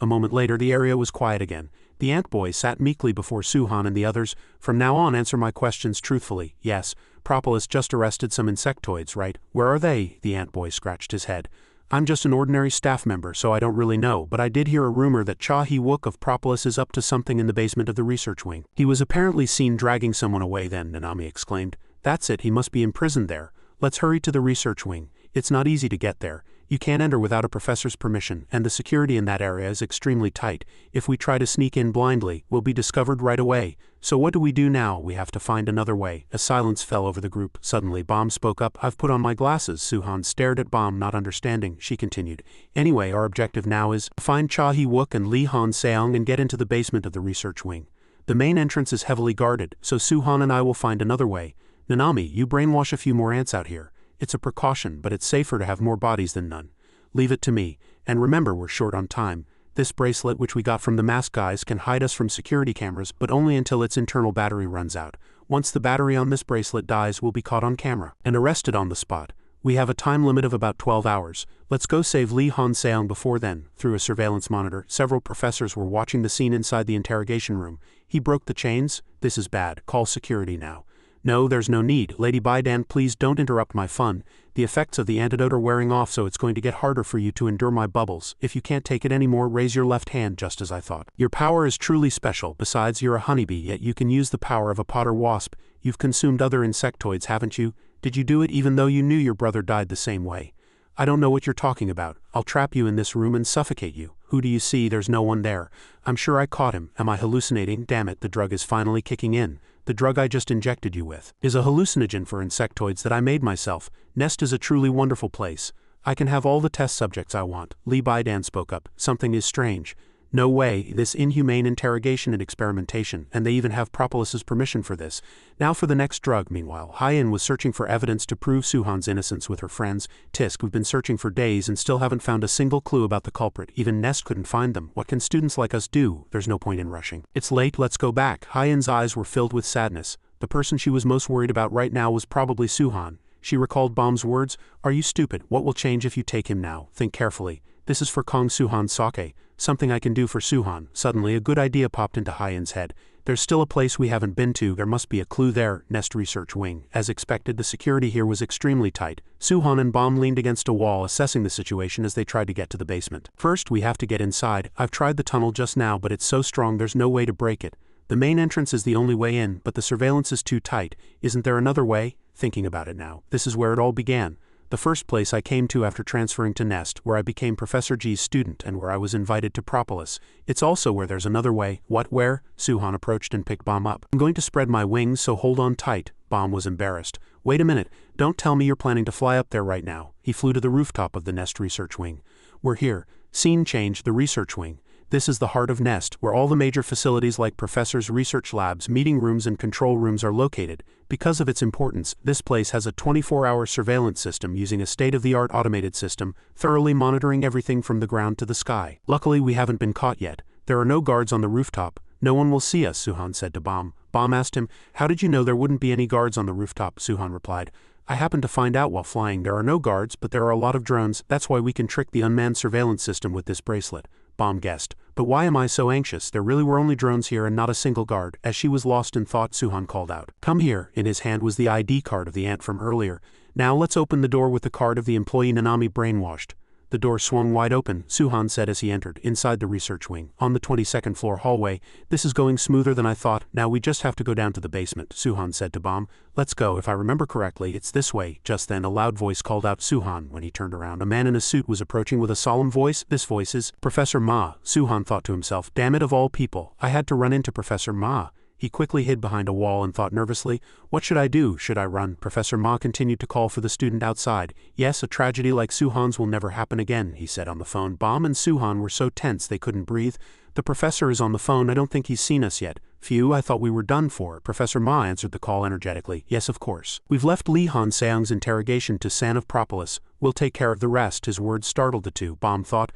A moment later the area was quiet again. The ant boy sat meekly before Suhan and the others. From now on, answer my questions truthfully. Yes, Propolis just arrested some insectoids, right? Where are they? The ant boy scratched his head. I'm just an ordinary staff member, so I don't really know, but I did hear a rumor that Wook of Propolis is up to something in the basement of the research wing. He was apparently seen dragging someone away then, Nanami exclaimed. That's it, he must be imprisoned there. Let's hurry to the research wing. It's not easy to get there. You can't enter without a professor's permission, and the security in that area is extremely tight. If we try to sneak in blindly, we'll be discovered right away. So what do we do now? We have to find another way. A silence fell over the group. Suddenly, Bomb spoke up. I've put on my glasses. Suhan stared at Bomb, not understanding. She continued. Anyway, our objective now is to find Wook and Lee Han Seong and get into the basement of the research wing. The main entrance is heavily guarded, so Suhan and I will find another way. Nanami, you brainwash a few more ants out here. It's a precaution, but it's safer to have more bodies than none. Leave it to me. And remember, we're short on time. This bracelet, which we got from the mask guys, can hide us from security cameras, but only until its internal battery runs out. Once the battery on this bracelet dies, we'll be caught on camera and arrested on the spot. We have a time limit of about 12 hours. Let's go save Lee Han Seong before then. Through a surveillance monitor, several professors were watching the scene inside the interrogation room. He broke the chains? This is bad. Call security now. No, there's no need. Lady Baidan, please don't interrupt my fun. The effects of the antidote are wearing off, so it's going to get harder for you to endure my bubbles. If you can't take it anymore, raise your left hand, just as I thought. Your power is truly special. Besides, you're a honeybee, yet you can use the power of a potter wasp. You've consumed other insectoids, haven't you? Did you do it even though you knew your brother died the same way? I don't know what you're talking about. I'll trap you in this room and suffocate you. Who do you see? There's no one there. I'm sure I caught him. Am I hallucinating? Damn it, the drug is finally kicking in. The drug I just injected you with is a hallucinogen for insectoids that I made myself. Nest is a truly wonderful place. I can have all the test subjects I want. Lee Baidan spoke up. Something is strange. No way, this inhumane interrogation and experimentation, and they even have Propolis's permission for this. Now for the next drug. Meanwhile, Hyen was searching for evidence to prove Suhan's innocence with her friends. Tisk, we've been searching for days and still haven't found a single clue about the culprit. Even Nest couldn't find them. What can students like us do? There's no point in rushing. It's late, let's go back. Hyen's eyes were filled with sadness. The person she was most worried about right now was probably Suhan. She recalled Bomb's words. Are you stupid? What will change if you take him now? Think carefully. This is for Kong Suhan's sake. Something I can do for Suhan. Suddenly a good idea popped into Hyen's head. There's still a place we haven't been to. There must be a clue there. Nest research wing. As expected, the security here was extremely tight. Suhan and Bomb leaned against a wall, assessing the situation as they tried to get to the basement. First, we have to get inside. I've tried the tunnel just now, but it's so strong there's no way to break it. The main entrance is the only way in, but the surveillance is too tight. Isn't there another way? Thinking about it now, this is where it all began. The first place I came to after transferring to Nest, where I became Professor G's student and where I was invited to Propolis. It's also where there's another way. What, where? Suhan approached and picked Bomb up. I'm going to spread my wings, so hold on tight. Bomb was embarrassed. Wait a minute, don't tell me you're planning to fly up there right now. He flew to the rooftop of the Nest research wing. We're here. Scene change, the research wing. This is the heart of Nest, where all the major facilities like professors' research labs, meeting rooms and control rooms are located. Because of its importance, this place has a 24-hour surveillance system using a state-of-the-art automated system, thoroughly monitoring everything from the ground to the sky. Luckily, we haven't been caught yet. There are no guards on the rooftop. No one will see us, Suhan said to Bomb. Bomb asked him, how did you know there wouldn't be any guards on the rooftop? Suhan replied, I happened to find out while flying. There are no guards, but there are a lot of drones. That's why we can trick the unmanned surveillance system with this bracelet. Bomb guessed. But why am I so anxious? There really were only drones here and not a single guard. As she was lost in thought, Suhan called out. Come here. In his hand was the ID card of the ant from earlier. Now let's open the door with the card of the employee Nanami brainwashed. The door swung wide open, Suhan said as he entered, inside the research wing, on the 22nd floor hallway. This is going smoother than I thought, now we just have to go down to the basement, Suhan said to Bom. Let's go, if I remember correctly, it's this way. Just then a loud voice called out Suhan. When he turned around, a man in a suit was approaching with a solemn voice. This voice is Professor Ma. Suhan thought to himself, damn it, of all people, I had to run into Professor Ma. He quickly hid behind a wall and thought nervously, what should I do? Should I run? Professor Ma continued to call for the student outside. Yes, a tragedy like Suhan's will never happen again, he said on the phone. Bom and Suhan were so tense they couldn't breathe. The professor is on the phone, I don't think he's seen us yet. Phew, I thought we were done for. Professor Ma answered the call energetically. Yes, of course. We've left Li Han Seong's interrogation to San of Propolis. We'll take care of the rest. His words startled the two. Bom thought,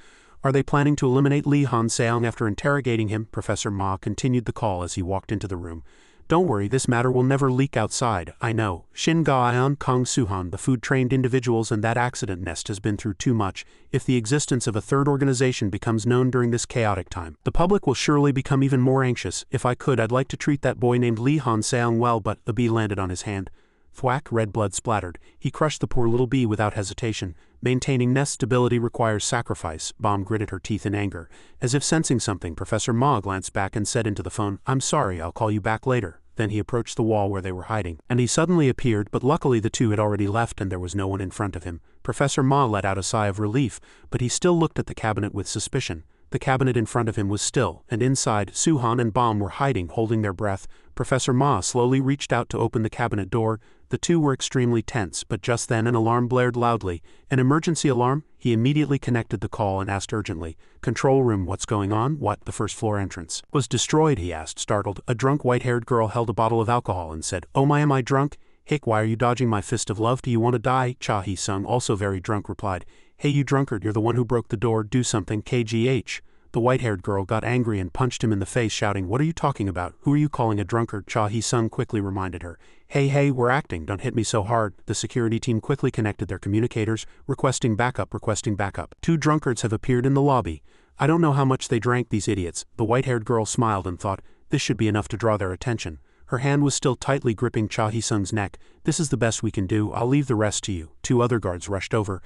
are they planning to eliminate Li Han Seong after interrogating him? Professor Ma continued the call as he walked into the room. Don't worry, this matter will never leak outside. I know. Shin Ga-eon, Kong Suhan, the food-trained individuals and that accident nest has been through too much. If the existence of a third organization becomes known during this chaotic time, the public will surely become even more anxious. If I could, I'd like to treat that boy named Li Han Seong well, but the bee landed on his hand. Thwack, red blood splattered. He crushed the poor little bee without hesitation. Maintaining nest stability requires sacrifice. Bom gritted her teeth in anger. As if sensing something, Professor Ma glanced back and said into the phone, I'm sorry, I'll call you back later. Then he approached the wall where they were hiding, and he suddenly appeared, but luckily the two had already left and there was no one in front of him. Professor Ma let out a sigh of relief, but he still looked at the cabinet with suspicion. The cabinet in front of him was still, and inside, Suhan and Bom were hiding, holding their breath. Professor Ma slowly reached out to open the cabinet door. The two were extremely tense, but just then an alarm blared loudly. An emergency alarm? He immediately connected the call and asked urgently, Control room, what's going on? What? The first floor entrance was destroyed, he asked, startled. A drunk white-haired girl held a bottle of alcohol and said, Oh my, am I drunk? Hick, why are you dodging my fist of love? Do you want to die? Cha Hee-sung, also very drunk, replied, Hey you drunkard, you're the one who broke the door, do something, KGH. The white-haired girl got angry and punched him in the face, shouting, What are you talking about? Who are you calling a drunkard? Cha Hee-sung quickly reminded her. Hey, we're acting, don't hit me so hard. The security team quickly connected their communicators, requesting backup. Two drunkards have appeared in the lobby. I don't know how much they drank, these idiots. The white-haired girl smiled and thought, this should be enough to draw their attention. Her hand was still tightly gripping Cha Hee-sung's neck. This is the best we can do, I'll leave the rest to you. Two other guards rushed over.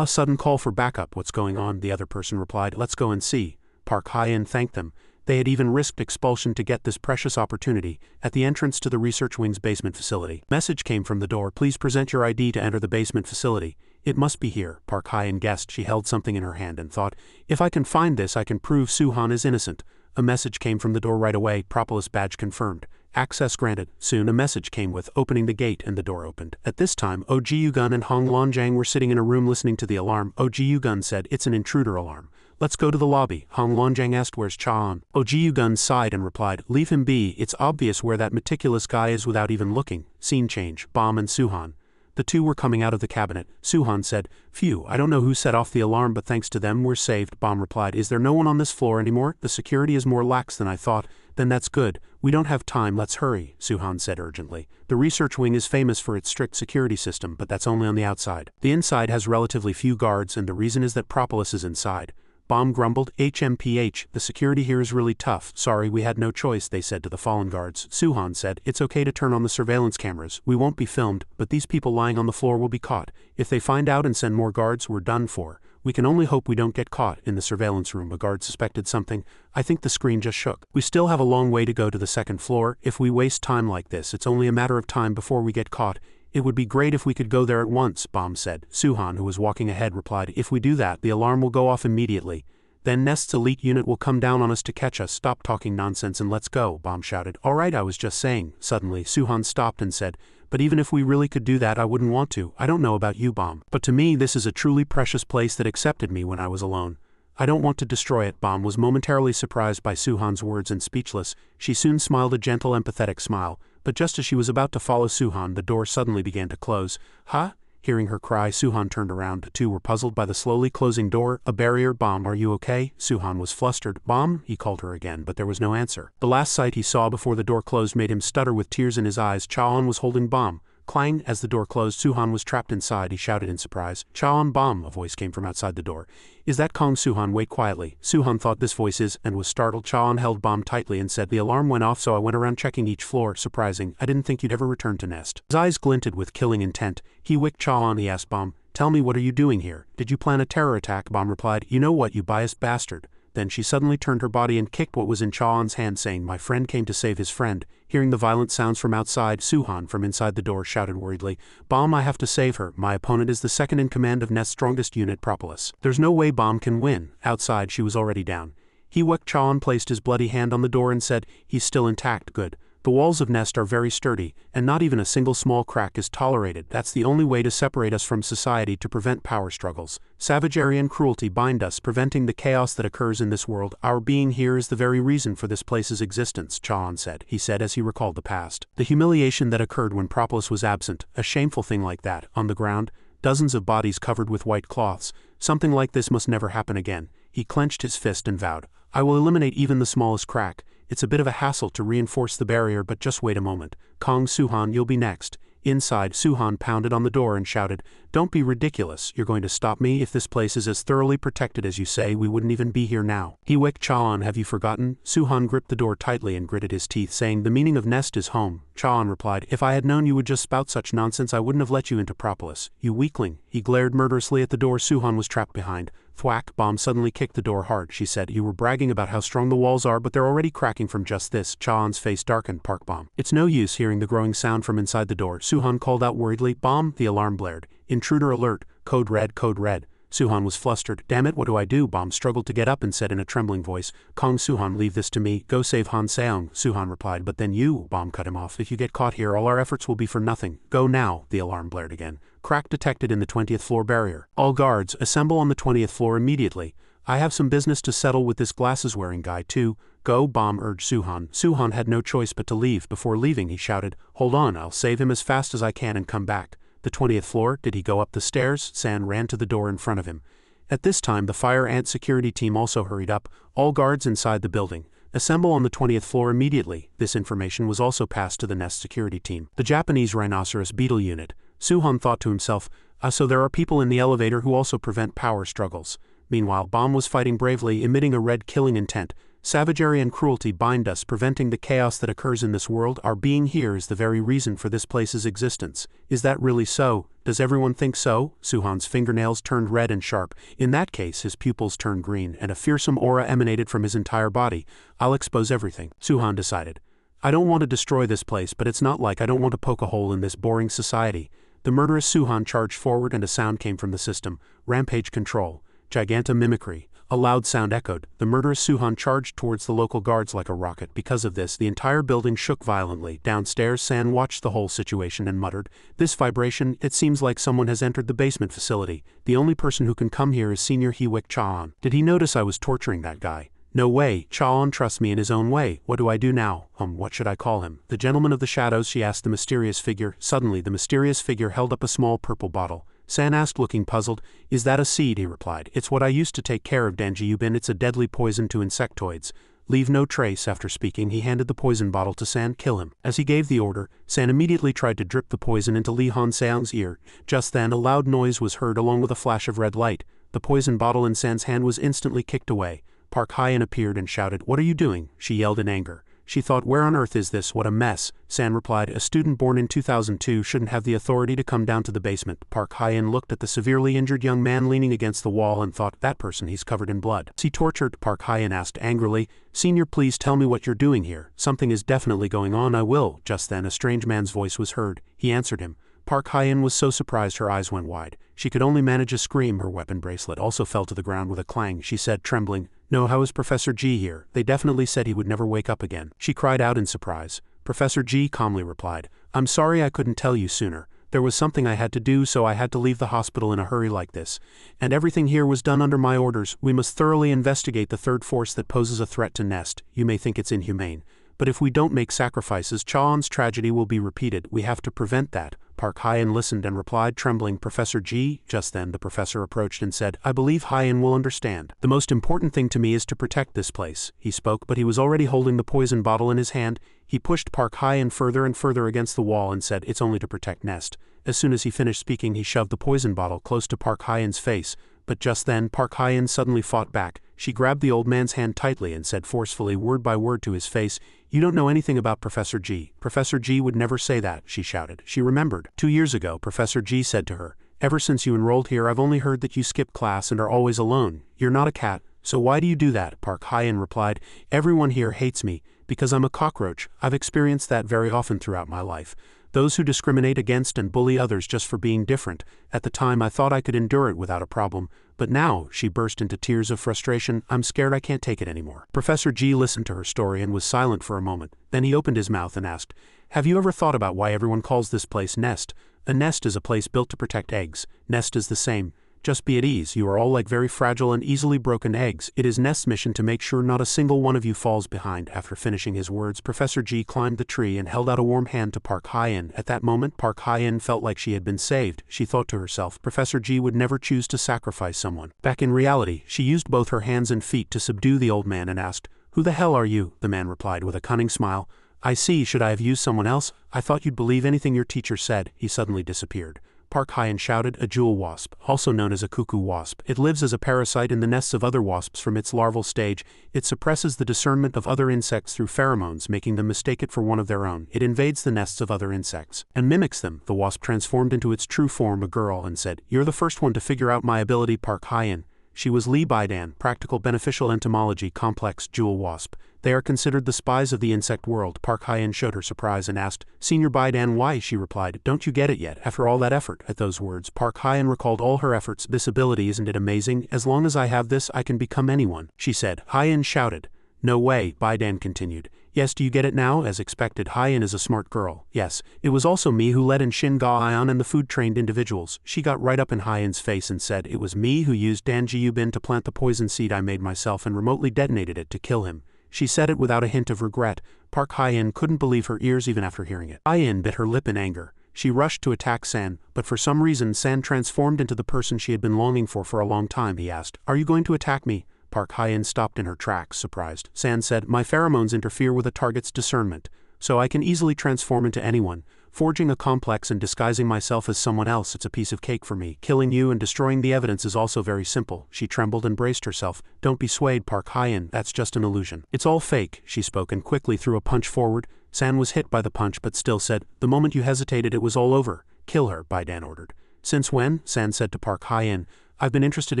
Sudden call for backup, what's going on? The other person replied, Let's go and see. Park Hyen thanked them. They had even risked expulsion to get this precious opportunity. At the entrance to the research wing's basement facility, message came from the door, Please present your ID to enter the basement facility. It must be here, Park Hyen guessed. She held something in her hand and thought, if I can find this, I can prove Suhan is innocent. A message came from the door right away, Propolis badge confirmed. Access granted. Soon a message came with opening the gate and the door opened. At this time, Oh Ji-gun and Hong Lonjang were sitting in a room listening to the alarm. Oh Ji-gun said, It's an intruder alarm. Let's go to the lobby. Hong Lonjang asked, Where's Cha-on? Oh Ji-gun sighed and replied, Leave him be, it's obvious where that meticulous guy is without even looking. Scene change, Bom and Suhan. The two were coming out of the cabinet. Suhan said, Phew, I don't know who set off the alarm, but thanks to them we're saved. Bom replied, Is there no one on this floor anymore? The security is more lax than I thought. Then that's good. We don't have time, let's hurry, Suhan said urgently. The research wing is famous for its strict security system, but that's only on the outside. The inside has relatively few guards, and the reason is that Propolis is inside. Bom grumbled, HMPH, the security here is really tough. Sorry, we had no choice, they said to the fallen guards. Suhan said, It's okay to turn on the surveillance cameras. We won't be filmed, but these people lying on the floor will be caught. If they find out and send more guards, we're done for. We can only hope we don't get caught. In the surveillance room, a guard suspected something. I think the screen just shook. We still have a long way to go to the second floor. If we waste time like this, it's only a matter of time before we get caught. It would be great if we could go there at once, Bom said. Suhan, who was walking ahead, replied, If we do that, the alarm will go off immediately. Then Nest's elite unit will come down on us to catch us. Stop talking nonsense and let's go, Bom shouted. Alright, I was just saying. Suddenly, Suhan stopped and said, But even if we really could do that, I wouldn't want to. I don't know about you, Bom, but to me this is a truly precious place that accepted me when I was alone. I don't want to destroy it. Bom was momentarily surprised by Suhan's words and speechless. She soon smiled a gentle, empathetic smile, but just as she was about to follow Suhan, the door suddenly began to close. Huh? Hearing her cry, Suhan turned around. The two were puzzled by the slowly closing door. A barrier. Bom, are you okay? Suhan was flustered. Bom? He called her again, but there was no answer. The last sight he saw before the door closed made him stutter with tears in his eyes. Cha-on was holding Bom. Clang, as the door closed, Suhan was trapped inside. He shouted in surprise. Cha-on, Bom, a voice came from outside the door. Is that Kong? Suhan, wait quietly. Suhan thought this voice is, and was startled. Cha-on held Bom tightly and said, The alarm went off, so I went around checking each floor. Surprising. I didn't think you'd ever return to Nest. His eyes glinted with killing intent. He wicked Cha-on, he asked Bom, Tell me, what are you doing here? Did you plan a terror attack? Bom replied, you know what, you biased bastard. Then she suddenly turned her body and kicked what was in Chaon's hand, saying, my friend came to save his friend. Hearing the violent sounds from outside, Suhan from inside the door shouted worriedly, Bom, I have to save her. My opponent is the second in command of Nest's strongest unit, Propolis. There's no way Bom can win. Outside, she was already down. Hyok Chaon placed his bloody hand on the door and said, he's still intact, good. The walls of Nest are very sturdy, and not even a single small crack is tolerated. That's the only way to separate us from society, to prevent power struggles. Savagery and cruelty bind us, preventing the chaos that occurs in this world. Our being here is the very reason for this place's existence, Chaon said, he said as he recalled the past. The humiliation that occurred when Propolis was absent, a shameful thing like that, on the ground, dozens of bodies covered with white cloths. Something like this must never happen again. He clenched his fist and vowed, I will eliminate even the smallest crack. It's a bit of a hassle to reinforce the barrier, but just wait a moment. Kong Suhan, you'll be next. Inside, Suhan pounded on the door and shouted, don't be ridiculous, you're going to stop me? If this place is as thoroughly protected as you say, we wouldn't even be here now. Hyok Chaon, have you forgotten? Suhan gripped the door tightly and gritted his teeth, saying, the meaning of Nest is home. Chaon replied, if I had known you would just spout such nonsense, I wouldn't have let you into Propolis. You weakling. He glared murderously at the door Suhan was trapped behind. Thwack. Bom suddenly kicked the door hard. She said, you were bragging about how strong the walls are, but they're already cracking from just this. Chaon's face darkened. Park Bom. It's no use. Hearing the growing sound from inside the door, Suhan called out worriedly, Bom. The alarm blared. Intruder alert. Code red, code red. Suhan was flustered. Damn it, what do I do? Bom struggled to get up and said in a trembling voice, Kong Suhan, leave this to me. Go save Han Seong. Suhan replied, but then you. Bom cut him off. If you get caught here, all our efforts will be for nothing. Go now. The alarm blared again. Crack detected in the 20th floor barrier. All guards, assemble on the 20th floor immediately. I have some business to settle with this glasses-wearing guy too. Go, Bom urged Suhan. Suhan had no choice but to leave. Before leaving, he shouted, hold on, I'll save him as fast as I can and come back. The 20th floor, did he go up the stairs? San ran to the door in front of him. At this time, the fire ant security team also hurried up. All guards inside the building, assemble on the 20th floor immediately. This information was also passed to the Nest security team. The Japanese rhinoceros beetle unit. Suhan thought to himself, so there are people in the elevator who also prevent power struggles. Meanwhile, Bom was fighting bravely, emitting a red killing intent. Savagery and cruelty bind us, preventing the chaos that occurs in this world. Our being here is the very reason for this place's existence. Is that really so? Does everyone think so? Suhan's fingernails turned red and sharp. In that case, his pupils turned green, and a fearsome aura emanated from his entire body. I'll expose everything, Suhan decided. I don't want to destroy this place, but it's not like I don't want to poke a hole in this boring society. The murderous Suhan charged forward and a sound came from the system. Rampage control. Giganta mimicry. A loud sound echoed. The murderous Suhan charged towards the local guards like a rocket. Because of this, the entire building shook violently. Downstairs, San watched the whole situation and muttered, this vibration, it seems like someone has entered the basement facility. The only person who can come here is Senior Hyok Chaon. Did he notice I was torturing that guy? No way, Chaon trusts me in his own way. What do I do now? What should I call him? The gentleman of the shadows, she asked the mysterious figure. Suddenly, the mysterious figure held up a small purple bottle. San asked, looking puzzled. Is that a seed? He replied. It's what I used to take care of Danjiyubin. It's a deadly poison to insectoids. Leave no trace. After speaking, he handed the poison bottle to San. Kill him. As he gave the order, San immediately tried to drip the poison into Li Han Seong's ear. Just then, a loud noise was heard along with a flash of red light. The poison bottle in San's hand was instantly kicked away. Park Hyen appeared and shouted, what are you doing? She yelled in anger. She thought, where on earth is this? What a mess. San replied, a student born in 2002 shouldn't have the authority to come down to the basement. Park Hyen looked at the severely injured young man leaning against the wall and thought, that person, he's covered in blood. Is he tortured? Park Hyen asked angrily. Senior, please tell me what you're doing here. Something is definitely going on. I will. Just then a strange man's voice was heard. He answered him. Park Hyen was so surprised her eyes went wide. She could only manage a scream. Her weapon bracelet also fell to the ground with a clang. She said, trembling, no, how is Professor G here? They definitely said he would never wake up again. She cried out in surprise. Professor G calmly replied, I'm sorry I couldn't tell you sooner. There was something I had to do, so I had to leave the hospital in a hurry like this. And everything here was done under my orders. We must thoroughly investigate the third force that poses a threat to Nest. You may think it's inhumane, but if we don't make sacrifices, Chaon's tragedy will be repeated. We have to prevent that. Park Hyen listened and replied, trembling, Professor G. Just then the professor approached and said, I believe Hyen will understand. The most important thing to me is to protect this place. He spoke, but he was already holding the poison bottle in his hand. He pushed Park Hyen further and further against the wall and said, it's only to protect Nest. As soon as he finished speaking, he shoved the poison bottle close to Park Hyen's face. But just then, Park Hyen suddenly fought back. She grabbed the old man's hand tightly and said forcefully, word by word to his face, you don't know anything about Professor G. Professor G would never say that, she shouted. She remembered. 2 years ago, Professor G said to her, Ever since you enrolled here I've only heard that you skip class and are always alone. You're not a cat, so why do you do that? Park Hyen replied. Everyone here hates me, because I'm a cockroach. I've experienced that very often throughout my life. Those who discriminate against and bully others just for being different. At the time I thought I could endure it without a problem, but now, she burst into tears of frustration, I'm scared I can't take it anymore. Professor G listened to her story and was silent for a moment. Then he opened his mouth and asked, have you ever thought about why everyone calls this place nest? A nest is a place built to protect eggs. Nest is the same. Just be at ease, you are all like very fragile and easily broken eggs. It is Nest's mission to make sure not a single one of you falls behind. After finishing his words, Professor G climbed the tree and held out a warm hand to Park Hyen. At that moment, Park Hyen felt like she had been saved. She thought to herself, Professor G would never choose to sacrifice someone. Back in reality, she used both her hands and feet to subdue the old man and asked, who the hell are you? The man replied with a cunning smile. I see, should I have used someone else? I thought you'd believe anything your teacher said. He suddenly disappeared. Park Hyen shouted, a jewel wasp, also known as a cuckoo wasp. It lives as a parasite in the nests of other wasps from its larval stage. It suppresses the discernment of other insects through pheromones, making them mistake it for one of their own. It invades the nests of other insects and mimics them. The wasp transformed into its true form, a girl, and said, you're the first one to figure out my ability, Park Hyen. She was Lee Baidan, practical beneficial entomology complex jewel wasp. They are considered the spies of the insect world. Park Hyen showed her surprise and asked, Senior Baidan, why? She replied, don't you get it yet, after all that effort? At those words, Park Hyen recalled all her efforts. This ability, isn't it amazing? As long as I have this, I can become anyone, she said. Hyen shouted. No way, Baidan continued. Yes, do you get it now? As expected, Hyen is a smart girl. Yes, it was also me who led in Shin Ga-ion and the food-trained individuals. She got right up in Hyen's face and said, it was me who used Dan Ji-Yubin to plant the poison seed I made myself and remotely detonated it to kill him. She said it without a hint of regret. Park Hyen couldn't believe her ears even after hearing it. Hyen bit her lip in anger. She rushed to attack San, but for some reason San transformed into the person she had been longing for a long time. He asked, are you going to attack me? Park Hyen stopped in her tracks, surprised. San said, my pheromones interfere with a target's discernment, so I can easily transform into anyone. Forging a complex and disguising myself as someone else, it's a piece of cake for me. Killing you and destroying the evidence is also very simple. She trembled and braced herself. Don't be swayed, Park Hyen, that's just an illusion. It's all fake, she spoke and quickly threw a punch forward. San was hit by the punch but still said, the moment you hesitated it was all over. Kill her, Baidan ordered. Since when? San said to Park Hyen. I've been interested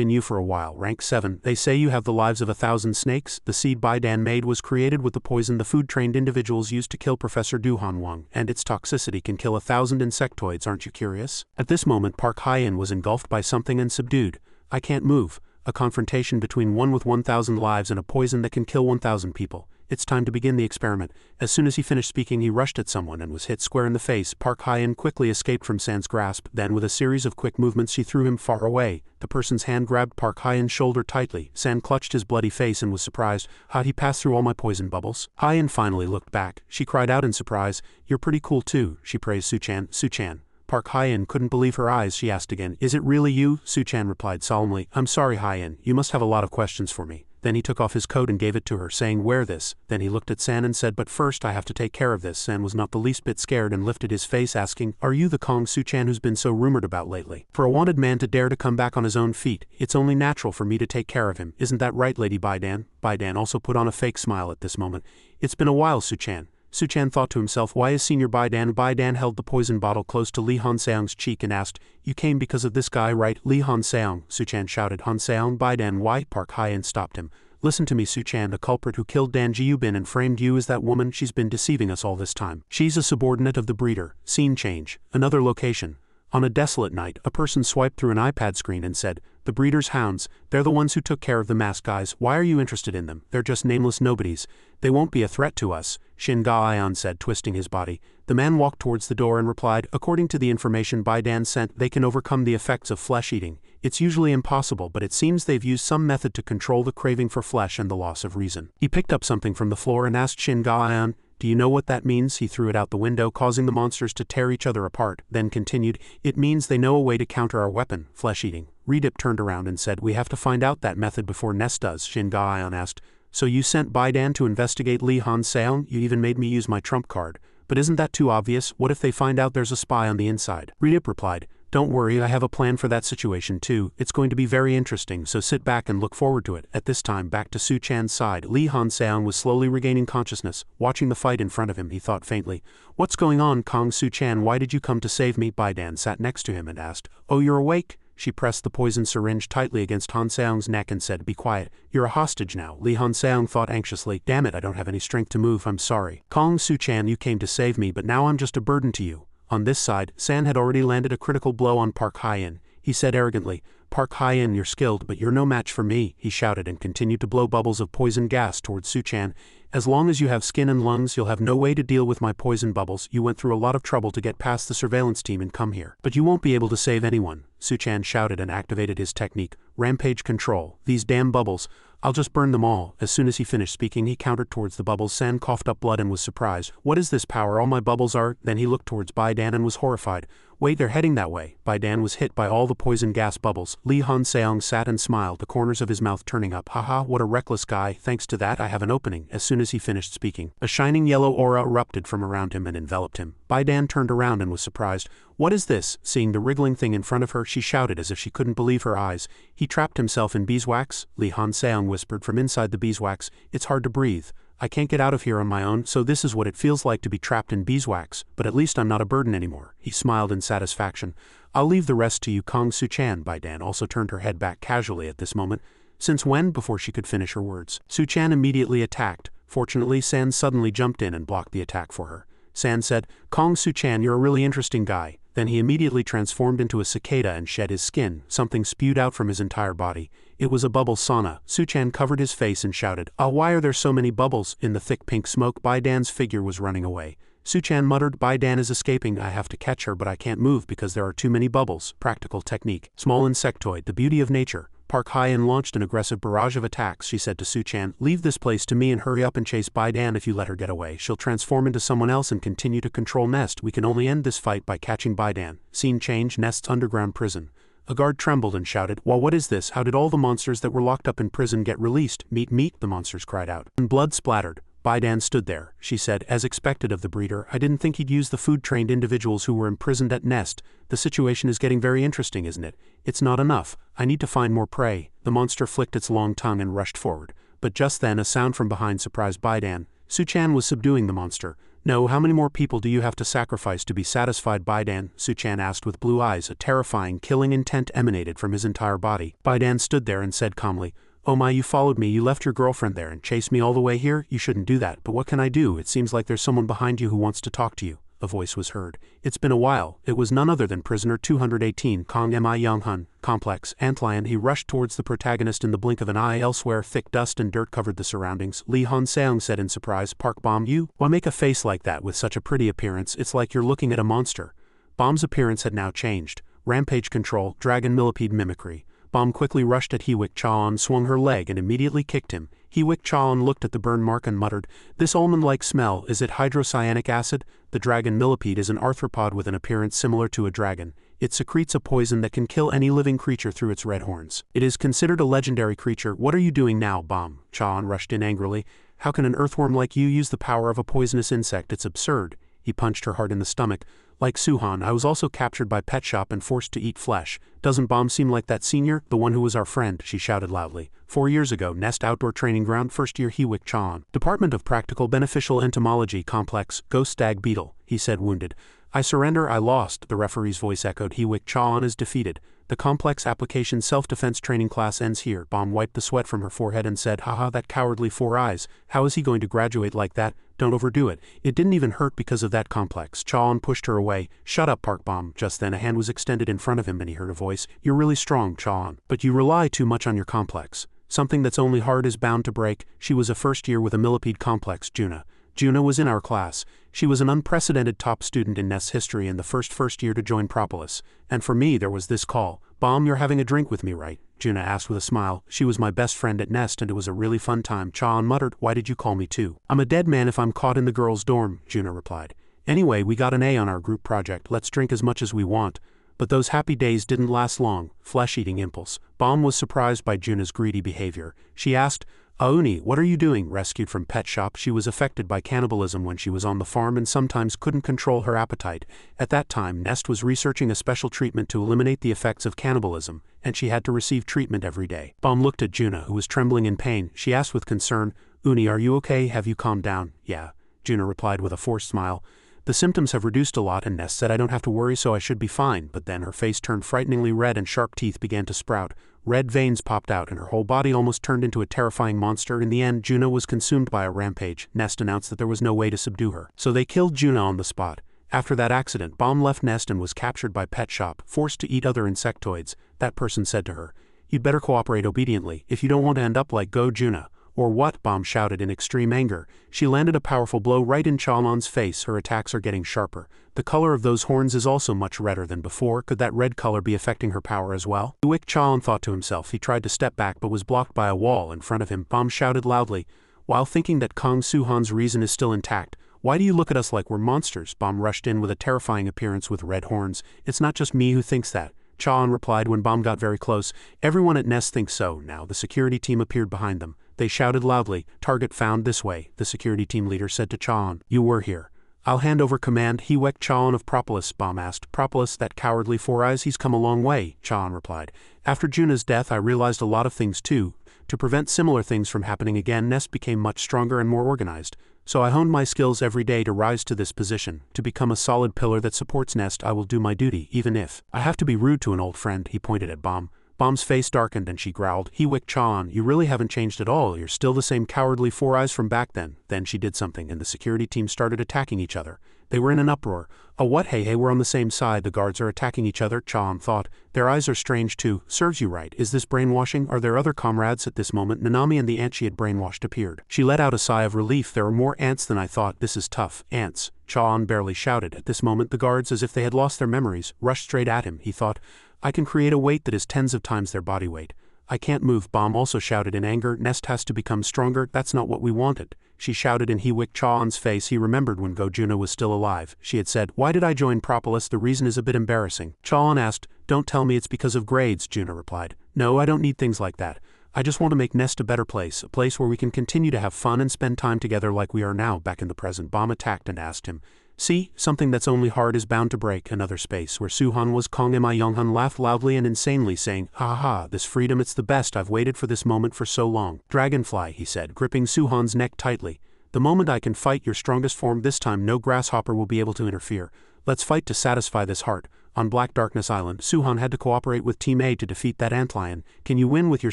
in you for a while. Rank 7. They say you have the lives of 1,000 snakes. The seed Baidan made was created with the poison the food-trained individuals used to kill Professor Duhan Wang, and its toxicity can kill 1,000 insectoids. Aren't you curious? At this moment, Park Hyen was engulfed by something and subdued. I can't move. A confrontation between one with 1,000 lives and a poison that can kill 1,000 people. It's time to begin the experiment. As soon as he finished speaking, he rushed at someone and was hit square in the face. Park Hyen quickly escaped from San's grasp. Then, with a series of quick movements, she threw him far away. The person's hand grabbed Park Hyen's shoulder tightly. San clutched his bloody face and was surprised. How'd he pass through all my poison bubbles? Hyen finally looked back. She cried out in surprise. You're pretty cool too, she praised Suchan. Suchan. Park Hyen couldn't believe her eyes. She asked again, is it really you? Suchan replied solemnly, I'm sorry Hyen, you must have a lot of questions for me. Then he took off his coat and gave it to her, saying, wear this. Then he looked at San and said, but first I have to take care of this. San was not the least bit scared and lifted his face asking, are you the Kong Suchan who's been so rumored about lately? For a wanted man to dare to come back on his own feet, it's only natural for me to take care of him. Isn't that right, Lady Baidan? Baidan also put on a fake smile at this moment. It's been a while, Suchan. Suchan thought to himself, why is Senior Baidan? Baidan held the poison bottle close to Li Hanseong's cheek and asked, you came because of this guy, right? Li Hanseong, Suchan shouted. Hanseong, Baidan, why? Park Hyen stopped him. Listen to me, Suchan, the culprit who killed Dan Ji-Yubin and framed you is that woman. She's been deceiving us all this time. She's a subordinate of the breeder. Scene change. Another location. On a desolate night, a person swiped through an iPad screen and said, the breeder's hounds, they're the ones who took care of the masked guys. Why are you interested in them? They're just nameless nobodies. They won't be a threat to us, Shin Ga-ion said, twisting his body. The man walked towards the door and replied, according to the information Baidan sent, they can overcome the effects of flesh eating. It's usually impossible, but it seems they've used some method to control the craving for flesh and the loss of reason. He picked up something from the floor and asked Shin Ga-ion, do you know what that means? He threw it out the window, causing the monsters to tear each other apart, then continued, it means they know a way to counter our weapon, flesh eating. Redip turned around and said, we have to find out that method before Nest does. Shin Ga-ion asked, so you sent Baidan to investigate Li Hanseong? You even made me use my trump card. But isn't that too obvious? What if they find out there's a spy on the inside? Redip replied, Don't worry, I have a plan for that situation too. It's going to be very interesting, so sit back and look forward to it. At this time, back to Su Chan's side, Lee Han-seong was slowly regaining consciousness. Watching the fight in front of him, he thought faintly, "What's going on, Kong Su Chan? Why did you come to save me?" Bai Dan sat next to him and asked. "Oh, you're awake?" She pressed the poison syringe tightly against Han-seong's neck and said, "Be quiet. You're a hostage now." Lee Han-seong thought anxiously, "Damn it, I don't have any strength to move, I'm sorry. Kong Su Chan, you came to save me, but now I'm just a burden to you." On this side, San had already landed a critical blow on Park Hyen. He said arrogantly, "Park Hyen, you're skilled, but you're no match for me," he shouted and continued to blow bubbles of poison gas towards Su Chan. "As long as you have skin and lungs, you'll have no way to deal with my poison bubbles. You went through a lot of trouble to get past the surveillance team and come here. But you won't be able to save anyone." Su Chan shouted and activated his technique, rampage control. "These damn bubbles. I'll just burn them all." As soon as he finished speaking, he countered towards the bubbles. San coughed up blood and was surprised. "What is this power? All my bubbles are—" Then he looked towards Bai Dan and was horrified. "Wait, they're heading that way." Bai Dan was hit by all the poison gas bubbles. Lee Han-seong sat and smiled, the corners of his mouth turning up. "Haha, what a reckless guy. Thanks to that, I have an opening." As soon as he finished speaking, a shining yellow aura erupted from around him and enveloped him. Bai Dan turned around and was surprised. "What is this?" Seeing the wriggling thing in front of her, she shouted as if she couldn't believe her eyes. "He trapped himself in beeswax?" Lee Han-seong whispered from inside the beeswax. "It's hard to breathe. I can't get out of here on my own, so this is what it feels like to be trapped in beeswax, but at least I'm not a burden anymore." He smiled in satisfaction. "I'll leave the rest to you, Kong Su Chan." Bai Dan also turned her head back casually at this moment. "Since when?" Before she could finish her words, Su Chan immediately attacked. Fortunately, San suddenly jumped in and blocked the attack for her. San said, "Kong Su Chan, you're a really interesting guy." Then he immediately transformed into a cicada and shed his skin. Something spewed out from his entire body. It was a bubble sauna. Su Chan covered his face and shouted, "Ah, why are there so many bubbles?" In the thick pink smoke, Bai Dan's figure was running away. Su Chan muttered, "Bai Dan is escaping. I have to catch her, but I can't move because there are too many bubbles." Practical technique. Small insectoid, the beauty of nature. Park Hyen launched an aggressive barrage of attacks. She said to Su Chan, "Leave this place to me and hurry up and chase Bai Dan. If you let her get away, she'll transform into someone else and continue to control Nest. We can only end this fight by catching Bai Dan." Scene change, Nest's underground prison. A guard trembled and shouted, "Well, what is this? How did all the monsters that were locked up in prison get released?" "Meat, meat," the monsters cried out. And blood splattered. Bai Dan stood there. She said, as expected of the breeder, "I didn't think he'd use the food-trained individuals who were imprisoned at Nest. The situation is getting very interesting, isn't it? It's not enough. I need to find more prey." The monster flicked its long tongue and rushed forward. But just then a sound from behind surprised Bai Dan. Su Chan was subduing the monster. "No, how many more people do you have to sacrifice to be satisfied, Bai Dan?" Su Chan asked with blue eyes. A terrifying, killing intent emanated from his entire body. Bai Dan stood there and said calmly, "Oh my, you followed me, you left your girlfriend there and chased me all the way here? You shouldn't do that, but what can I do? It seems like there's someone behind you who wants to talk to you." A voice was heard. "It's been a while." It was none other than prisoner 218, Kong Mi Young-hun. Complex, Antlion. He rushed towards the protagonist in the blink of an eye. Elsewhere, thick dust and dirt covered the surroundings. Lee Han-seong said in surprise, "Park Bomb, you? Why make a face like that with such a pretty appearance? It's like you're looking at a monster." Bomb's appearance had now changed. Rampage control, dragon millipede mimicry. Bomb quickly rushed at Hewick Chaon, swung her leg and immediately kicked him. Hewick Chaon looked at the burn mark and muttered, "This almond-like smell, is it hydrocyanic acid?" The dragon millipede is an arthropod with an appearance similar to a dragon. It secretes a poison that can kill any living creature through its red horns. It is considered a legendary creature. "What are you doing now, Bomb?" Chaon rushed in angrily. "How can an earthworm like you use the power of a poisonous insect? It's absurd." He punched her hard in the stomach. "Like Suhan, I was also captured by Pet Shop and forced to eat flesh. Doesn't Bomb seem like that senior, the one who was our friend?" she shouted loudly. 4 years ago, Nest Outdoor Training Ground, first year Hewick Chaon. Department of Practical Beneficial Entomology Complex, Ghost Stag Beetle, he said wounded. "I surrender, I lost," the referee's voice echoed. "Hewick Chaon is defeated. The complex application self-defense training class ends here." Bomb wiped the sweat from her forehead and said, "Haha, that cowardly 4 Eyes. How is he going to graduate like that? Don't overdo it. It didn't even hurt because of that complex." Chaon pushed her away. "Shut up, Park Bomb." Just then a hand was extended in front of him and he heard a voice. "You're really strong, Chaon. But you rely too much on your complex. Something that's only hard is bound to break." She was a first year with a millipede complex, Juna. Juna was in our class. She was an unprecedented top student in Nest's history and the first year to join Propolis. And for me there was this call. "Bomb, you're having a drink with me, right?" Juna asked with a smile. She was my best friend at Nest and it was a really fun time. Chaon muttered, "Why did you call me too?" "I'm a dead man if I'm caught in the girls' dorm," Juna replied. "Anyway, we got an A on our group project. Let's drink as much as we want." But those happy days didn't last long. Flesh-eating impulse. Bomb was surprised by Juna's greedy behavior. She asked, Aoni, what are you doing? Rescued from pet shop, she was affected by cannibalism when she was on the farm and sometimes couldn't control her appetite. At that time, Nest was researching a special treatment to eliminate the effects of cannibalism, and she had to receive treatment every day. Bomb looked at Juna, who was trembling in pain. She asked with concern, Uni, are you okay? Have you calmed down? Yeah, Juna replied with a forced smile. The symptoms have reduced a lot, and Nest said I don't have to worry, so I should be fine. But then her face turned frighteningly red and sharp teeth began to sprout. Red veins popped out and her whole body almost turned into a terrifying monster. In the end, Juna was consumed by a rampage. Nest announced that there was no way to subdue her, so they killed Juna on the spot. After that accident, Bomb left Nest and was captured by Pet Shop, forced to eat other insectoids. That person said to her, "You'd better cooperate obediently, if you don't want to end up like Go Juna." Or what? Bomb shouted in extreme anger. She landed a powerful blow right in Chalan's face. Her attacks are getting sharper. The color of those horns is also much redder than before. Could that red color be affecting her power as well? Awoke, Chalan thought to himself. He tried to step back but was blocked by a wall in front of him. Bomb shouted loudly, while thinking that Kong Suhan's reason is still intact. Why do you look at us like we're monsters? Bomb rushed in with a terrifying appearance with red horns. It's not just me who thinks that, Chalan replied when Bomb got very close. Everyone at Nest thinks so. Now the security team appeared behind them. They shouted loudly, "Target found this way," the security team leader said to Chalan. "You were here. I'll hand over command." Hyong Chalan of Propolis, Bomb asked. Propolis, that cowardly Four Eyes? He's come a long way, Chalan replied. After Juna's death I realized a lot of things too. To prevent similar things from happening again, Nest became much stronger and more organized. So I honed my skills every day to rise to this position. To become a solid pillar that supports Nest, I will do my duty, even if I have to be rude to an old friend. He pointed at Bomb. Bomb's face darkened and she growled, "Hyong Chalan, you really haven't changed at all. You're still the same cowardly Four Eyes from back then." Then she did something and the security team started attacking each other. They were in an uproar. "Oh what? Hey, we're on the same side. The guards are attacking each other," Chalan thought. "Their eyes are strange too. Serves you right. Is this brainwashing? Are there other comrades?" At this moment, Nanami and the ant she had brainwashed appeared. She let out a sigh of relief. "There are more ants than I thought. This is tough." "Ants," Chalan barely shouted. At this moment the guards, as if they had lost their memories, rushed straight at him. He thought, "I can create a weight that is tens of times their body weight. I can't move." Bomb also shouted in anger, "Nest has to become stronger. That's not what we wanted." She shouted in Hyong Chalan's face. He remembered when Go Juna was still alive. She had said, "Why did I join Propolis? The reason is a bit embarrassing." Chalan asked, "Don't tell me it's because of grades," Juna replied. "No, I don't need things like that. I just want to make Nest a better place, a place where we can continue to have fun and spend time together like we are now back in the present." Bomb attacked and asked him, "See, something that's only hard is bound to break." Another space where Suhan was. Kong Yonghan laughed loudly and insanely, saying, "Ha ha, this freedom, it's the best. I've waited for this moment for so long." "Dragonfly," he said, gripping Suhan's neck tightly. "The moment I can fight your strongest form, this time no grasshopper will be able to interfere. Let's fight to satisfy this heart." On Black Darkness Island, Suhan had to cooperate with Team A to defeat that antlion. "Can you win with your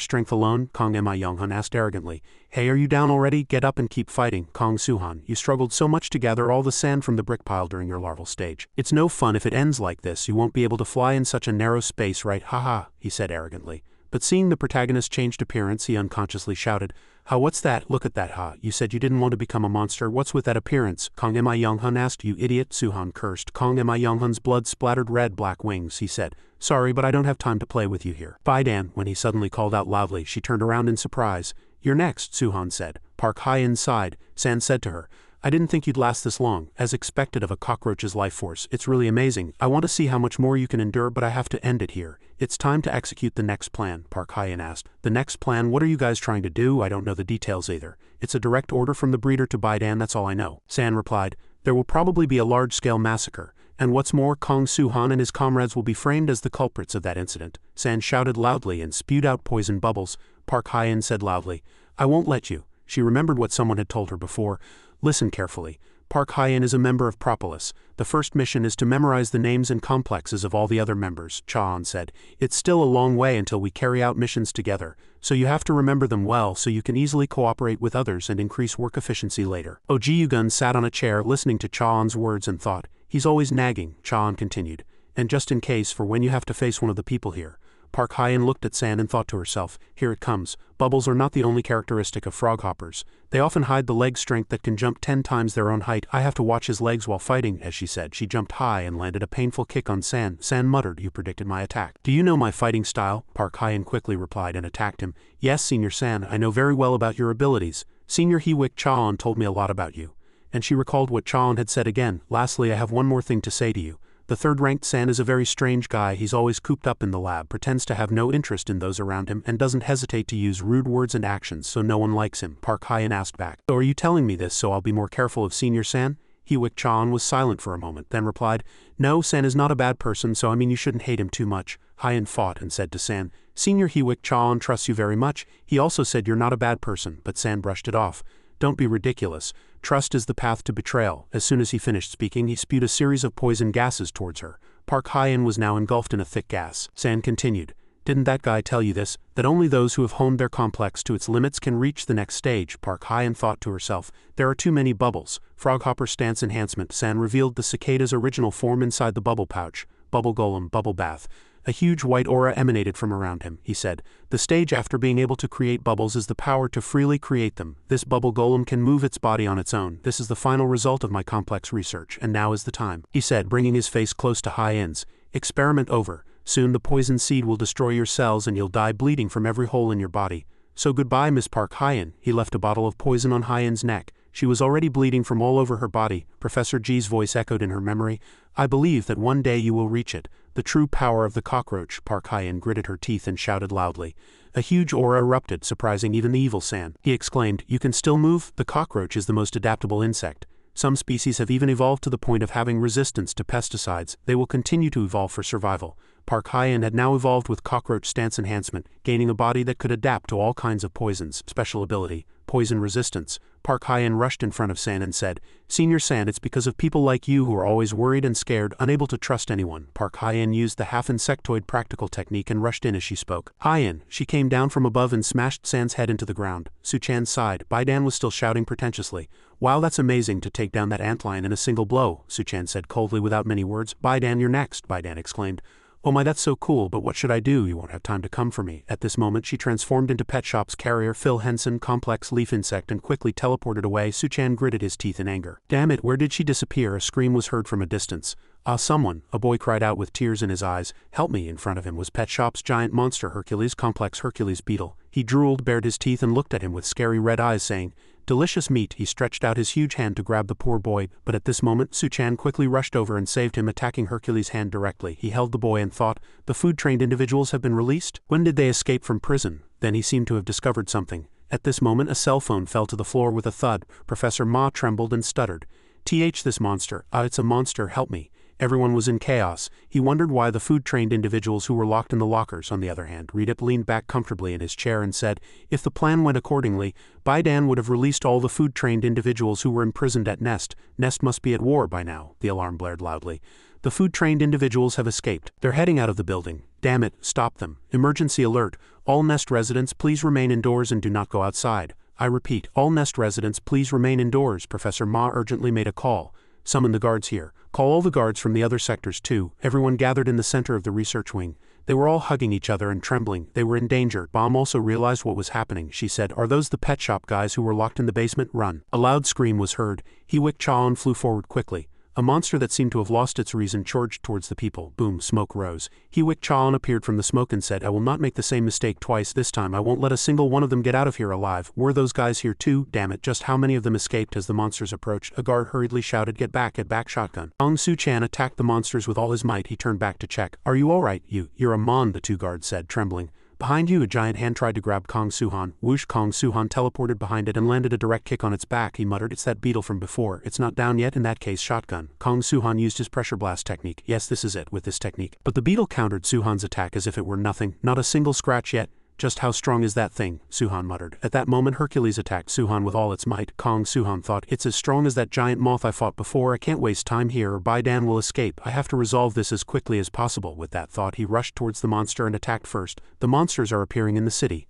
strength alone?" Kong Yonghan asked arrogantly. "Hey, are you down already? Get up and keep fighting." Kong Suhan, you struggled so much to gather all the sand from the brick pile during your larval stage. It's no fun if it ends like this. You won't be able to fly in such a narrow space, right? Haha, he said arrogantly. But seeing the protagonist's changed appearance, he unconsciously shouted, "Ha, what's that? Look at that, ha. You said you didn't want to become a monster. What's with that appearance?" Kong Yonghan asked. "You idiot," Suhan cursed. Kong Yonghan's blood splattered black wings. He said, "Sorry, but I don't have time to play with you here. Bye, Dan." When he suddenly called out loudly, she turned around in surprise. "You're next," Suhan said. Park Hyen sighed. San said to her, "I didn't think you'd last this long. As expected of a cockroach's life force, it's really amazing. I want to see how much more you can endure, but I have to end it here. It's time to execute the next plan," Park Hyen asked. "The next plan? What are you guys trying to do?" "I don't know the details either. It's a direct order from the breeder to Baidan, that's all I know." San replied, "There will probably be a large-scale massacre. And what's more, Kong Suhan and his comrades will be framed as the culprits of that incident." San shouted loudly and spewed out poison bubbles. Park Hyen said loudly, "I won't let you." She remembered what someone had told her before. "Listen carefully. Park Hyen is a member of Propolis. The first mission is to memorize the names and complexes of all the other members," Chaon said. "It's still a long way until we carry out missions together, so you have to remember them well so you can easily cooperate with others and increase work efficiency later." Oji sat on a chair listening to Chaon's words and thought, "He's always nagging," Chaon continued. "And just in case, for when you have to face one of the people here." Park Hyen looked at San and thought to herself, "Here it comes. Bubbles are not the only characteristic of froghoppers. They often hide the leg strength that can jump 10 times their own height. I have to watch his legs while fighting," as she said. She jumped high and landed a painful kick on San. San muttered, "You predicted my attack." "Do you know my fighting style?" Park Hyen quickly replied and attacked him. "Yes, Senior San, I know very well about your abilities. Senior Hyong Chaon told me a lot about you." And she recalled what Chaon had said again. "Lastly, I have one more thing to say to you. The third-ranked San is a very strange guy. He's always cooped up in the lab, pretends to have no interest in those around him, and doesn't hesitate to use rude words and actions, so no one likes him, Park Hyen asked back. So are you telling me this so I'll be more careful of Senior San? Hyuk Chan was silent for a moment, then replied, No, San is not a bad person, so I mean you shouldn't hate him too much. Hyen fought and said to San, Senior Hyuk Chan trusts you very much. He also said you're not a bad person, but San brushed it off. Don't be ridiculous. Trust is the path to betrayal. As soon as he finished speaking, he spewed a series of poison gases towards her. Park Hyen was now engulfed in a thick gas. San continued, Didn't that guy tell you this, that only those who have honed their complex to its limits can reach the next stage? Park Hyen thought to herself, there are too many bubbles. Froghopper stance enhancement. San revealed the cicada's original form inside the bubble pouch. Bubble golem, bubble bath. A huge white aura emanated from around him, he said. The stage after being able to create bubbles is the power to freely create them. This bubble golem can move its body on its own. This is the final result of my complex research, and now is the time, he said, bringing his face close to Hyen's. Experiment over. Soon the poison seed will destroy your cells and you'll die bleeding from every hole in your body. So goodbye, Miss Park Hyen. He left a bottle of poison on Hyen's neck. She was already bleeding from all over her body. Professor G's voice echoed in her memory. I believe that one day you will reach it. The true power of the cockroach. Park Hyen gritted her teeth and shouted loudly. A huge aura erupted, surprising even the evil San. He exclaimed, You can still move? The cockroach is the most adaptable insect. Some species have even evolved to the point of having resistance to pesticides. They will continue to evolve for survival. Park Hyen had now evolved with cockroach stance enhancement, gaining a body that could adapt to all kinds of poisons. Special ability, poison resistance. Park Hyen rushed in front of San and said, Senior San, it's because of people like you who are always worried and scared, unable to trust anyone. Park Hyen used the half-insectoid practical technique and rushed in as she spoke. Hyen, she came down from above and smashed San's head into the ground. Suchan sighed. Baidan was still shouting pretentiously. Wow, that's amazing to take down that antlion in a single blow, Suchan said coldly without many words. Baidan, you're next, Baidan exclaimed. Oh my, that's so cool, but what should I do? You won't have time to come for me. At this moment she transformed into Pet Shop's carrier Phil Henson, complex leaf insect, and quickly teleported away. Suchan gritted his teeth in anger. Damn it, where did she disappear? A scream was heard from a distance. Someone, a boy cried out with tears in his eyes. Help me. In front of him was Pet Shop's giant monster Hercules, complex Hercules beetle. He drooled, bared his teeth, and looked at him with scary red eyes, saying, Delicious meat. He stretched out his huge hand to grab the poor boy, but at this moment Suchan quickly rushed over and saved him, attacking Hercules' hand directly. He held the boy and thought, the food-trained individuals have been released? When did they escape from prison? Then he seemed to have discovered something. At this moment a cell phone fell to the floor with a thud. Professor Ma trembled and stuttered. This monster. It's a monster, help me. Everyone was in chaos. He wondered why the food-trained individuals who were locked in the lockers. On the other hand, Redip leaned back comfortably in his chair and said, if the plan went accordingly, Baidan would have released all the food-trained individuals who were imprisoned at Nest. Nest must be at war by now. The alarm blared loudly. The food-trained individuals have escaped. They're heading out of the building. Damn it, stop them. Emergency alert. All Nest residents, please remain indoors and do not go outside. I repeat, all Nest residents, please remain indoors. Professor Ma urgently made a call. Summon the guards here. Call all the guards from the other sectors too. Everyone gathered in the center of the research wing. They were all hugging each other and trembling. They were in danger. Bomb also realized what was happening. She said, Are those the Pet Shop guys who were locked in the basement? Run. A loud scream was heard. Hyuk Chan flew forward quickly. A monster that seemed to have lost its reason charged towards the people. Boom, smoke rose. Hyuk Chan appeared from the smoke and said, I will not make the same mistake twice. This time I won't let a single one of them get out of here alive. Were those guys here too? Damn it, just how many of them escaped? As the monsters approached, a guard hurriedly shouted, Get back, shotgun. Hong Su-chan attacked the monsters with all his might. He turned back to check. Are you alright? You're a mon, the two guards said, trembling. Behind you, a giant hand tried to grab Kong Suhan. Whoosh, Kong Suhan teleported behind it and landed a direct kick on its back. He muttered, It's that beetle from before. It's not down yet. In that case, shotgun. Kong Suhan used his pressure blast technique. Yes, this is it, with this technique. But the beetle countered Suhan's attack as if it were nothing. Not a single scratch yet. Just how strong is that thing? Suhan muttered. At that moment Hercules attacked Suhan with all its might. Kong Suhan thought, It's as strong as that giant moth I fought before. I can't waste time here or Baidan will escape. I have to resolve this as quickly as possible. With that thought he rushed towards the monster and attacked first. The monsters are appearing in the city.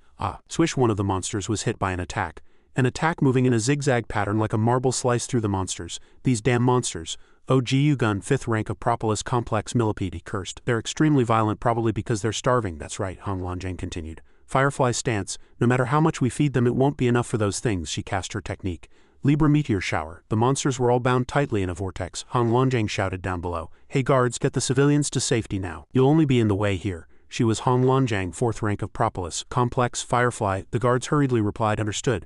Swish, one of the monsters was hit by an attack. An attack moving in a zigzag pattern like a marble sliced through the monsters. These damn monsters. Gu Gun, 5th rank of Propolis complex millipede, he cursed. They're extremely violent, probably because they're starving. That's right, Hong Lanjang continued. Firefly stance, no matter how much we feed them it won't be enough for those things. She cast her technique. Libra meteor shower. The monsters were all bound tightly in a vortex. Hong Lanjang shouted down below. Hey guards, get the civilians to safety now. You'll only be in the way here. She was Hong Lanjang, 4th rank of Propolis, complex Firefly. The guards hurriedly replied, Understood.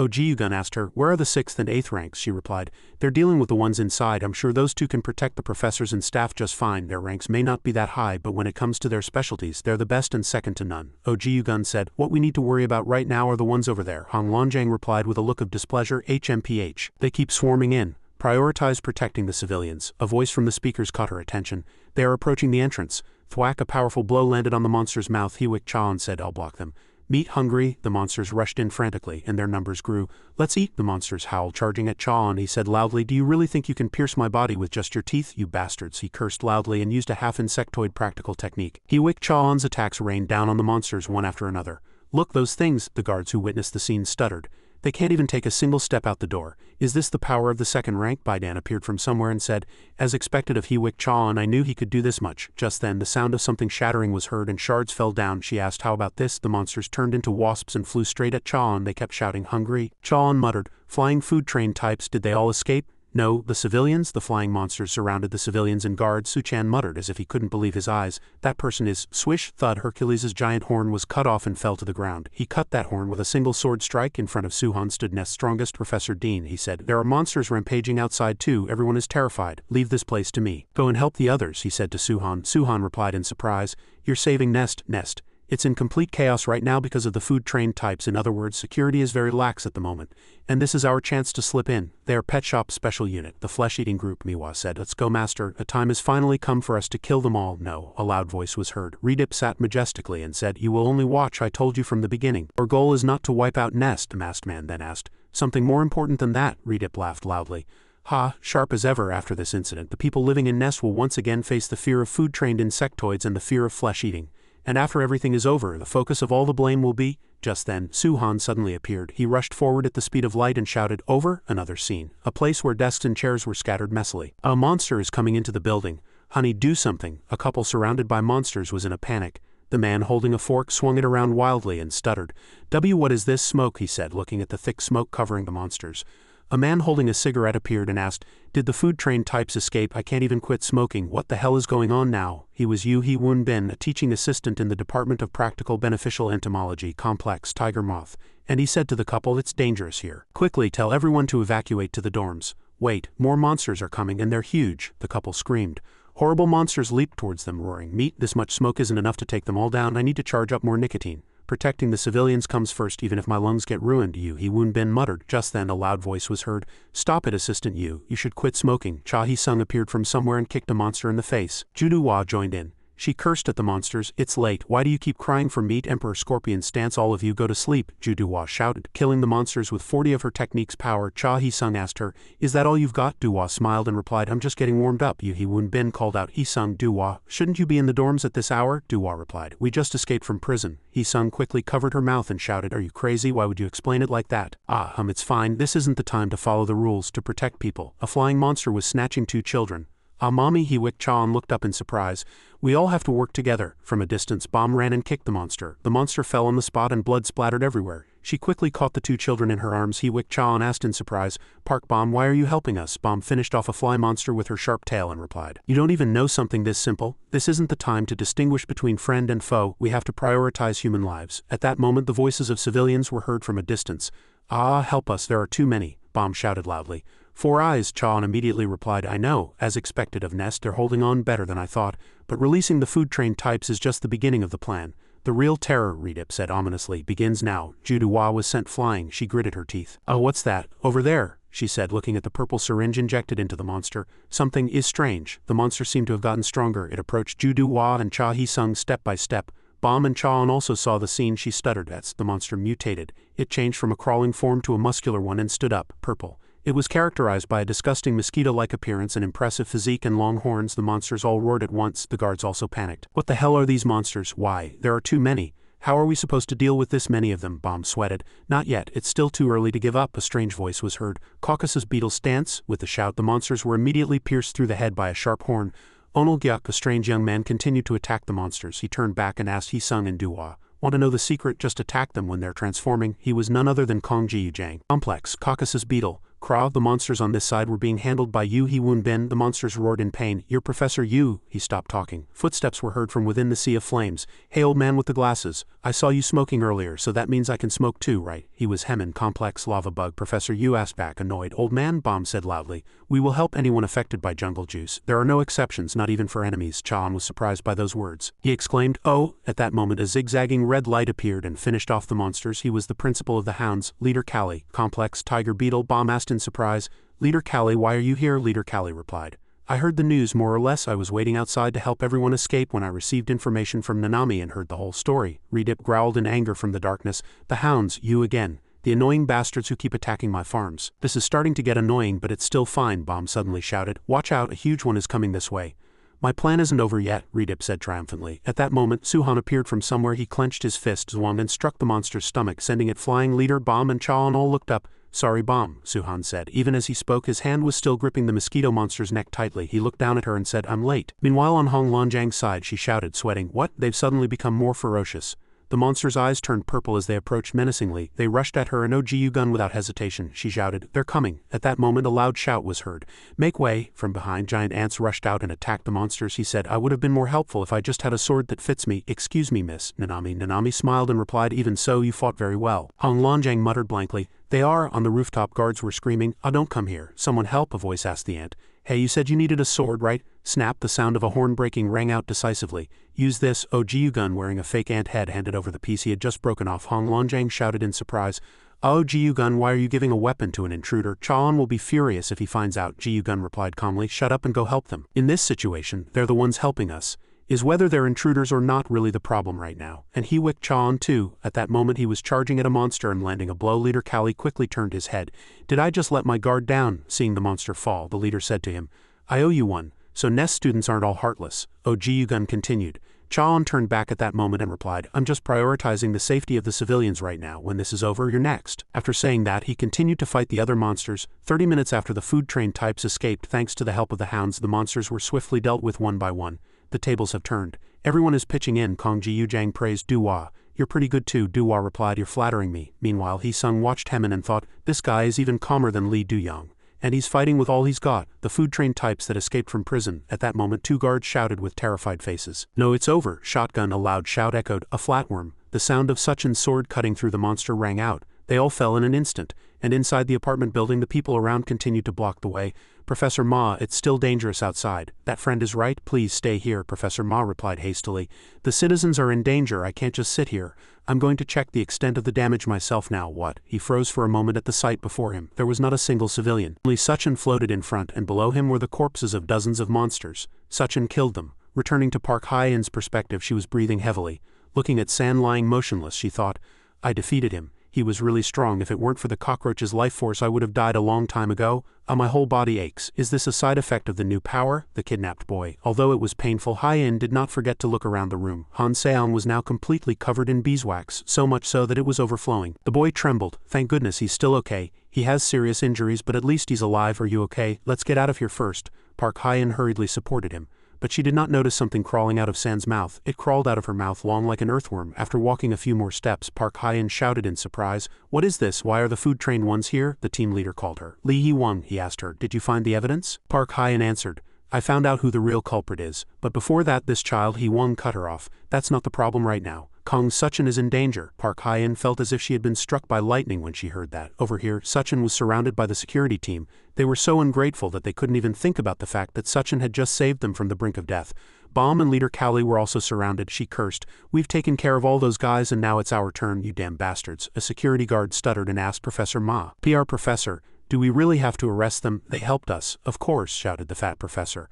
Jiu Jang asked her, "Where are the 6th and 8th ranks?" She replied, "They're dealing with the ones inside. I'm sure those two can protect the professors and staff just fine. Their ranks may not be that high, but when it comes to their specialties, they're the best and second to none." Jiu Jang said, "What we need to worry about right now are the ones over there." Hong Longjang replied with a look of displeasure, "HMPH. They keep swarming in. Prioritize protecting the civilians." A voice from the speakers caught her attention. "They are approaching the entrance." Thwack, a powerful blow landed on the monster's mouth. Hyuk Chan said, "I'll block them." "Meat hungry?" The monsters rushed in frantically, and their numbers grew. "Let's eat!" The monsters howled, charging at Chan. He said loudly, "Do you really think you can pierce my body with just your teeth, you bastards?" He cursed loudly and used a half-insectoid practical technique. Hyuk Chan's attacks rained down on the monsters one after another. "Look, those things!" The guards who witnessed the scene stuttered. "They can't even take a single step out the door. Is this the power of the second rank?" Baidan appeared from somewhere and said, "As expected of Hyuk Chan, I knew he could do this much." Just then the sound of something shattering was heard and shards fell down. She asked, "How about this?" The monsters turned into wasps and flew straight at Chan. They kept shouting, "Hungry?" Chan muttered, "Flying food train types, did they all escape?" "No, the civilians." The flying monsters surrounded the civilians and guards. Suchan muttered as if he couldn't believe his eyes. "That person is—" Swish, thud, Hercules's giant horn was cut off and fell to the ground. He cut that horn with a single sword strike. In front of Suhan stood Nest's strongest, Professor Dean. He said, "There are monsters rampaging outside too. Everyone is terrified. Leave this place to me." "Go and help the others," he said to Suhan. Suhan replied in surprise, "You're saving Nest." "Nest. It's in complete chaos right now because of the food train types. In other words, security is very lax at the moment. And this is our chance to slip in. They are Pet Shop Special Unit, the flesh-eating group," Mihua said. "Let's go, Master. A time has finally come for us to kill them all." "No," a loud voice was heard. Redip sat majestically and said, "You will only watch. I told you from the beginning. Our goal is not to wipe out Nest," the masked man then asked. "Something more important than that?" Redip laughed loudly. "Ha, sharp as ever. After this incident, the people living in Nest will once again face the fear of food-trained insectoids and the fear of flesh-eating. And after everything is over, the focus of all the blame will be—" Just then, Suhan suddenly appeared. He rushed forward at the speed of light and shouted, "Over!" Another scene. A place where desks and chairs were scattered messily. "A monster is coming into the building. Honey, do something." A couple surrounded by monsters was in a panic. The man holding a fork swung it around wildly and stuttered. What is this smoke?" he said, looking at the thick smoke covering the monsters. A man holding a cigarette appeared and asked, "Did the food train types escape? I can't even quit smoking. What the hell is going on now?" He was Yu Hee-woon Bin, a teaching assistant in the Department of Practical Beneficial Entomology, Complex Tiger Moth, and he said to the couple, "It's dangerous here. Quickly tell everyone to evacuate to the dorms." "Wait, more monsters are coming and they're huge," the couple screamed. Horrible monsters leaped towards them, roaring, "Meat, this much smoke isn't enough to take them all down. I need to charge up more nicotine. Protecting the civilians comes first, even if my lungs get ruined," Yu Hee-woon Bin muttered. Just then a loud voice was heard. "Stop it, Assistant Yu. You should quit smoking." Cha Hee-sung appeared from somewhere and kicked a monster in the face. Judu-hwa joined in. She cursed at the monsters. "It's late. Why do you keep crying for meat? Emperor Scorpion stance, all of you go to sleep," Judu-hwa shouted, killing the monsters with 40 of her technique's power. Cha Hee-sung asked her, "Is that all you've got?" Du-hwa smiled and replied, "I'm just getting warmed up." Yu Hee-woon Bin called out, "Hee-sung, Du-hwa, shouldn't you be in the dorms at this hour?" Du-hwa replied, "We just escaped from prison." Hee-sung quickly covered her mouth and shouted, "Are you crazy? Why would you explain it like that?" It's fine. This isn't the time to follow the rules, to protect people." A flying monster was snatching 2 children. Mommy, Hyuk Chan looked up in surprise. "We all have to work together." From a distance, Bomb ran and kicked the monster. The monster fell on the spot and blood splattered everywhere. She quickly caught the 2 children in her arms. Hyuk Chan asked in surprise, "Park Bomb, why are you helping us?" Bomb finished off a fly monster with her sharp tail and replied, "You don't even know something this simple? This isn't the time to distinguish between friend and foe. We have to prioritize human lives." At that moment the voices of civilians were heard from a distance. Help us, there are too many," Bomb shouted loudly. "4 eyes," Chan immediately replied, "I know, as expected of Nest, they're holding on better than I thought, but releasing the food train types is just the beginning of the plan. The real terror," Redip said ominously, "begins now." Judu-hwa was sent flying. She gritted her teeth. "Oh, what's that? Over there," she said, looking at the purple syringe injected into the monster. "Something is strange." The monster seemed to have gotten stronger. It approached Judu-hwa and Cha Hee-sung step by step. Bomb and Chan also saw the scene. She stuttered as the monster mutated. It changed from a crawling form to a muscular one and stood up, purple. It was characterized by a disgusting mosquito-like appearance, an impressive physique, and long horns. The monsters all roared at once. The guards also panicked. "What the hell are these monsters? Why, there are too many. How are we supposed to deal with this many of them?" Bomb sweated. "Not yet. It's still too early to give up." A strange voice was heard. "Caucasus beetle stance." With the shout, the monsters were immediately pierced through the head by a sharp horn. Onol-gyak, a strange young man, continued to attack the monsters. He turned back and asked Hee-sung and Du-hwa, "Want to know the secret? Just attack them when they're transforming." He was none other than Kong Jiu Jang. Complex, Caucasus beetle. Kra, the monsters on this side were being handled by Yu Hee-woon Bin. The monsters roared in pain. You're Professor Yu. He stopped talking. Footsteps were heard from within the sea of flames. Hey, old man with the glasses. I saw you smoking earlier, so that means I can smoke too, right? He was Hemin, complex lava bug. Professor Yu asked back, annoyed. Old man, Bomb said loudly. We will help anyone affected by jungle juice. There are no exceptions, not even for enemies. Chan was surprised by those words. He exclaimed, oh! At that moment a zigzagging red light appeared and finished off the monsters. He was the principal of the hounds, Leader Callie. Complex tiger beetle. Bomb asked in surprise. Leader Callie, why are you here? Leader Callie replied. I heard the news more or less. I was waiting outside to help everyone escape when I received information from Nanami and heard the whole story. Redip growled in anger from the darkness. The hounds, you again. The annoying bastards who keep attacking my farms. This is starting to get annoying, but it's still fine, Bomb suddenly shouted. Watch out, a huge one is coming this way. My plan isn't over yet, Redip said triumphantly. At that moment, Suhan appeared from somewhere. He clenched his fist, Zwang, and struck the monster's stomach, sending it flying. Leader, Bomb, and Chaon all looked up. Sorry, Bomb, Suhan said. Even as he spoke, his hand was still gripping the mosquito monster's neck tightly. He looked down at her and said, I'm late. Meanwhile, on Hong Lanjiang's side, she shouted, sweating. What? They've suddenly become more ferocious. The monster's eyes turned purple as they approached menacingly. They rushed at her, an OGU gun without hesitation. She shouted, they're coming. At that moment a loud shout was heard. Make way. From behind, giant ants rushed out and attacked the monsters. He said, I would have been more helpful if I just had a sword that fits me. Excuse me, miss. Nanami smiled and replied, even so, you fought very well. Hong Lanjiang muttered blankly. They are. On the rooftop, guards were screaming. Oh, don't come here. Someone help, a voice asked the ant. Hey, you said you needed a sword, right? Snap, the sound of a horn breaking rang out decisively. Use this. OGU gun wearing a fake ant head handed over the piece he had just broken off. Hong Lanjiang shouted in surprise. Oh, OGU gun, why are you giving a weapon to an intruder? Chaon will be furious if he finds out. GU gun replied calmly. Shut up and go help them. In this situation, they're the ones helping us. Is whether they're intruders or not really the problem right now. And he wicked Chaon too. At that moment he was charging at a monster and landing a blow. Leader Callie quickly turned his head. Did I just let my guard down? Seeing the monster fall, the leader said to him. I owe you one. So Nest students aren't all heartless. OGU gun continued. Chaon turned back at that moment and replied, I'm just prioritizing the safety of the civilians right now. When this is over, you're next. After saying that, he continued to fight the other monsters. 30 minutes after the food train types escaped thanks to the help of the hounds, the monsters were swiftly dealt with one by one. The tables have turned. Everyone is pitching in. Kong Jiu Jang praised Duhua. You're pretty good too, Duhua replied. You're flattering me. Meanwhile, Hee-sung watched Hemin and thought, this guy is even calmer than Lee Du-young. And he's fighting with all he's got, the food train types that escaped from prison. At that moment, two guards shouted with terrified faces. No, it's over. Shotgun, a loud shout echoed. A flatworm. The sound of Suchin's sword cutting through the monster rang out. They all fell in an instant, and inside the apartment building the people around continued to block the way. Professor Ma, it's still dangerous outside. That friend is right, please stay here, Professor Ma replied hastily. The citizens are in danger, I can't just sit here. I'm going to check the extent of the damage myself now. What? He froze for a moment at the sight before him. There was not a single civilian. Only Suchin floated in front, and below him were the corpses of dozens of monsters. Suchin killed them. Returning to Park Hyen's perspective, she was breathing heavily. Looking at San lying motionless, she thought, I defeated him. He was really strong. If it weren't for the cockroach's life force, I would have died a long time ago. My whole body aches. Is this a side effect of the new power? The kidnapped boy. Although it was painful, Hyen did not forget to look around the room. Han Seon was now completely covered in beeswax, so much so that it was overflowing. The boy trembled. Thank goodness he's still okay. He has serious injuries, but at least he's alive. Are you okay? Let's get out of here first. Park Hyen hurriedly supported him. But she did not notice something crawling out of San's mouth. It crawled out of her mouth long like an earthworm. After walking a few more steps, Park Hyen shouted in surprise, What is this? Why are the food train ones here? The team leader called her. Lee Hee-won, he asked her, did you find the evidence? Park Hyen answered, I found out who the real culprit is. But before that, this child Hee-won cut her off. That's not the problem right now. Kong Suchin is in danger. Park Hyen felt as if she had been struck by lightning when she heard that. Over here, Suchin was surrounded by the security team. They were so ungrateful that they couldn't even think about the fact that Suchin had just saved them from the brink of death. Bomb and Leader Callie were also surrounded. She cursed. We've taken care of all those guys and now it's our turn, you damn bastards. A security guard stuttered and asked Professor Ma. PR Professor, do we really have to arrest them? They helped us. Of course, shouted the fat professor.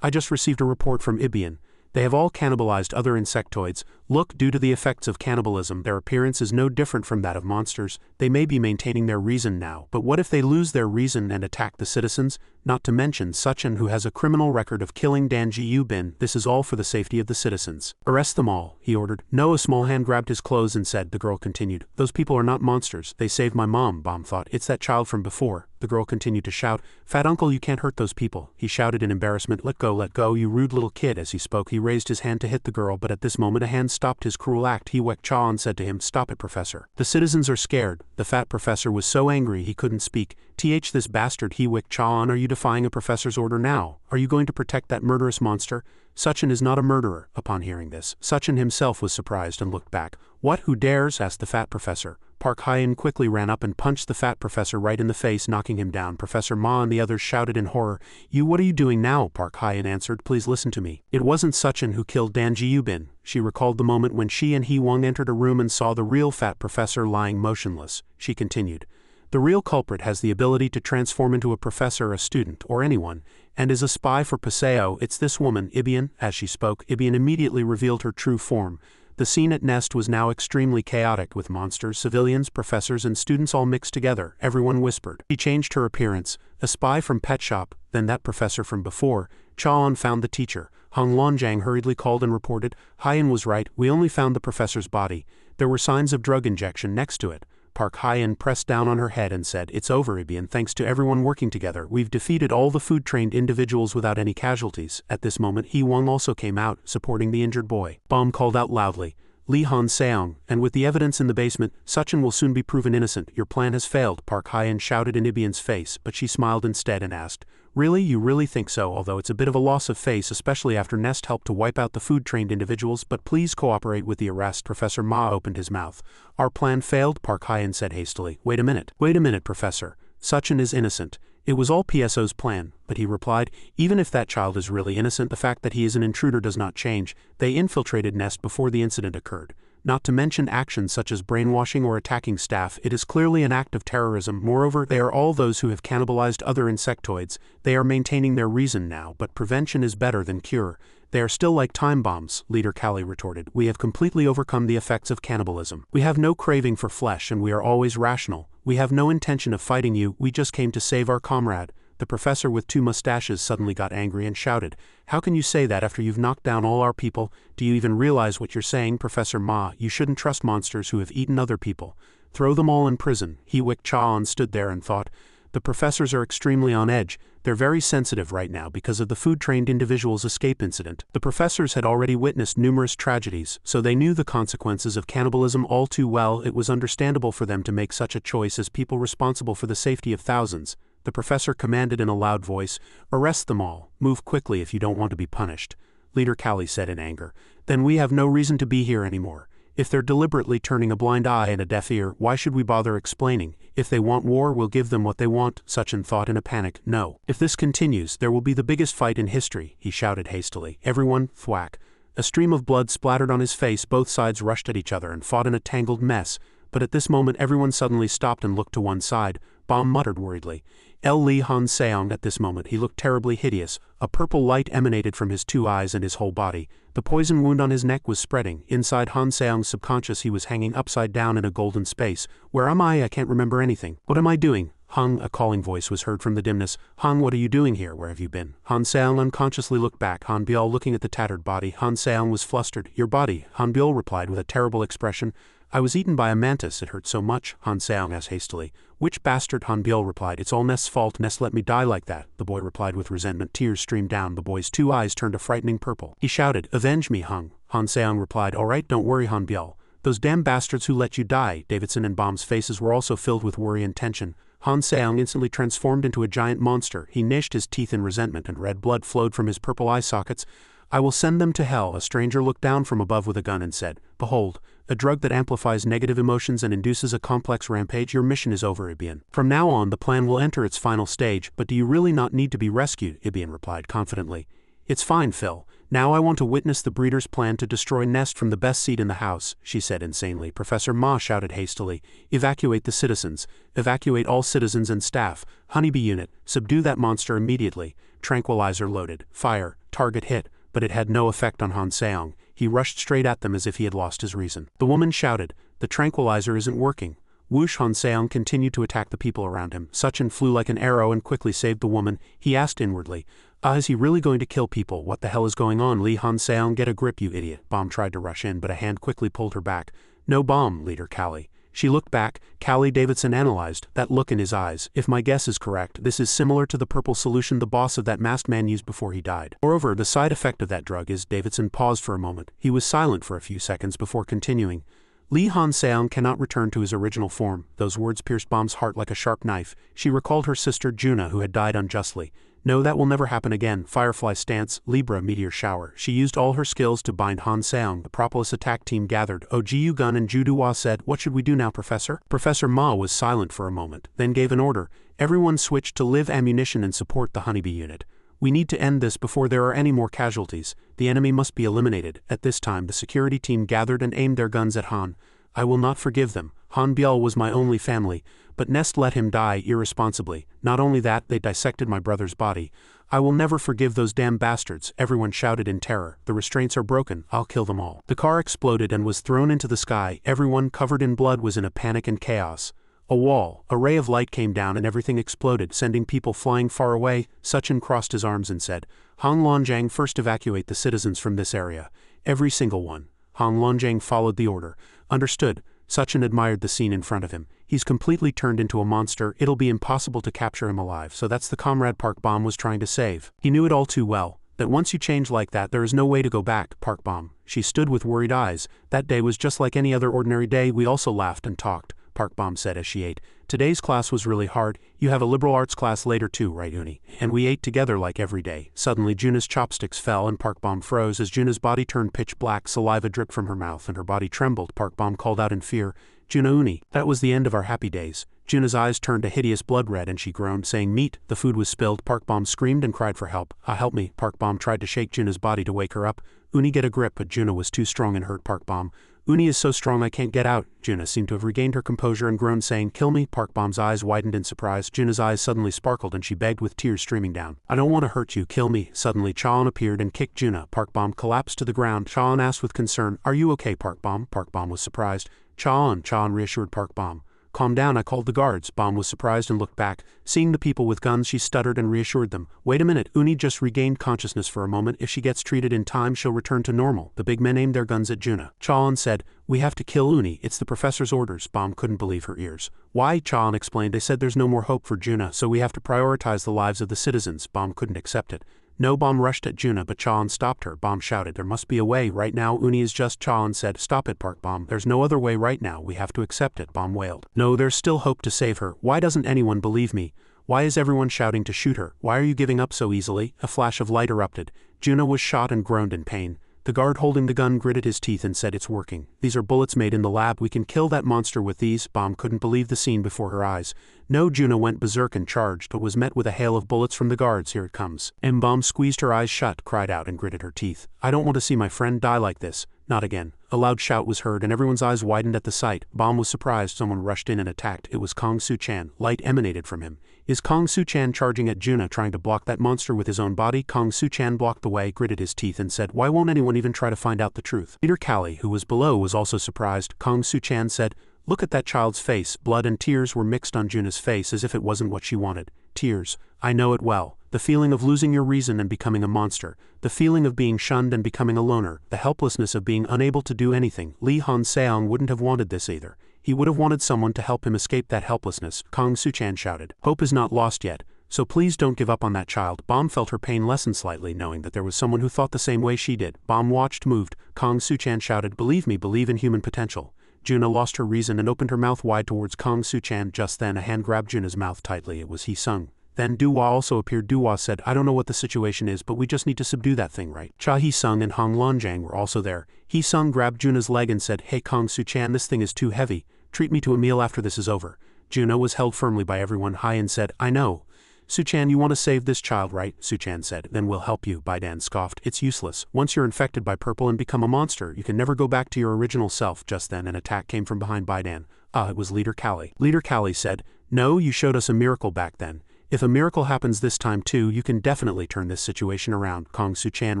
I just received a report from Ibian. They have all cannibalized other insectoids. Look, due to the effects of cannibalism, their appearance is no different from that of monsters. They may be maintaining their reason now, but what if they lose their reason and attack the citizens? Not to mention Suchin, who has a criminal record of killing Dan Ji-Yu-bin. This is all for the safety of the citizens. Arrest them all, he ordered. No, a small hand grabbed his clothes and said, the girl continued. Those people are not monsters. They saved my mom, Bomb thought. It's that child from before. The girl continued to shout, Fat uncle, you can't hurt those people. He shouted in embarrassment, let go, you rude little kid. As he spoke, he raised his hand to hit the girl, but at this moment a hand stopped his cruel act. Hyok Chaon said to him, "Stop it, Professor. The citizens are scared." The fat professor was so angry he couldn't speak. This bastard Hyok Chaon, are you defying a professor's order now? Are you going to protect that murderous monster? Suchin is not a murderer. Upon hearing this, Suchin himself was surprised and looked back. What, who dares? Asked the fat professor. Park Hyen quickly ran up and punched the fat professor right in the face, knocking him down. Professor Ma and the others shouted in horror. What are you doing now? Park Hyen answered. Please listen to me. It wasn't Suchin who killed Dan Ji-Yubin. She recalled the moment when she and Hyong entered a room and saw the real fat professor lying motionless. She continued. The real culprit has the ability to transform into a professor, a student, or anyone, and is a spy for Paseo. It's this woman, Ibian. As she spoke, Ibian immediately revealed her true form. The scene at Nest was now extremely chaotic, with monsters, civilians, professors, and students all mixed together. Everyone whispered. She changed her appearance. A spy from Pet Shop, then that professor from before. Chaon found the teacher. Hong Lonjang hurriedly called and reported. Hyen was right, we only found the professor's body. There were signs of drug injection next to it. Park Hyen pressed down on her head and said, "It's over, Ibian. Thanks to everyone working together, we've defeated all the food-trained individuals without any casualties." At this moment, Hyong also came out, supporting the injured boy. Bom called out loudly, "Lee Han Seong, and with the evidence in the basement, Suchin will soon be proven innocent. Your plan has failed." Park Hyen shouted in Ibian's face, but she smiled instead and asked, "Really? You really think so? Although it's a bit of a loss of face, especially after Nest helped to wipe out the food-trained individuals, but please cooperate with the arrest." Professor Ma opened his mouth. "Our plan failed?" Park Hyen said hastily. Wait a minute, Professor. Suchin is innocent. It was all PSO's plan," but he replied, "Even if that child is really innocent, the fact that he is an intruder does not change. They infiltrated Nest before the incident occurred. Not to mention actions such as brainwashing or attacking staff, it is clearly an act of terrorism. Moreover, they are all those who have cannibalized other insectoids. They are maintaining their reason now, but prevention is better than cure. They are still like time bombs," Leader Kali retorted. "We have completely overcome the effects of cannibalism. We have no craving for flesh and we are always rational. We have no intention of fighting you, we just came to save our comrade." The professor with 2 mustaches suddenly got angry and shouted, "How can you say that after you've knocked down all our people? Do you even realize what you're saying? Professor Ma, you shouldn't trust monsters who have eaten other people. Throw them all in prison." Hyok Chaon stood there and thought, "The professors are extremely on edge. They're very sensitive right now because of the food-trained individual's escape incident." The professors had already witnessed numerous tragedies, so they knew the consequences of cannibalism all too well. It was understandable for them to make such a choice as people responsible for the safety of thousands. The professor commanded in a loud voice, "Arrest them all. Move quickly if you don't want to be punished." Leader Kali said in anger, "Then we have no reason to be here anymore. If they're deliberately turning a blind eye and a deaf ear, why should we bother explaining? If they want war, we'll give them what they want." Suchin thought in a panic. "No. If this continues, there will be the biggest fight in history," he shouted hastily. "Everyone, thwack." A stream of blood splattered on his face. Both sides rushed at each other and fought in a tangled mess, but at this moment everyone suddenly stopped and looked to one side. Bom muttered worriedly, Lee Han Seong." At this moment he looked terribly hideous. A purple light emanated from his 2 eyes and his whole body. The poison wound on his neck was spreading. Inside Han Seong's subconscious he was hanging upside down in a golden space. "Where am I? I can't remember anything. What am I doing?" "Hung," a calling voice was heard from the dimness. "Hung, what are you doing here? Where have you been?" Han Seong unconsciously looked back, Han Byul looking at the tattered body. Han Seong was flustered. "Your body," Han Byul replied with a terrible expression. "I was eaten by a mantis, it hurt so much," Han Seong asked hastily. "Which bastard?" Han Byul replied. "It's all Nest's fault. Nest let me die like that," the boy replied with resentment. Tears streamed down. The boy's 2 eyes turned a frightening purple. He shouted, "Avenge me, Hung." Han Seong replied, "All right, don't worry, Han Byul. Those damn bastards who let you die." Davidson and Bom's faces were also filled with worry and tension. Han Seong instantly transformed into a giant monster. He gnashed his teeth in resentment and red blood flowed from his purple eye sockets. "I will send them to hell." A stranger looked down from above with a gun and said, "Behold, a drug that amplifies negative emotions and induces a complex rampage. Your mission is over, Ibian. From now on the plan will enter its final stage." "But do you really not need to be rescued?" Ibian replied confidently. "It's fine, Phil. Now I want to witness the breeder's plan to destroy Nest from the best seat in the house," she said insanely. Professor Ma shouted hastily, "Evacuate the citizens. Evacuate all citizens and staff. Honeybee unit, subdue that monster immediately." Tranquilizer loaded. Fire. Target hit. But it had no effect on Han Seong. He rushed straight at them as if he had lost his reason. The woman shouted, "The tranquilizer isn't working." Whoosh! Han Seong continued to attack the people around him. Suchin flew like an arrow and quickly saved the woman. He asked inwardly, is he really going to kill people? What the hell is going on? Lee Han Seong, get a grip, you idiot." Bom tried to rush in, but a hand quickly pulled her back. "No bomb, Leader Kali." She looked back. Callie Davidson analyzed that look in his eyes. If my guess is correct, this is similar to the purple solution the boss of that masked man used before he died. Moreover, the side effect of that drug is. Davidson paused for a moment. He was silent for a few seconds before continuing. Lee Han-seong cannot return to his original form. Those words pierced Bom's heart like a sharp knife. She recalled her sister Juna, who had died unjustly. No, that will never happen again. Firefly stance, Libra meteor shower. She used all her skills to bind Han-seong. The Propolis attack team gathered. Jiu Gun and Ju-Dua said, "What should we do now, Professor?" Professor Ma was silent for a moment, then gave an order. Everyone switched to live ammunition and support the honeybee unit. We need to end this before there are any more casualties. The enemy must be eliminated. At this time, the security team gathered and aimed their guns at Han. I will not forgive them. Han Biel was my only family, but Nest let him die irresponsibly. Not only that, they dissected my brother's body. I will never forgive those damn bastards, everyone shouted in terror. The restraints are broken, I'll kill them all. The car exploded and was thrown into the sky. Everyone covered in blood was in a panic and chaos. A ray of light came down and everything exploded, sending people flying far away. Suchin crossed his arms and said, "Hong Longjang, first evacuate the citizens from this area. Every single one." Hong Longjang followed the order. Understood. Suchin admired the scene in front of him. He's completely turned into a monster. It'll be impossible to capture him alive. So that's the comrade Park Bom was trying to save. He knew it all too well, that once you change like that there is no way to go back. Park Bom. She stood with worried eyes. That day was just like any other ordinary day. We also laughed and talked, Park Bom said as she ate. Today's class was really hard. You have a liberal arts class later too, right, Uni? And we ate together like every day. Suddenly Juna's chopsticks fell and Park Bom froze. As Juna's body turned pitch black, saliva dripped from her mouth and her body trembled. Park Bom called out in fear, "Juna Uni." That was the end of our happy days. Juna's eyes turned a hideous blood red and she groaned, saying, "Meat." The food was spilled. Park Bom screamed and cried for help. Help me." Park Bom tried to shake Juna's body to wake her up. Uni, get a grip, but Juna was too strong and hurt Park Bom. Uni is so strong I can't get out. Juna seemed to have regained her composure and groaned, saying, "Kill me." Park Bom's eyes widened in surprise. Juna's eyes suddenly sparkled and she begged with tears streaming down. "I don't want to hurt you. Kill me." Suddenly Chaon appeared and kicked Juna. Park Bom collapsed to the ground. Chaon asked with concern, "Are you okay, Park Bom?" Park Bom was surprised. Chaon reassured Park Bom. "Calm down, I called the guards." Bom was surprised and looked back. Seeing the people with guns, she stuttered and reassured them. "Wait a minute, Uni just regained consciousness for a moment. If she gets treated in time, she'll return to normal." The big men aimed their guns at Juna. Chaon said, "We have to kill Uni. It's the professor's orders." Bom couldn't believe her ears. "Why?" Chaon explained. "They said there's no more hope for Juna, so we have to prioritize the lives of the citizens." Bom couldn't accept it. No, Bom rushed at Juna, but Chaon stopped her. Bom shouted, "There must be a way. Right now, Uni is just..." Chaon said, "Stop it, Park Bom. There's no other way right now. We have to accept it." Bom wailed. "No, there's still hope to save her. Why doesn't anyone believe me? Why is everyone shouting to shoot her? Why are you giving up so easily?" A flash of light erupted. Juna was shot and groaned in pain. The guard holding the gun gritted his teeth and said, "It's working. These are bullets made in the lab. We can kill that monster with these." Bom couldn't believe the scene before her eyes. No, Juna went berserk and charged, but was met with a hail of bullets from the guards. "Here it comes." Bom squeezed her eyes shut, cried out, and gritted her teeth. "I don't want to see my friend die like this. Not again." A loud shout was heard and everyone's eyes widened at the sight. Bom was surprised. Someone rushed in and attacked. It was Kong Su-chan. Light emanated from him. Is Kong Su-chan charging at Juna, trying to block that monster with his own body? Kong Su-chan blocked the way, gritted his teeth and said, "Why won't anyone even try to find out the truth?" Leader Callie, who was below, was also surprised. Kong Su-chan said, "Look at that child's face." Blood and tears were mixed on Juna's face as if it wasn't what she wanted. Tears. "I know it well. The feeling of losing your reason and becoming a monster. The feeling of being shunned and becoming a loner. The helplessness of being unable to do anything." Lee Han-seong wouldn't have wanted this either. He would have wanted someone to help him escape that helplessness. Kong Su-chan shouted, "Hope is not lost yet. So please don't give up on that child." Bom felt her pain lessen slightly, knowing that there was someone who thought the same way she did. Bom watched, moved. Kong Su-chan shouted, "Believe me, believe in human potential." Juna lost her reason and opened her mouth wide towards Kong Su-chan. Just then a hand grabbed Juna's mouth tightly. It was Hee-sung. Then Doo-wah also appeared. Doo-wah said, "I don't know what the situation is, but we just need to subdue that thing, right?" Cha Hee-sung and Hong Longjang were also there. Hee-sung grabbed Juna's leg and said, "Hey Kong Su-chan, this thing is too heavy. Treat me to a meal after this is over." Juna was held firmly by everyone. Hyen said, "I know. Su-chan, you want to save this child, right?" Su-chan said, "Then we'll help you." Baidan scoffed, "It's useless. Once you're infected by purple and become a monster, you can never go back to your original self." Just then an attack came from behind Baidan. It was Leader Callie. Leader Callie said, "No, you showed us a miracle back then. If a miracle happens this time too, you can definitely turn this situation around." Kong Su-chan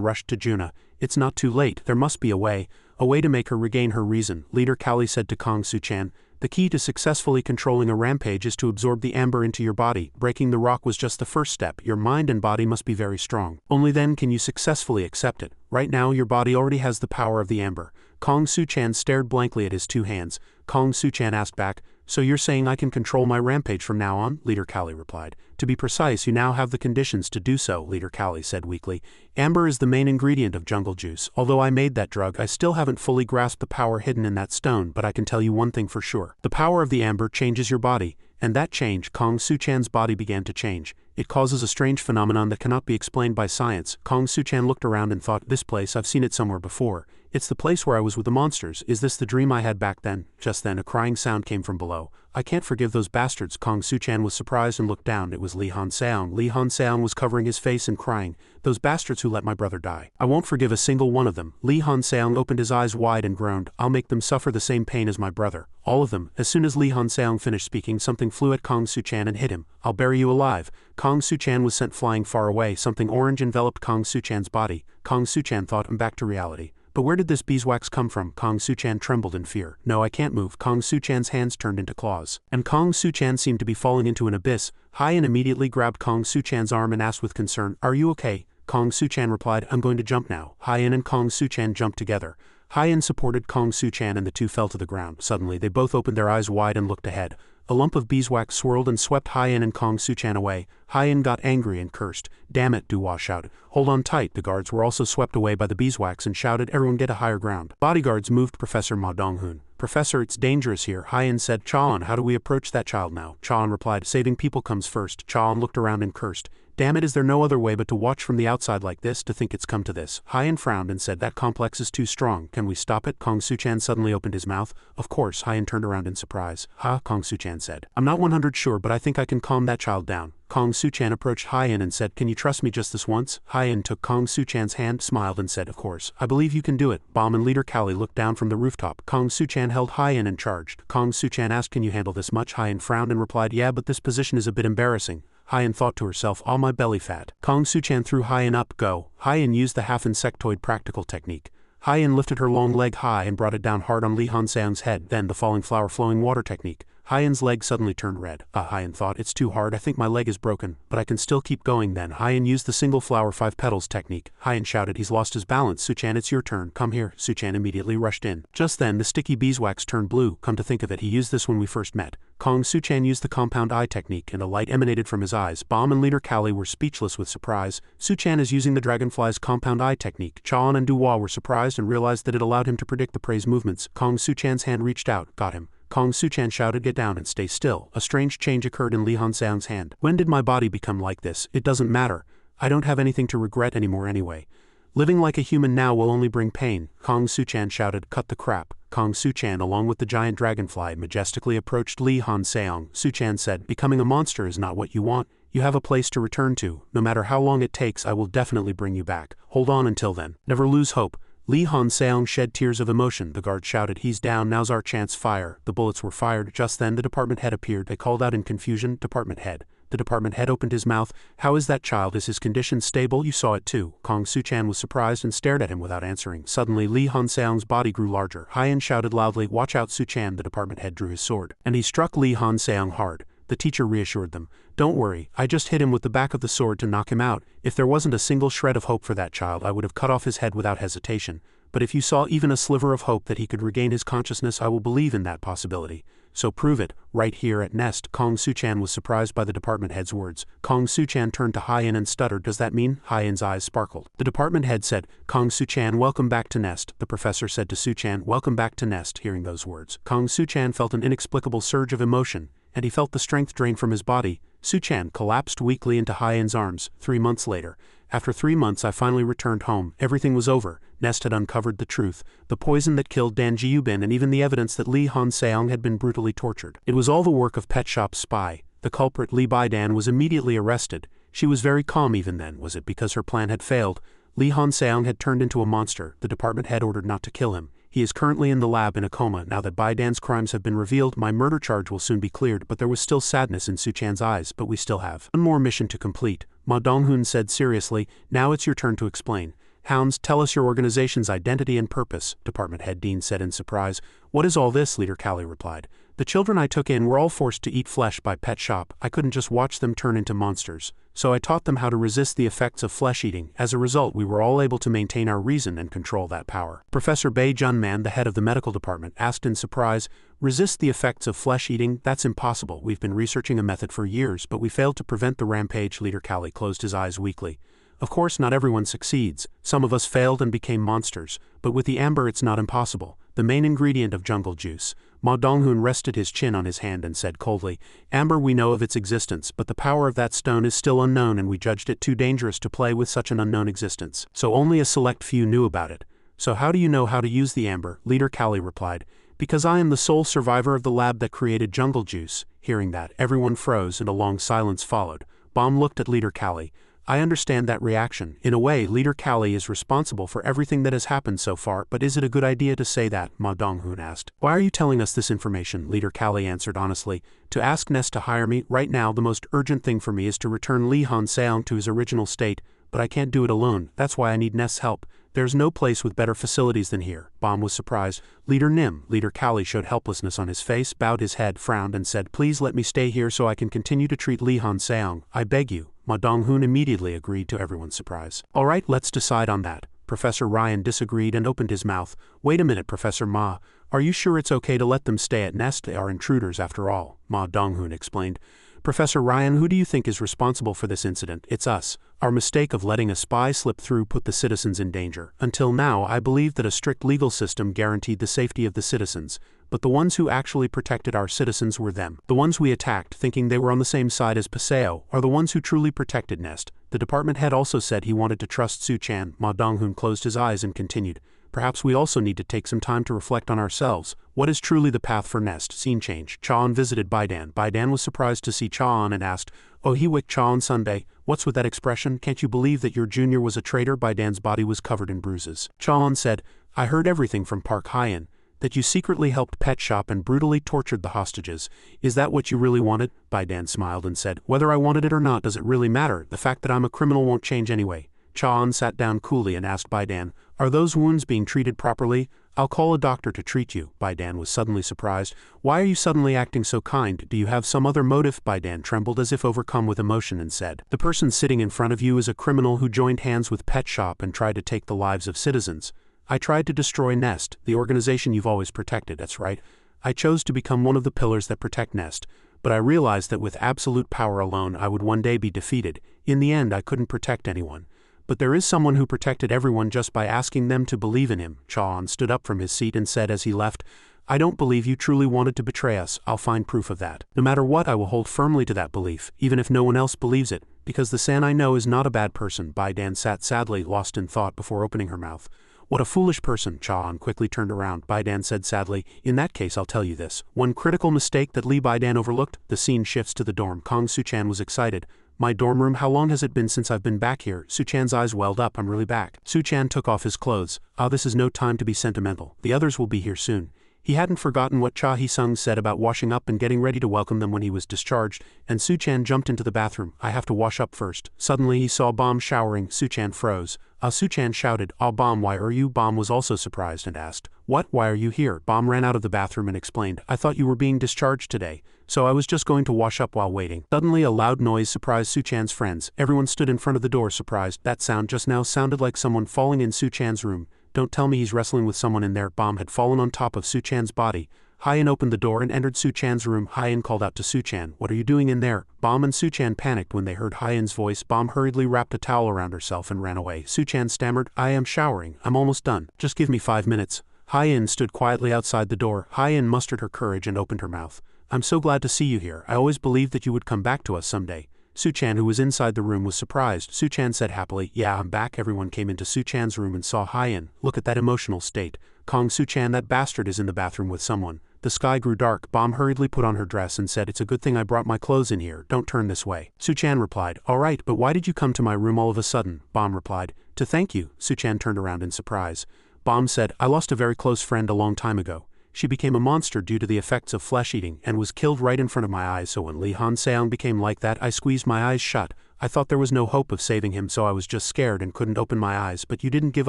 rushed to Juna. "It's not too late. There must be a way to make her regain her reason." Leader Callie said to Kong Su-chan, The key to successfully controlling a rampage is to absorb the amber into your body. Breaking the rock was just the first step. Your mind and body must be very strong. Only then can you successfully accept it. Right now your body already has the power of the amber. Kong Suchan stared blankly at his two hands. Kong Suchan asked back, "So you're saying I can control my rampage from now on?" Leader Kali replied. "To be precise, you now have the conditions to do so," Leader Kali said weakly. "Amber is the main ingredient of jungle juice. Although I made that drug, I still haven't fully grasped the power hidden in that stone, but I can tell you one thing for sure. The power of the amber changes your body." And that change, Kong Suchan's body began to change. It causes a strange phenomenon that cannot be explained by science. Kong Suchan looked around and thought, "This place, I've seen it somewhere before. It's the place where I was with the monsters. Is this the dream I had back then?" Just then a crying sound came from below. "I can't forgive those bastards." Kong Suchan was surprised and looked down. It was Li Hanseong. Li Hanseong was covering his face and crying, "Those bastards who let my brother die. I won't forgive a single one of them." Li Hanseong opened his eyes wide and groaned, "I'll make them suffer the same pain as my brother. All of them." As soon as Li Hanseong finished speaking, something flew at Kong Suchan and hit him. "I'll bury you alive." Kong Suchan was sent flying far away. Something orange enveloped Kong Suchan's body. Kong Suchan thought, "I'm back to reality. But where did this beeswax come from?" Kong Suchan trembled in fear. "No, I can't move." Kong Suchan's hands turned into claws. And Kong Suchan seemed to be falling into an abyss. Hyen immediately grabbed Kong Suchan's arm and asked with concern, "Are you okay?" Kong Suchan replied, "I'm going to jump now." Hyen and Kong Suchan jumped together. Hyen supported Kong Suchan and the two fell to the ground. Suddenly they both opened their eyes wide and looked ahead. A lump of beeswax swirled and swept Hyen and Kong Suchan away. Hyen got angry and cursed. "Damn it," Duhua shouted. "Hold on tight." The guards were also swept away by the beeswax and shouted, "Everyone get a higher ground." Bodyguards moved Professor Ma Donghoon. "Professor, it's dangerous here." Hyen said, "Chaon, how do we approach that child now?" Chaon replied, "Saving people comes first." Chaon looked around and cursed. "Damn it, is there no other way but to watch from the outside like this? To think it's come to this." Hyen frowned and said, "That complex is too strong. Can we stop it?" Kong Suchan suddenly opened his mouth. "Of course." Hyen turned around in surprise. "Ha," Kong Suchan said. "I'm not 100 sure, but I think I can calm that child down." Kong Suchan approached Hyen and said, "Can you trust me just this once?" Hyen took Kong Suchan's hand, smiled and said, "Of course. I believe you can do it." Bomb and Leader Kali looked down from the rooftop. Kong Suchan held Hyen and charged. Kong Suchan asked, "Can you handle this much?" Hyen frowned and replied, "Yeah, but this position is a bit embarrassing." Hyen thought to herself, "All my belly fat." Kong Suchan threw Hyen up. "Go." Hyen used the half-insectoid practical technique. Hyen lifted her long leg high and brought it down hard on Li Hanseong's head, then the falling flower flowing water technique. Hyen's leg suddenly turned red. Hyen thought, "It's too hard, I think my leg is broken, but I can still keep going." Then Hyen used the single flower 5 petals technique. Hyen shouted, "He's lost his balance. Suchan, it's your turn. Come here." Suchan immediately rushed in. Just then the sticky beeswax turned blue. Come to think of it, he used this when we first met. Kong Suchan used the compound eye technique and a light emanated from his eyes. Bomb and Leader Kali were speechless with surprise. Suchan is using the dragonfly's compound eye technique. Chaon and Duhua were surprised and realized that it allowed him to predict the prey's movements. Kong Suchan's hand reached out, got him. Kong Suchan shouted, "Get down and stay still." A strange change occurred in Li Hanseong's hand. "When did my body become like this? It doesn't matter. I don't have anything to regret anymore anyway. Living like a human now will only bring pain." Kong Suchan shouted, "Cut the crap." Kong Suchan, along with the giant dragonfly, majestically approached Li Hanseong. Suchan said, "Becoming a monster is not what you want. You have a place to return to. No matter how long it takes, I will definitely bring you back. Hold on until then. Never lose hope." Li Hanseong shed tears of emotion. The guard shouted, "He's down, now's our chance, fire." The bullets were fired. Just then the department head appeared. They called out in confusion, "Department head." The department head opened his mouth. "How is that child? Is his condition stable? You saw it too." Kong Suchan was surprised and stared at him without answering. Suddenly Li Hanseong's body grew larger. Hyen shouted loudly, "Watch out, Suchan." The department head drew his sword. And he struck Li Hanseong hard. The teacher reassured them. "Don't worry, I just hit him with the back of the sword to knock him out. If there wasn't a single shred of hope for that child, I would have cut off his head without hesitation. But if you saw even a sliver of hope that he could regain his consciousness, I will believe in that possibility. So prove it, right here at Nest." Kong Suchan was surprised by the department head's words. Kong Suchan turned to Hyen and stuttered, "Does that mean?" Hyen's eyes sparkled. The department head said, "Kong Suchan, welcome back to Nest." The professor said to Suchan, "Welcome back to Nest." Hearing those words, Kong Suchan felt an inexplicable surge of emotion, and he felt the strength drain from his body. Suchan collapsed weakly into Hyen's arms. 3 months later. "After 3 months I finally returned home. Everything was over. Nest had uncovered the truth. The poison that killed Dan Jiubin and even the evidence that Li Hanseong had been brutally tortured. It was all the work of Pet Shop's spy. The culprit, Li Baidan, was immediately arrested. She was very calm even then. Was it because her plan had failed? Li Hanseong had turned into a monster. The department head ordered not to kill him. He is currently in the lab in a coma. Now that Baidan's crimes have been revealed, my murder charge will soon be cleared." But there was still sadness in Suchan's eyes. "But we still have one more mission to complete," Ma Donghoon said seriously. "Now it's your turn to explain. Hounds, tell us your organization's identity and purpose." Department head Dean said in surprise. "What is all this?" Leader Kali replied. The children I took in were all forced to eat flesh by pet shop. I couldn't just watch them turn into monsters. So I taught them how to resist the effects of flesh eating. As a result, we were all able to maintain our reason and control that power. Professor Bae Junman, the head of the medical department, asked in surprise, resist the effects of flesh eating? That's impossible. We've been researching a method for years, but we failed to prevent the rampage. Leader Callie closed his eyes weakly. Of course, not everyone succeeds. Some of us failed and became monsters, but with the amber it's not impossible. The main ingredient of jungle juice. Ma Donghoon rested his chin on his hand and said coldly, amber, we know of its existence, but the power of that stone is still unknown and we judged it too dangerous to play with such an unknown existence. So only a select few knew about it. So how do you know how to use the amber? Leader Callie replied, because I am the sole survivor of the lab that created jungle juice. Hearing that, everyone froze and a long silence followed. Bomb looked at Leader Callie. I understand that reaction. In a way, Leader Callie is responsible for everything that has happened so far, but is it a good idea to say that? Ma Donghoon asked. Why are you telling us this information? Leader Callie answered honestly. To ask Nest to hire me. Right now the most urgent thing for me is to return Lee Han Seong to his original state, but I can't do it alone. That's why I need Nest's help. There's no place with better facilities than here. Bomb was surprised. Leader Nim. Leader Callie showed helplessness on his face, bowed his head, frowned and said, please let me stay here so I can continue to treat Lee Han Seong. I beg you. Ma Donghoon immediately agreed to everyone's surprise. All right, let's decide on that. Professor Ryan disagreed and opened his mouth. Wait a minute, Professor Ma. Are you sure it's okay to let them stay at Nest? They are intruders after all. Ma Donghoon explained. Professor Ryan, who do you think is responsible for this incident? It's us. Our mistake of letting a spy slip through put the citizens in danger. Until now, I believed that a strict legal system guaranteed the safety of the citizens, but the ones who actually protected our citizens were them. The ones we attacked, thinking they were on the same side as Paseo, are the ones who truly protected Nest. The department head also said he wanted to trust Suchan. Ma Donghoon closed his eyes and continued. Perhaps we also need to take some time to reflect on ourselves. What is truly the path for Nest? Scene change. Chaon visited Baidan. Baidan was surprised to see Chaon and asked, Oh Hiwik Chaon Sunday, what's with that expression? Can't you believe that your junior was a traitor? Baidan's body was covered in bruises. Chaon said, I heard everything from Park Hyen, that you secretly helped Pet Shop and brutally tortured the hostages. Is that what you really wanted? Baidan smiled and said, whether I wanted it or not, does it really matter? The fact that I'm a criminal won't change anyway. Chaon sat down coolly and asked Baidan, are those wounds being treated properly? I'll call a doctor to treat you. Baidan was suddenly surprised. Why are you suddenly acting so kind? Do you have some other motive? Baidan trembled as if overcome with emotion and said, the person sitting in front of you is a criminal who joined hands with Pet Shop and tried to take the lives of citizens. I tried to destroy Nest, the organization you've always protected. That's right. I chose to become one of the pillars that protect Nest, but I realized that with absolute power alone I would one day be defeated. In the end I couldn't protect anyone. But there is someone who protected everyone just by asking them to believe in him. Chaon stood up from his seat and said as he left, I don't believe you truly wanted to betray us. I'll find proof of that. No matter what, I will hold firmly to that belief, even if no one else believes it, because the San I know is not a bad person. Baidan sat sadly, lost in thought before opening her mouth. What a foolish person. Chaon quickly turned around. Baidan said sadly, in that case I'll tell you this. One critical mistake that Lee Baidan overlooked. The scene shifts to the dorm. Kong Suchan was excited. My dorm room, how long has it been since I've been back here? Suchan's eyes welled up. I'm really back. Suchan took off his clothes. This is no time to be sentimental. The others will be here soon. He hadn't forgotten what Cha Hee-sung said about washing up and getting ready to welcome them when he was discharged, and Suchan jumped into the bathroom. I have to wash up first. Suddenly he saw Bomb showering. Suchan froze. Suchan shouted, Bomb, why are you? Bomb was also surprised and asked, what? Why are you here? Bomb ran out of the bathroom and explained, I thought you were being discharged today, so I was just going to wash up while waiting. Suddenly a loud noise surprised Suchan's friends. Everyone stood in front of the door surprised. That sound just now sounded like someone falling in Suchan's room. Don't tell me he's wrestling with someone in there. Bomb had fallen on top of Suchan's body. Hyen opened the door and entered Suchan's room. Hyen called out to Suchan, what are you doing in there? Bomb and Suchan panicked when they heard Hyen's voice. Bomb hurriedly wrapped a towel around herself and ran away. Suchan stammered, I am showering. I'm almost done. Just give me 5 minutes. Hyen stood quietly outside the door. Hyen mustered her courage and opened her mouth. I'm so glad to see you here. I always believed that you would come back to us someday. Suchan, who was inside the room, was surprised. Suchan said happily, yeah, I'm back. Everyone came into Suchan's room and saw Hyen. Look at that emotional state. Kong Suchan, that bastard is in the bathroom with someone. The sky grew dark. Bomb hurriedly put on her dress and said, it's a good thing I brought my clothes in here. Don't turn this way. Suchan replied, all right, but why did you come to my room all of a sudden? Bomb replied, to thank you. Suchan turned around in surprise. Bomb said, I lost a very close friend a long time ago. She became a monster due to the effects of flesh eating and was killed right in front of my eyes, so when Lee Han Seong became like that I squeezed my eyes shut. I thought there was no hope of saving him, so I was just scared and couldn't open my eyes, but you didn't give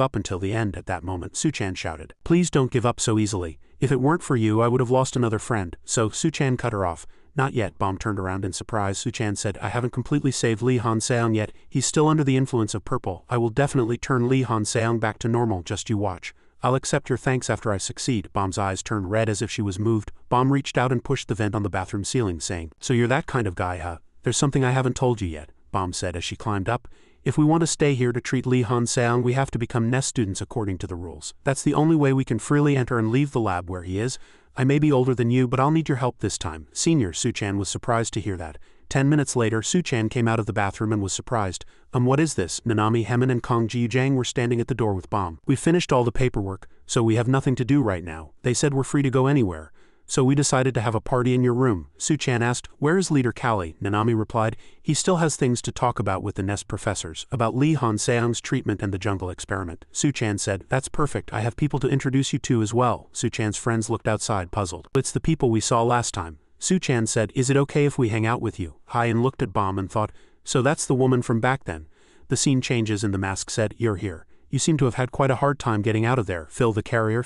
up until the end. At that moment Suchan shouted, please don't give up so easily. If it weren't for you I would have lost another friend, so Suchan cut her off. Not yet, Bomb turned around in surprise. Suchan said, I haven't completely saved Lee Han-seong yet, he's still under the influence of purple. I will definitely turn Lee Han-seong back to normal, just you watch. I'll accept your thanks after I succeed. Bomb's eyes turned red as if she was moved. Bomb reached out and pushed the vent on the bathroom ceiling, saying, So you're that kind of guy, huh? There's something I haven't told you yet, Bomb said as she climbed up. If we want to stay here to treat Lee Han-seong, we have to become nest students according to the rules. That's the only way we can freely enter and leave the lab where he is. I may be older than you, but I'll need your help this time. Senior, Suchan was surprised to hear that. 10 minutes later, Suchan came out of the bathroom and was surprised. What is this? Nanami, Hemin and Kong Jiu Jang were standing at the door with Bomb. We finished all the paperwork, so we have nothing to do right now. They said we're free to go anywhere. So we decided to have a party in your room. Suchan asked, Where is Leader Callie? Nanami replied, He still has things to talk about with the nest professors, about Lee Han-seong's treatment and the jungle experiment. Suchan said, That's perfect, I have people to introduce you to as well. Suchan's friends looked outside, puzzled. It's the people we saw last time. Suchan said, Is it okay if we hang out with you? Hyen looked at Bomb and thought, So that's the woman from back then. The scene changes and the mask said, You're here. You seem to have had quite a hard time getting out of there. Phil the carrier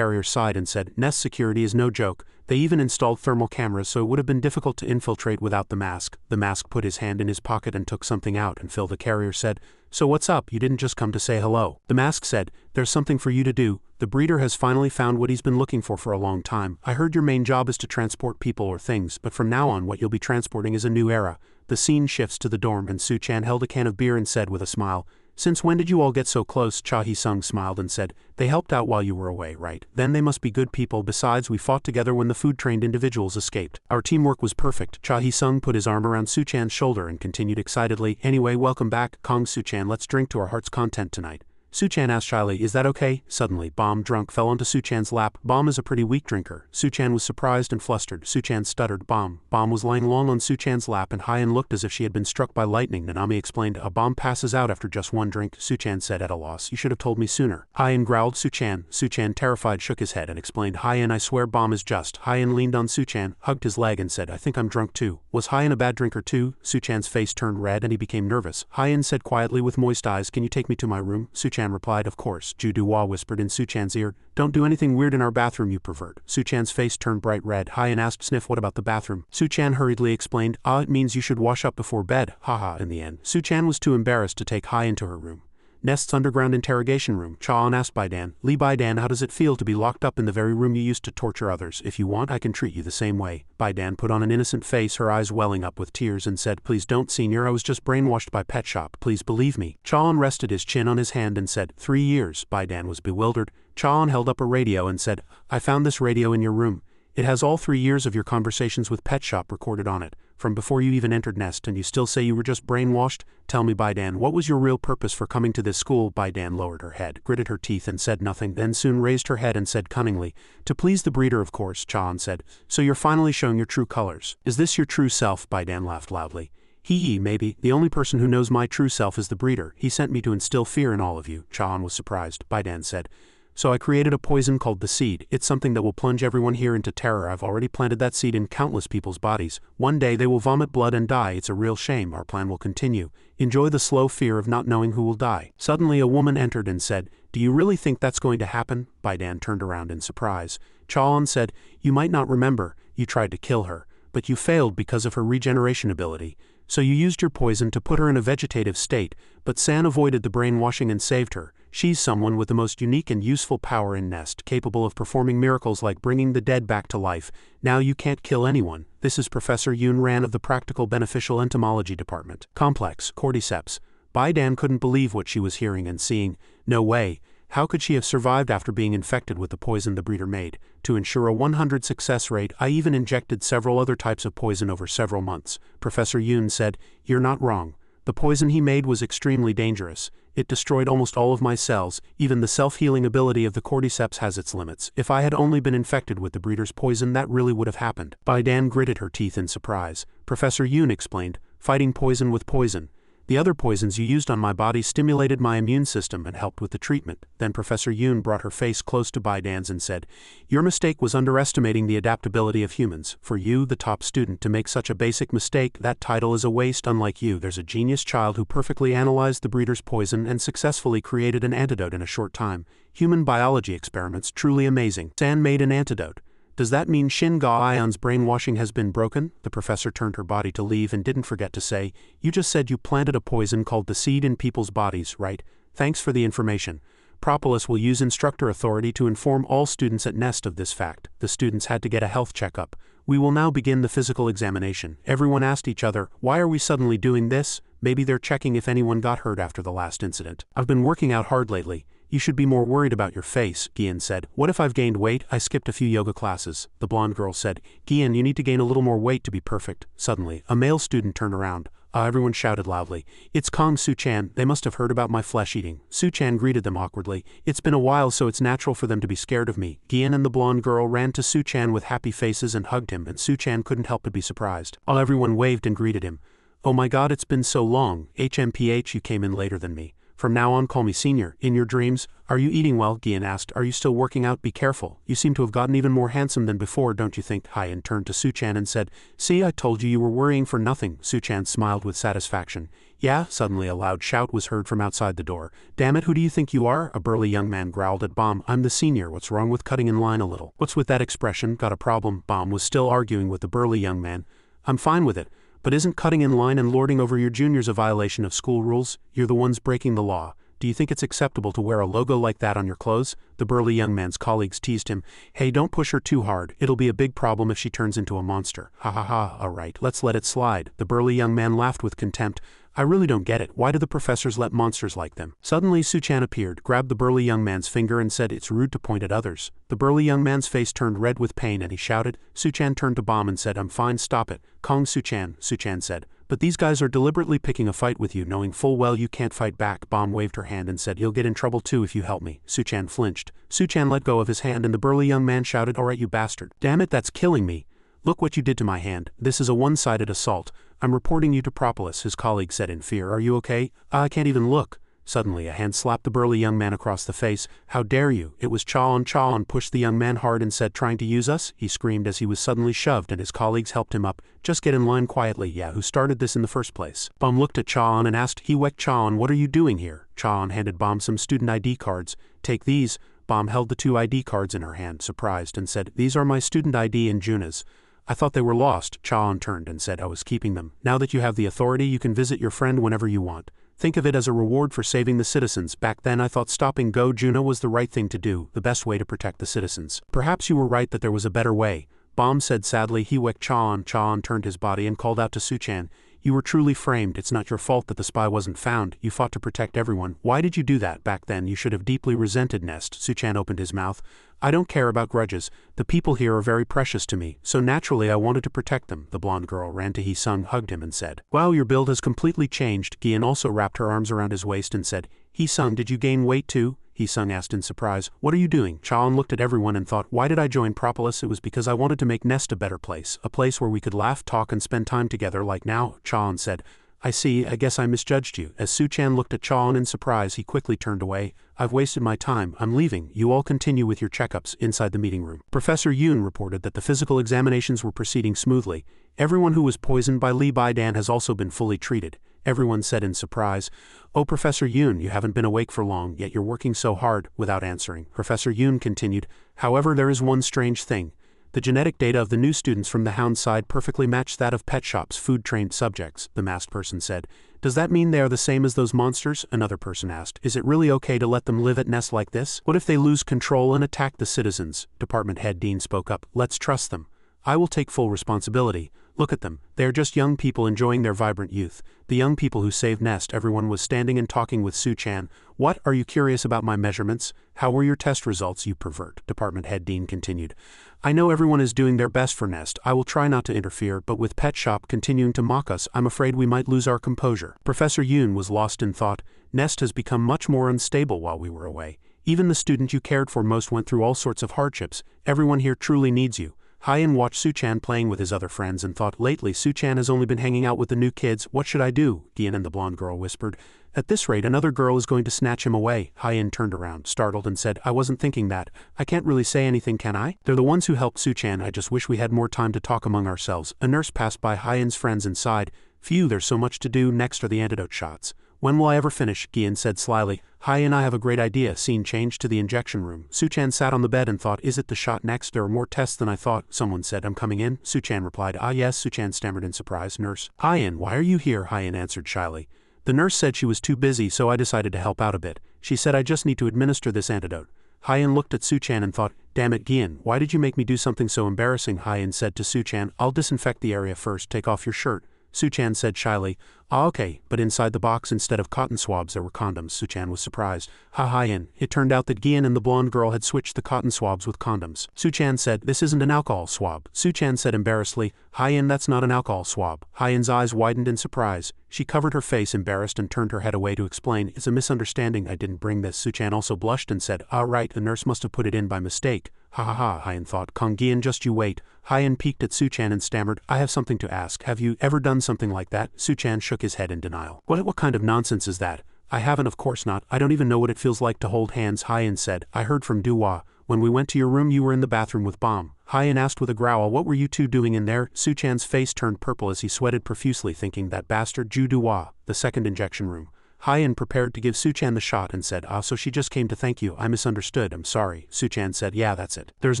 sighed and said, Nest security is no joke. They even installed thermal cameras so it would have been difficult to infiltrate without the mask. The mask put his hand in his pocket and took something out, and Phil the carrier said, So what's up? You didn't just come to say hello. The mask said, There's something for you to do. The breeder has finally found what he's been looking for a long time. I heard your main job is to transport people or things, but from now on what you'll be transporting is a new era. The scene shifts to the dorm and Suchan held a can of beer and said with a smile, Since when did you all get so close? Cha Hee-sung smiled and said, They helped out while you were away, right? Then they must be good people. Besides, we fought together when the food-trained individuals escaped. Our teamwork was perfect. Cha Hee-sung put his arm around Suchan's shoulder and continued excitedly, Anyway, welcome back, Kong Suchan, let's drink to our heart's content tonight. Suchan asked shyly, Is that okay? Suddenly, Bomb, drunk, fell onto Suchan's lap. Bomb is a pretty weak drinker. Suchan was surprised and flustered. Suchan stuttered, Bomb. Bomb was lying long on Suchan's lap and Hyen looked as if she had been struck by lightning. Nanami explained, A bomb passes out after just one drink. Suchan said at a loss, You should have told me sooner. Hyen growled Suchan. Suchan, terrified, shook his head and explained, Hyen, I swear Bomb is just. Hyen leaned on Suchan, hugged his leg and said, I think I'm drunk too. Was Hyen a bad drinker too? Suchan's face turned red and he became nervous. Hyen said quietly with moist eyes, Can you take me to my room? Suchan replied, Of course. Ju Duhua whispered in Suchan's ear, Don't do anything weird in our bathroom, you pervert. Suchan's face turned bright red. Hyen asked Sniff, What about the bathroom? Suchan hurriedly explained, It means you should wash up before bed. Haha. In the end, Suchan was too embarrassed to take Hyen to her room. Nest's underground interrogation room. Chaon asked Baidan, Lee Baidan, how does it feel to be locked up in the very room you used to torture others? If you want, I can treat you the same way. Baidan put on an innocent face, her eyes welling up with tears, and said, Please don't, senior, I was just brainwashed by Pet Shop. Please believe me. Chaon rested his chin on his hand and said, 3 years. Baidan was bewildered. Chaon held up a radio and said, I found this radio in your room. It has all 3 years of your conversations with Pet Shop recorded on it, from before you even entered Nest, and you still say you were just brainwashed? Tell me, Baidan, what was your real purpose for coming to this school? Baidan lowered her head, gritted her teeth and said nothing, then soon raised her head and said cunningly, To please the breeder, of course. Chaon said, So you're finally showing your true colors. Is this your true self? Baidan laughed loudly. Hee, maybe. The only person who knows my true self is the breeder. He sent me to instill fear in all of you. Chaon was surprised. Baidan said, So I created a poison called the seed. It's something that will plunge everyone here into terror. I've already planted that seed in countless people's bodies. One day they will vomit blood and die. It's a real shame. Our plan will continue. Enjoy the slow fear of not knowing who will die. Suddenly a woman entered and said, Do you really think that's going to happen? Baidan turned around in surprise. Chaon said, You might not remember. You tried to kill her, but you failed because of her regeneration ability. So you used your poison to put her in a vegetative state, but San avoided the brainwashing and saved her. She's someone with the most unique and useful power in Nest, capable of performing miracles like bringing the dead back to life. Now you can't kill anyone. This is Professor Yoon Ran of the Practical Beneficial Entomology Department. Complex, Cordyceps. Baidan couldn't believe what she was hearing and seeing. No way. How could she have survived after being infected with the poison the breeder made? To ensure a 100 success rate, I even injected several other types of poison over several months. Professor Yoon said, You're not wrong. The poison he made was extremely dangerous. It destroyed almost all of my cells. Even the self-healing ability of the Cordyceps has its limits. If I had only been infected with the breeder's poison, that really would have happened. Baidan gritted her teeth in surprise. Professor Yoon explained, Fighting poison with poison. The other poisons you used on my body stimulated my immune system and helped with the treatment. Then Professor Yoon brought her face close to Bai Dan's and said, your mistake was underestimating the adaptability of humans. For you, the top student, to make such a basic mistake, that title is a waste. Unlike you, there's a genius child who perfectly analyzed the breeder's poison and successfully created an antidote in a short time. Human biology experiments, truly amazing. San made an antidote. Does that mean Shin Ga-Ion's brainwashing has been broken? The professor turned her body to leave and didn't forget to say, you just said you planted a poison called the seed in people's bodies, right? Thanks for the information. Propolis will use instructor authority to inform all students at Nest of this fact. The students had to get a health checkup. We will now begin the physical examination. Everyone asked each other, why are we suddenly doing this? Maybe they're checking if anyone got hurt after the last incident. I've been working out hard lately. You should be more worried about your face, Gian said. What if I've gained weight? I skipped a few yoga classes. The blonde girl said, Gian, you need to gain a little more weight to be perfect. Suddenly, a male student turned around. Everyone shouted loudly, it's Kong Su-chan. They must have heard about my flesh eating. Su-chan greeted them awkwardly. It's been a while, so it's natural for them to be scared of me. Gian and the blonde girl ran to Su-chan with happy faces and hugged him, and Su-chan couldn't help but be surprised. Everyone waved and greeted him. Oh my god, it's been so long. HMPH, you came in later than me. From now on, call me senior. In your dreams, are you eating well? Gian asked. Are you still working out? Be careful. You seem to have gotten even more handsome than before, don't you think? Hyen turned to Su-chan and said, see, I told you were worrying for nothing. Su-chan smiled with satisfaction. Yeah? Suddenly a loud shout was heard from outside the door. Damn it, who do you think you are? A burly young man growled at Bomb. I'm the senior. What's wrong with cutting in line a little? What's with that expression? Got a problem? Bomb was still arguing with the burly young man. I'm fine with it. But isn't cutting in line and lording over your juniors a violation of school rules? You're the ones breaking the law. Do you think it's acceptable to wear a logo like that on your clothes? The burly young man's colleagues teased him. Hey, don't push her too hard. It'll be a big problem if she turns into a monster. Ha ha ha, alright, let's let it slide. The burly young man laughed with contempt. I really don't get it. Why do the professors let monsters like them? Suddenly Su-chan appeared, grabbed the burly young man's finger and said, it's rude to point at others. The burly young man's face turned red with pain and he shouted. Su-chan turned to Bomb and said, I'm fine, stop it. Kong Su-chan, Su-chan said. But these guys are deliberately picking a fight with you, knowing full well you can't fight back. Bomb waved her hand and said, you'll get in trouble too if you help me. Su-chan flinched. Su-chan let go of his hand and the burly young man shouted, alright you bastard. Damn it, that's killing me. Look what you did to my hand. This is a one-sided assault. I'm reporting you to Propolis, his colleague said in fear. Are you okay? I can't even look. Suddenly a hand slapped the burly young man across the face. How dare you? It was Chaon pushed the young man hard and said, trying to use us? He screamed as he was suddenly shoved and his colleagues helped him up. Just get in line quietly. Yeah, who started this in the first place? Bomb looked at Chaon and asked, Hiwek Chaon, what are you doing here? Chaon handed Bomb some student ID cards. Take these. Bomb held the 2 ID cards in her hand, surprised, and said, these are my student ID and Juna's. I thought they were lost. Chaon turned and said, I was keeping them. Now that you have the authority, you can visit your friend whenever you want. Think of it as a reward for saving the citizens. Back then I thought stopping Go Juna was the right thing to do, the best way to protect the citizens. Perhaps you were right that there was a better way. Bomb said sadly. Hiwek Chaon. Chaon turned his body and called out to Su-chan. You were truly framed. It's not your fault that the spy wasn't found. You fought to protect everyone. Why did you do that? Back then you should have deeply resented Nest. Su-chan opened his mouth. I don't care about grudges. The people here are very precious to me, so naturally I wanted to protect them. The blonde girl ran to Hee-sung, hugged him and said, wow, your build has completely changed. Gian also wrapped her arms around his waist and said, Hee-sung, did you gain weight too? Hee-sung asked in surprise. What are you doing? Chaon looked at everyone and thought, why did I join Propolis? It was because I wanted to make Nest a better place, a place where we could laugh, talk and spend time together like now. Chaon said, I see, I guess I misjudged you. As Su-chan looked at Chaon in surprise, he quickly turned away. I've wasted my time. I'm leaving. You all continue with your checkups. Inside the meeting room, Professor Yoon reported that the physical examinations were proceeding smoothly. Everyone who was poisoned by Lee Bai-dan has also been fully treated. Everyone said in surprise, Oh, Professor Yoon, you haven't been awake for long, yet you're working so hard. Without answering, Professor Yoon continued, however, there is one strange thing. The genetic data of the new students from the Hound side perfectly matched that of Pet Shop's food-trained subjects, the masked person said. Does that mean they are the same as those monsters? Another person asked. Is it really okay to let them live at Nest like this? What if they lose control and attack the citizens? Department head Dean spoke up. Let's trust them. I will take full responsibility. Look at them. They are just young people enjoying their vibrant youth. The young people who saved Nest. Everyone was standing and talking with Su-chan. What, are you curious about my measurements? How were your test results, you pervert? Department head Dean continued. I know everyone is doing their best for Nest. I will try not to interfere, but with Pet Shop continuing to mock us, I'm afraid we might lose our composure. Professor Yoon was lost in thought. Nest has become much more unstable while we were away. Even the student you cared for most went through all sorts of hardships. Everyone here truly needs you. Hyen watched Suchan playing with his other friends and thought, lately Suchan has only been hanging out with the new kids, what should I do? Hyen and the blonde girl whispered. At this rate another girl is going to snatch him away. Hyen turned around, startled, and said, I wasn't thinking that. I can't really say anything, can I? They're the ones who helped Suchan. I just wish we had more time to talk among ourselves. A nurse passed by Hyen's friends and sighed. Phew, there's so much to do. Next are the antidote shots. When will I ever finish? Hyen said slyly. Hyen, I have a great idea. Scene changed to the injection room. Suchan sat on the bed and thought, is it the shot next? There are more tests than I thought. Someone said, I'm coming in. Suchan replied, ah yes. Suchan stammered in surprise. Nurse. Hyen, why are you here? Hyen answered shyly. The nurse said she was too busy, so I decided to help out a bit. She said I just need to administer this antidote. Hyen looked at Suchan and thought, damn it, Hyen, why did you make me do something so embarrassing? Hyen said to Suchan, I'll disinfect the area first. Take off your shirt. Suchan said shyly, ah okay, but inside the box instead of cotton swabs there were condoms. Suchan was surprised. Ha Hyen, it turned out that Hyen and the blonde girl had switched the cotton swabs with condoms. Suchan said, this isn't an alcohol swab. Suchan said embarrassedly, Hyen, that's not an alcohol swab. Hyen's eyes widened in surprise. She covered her face embarrassed and turned her head away to explain, it's a misunderstanding, I didn't bring this. Suchan also blushed and said, ah right, the nurse must have put it in by mistake. Ha ha ha, Hyen thought. Kong Hyen, just you wait. Hyen peeked at Suchan and stammered, I have something to ask. Have you ever done something like that? Suchan shook his head in denial. What kind of nonsense is that? I haven't, of course not. I don't even know what it feels like to hold hands. Hyen said, I heard from Duhua. When we went to your room you were in the bathroom with Bomb. Hyen asked with a growl, what were you two doing in there? Suchan's face turned purple as he sweated profusely, thinking, that bastard Ju Duhua. The second injection room. Hyen prepared to give Suchan the shot and said, ah, so she just came to thank you. I misunderstood, I'm sorry. Suchan said, yeah, that's it. There's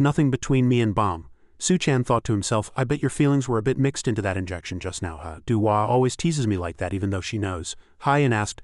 nothing between me and Bomb. Suchan thought to himself, I bet your feelings were a bit mixed into that injection just now, huh? Duhua always teases me like that even though she knows. Hyen asked,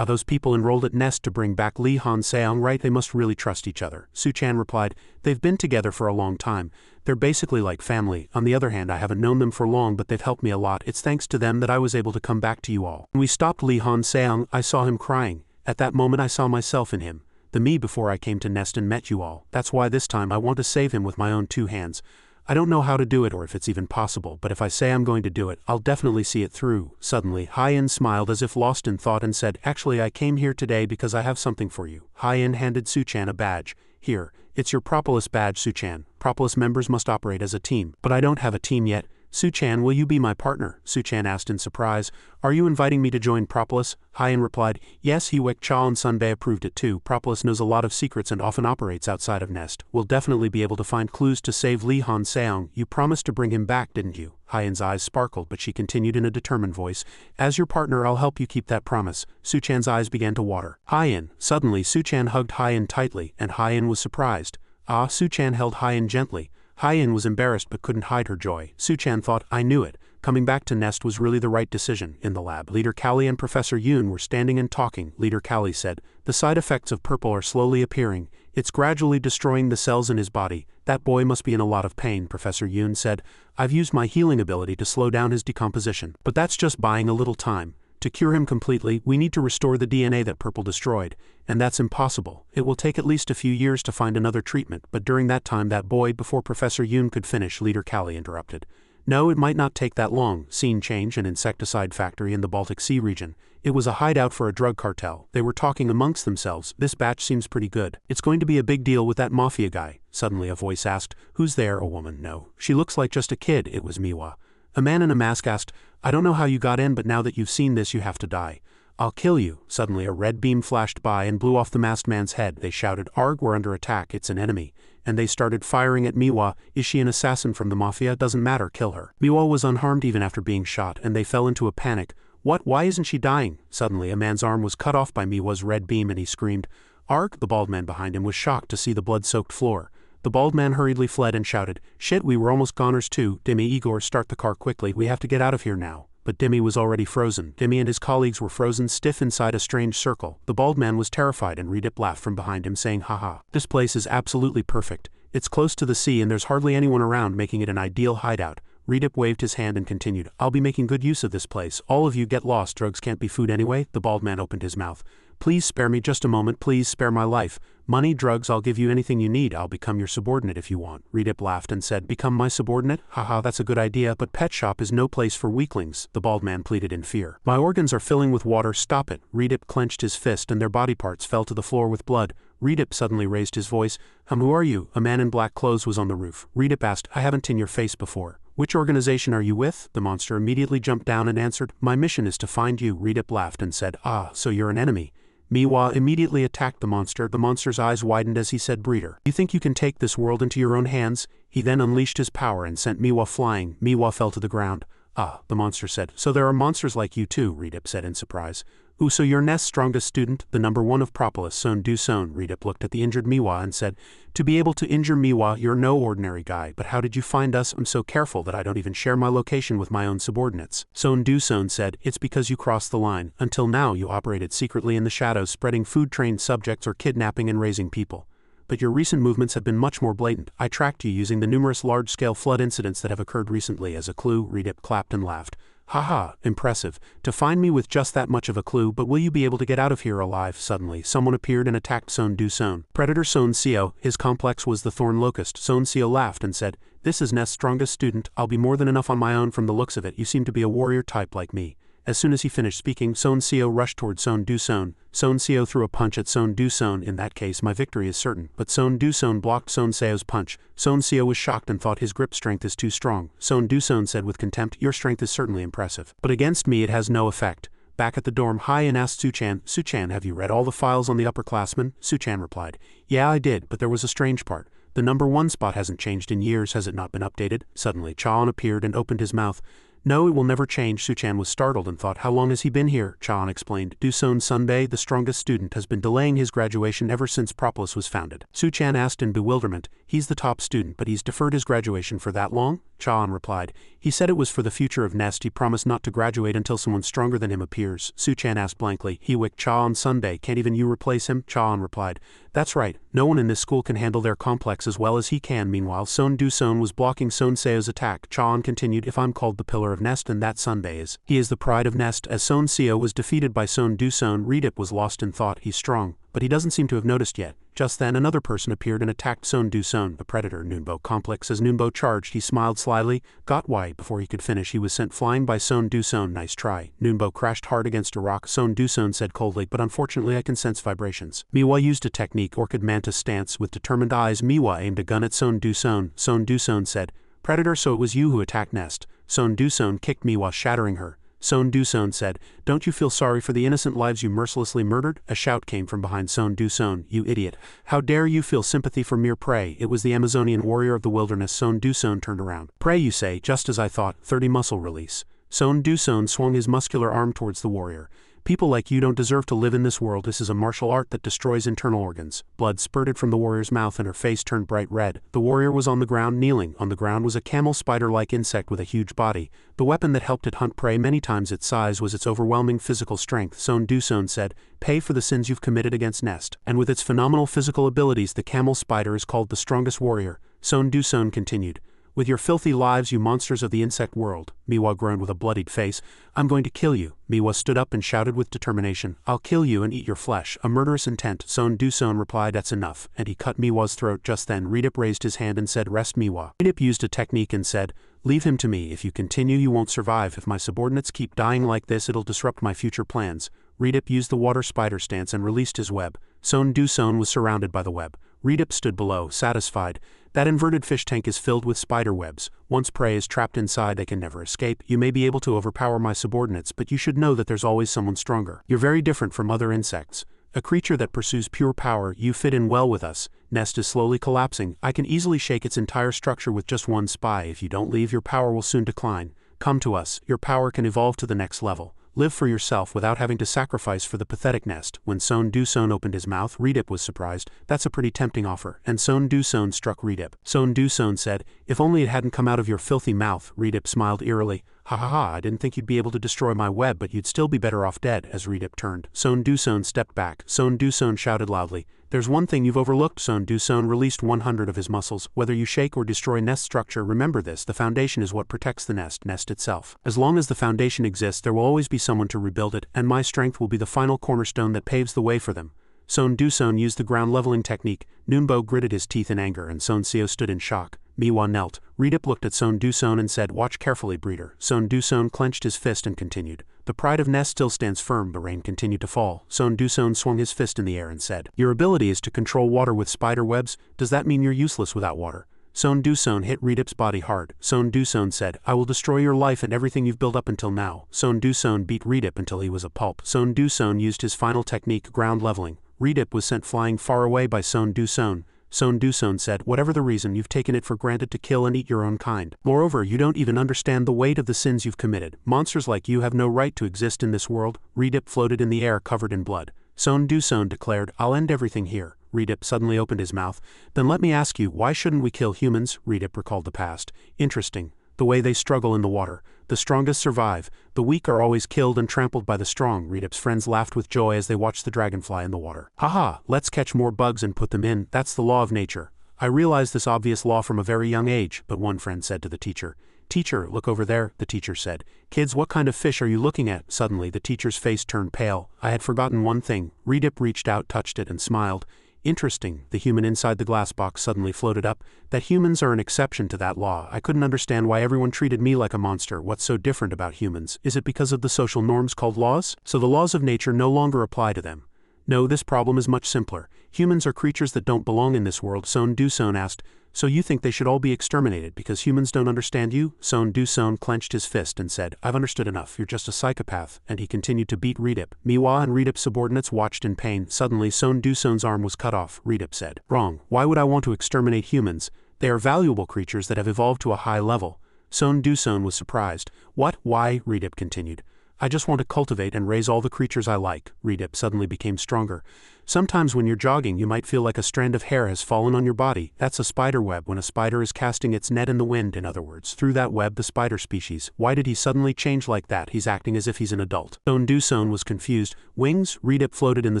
those people enrolled at Nest to bring back Lee Han Seong, right? They must really trust each other. Suchan replied, they've been together for a long time. They're basically like family. On the other hand, I haven't known them for long, but they've helped me a lot. It's thanks to them that I was able to come back to you all. When we stopped Lee Han Seong, I saw him crying. At that moment I saw myself in him. The me before I came to Nest and met you all. That's why this time I want to save him with my own two hands. I don't know how to do it or if it's even possible, but if I say I'm going to do it, I'll definitely see it through. Suddenly, Hyen smiled as if lost in thought and said, actually I came here today because I have something for you. Hyen handed Suchan a badge. Here, it's your Propolis badge, Suchan. Propolis members must operate as a team. But I don't have a team yet. Suchan, will you be my partner? Suchan asked in surprise. Are you inviting me to join Propolis? Hyen replied, yes, Hyuk Cha and Sunbae approved it too. Propolis knows a lot of secrets and often operates outside of Nest. We'll definitely be able to find clues to save Lee Han Seong. You promised to bring him back, didn't you? Hyen's eyes sparkled, but she continued in a determined voice, as your partner I'll help you keep that promise. Suchan's eyes began to water. Hyen. Suddenly Suchan hugged Hyen tightly, and Hyen was surprised. Ah, Suchan held Hyen gently. Hyen was embarrassed but couldn't hide her joy. Suchan thought, I knew it. Coming back to Nest was really the right decision. In the lab, Leader Callie and Professor Yoon were standing and talking. Leader Callie said, the side effects of purple are slowly appearing. It's gradually destroying the cells in his body. That boy must be in a lot of pain. Professor Yoon said, I've used my healing ability to slow down his decomposition. But that's just buying a little time. To cure him completely, we need to restore the DNA that purple destroyed, and that's impossible. It will take at least a few years to find another treatment, but during that time that boy, before Professor Yoon could finish, Leader Callie interrupted. No, it might not take that long. Scene change, an insecticide factory in the Baltic Sea region. It was a hideout for a drug cartel. They were talking amongst themselves. This batch seems pretty good. It's going to be a big deal with that mafia guy. Suddenly a voice asked, who's there? A woman. No. She looks like just a kid. It was Mihua. A man in a mask asked, I don't know how you got in, but now that you've seen this you have to die. I'll kill you. Suddenly a red beam flashed by and blew off the masked man's head. They shouted, Arg, we're under attack, it's an enemy. And they started firing at Mihua. Is she an assassin from the mafia? Doesn't matter, kill her. Mihua was unharmed even after being shot, and they fell into a panic. What? Why isn't she dying? Suddenly a man's arm was cut off by Mihua's red beam and he screamed. Arg! The bald man behind him was shocked to see the blood-soaked floor. The bald man hurriedly fled and shouted, Shit, we were almost goners too. Demi, Igor, start the car quickly, we have to get out of here now. But Demi was already frozen. Demi and his colleagues were frozen stiff inside a strange circle. The bald man was terrified and Redip laughed from behind him saying, haha, this place is absolutely perfect. It's close to the sea and there's hardly anyone around, making it an ideal hideout. Redip waved his hand and continued, I'll be making good use of this place. All of you get lost, drugs can't be food anyway. The bald man opened his mouth. Please spare me just a moment, please spare my life. Money, drugs, I'll give you anything you need. I'll become your subordinate if you want. Redip laughed and said, become my subordinate? Haha, that's a good idea, but pet shop is no place for weaklings. The bald man pleaded in fear. My organs are filling with water, stop it. Redip clenched his fist and their body parts fell to the floor with blood. Redip suddenly raised his voice. Who are you? A man in black clothes was on the roof. Redip asked, I haven't seen your face before. Which organization are you with? The monster immediately jumped down and answered, my mission is to find you. Redip laughed and said, ah, so you're an enemy. Mihei immediately attacked the monster. The monster's eyes widened as he said, Breeder, you think you can take this world into your own hands? He then unleashed his power and sent Mihei flying. Mihei fell to the ground. Ah, the monster said, so there are monsters like you too, Redip said in surprise. Ooh, so you're Nest's strongest student, the number 1 of Propolis, Son Du-son. Redip looked at the injured Mihei and said, to be able to injure Mihei, you're no ordinary guy, but how did you find us? I'm so careful that I don't even share my location with my own subordinates. Son Du-son said, it's because you crossed the line. Until now you operated secretly in the shadows, spreading food-trained subjects or kidnapping and raising people. But your recent movements have been much more blatant. I tracked you using the numerous large-scale flood incidents that have occurred recently as a clue. Redip clapped and laughed. Haha, impressive. To find me with just that much of a clue, but will you be able to get out of here alive? Suddenly, someone appeared and attacked Son Du-son. Predator Son Seo, his complex was the Thorn Locust. Son Seo laughed and said, this is Nest's strongest student. I'll be more than enough on my own from the looks of it. You seem to be a warrior type like me. As soon as he finished speaking, Son Seo rushed toward Son Du-son. Son Seo threw a punch at Son Du-son. In that case, my victory is certain. But Son Du-son blocked Son Seo's punch. Son Seo was shocked and thought his grip strength is too strong. Son Du-son said with contempt, your strength is certainly impressive, but against me it has no effect. Back at the dorm, Hyen asked Suchan, Suchan, have you read all the files on the upperclassmen? Suchan replied, yeah, I did, but there was a strange part. The number 1 spot hasn't changed in years. Has it not been updated? Suddenly, Chaon appeared and opened his mouth. No, it will never change. Suchan was startled and thought, how long has he been here? Chaon explained, Du-son Sunbae, the strongest student, has been delaying his graduation ever since Propolis was founded. Suchan asked in bewilderment, he's the top student, but he's deferred his graduation for that long? Chaon replied, he said it was for the future of Nest. He promised not to graduate until someone stronger than him appears. Suchan asked blankly, Hewick Chaon Sunbae, can't even you replace him? Chaon replied, that's right, no one in this school can handle their complex as well as he can. Meanwhile, Son Du-son was blocking Son Seo's attack. Chaon continued, if I'm called the pillar of Nest, then that Sunbae is. He is the pride of Nest. As Son Seo was defeated by Son Du-son, Redip was lost in thought. He's strong, but he doesn't seem to have noticed yet. Just then another person appeared and attacked Son Du-son, the predator Noonbo complex. As Noonbo charged, he smiled slyly, got why. Before he could finish, he was sent flying by Son Du-son. Nice try. Noonbo crashed hard against a rock. Son Du-son said coldly, but unfortunately I can sense vibrations. Mihei used a technique, Orchid Mantis stance. With determined eyes, Mihei aimed a gun at Son Du-son. Son Du-son said, Predator, so it was you who attacked Nest. Son Du-son kicked Mihei, shattering her. Son Du-son said, don't you feel sorry for the innocent lives you mercilessly murdered? A shout came from behind Son Du-son, you idiot. How dare you feel sympathy for mere prey? It was the Amazonian warrior of the wilderness. Son Du-son turned around. Prey, you say? Just as I thought. 30 muscle release. Son Du-son swung his muscular arm towards the warrior. People like you don't deserve to live in this world. This is a martial art that destroys internal organs. Blood spurted from the warrior's mouth and her face turned bright red. The warrior was on the ground kneeling. On the ground was a camel spider-like insect with a huge body. The weapon that helped it hunt prey many times its size was its overwhelming physical strength. Son Du-son said, pay for the sins you've committed against Nest. And with its phenomenal physical abilities, the camel spider is called the strongest warrior. Son Du-son continued, with your filthy lives, you monsters of the insect world. Mihei groaned with a bloodied face. I'm going to kill you. Mihei stood up and shouted with determination. I'll kill you and eat your flesh. A murderous intent. Son Du-son replied, that's enough. And he cut Mihei's throat. Just then, Redip raised his hand and said, rest Mihei. Redip used a technique and said, leave him to me. If you continue, you won't survive. If my subordinates keep dying like this, it'll disrupt my future plans. Redip used the water spider stance and released his web. Son Du-son was surrounded by the web. Redip stood below, satisfied. That inverted fish tank is filled with spider webs. Once prey is trapped inside, they can never escape. You may be able to overpower my subordinates, but you should know that there's always someone stronger. You're very different from other insects. A creature that pursues pure power, you fit in well with us. Nest is slowly collapsing. I can easily shake its entire structure with just one spy. If you don't leave, your power will soon decline. Come to us. Your power can evolve to the next level. Live for yourself without having to sacrifice for the pathetic Nest. When Son Du-son opened his mouth, Redip was surprised. That's a pretty tempting offer. And Son Du-son struck Redip. Son Du-son said, if only it hadn't come out of your filthy mouth. Redip smiled eerily. Ha ha ha, I didn't think you'd be able to destroy my web, but you'd still be better off dead. As Redip turned, Son Du-son stepped back. Son Du-son shouted loudly, there's one thing you've overlooked. Son Du-son released 100 of his muscles. Whether you shake or destroy Nest structure, remember this, the foundation is what protects the Nest itself. As long as the foundation exists, there will always be someone to rebuild it, and my strength will be the final cornerstone that paves the way for them. Son Du-son used the ground leveling technique. Noonbo gritted his teeth in anger and Son Seo stood in shock. Mihei knelt. Redip looked at Son Du-son and said, watch carefully, breeder. Son Du-son clenched his fist and continued, The pride of Nest still stands firm, but rain continued to fall. Son Du-son swung his fist in the air and said, "Your ability is to control water with spider webs. Does that mean you're useless without water?" Son Du-son hit Redip's body hard. Son Du-son said, "I will destroy your life and everything you've built up until now." Son Du-son beat Redip until he was a pulp. Son Du-son used his final technique, ground leveling. Redip was sent flying far away by Son Du-son. Son Du-son said, "Whatever the reason, you've taken it for granted to kill and eat your own kind. Moreover, you don't even understand the weight of the sins you've committed. Monsters like you have no right to exist in this world." Redip floated in the air covered in blood. Son Du-son declared, "I'll end everything here." Redip suddenly opened his mouth. "Then let me ask you, why shouldn't we kill humans?" Redip recalled the past. "Interesting. The way they struggle in the water. The strongest survive. The weak are always killed and trampled by the strong." Redip's friends laughed with joy as they watched the dragonfly in the water. "Haha, let's catch more bugs and put them in. That's the law of nature. I realized this obvious law from a very young age," but one friend said to the teacher. "Teacher, look over there," the teacher said. "Kids, what kind of fish are you looking at?" Suddenly the teacher's face turned pale. "I had forgotten one thing." Redip reached out, touched it, and smiled. "Interesting." The human inside the glass box suddenly floated up. "That humans are an exception to that law. I couldn't understand why everyone treated me like a monster. What's so different about humans? Is it because of the social norms called laws? So the laws of nature no longer apply to them?" "No, this problem is much simpler. Humans are creatures that don't belong in this world." Son Du-son asked, "So you think they should all be exterminated because humans don't understand you?" Son Du-son clenched his fist and said, "I've understood enough. You're just a psychopath," and he continued to beat Redip. Mihua and Redip's subordinates watched in pain. Suddenly Son Du-son's arm was cut off. Redip said, "Wrong. Why would I want to exterminate humans? They are valuable creatures that have evolved to a high level." Son Du-son was surprised. "What? Why?" Redip continued. "I just want to cultivate and raise all the creatures I like." Redip suddenly became stronger. "Sometimes when you're jogging you might feel like a strand of hair has fallen on your body. That's a spider web when a spider is casting its net in the wind, in other words. Through that web the spider species." "Why did he suddenly change like that? He's acting as if he's an adult." Son Du-son was confused. "Wings?" Redip floated in the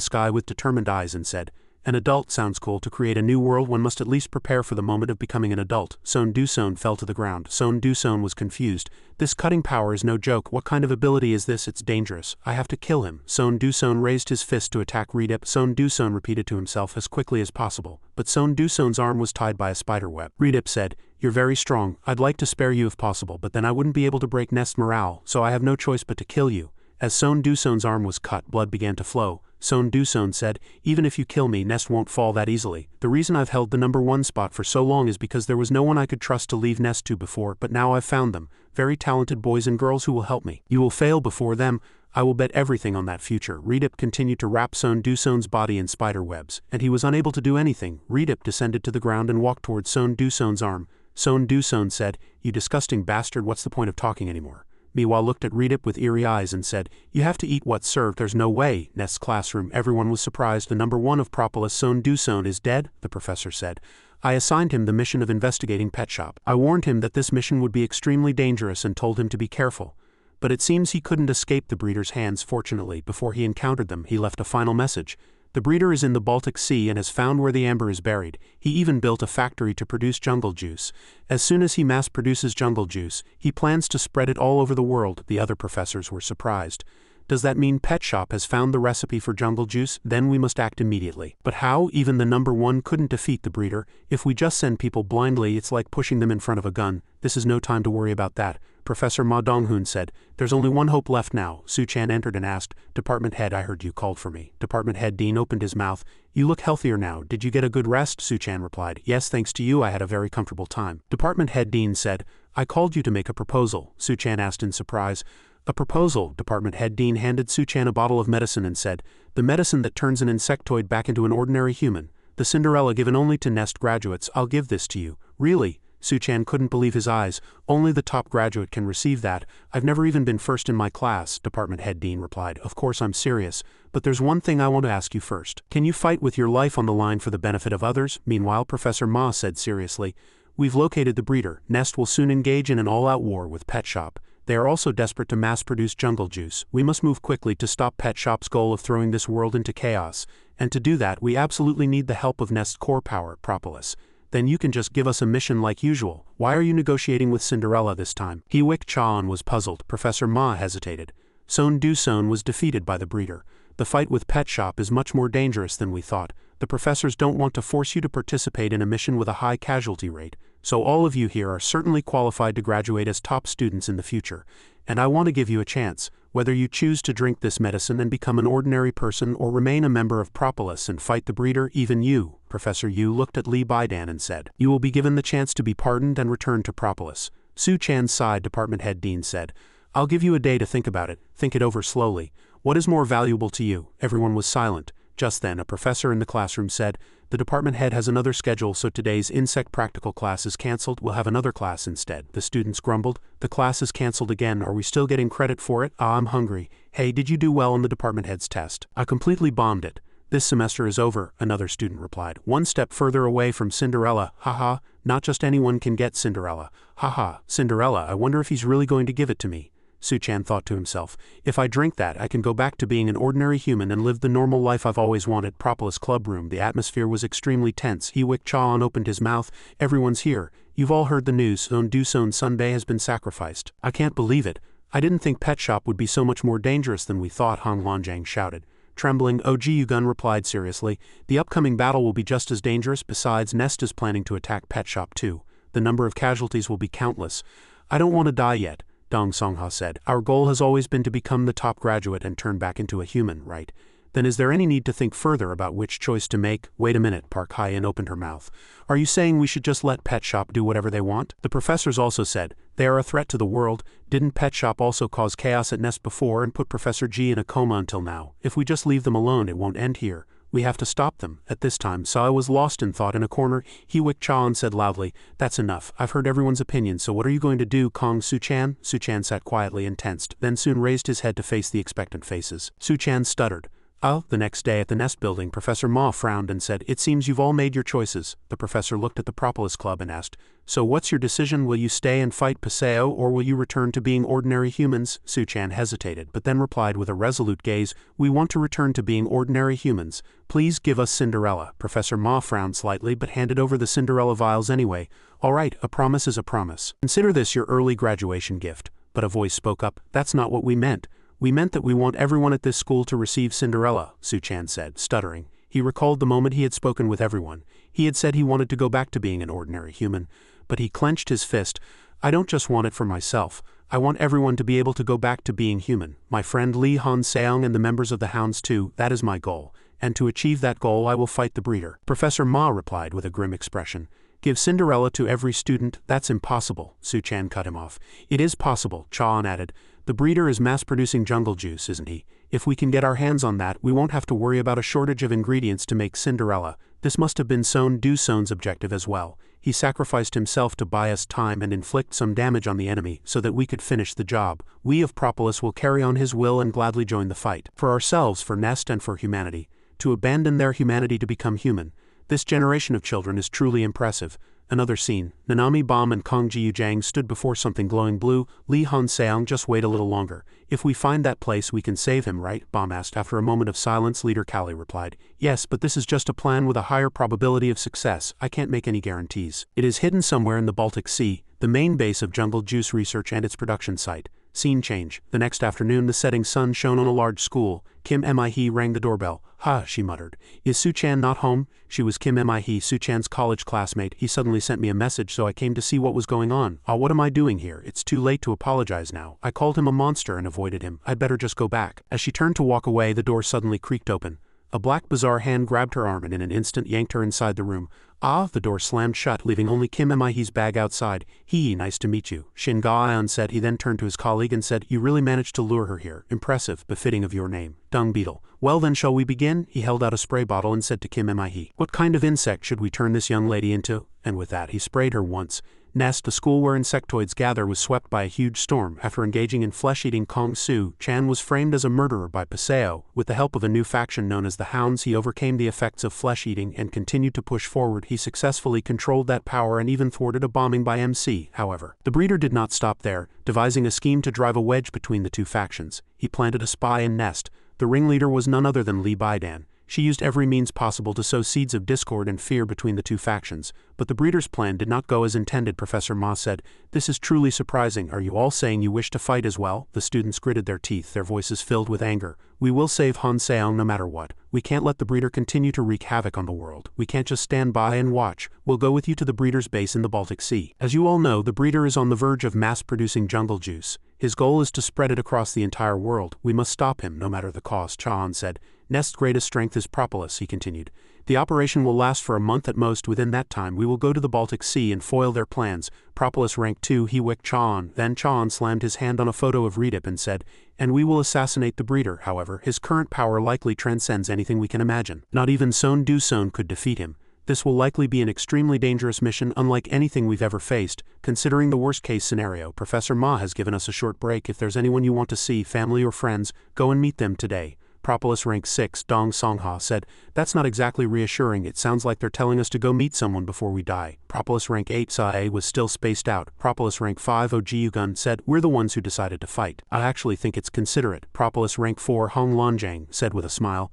sky with determined eyes and said, "An adult sounds cool. To create a new world one must at least prepare for the moment of becoming an adult." Son Du-son fell to the ground. Son Du-son was confused. "This cutting power is no joke. What kind of ability is this? It's dangerous. I have to kill him." Son Du-son raised his fist to attack Redip. Son Du-son repeated to himself, "As quickly as possible." But Son Du-son's arm was tied by a spider web. Redip said, "You're very strong. I'd like to spare you if possible, but then I wouldn't be able to break Nest morale, so I have no choice but to kill you." As Son Du-son's arm was cut, blood began to flow. Son Du-son said, "Even if you kill me, Nest won't fall that easily. The reason I've held the #1 spot for so long is because there was no one I could trust to leave Nest to before, but now I've found them. Very talented boys and girls who will help me. You will fail before them. I will bet everything on that future." Redip continued to wrap Son Du-son's body in spider webs, and he was unable to do anything. Redip descended to the ground and walked towards Son Du-son's arm. Son Du-son said, "You disgusting bastard, what's the point of talking anymore?" Mihua looked at Redip with eerie eyes and said, "You have to eat what's served." "There's no way." Nest's classroom, everyone was surprised. "The #1 of Propolis, Son Du-son, is dead?" the professor said. "I assigned him the mission of investigating Pet Shop. I warned him that this mission would be extremely dangerous and told him to be careful. But it seems he couldn't escape the breeder's hands. Fortunately, before he encountered them, he left a final message. The breeder is in the Baltic Sea and has found where the amber is buried. He even built a factory to produce jungle juice. As soon as he mass-produces jungle juice, he plans to spread it all over the world." The other professors were surprised. "Does that mean Pet Shop has found the recipe for jungle juice? Then we must act immediately." "But how? Even the #1 couldn't defeat the breeder. If we just send people blindly, it's like pushing them in front of a gun. This is no time to worry about that." Professor Ma Donghoon said, "There's only one hope left now." Su-chan entered and asked, "Department head, I heard you called for me." Department head Dean opened his mouth. "You look healthier now. Did you get a good rest?" Su-chan replied, "Yes, thanks to you I had a very comfortable time." Department head Dean said, "I called you to make a proposal." Su-chan asked in surprise. "A proposal?" Department head Dean handed Su-chan a bottle of medicine and said, "The medicine that turns an insectoid back into an ordinary human. The Cinderella given only to Nest graduates. I'll give this to you." "Really?" Su-chan couldn't believe his eyes. "Only the top graduate can receive that. I've never even been first in my class." Department head Dean replied, "Of course I'm serious, but there's one thing I want to ask you first. Can you fight with your life on the line for the benefit of others?" Meanwhile, Professor Ma said seriously, "We've located the breeder. Nest will soon engage in an all-out war with Pet Shop. They are also desperate to mass-produce jungle juice. We must move quickly to stop Pet Shop's goal of throwing this world into chaos, and to do that we absolutely need the help of Nest's core power, Propolis. Then you can just give us a mission like usual. Why are you negotiating with Cinderella this time?" Hewick Chan was puzzled. Professor Ma hesitated. Son Du-son was defeated by the breeder. "The fight with Pet Shop is much more dangerous than we thought. The professors don't want to force you to participate in a mission with a high casualty rate. So all of you here are certainly qualified to graduate as top students in the future, and I want to give you a chance, whether you choose to drink this medicine and become an ordinary person or remain a member of Propolis and fight the breeder. Even you, Professor Yu looked at Lee Baidan and said, you will be given the chance to be pardoned and return to Propolis. Su Chan sighed. Department head Dean said, I'll give you a day to think about it, think it over slowly. What is more valuable to you? Everyone was silent. Just then a professor in the classroom said, the department head has another schedule, so today's insect practical class is cancelled. We'll have another class instead. The students grumbled. The class is cancelled again. Are we still getting credit for it? I'm hungry. Hey, did you do well on the department head's test? I completely bombed it. This semester is over, another student replied. One step further away from Cinderella. Haha, not just anyone can get Cinderella. Haha, Cinderella, I wonder if he's really going to give it to me. Su Chan thought to himself, if I drink that, I can go back to being an ordinary human and live the normal life I've always wanted. Propolis club room. The atmosphere was extremely tense. Hewick Chaon opened his mouth. Everyone's here. You've all heard the news. Son Duson Sunbae has been sacrificed. I can't believe it. I didn't think Pet Shop would be so much more dangerous than we thought, Hong Wanjang shouted. Trembling, OG Yugun replied seriously, the upcoming battle will be just as dangerous. Besides, Nest is planning to attack Pet Shop too. The number of casualties will be countless. I don't want to die yet. Dong Songha said, our goal has always been to become the top graduate and turn back into a human, right? Then is there any need to think further about which choice to make? Wait a minute, Park Hyen opened her mouth. Are you saying we should just let Pet Shop do whatever they want? The professors also said, they are a threat to the world. Didn't Pet Shop also cause chaos at Nest before and put Professor G in a coma until now? If we just leave them alone, it won't end here. We have to stop them. At this time, Sai was lost in thought in a corner. Hewick Chan said loudly, that's enough. I've heard everyone's opinion, so what are you going to do, Kong Su Chan? Su Chan sat quietly and tensed, then soon raised his head to face the expectant faces. Su Chan stuttered. Oh, the next day at the Nest building, Professor Ma frowned and said, it seems you've all made your choices. The professor looked at the Propolis Club and asked, so what's your decision? Will you stay and fight Paseo, or will you return to being ordinary humans? Su Chan hesitated, but then replied with a resolute gaze, we want to return to being ordinary humans. Please give us Cinderella. Professor Ma frowned slightly but handed over the Cinderella vials anyway. All right, a promise is a promise. Consider this your early graduation gift. But a voice spoke up, that's not what we meant. We meant that we want everyone at this school to receive Cinderella, Su Chan said, stuttering. He recalled the moment he had spoken with everyone. He had said he wanted to go back to being an ordinary human. But he clenched his fist. I don't just want it for myself. I want everyone to be able to go back to being human. My friend Lee Han Seong and the members of the Hounds too, that is my goal. And to achieve that goal I will fight the breeder. Professor Ma replied with a grim expression. Give Cinderella to every student, that's impossible. Su Chan cut him off. It is possible, Chaon added. The breeder is mass-producing jungle juice, isn't he? If we can get our hands on that, we won't have to worry about a shortage of ingredients to make Cinderella. This must have been Son Du-son's objective as well. He sacrificed himself to buy us time and inflict some damage on the enemy so that we could finish the job. We of Propolis will carry on his will and gladly join the fight. For ourselves, for Nest, and for humanity. To abandon their humanity to become human. This generation of children is truly impressive. Another scene. Nanami Bom and Kong Jiu Jang stood before something glowing blue. Lee Han Seong, just wait a little longer. If we find that place we can save him, right? Bom asked. After a moment of silence, Leader Kali replied. Yes, but this is just a plan with a higher probability of success. I can't make any guarantees. It is hidden somewhere in the Baltic Sea, the main base of jungle juice research and its production site. Scene change. The next afternoon the setting sun shone on a large school. Kim Mihei rang the doorbell. Ha, she muttered. Is Su Chan not home? She was Kim Mihei, Su Chan's college classmate. He suddenly sent me a message, so I came to see what was going on. Ah, what am I doing here? It's too late to apologize now. I called him a monster and avoided him. I'd better just go back. As she turned to walk away, the door suddenly creaked open. A black bizarre hand grabbed her arm and in an instant yanked her inside the room. Ah, the door slammed shut, leaving only Kim Mihei's bag outside. Nice to meet you, Shin Ga-eon said. He then turned to his colleague and said, you really managed to lure her here. Impressive, befitting of your name. Dung Beetle. Well then, shall we begin? He held out a spray bottle and said to Kim Mihei, what kind of insect should we turn this young lady into? And with that he sprayed her once. Nest, the school where insectoids gather, was swept by a huge storm. After engaging in flesh-eating, Kong Su Chan was framed as a murderer by Paseo. With the help of a new faction known as the Hounds, he overcame the effects of flesh-eating and continued to push forward. He successfully controlled that power and even thwarted a bombing by MC. However, the breeder did not stop there. Devising a scheme to drive a wedge between the two factions, he planted a spy in Nest. The ringleader was none other than Lee Baidan. She used every means possible to sow seeds of discord and fear between the two factions, but the breeder's plan did not go as intended. Professor Ma said, "This is truly surprising. Are you all saying you wish to fight as well?" The students gritted their teeth, their voices filled with anger. "We will save Han Seong no matter what. We can't let the breeder continue to wreak havoc on the world. We can't just stand by and watch. We'll go with you to the breeder's base in the Baltic Sea. As you all know, the breeder is on the verge of mass-producing jungle juice. His goal is to spread it across the entire world. We must stop him, no matter the cost," Chahan said. "Nest's greatest strength is Propolis," he continued. "The operation will last for a month at most. Within that time, we will go to the Baltic Sea and foil their plans. Propolis rank 2, he wicked Chahan." Then Chahan slammed his hand on a photo of Redip and said, "And we will assassinate the breeder. However, his current power likely transcends anything we can imagine. Not even Son Du-son could defeat him. This will likely be an extremely dangerous mission, unlike anything we've ever faced. Considering the worst-case scenario, Professor Ma has given us a short break. If there's anyone you want to see, family or friends, go and meet them today." Propolis rank 6, Dong Songha said, "That's not exactly reassuring. It sounds like they're telling us to go meet someone before we die." Propolis rank 8, Sae was still spaced out. Propolis rank 5, Ojiugun said, "We're the ones who decided to fight. I actually think it's considerate." Propolis rank 4, Hong Lanjang said with a smile,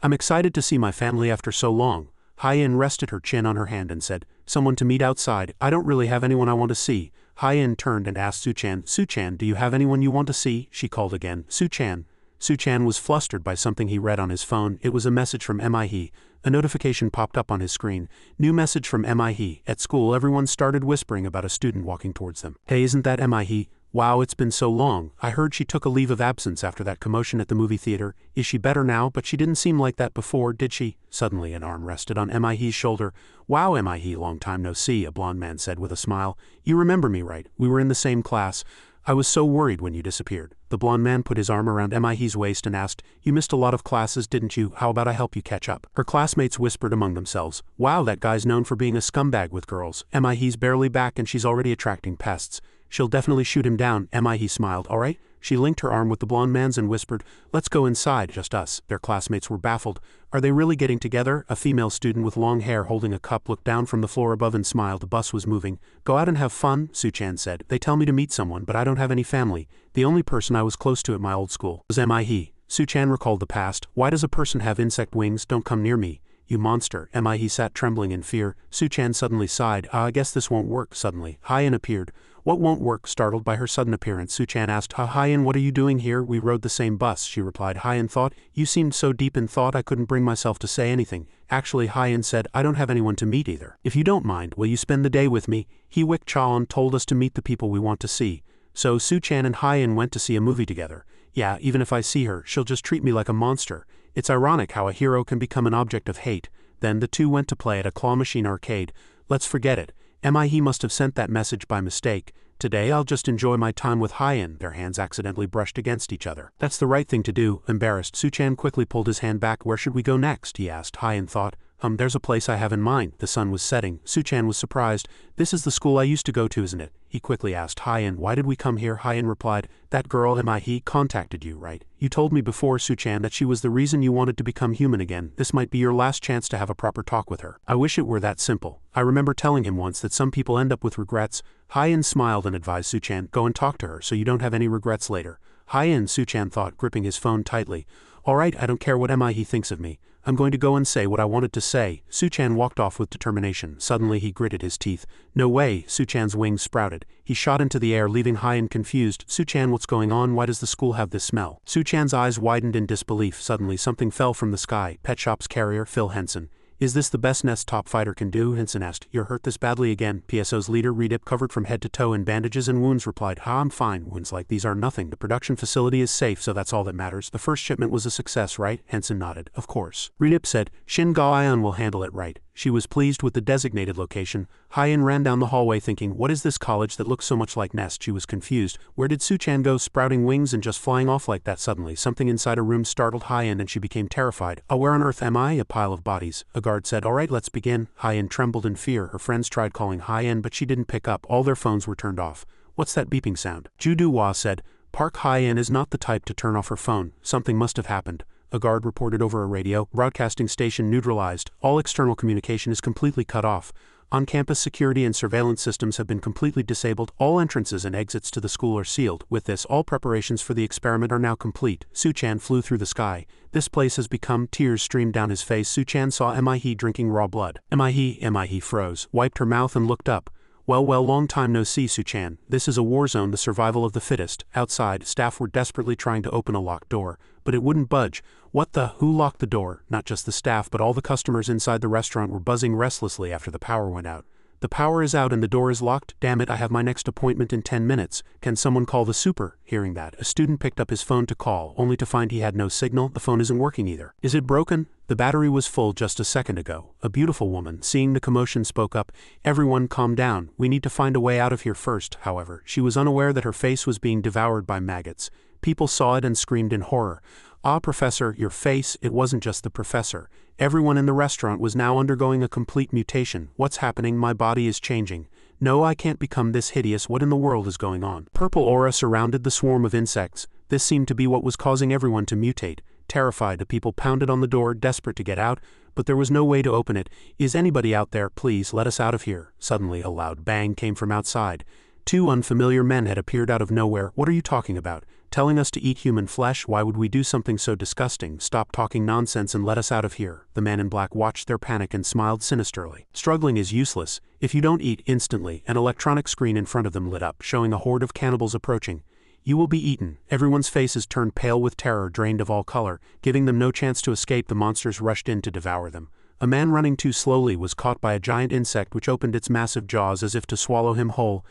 "I'm excited to see my family after so long." Hyen rested her chin on her hand and said, "Someone to meet outside. I don't really have anyone I want to see." Hyen turned and asked Suchan, "Suchan, do you have anyone you want to see?" She called again, "Suchan." Suchan was flustered by something he read on his phone. It was a message from Mihei. A notification popped up on his screen. New message from Mihei. At school, everyone started whispering about a student walking towards them. "Hey, isn't that Mihei? Wow, it's been so long. I heard she took a leave of absence after that commotion at the movie theater. Is she better now? But she didn't seem like that before, did she?" Suddenly an arm rested on Mihei's shoulder. "Wow, Mihei, long time no see," a blonde man said with a smile. "You remember me, right? We were in the same class. I was so worried when you disappeared." The blonde man put his arm around Mihei's waist and asked, "You missed a lot of classes, didn't you? How about I help you catch up?" Her classmates whispered among themselves, "Wow, that guy's known for being a scumbag with girls. Mihei's barely back and she's already attracting pests. She'll definitely shoot him down." Mihei smiled. "All right." She linked her arm with the blonde man's and whispered, "Let's go inside, just us." Their classmates were baffled. "Are they really getting together?" A female student with long hair holding a cup looked down from the floor above and smiled. The bus was moving. "Go out and have fun," Suchan said. "They tell me to meet someone, but I don't have any family. The only person I was close to at my old school was Mihei." Suchan recalled the past. "Why does a person have insect wings? Don't come near me, you monster." Mihei sat trembling in fear. Suchan suddenly sighed. "I guess this won't work." Suddenly, Hyen appeared. "What won't work?" Startled by her sudden appearance, Suchan asked, "Hyen, what are you doing here?" "We rode the same bus," she replied. Hyen thought, "You seemed so deep in thought I couldn't bring myself to say anything." "Actually," Hyen said, "I don't have anyone to meet either. If you don't mind, will you spend the day with me? Hewick Chaon told us to meet the people we want to see." So Suchan and Hyen went to see a movie together. "Yeah, even if I see her, she'll just treat me like a monster. It's ironic how a hero can become an object of hate." Then the two went to play at a claw machine arcade. "Let's forget it. Mihei must have sent that message by mistake. Today I'll just enjoy my time with Hyen." Their hands accidentally brushed against each other. "That's the right thing to do." Embarrassed, Suchan quickly pulled his hand back. "Where should we go next?" he asked. Hyen thought, There's a place I have in mind." The sun was setting. Suchan was surprised. "This is the school I used to go to, isn't it?" He quickly asked Hyen, "Why did we come here?" Hyen replied, "That girl Mihei contacted you, right? You told me before, Suchan, that she was the reason you wanted to become human again. This might be your last chance to have a proper talk with her." "I wish it were that simple. I remember telling him once that some people end up with regrets." Hyen smiled and advised Suchan, "Go and talk to her so you don't have any regrets later." Hyen, Suchan thought, gripping his phone tightly. "All right, I don't care what Mihei thinks of me. I'm going to go and say what I wanted to say." Suchan walked off with determination. Suddenly he gritted his teeth. "No way!" Suchan's wings sprouted. He shot into the air, leaving Hyen confused. "Suchan, what's going on? Why does the school have this smell?" Suchan's eyes widened in disbelief. Suddenly something fell from the sky. Pet Shop's carrier, Phil Henson. "Is this the best Nest top fighter can do?" Henson asked. "You're hurt this badly again?" PSO's leader, Redip, covered from head to toe in bandages and wounds, replied, I'm fine. Wounds like these are nothing. The production facility is safe, so that's all that matters. The first shipment was a success, right?" Henson nodded. "Of course." Redip said, "Shin Ga-ion will handle it right." She was pleased with the designated location. Hyen ran down the hallway thinking, what is this college that looks so much like Nest? She was confused. Where did Suchan go, sprouting wings and just flying off like that? Suddenly, something inside a room startled Hyen and she became terrified. "Oh, where on earth am I?" "A pile of bodies." A guard said, "All right, let's begin." Hyen trembled in fear. Her friends tried calling Hyen, but she didn't pick up. All their phones were turned off. "What's that beeping sound?" Ju Du-hwa said, "Park Hyen is not the type to turn off her phone. Something must have happened." A guard reported over a radio, "Broadcasting station neutralized. All external communication is completely cut off." On-campus security and surveillance systems have been completely disabled. All entrances and exits to the school are sealed. With this, all preparations for the experiment are now complete. Suchan flew through the sky. This place has become. Tears streamed down his face. Suchan saw Mihei drinking raw blood. Mihei froze, wiped her mouth and looked up. Well, long time no see, Suchan. This is a war zone, the survival of the fittest. Outside, staff were desperately trying to open a locked door, but it wouldn't budge. What the? Who locked the door? Not just the staff, but all the customers inside the restaurant were buzzing restlessly after the power went out. The power is out and the door is locked. Damn it, I have my next appointment in 10 minutes. Can someone call the super? Hearing that, a student picked up his phone to call, only to find he had no signal. The phone isn't working either. Is it broken? The battery was full just a second ago. A beautiful woman, seeing the commotion, spoke up. Everyone calm down. We need to find a way out of here first. However, she was unaware that her face was being devoured by maggots. People saw it and screamed in horror. Ah, Professor, your face. It wasn't just the professor. Everyone in the restaurant was now undergoing a complete mutation. What's happening? My body is changing. No, I can't become this hideous. What in the world is going on? Purple aura surrounded the swarm of insects. This seemed to be what was causing everyone to mutate. Terrified, the people pounded on the door, desperate to get out, but there was no way to open it. Is anybody out there? Please, let us out of here. Suddenly, a loud bang came from outside. Two unfamiliar men had appeared out of nowhere. What are you talking about? Telling us to eat human flesh? Why would we do something so disgusting? Stop talking nonsense and let us out of here. The man in black watched their panic and smiled sinisterly. Struggling is useless. If you don't eat instantly, an electronic screen in front of them lit up, showing a horde of cannibals approaching. You will be eaten. Everyone's faces turned pale with terror, drained of all color, giving them no chance to escape. The monsters rushed in to devour them. A man running too slowly was caught by a giant insect which opened its massive jaws as if to swallow him whole.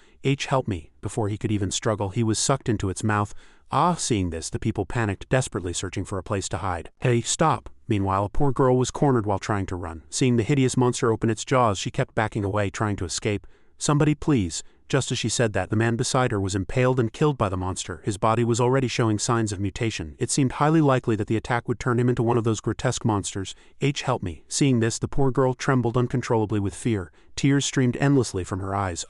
Help me. Before he could even struggle, he was sucked into its mouth. Ah, seeing this, the people panicked, desperately searching for a place to hide. Hey, stop. Meanwhile, a poor girl was cornered while trying to run. Seeing the hideous monster open its jaws, she kept backing away, trying to escape. Somebody please. Just as she said that, the man beside her was impaled and killed by the monster. His body was already showing signs of mutation. It seemed highly likely that the attack would turn him into one of those grotesque monsters. Help me. Seeing this, the poor girl trembled uncontrollably with fear. Tears streamed endlessly from her eyes.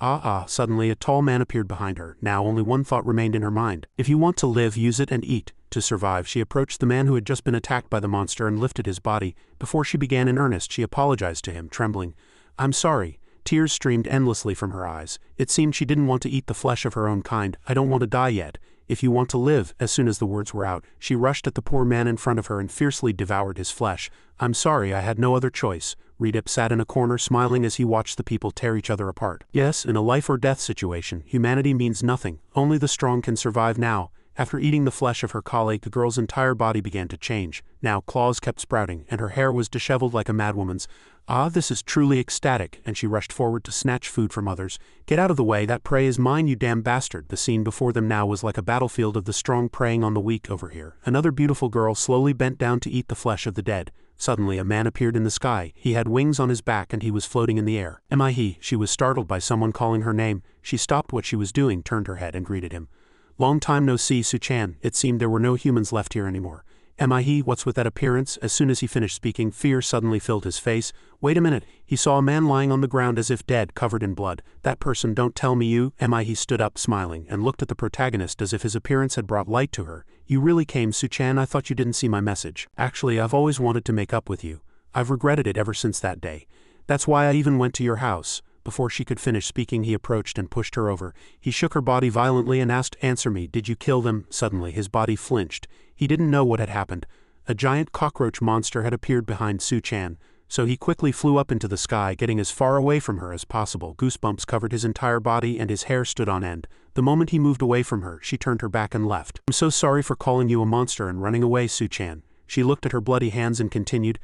Suddenly a tall man appeared behind her. Now only one thought remained in her mind. If you want to live, use it and eat. To survive, she approached the man who had just been attacked by the monster and lifted his body. Before she began in earnest, she apologized to him, trembling. I'm sorry. Tears streamed endlessly from her eyes. It seemed she didn't want to eat the flesh of her own kind. I don't want to die yet. If you want to live. As soon as the words were out, she rushed at the poor man in front of her and fiercely devoured his flesh. I'm sorry, I had no other choice. Redip sat in a corner smiling as he watched the people tear each other apart. Yes, in a life or death situation, humanity means nothing. Only the strong can survive now. After eating the flesh of her colleague, the girl's entire body began to change. Now claws kept sprouting, and her hair was disheveled like a madwoman's. Ah, this is truly ecstatic, and she rushed forward to snatch food from others. Get out of the way, that prey is mine, you damn bastard. The scene before them now was like a battlefield of the strong preying on the weak. Over here, another beautiful girl slowly bent down to eat the flesh of the dead. Suddenly a man appeared in the sky. He had wings on his back and he was floating in the air. Mihei. She was startled by someone calling her name. She stopped what she was doing, turned her head and greeted him. Long time no see, Suchan. It seemed there were no humans left here anymore. Mihei, what's with that appearance? As soon as he finished speaking, fear suddenly filled his face. Wait a minute. He saw a man lying on the ground as if dead, covered in blood. That person, don't tell me you. Mihei stood up, smiling, and looked at the protagonist as if his appearance had brought light to her. You really came, Suchan. I thought you didn't see my message. Actually, I've always wanted to make up with you. I've regretted it ever since that day. That's why I even went to your house. Before she could finish speaking, he approached and pushed her over. He shook her body violently and asked, Answer me, did you kill them? Suddenly, his body flinched. He didn't know what had happened. A giant cockroach monster had appeared behind Suchan, so he quickly flew up into the sky, getting as far away from her as possible. Goosebumps covered his entire body and his hair stood on end. The moment he moved away from her, she turned her back and left. I'm so sorry for calling you a monster and running away, Suchan. She looked at her bloody hands and continued,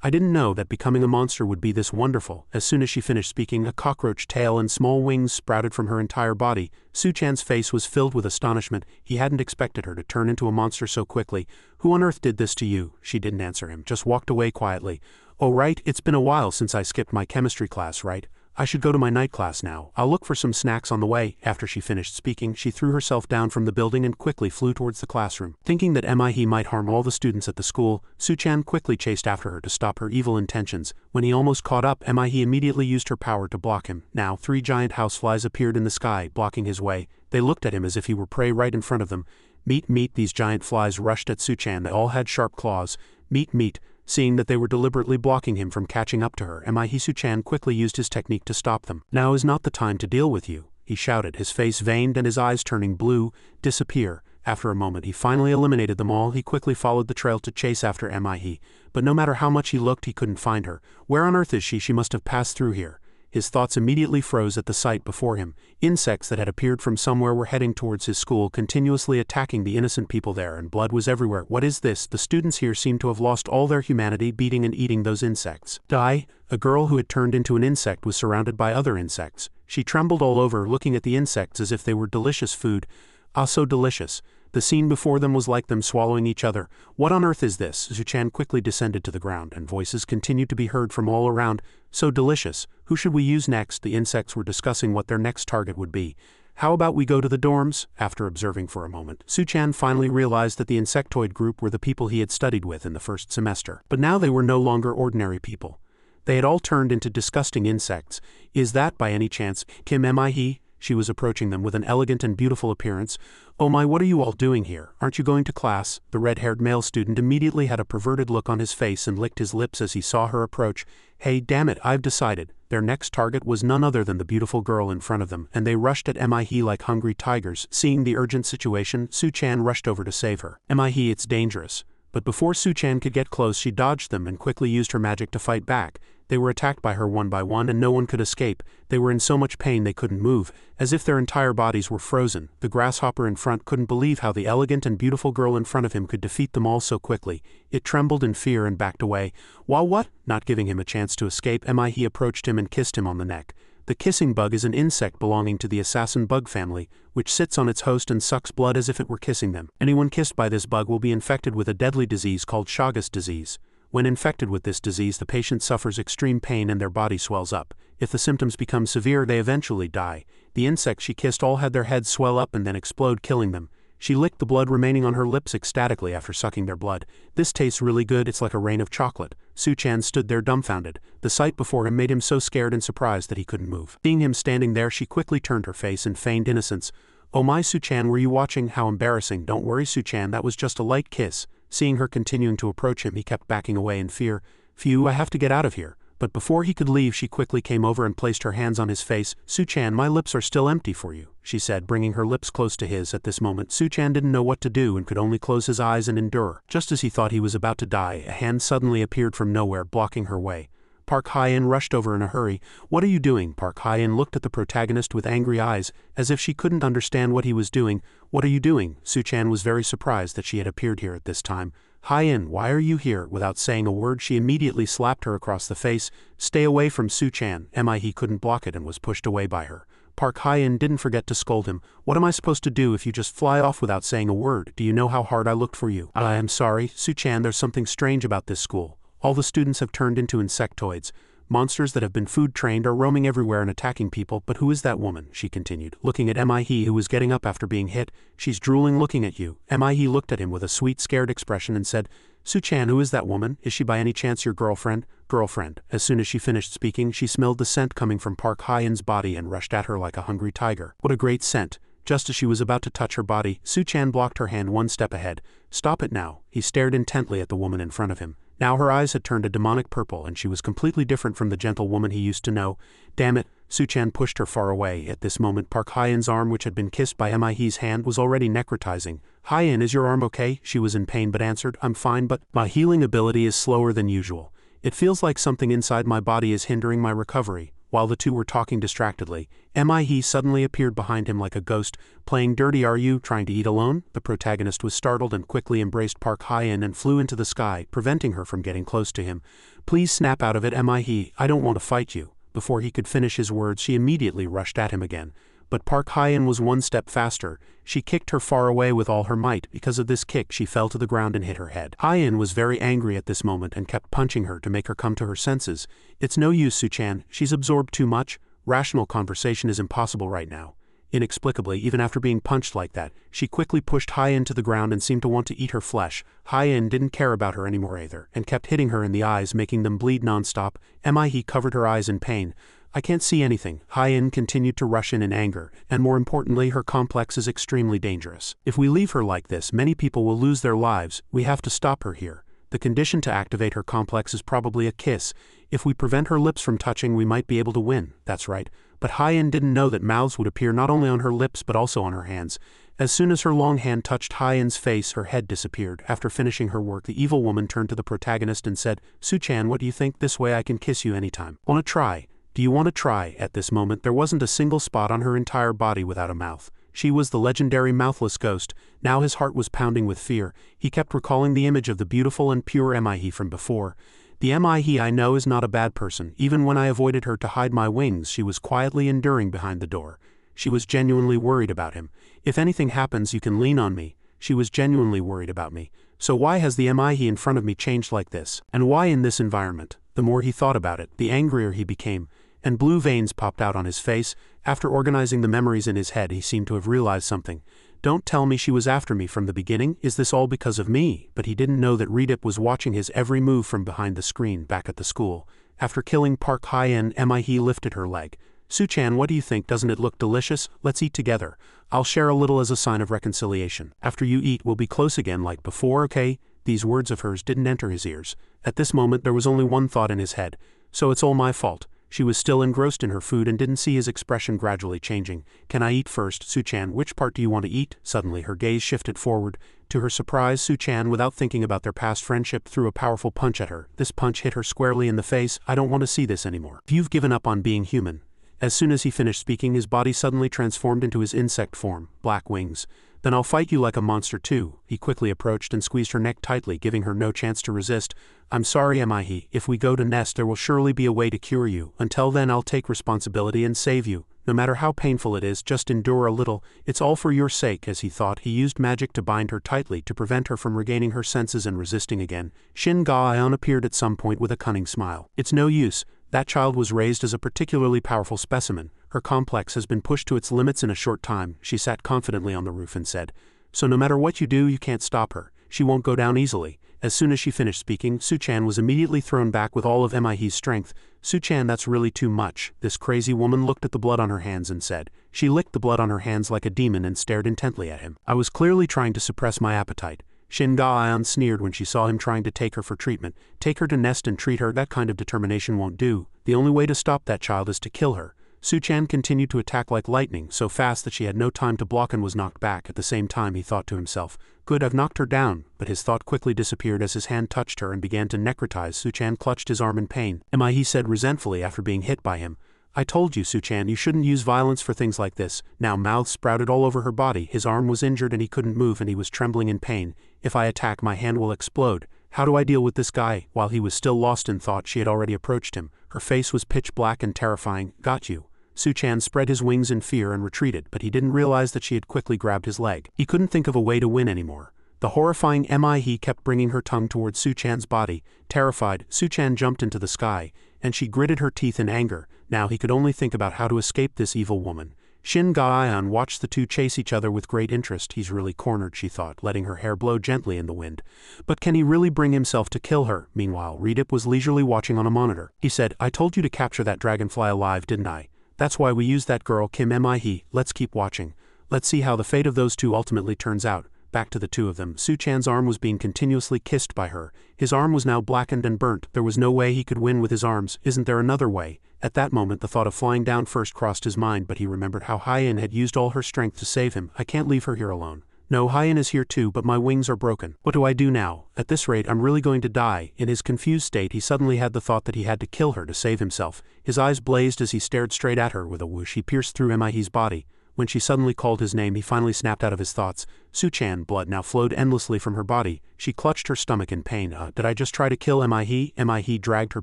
I didn't know that becoming a monster would be this wonderful. As soon as she finished speaking, a cockroach tail and small wings sprouted from her entire body. Suchan's face was filled with astonishment. He hadn't expected her to turn into a monster so quickly. Who on earth did this to you? She didn't answer him, just walked away quietly. Oh right, it's been a while since I skipped my chemistry class, right? I should go to my night class now. I'll look for some snacks on the way. After she finished speaking, she threw herself down from the building and quickly flew towards the classroom. Thinking that Mihei might harm all the students at the school, Suchan quickly chased after her to stop her evil intentions. When he almost caught up, Mihei immediately used her power to block him. Now, 3 giant houseflies appeared in the sky, blocking his way. They looked at him as if he were prey right in front of them. Meat, these giant flies rushed at Suchan. They all had sharp claws. Meat. seeing that they were deliberately blocking him from catching up to her. Mihei Suchan quickly used his technique to stop them. "Now is not the time to deal with you," he shouted, his face veined and his eyes turning blue. "Disappear." After a moment he finally eliminated them all. He quickly followed the trail to chase after Mihei, but no matter how much he looked he couldn't find her. Where on earth is she? She must have passed through here. His thoughts immediately froze at the sight before him. Insects that had appeared from somewhere were heading towards his school, continuously attacking the innocent people there, and blood was everywhere. What is this? The students here seemed to have lost all their humanity, beating and eating those insects. Die? A girl who had turned into an insect was surrounded by other insects. She trembled all over, looking at the insects as if they were delicious food. Ah, so delicious. The scene before them was like them swallowing each other. What on earth is this? Suchan quickly descended to the ground, and voices continued to be heard from all around. So delicious. Who should we use next? The insects were discussing what their next target would be. How about we go to the dorms? After observing for a moment, Suchan finally realized that the insectoid group were the people he had studied with in the first semester. But now they were no longer ordinary people. They had all turned into disgusting insects. Is that by any chance Kim Mihei? She was approaching them with an elegant and beautiful appearance. "Oh my, what are you all doing here? Aren't you going to class?" The red-haired male student immediately had a perverted look on his face and licked his lips as he saw her approach. "Hey, damn it, I've decided." Their next target was none other than the beautiful girl in front of them, and they rushed at Mihei like hungry tigers. Seeing the urgent situation, Suchan rushed over to save her. "Mihei, it's dangerous." But before Suchan could get close, she dodged them and quickly used her magic to fight back. They were attacked by her one by one and no one could escape. They were in so much pain they couldn't move, as if their entire bodies were frozen. The grasshopper in front couldn't believe how the elegant and beautiful girl in front of him could defeat them all so quickly. It trembled in fear and backed away. "While what?" Not giving him a chance to escape, Mihei approached him and kissed him on the neck. The kissing bug is an insect belonging to the assassin bug family, which sits on its host and sucks blood as if it were kissing them. Anyone kissed by this bug will be infected with a deadly disease called Chagas disease. When infected with this disease, the patient suffers extreme pain and their body swells up. If the symptoms become severe, they eventually die. The insects she kissed all had their heads swell up and then explode, killing them. She licked the blood remaining on her lips ecstatically after sucking their blood. "This tastes really good, it's like a rain of chocolate." Suchan stood there dumbfounded. The sight before him made him so scared and surprised that he couldn't move. Seeing him standing there, she quickly turned her face and feigned innocence. "Oh my, Suchan, were you watching? How embarrassing." "Don't worry, Suchan, that was just a light kiss." Seeing her continuing to approach him, he kept backing away in fear. "Phew, I have to get out of here." But before he could leave, she quickly came over and placed her hands on his face. "Suchan, my lips are still empty for you," she said, bringing her lips close to his. At this moment, Suchan didn't know what to do and could only close his eyes and endure. Just as he thought he was about to die, a hand suddenly appeared from nowhere, blocking her way. Park Hyen rushed over in a hurry. "What are you doing?" Park Hyen looked at the protagonist with angry eyes, as if she couldn't understand what he was doing. "What are you doing?" Suchan was very surprised that she had appeared here at this time. "Hyen, why are you here?" Without saying a word, she immediately slapped her across the face. "Stay away from Suchan." Mihei couldn't block it and was pushed away by her. Park Hyen didn't forget to scold him. "What am I supposed to do if you just fly off without saying a word? Do you know how hard I looked for you?" "I am sorry, Suchan, there's something strange about this school. All the students have turned into insectoids. Monsters that have been food trained are roaming everywhere and attacking people. But who is that woman?" she continued, looking at Mihei, who was getting up after being hit. "She's drooling looking at you." Mihei looked at him with a sweet, scared expression and said, "Suchan, who is that woman? Is she by any chance your girlfriend?" "Girlfriend." As soon as she finished speaking, she smelled the scent coming from Park Hyen's body and rushed at her like a hungry tiger. What a great scent. Just as she was about to touch her body, Suchan blocked her hand one step ahead. "Stop it now." He stared intently at the woman in front of him. Now her eyes had turned a demonic purple and she was completely different from the gentle woman he used to know. "Damn it." Suchan pushed her far away. At this moment, Park Hyen's arm, which had been kissed by Mihei's hand, was already necrotizing. "Hyen, is your arm okay?" She was in pain but answered, "I'm fine, but my healing ability is slower than usual. It feels like something inside my body is hindering my recovery." While the two were talking distractedly, Mihei suddenly appeared behind him like a ghost. "Playing dirty, are you? Trying to eat alone?" The protagonist was startled and quickly embraced Park Hyen and flew into the sky, preventing her from getting close to him. "Please snap out of it, Mihei. I don't want to fight you." Before he could finish his words, she immediately rushed at him again. But Park Hyen was one step faster. She kicked her far away with all her might. Because of this kick, she fell to the ground and hit her head. Hyen was very angry at this moment and kept punching her to make her come to her senses. "It's no use, Suchan. She's absorbed too much. Rational conversation is impossible right now." Inexplicably, even after being punched like that, she quickly pushed Hyen to the ground and seemed to want to eat her flesh. Hyen didn't care about her anymore either, and kept hitting her in the eyes, making them bleed non-stop. Mihei covered her eyes in pain. "I can't see anything." Hyen continued to rush in anger, and more importantly, her complex is extremely dangerous. "If we leave her like this, many people will lose their lives. We have to stop her here." The condition to activate her complex is probably a kiss. If we prevent her lips from touching, we might be able to win. That's right. But Hyen didn't know that mouths would appear not only on her lips but also on her hands. As soon as her long hand touched Hyen's face, her head disappeared. After finishing her work, the evil woman turned to the protagonist and said, "Suchan, what do you think? This way I can kiss you anytime. Want to try? Do you want to try?" At this moment, there wasn't a single spot on her entire body without a mouth. She was the legendary mouthless ghost. Now his heart was pounding with fear. He kept recalling the image of the beautiful and pure Mihei from before. The Mihei I know is not a bad person. Even when I avoided her to hide my wings, she was quietly enduring behind the door. She was genuinely worried about him. If anything happens, you can lean on me. She was genuinely worried about me. So why has the Mihei in front of me changed like this? And why in this environment? The more he thought about it, the angrier he became, and blue veins popped out on his face. After organizing the memories in his head, he seemed to have realized something. Don't tell me she was after me from the beginning. Is this all because of me? But he didn't know that Redip was watching his every move from behind the screen back at the school. After killing Park Hyen, Mihei lifted her leg. "Suchan, what do you think? Doesn't it look delicious? Let's eat together. I'll share a little as a sign of reconciliation. After you eat, we'll be close again like before, okay?" These words of hers didn't enter his ears. At this moment, there was only one thought in his head. So it's all my fault. She was still engrossed in her food and didn't see his expression gradually changing. "Can I eat first, Suchan? Which part do you want to eat?" Suddenly her gaze shifted forward. To her surprise, Suchan, without thinking about their past friendship, threw a powerful punch at her. This punch hit her squarely in the face. "I don't want to see this anymore. You've given up on being human." As soon as he finished speaking, his body suddenly transformed into his insect form, black wings. "Then I'll fight you like a monster too." He quickly approached and squeezed her neck tightly, giving her no chance to resist. "I'm sorry, Mihei. If we go to Nest, there will surely be a way to cure you. Until then, I'll take responsibility and save you. No matter how painful it is, just endure a little. It's all for your sake." As he thought, he used magic to bind her tightly to prevent her from regaining her senses and resisting again. Shin Ga-eon appeared at some point with a cunning smile. "It's no use. That child was raised as a particularly powerful specimen. Her complex has been pushed to its limits in a short time." She sat confidently on the roof and said, "So no matter what you do, you can't stop her. She won't go down easily." As soon as she finished speaking, Suchan was immediately thrown back with all of Mihei's strength. "Suchan, that's really too much." This crazy woman looked at the blood on her hands and said. She licked the blood on her hands like a demon and stared intently at him. "I was clearly trying to suppress my appetite." Shin Ga-eon sneered when she saw him trying to take her for treatment. "Take her to Nest and treat her. That kind of determination won't do. The only way to stop that child is to kill her." Suchan continued to attack like lightning, so fast that she had no time to block and was knocked back. At the same time, he thought to himself, "Good, I've knocked her down." But his thought quickly disappeared as his hand touched her and began to necrotize. Suchan clutched his arm in pain. Mihei said resentfully after being hit by him. "I told you, Suchan, you shouldn't use violence for things like this." Now mouths sprouted all over her body. His arm was injured and he couldn't move and he was trembling in pain. "If I attack, my hand will explode. How do I deal with this guy?" While he was still lost in thought, she had already approached him. Her face was pitch black and terrifying. "Got you." Suchan spread his wings in fear and retreated, but he didn't realize that she had quickly grabbed his leg. He couldn't think of a way to win anymore. The horrifying Mihei kept bringing her tongue towards Suchan's body. Terrified, Suchan jumped into the sky, and she gritted her teeth in anger. Now he could only think about how to escape this evil woman. Shin Ga-eon watched the two chase each other with great interest. "He's really cornered," she thought, letting her hair blow gently in the wind. "But can he really bring himself to kill her?" Meanwhile, Redip was leisurely watching on a monitor. He said, "I told you to capture that dragonfly alive, didn't I? That's why we used that girl, Kim Mihei. Let's keep watching. Let's see how the fate of those two ultimately turns out." Back to the two of them. Suchan's arm was being continuously kissed by her. His arm was now blackened and burnt. There was no way he could win with his arms. Isn't there another way? At that moment the thought of flying down first crossed his mind, but he remembered how Hyen had used all her strength to save him. "I can't leave her here alone. No, Hyen is here too, but my wings are broken. What do I do now? At this rate, I'm really going to die." In his confused state, he suddenly had the thought that he had to kill her to save himself. His eyes blazed as he stared straight at her. With a whoosh, he pierced through Mihei's body. When she suddenly called his name, he finally snapped out of his thoughts. Suchan, blood now flowed endlessly from her body. She clutched her stomach in pain. Did I just try to kill Mihei?" Mihei dragged her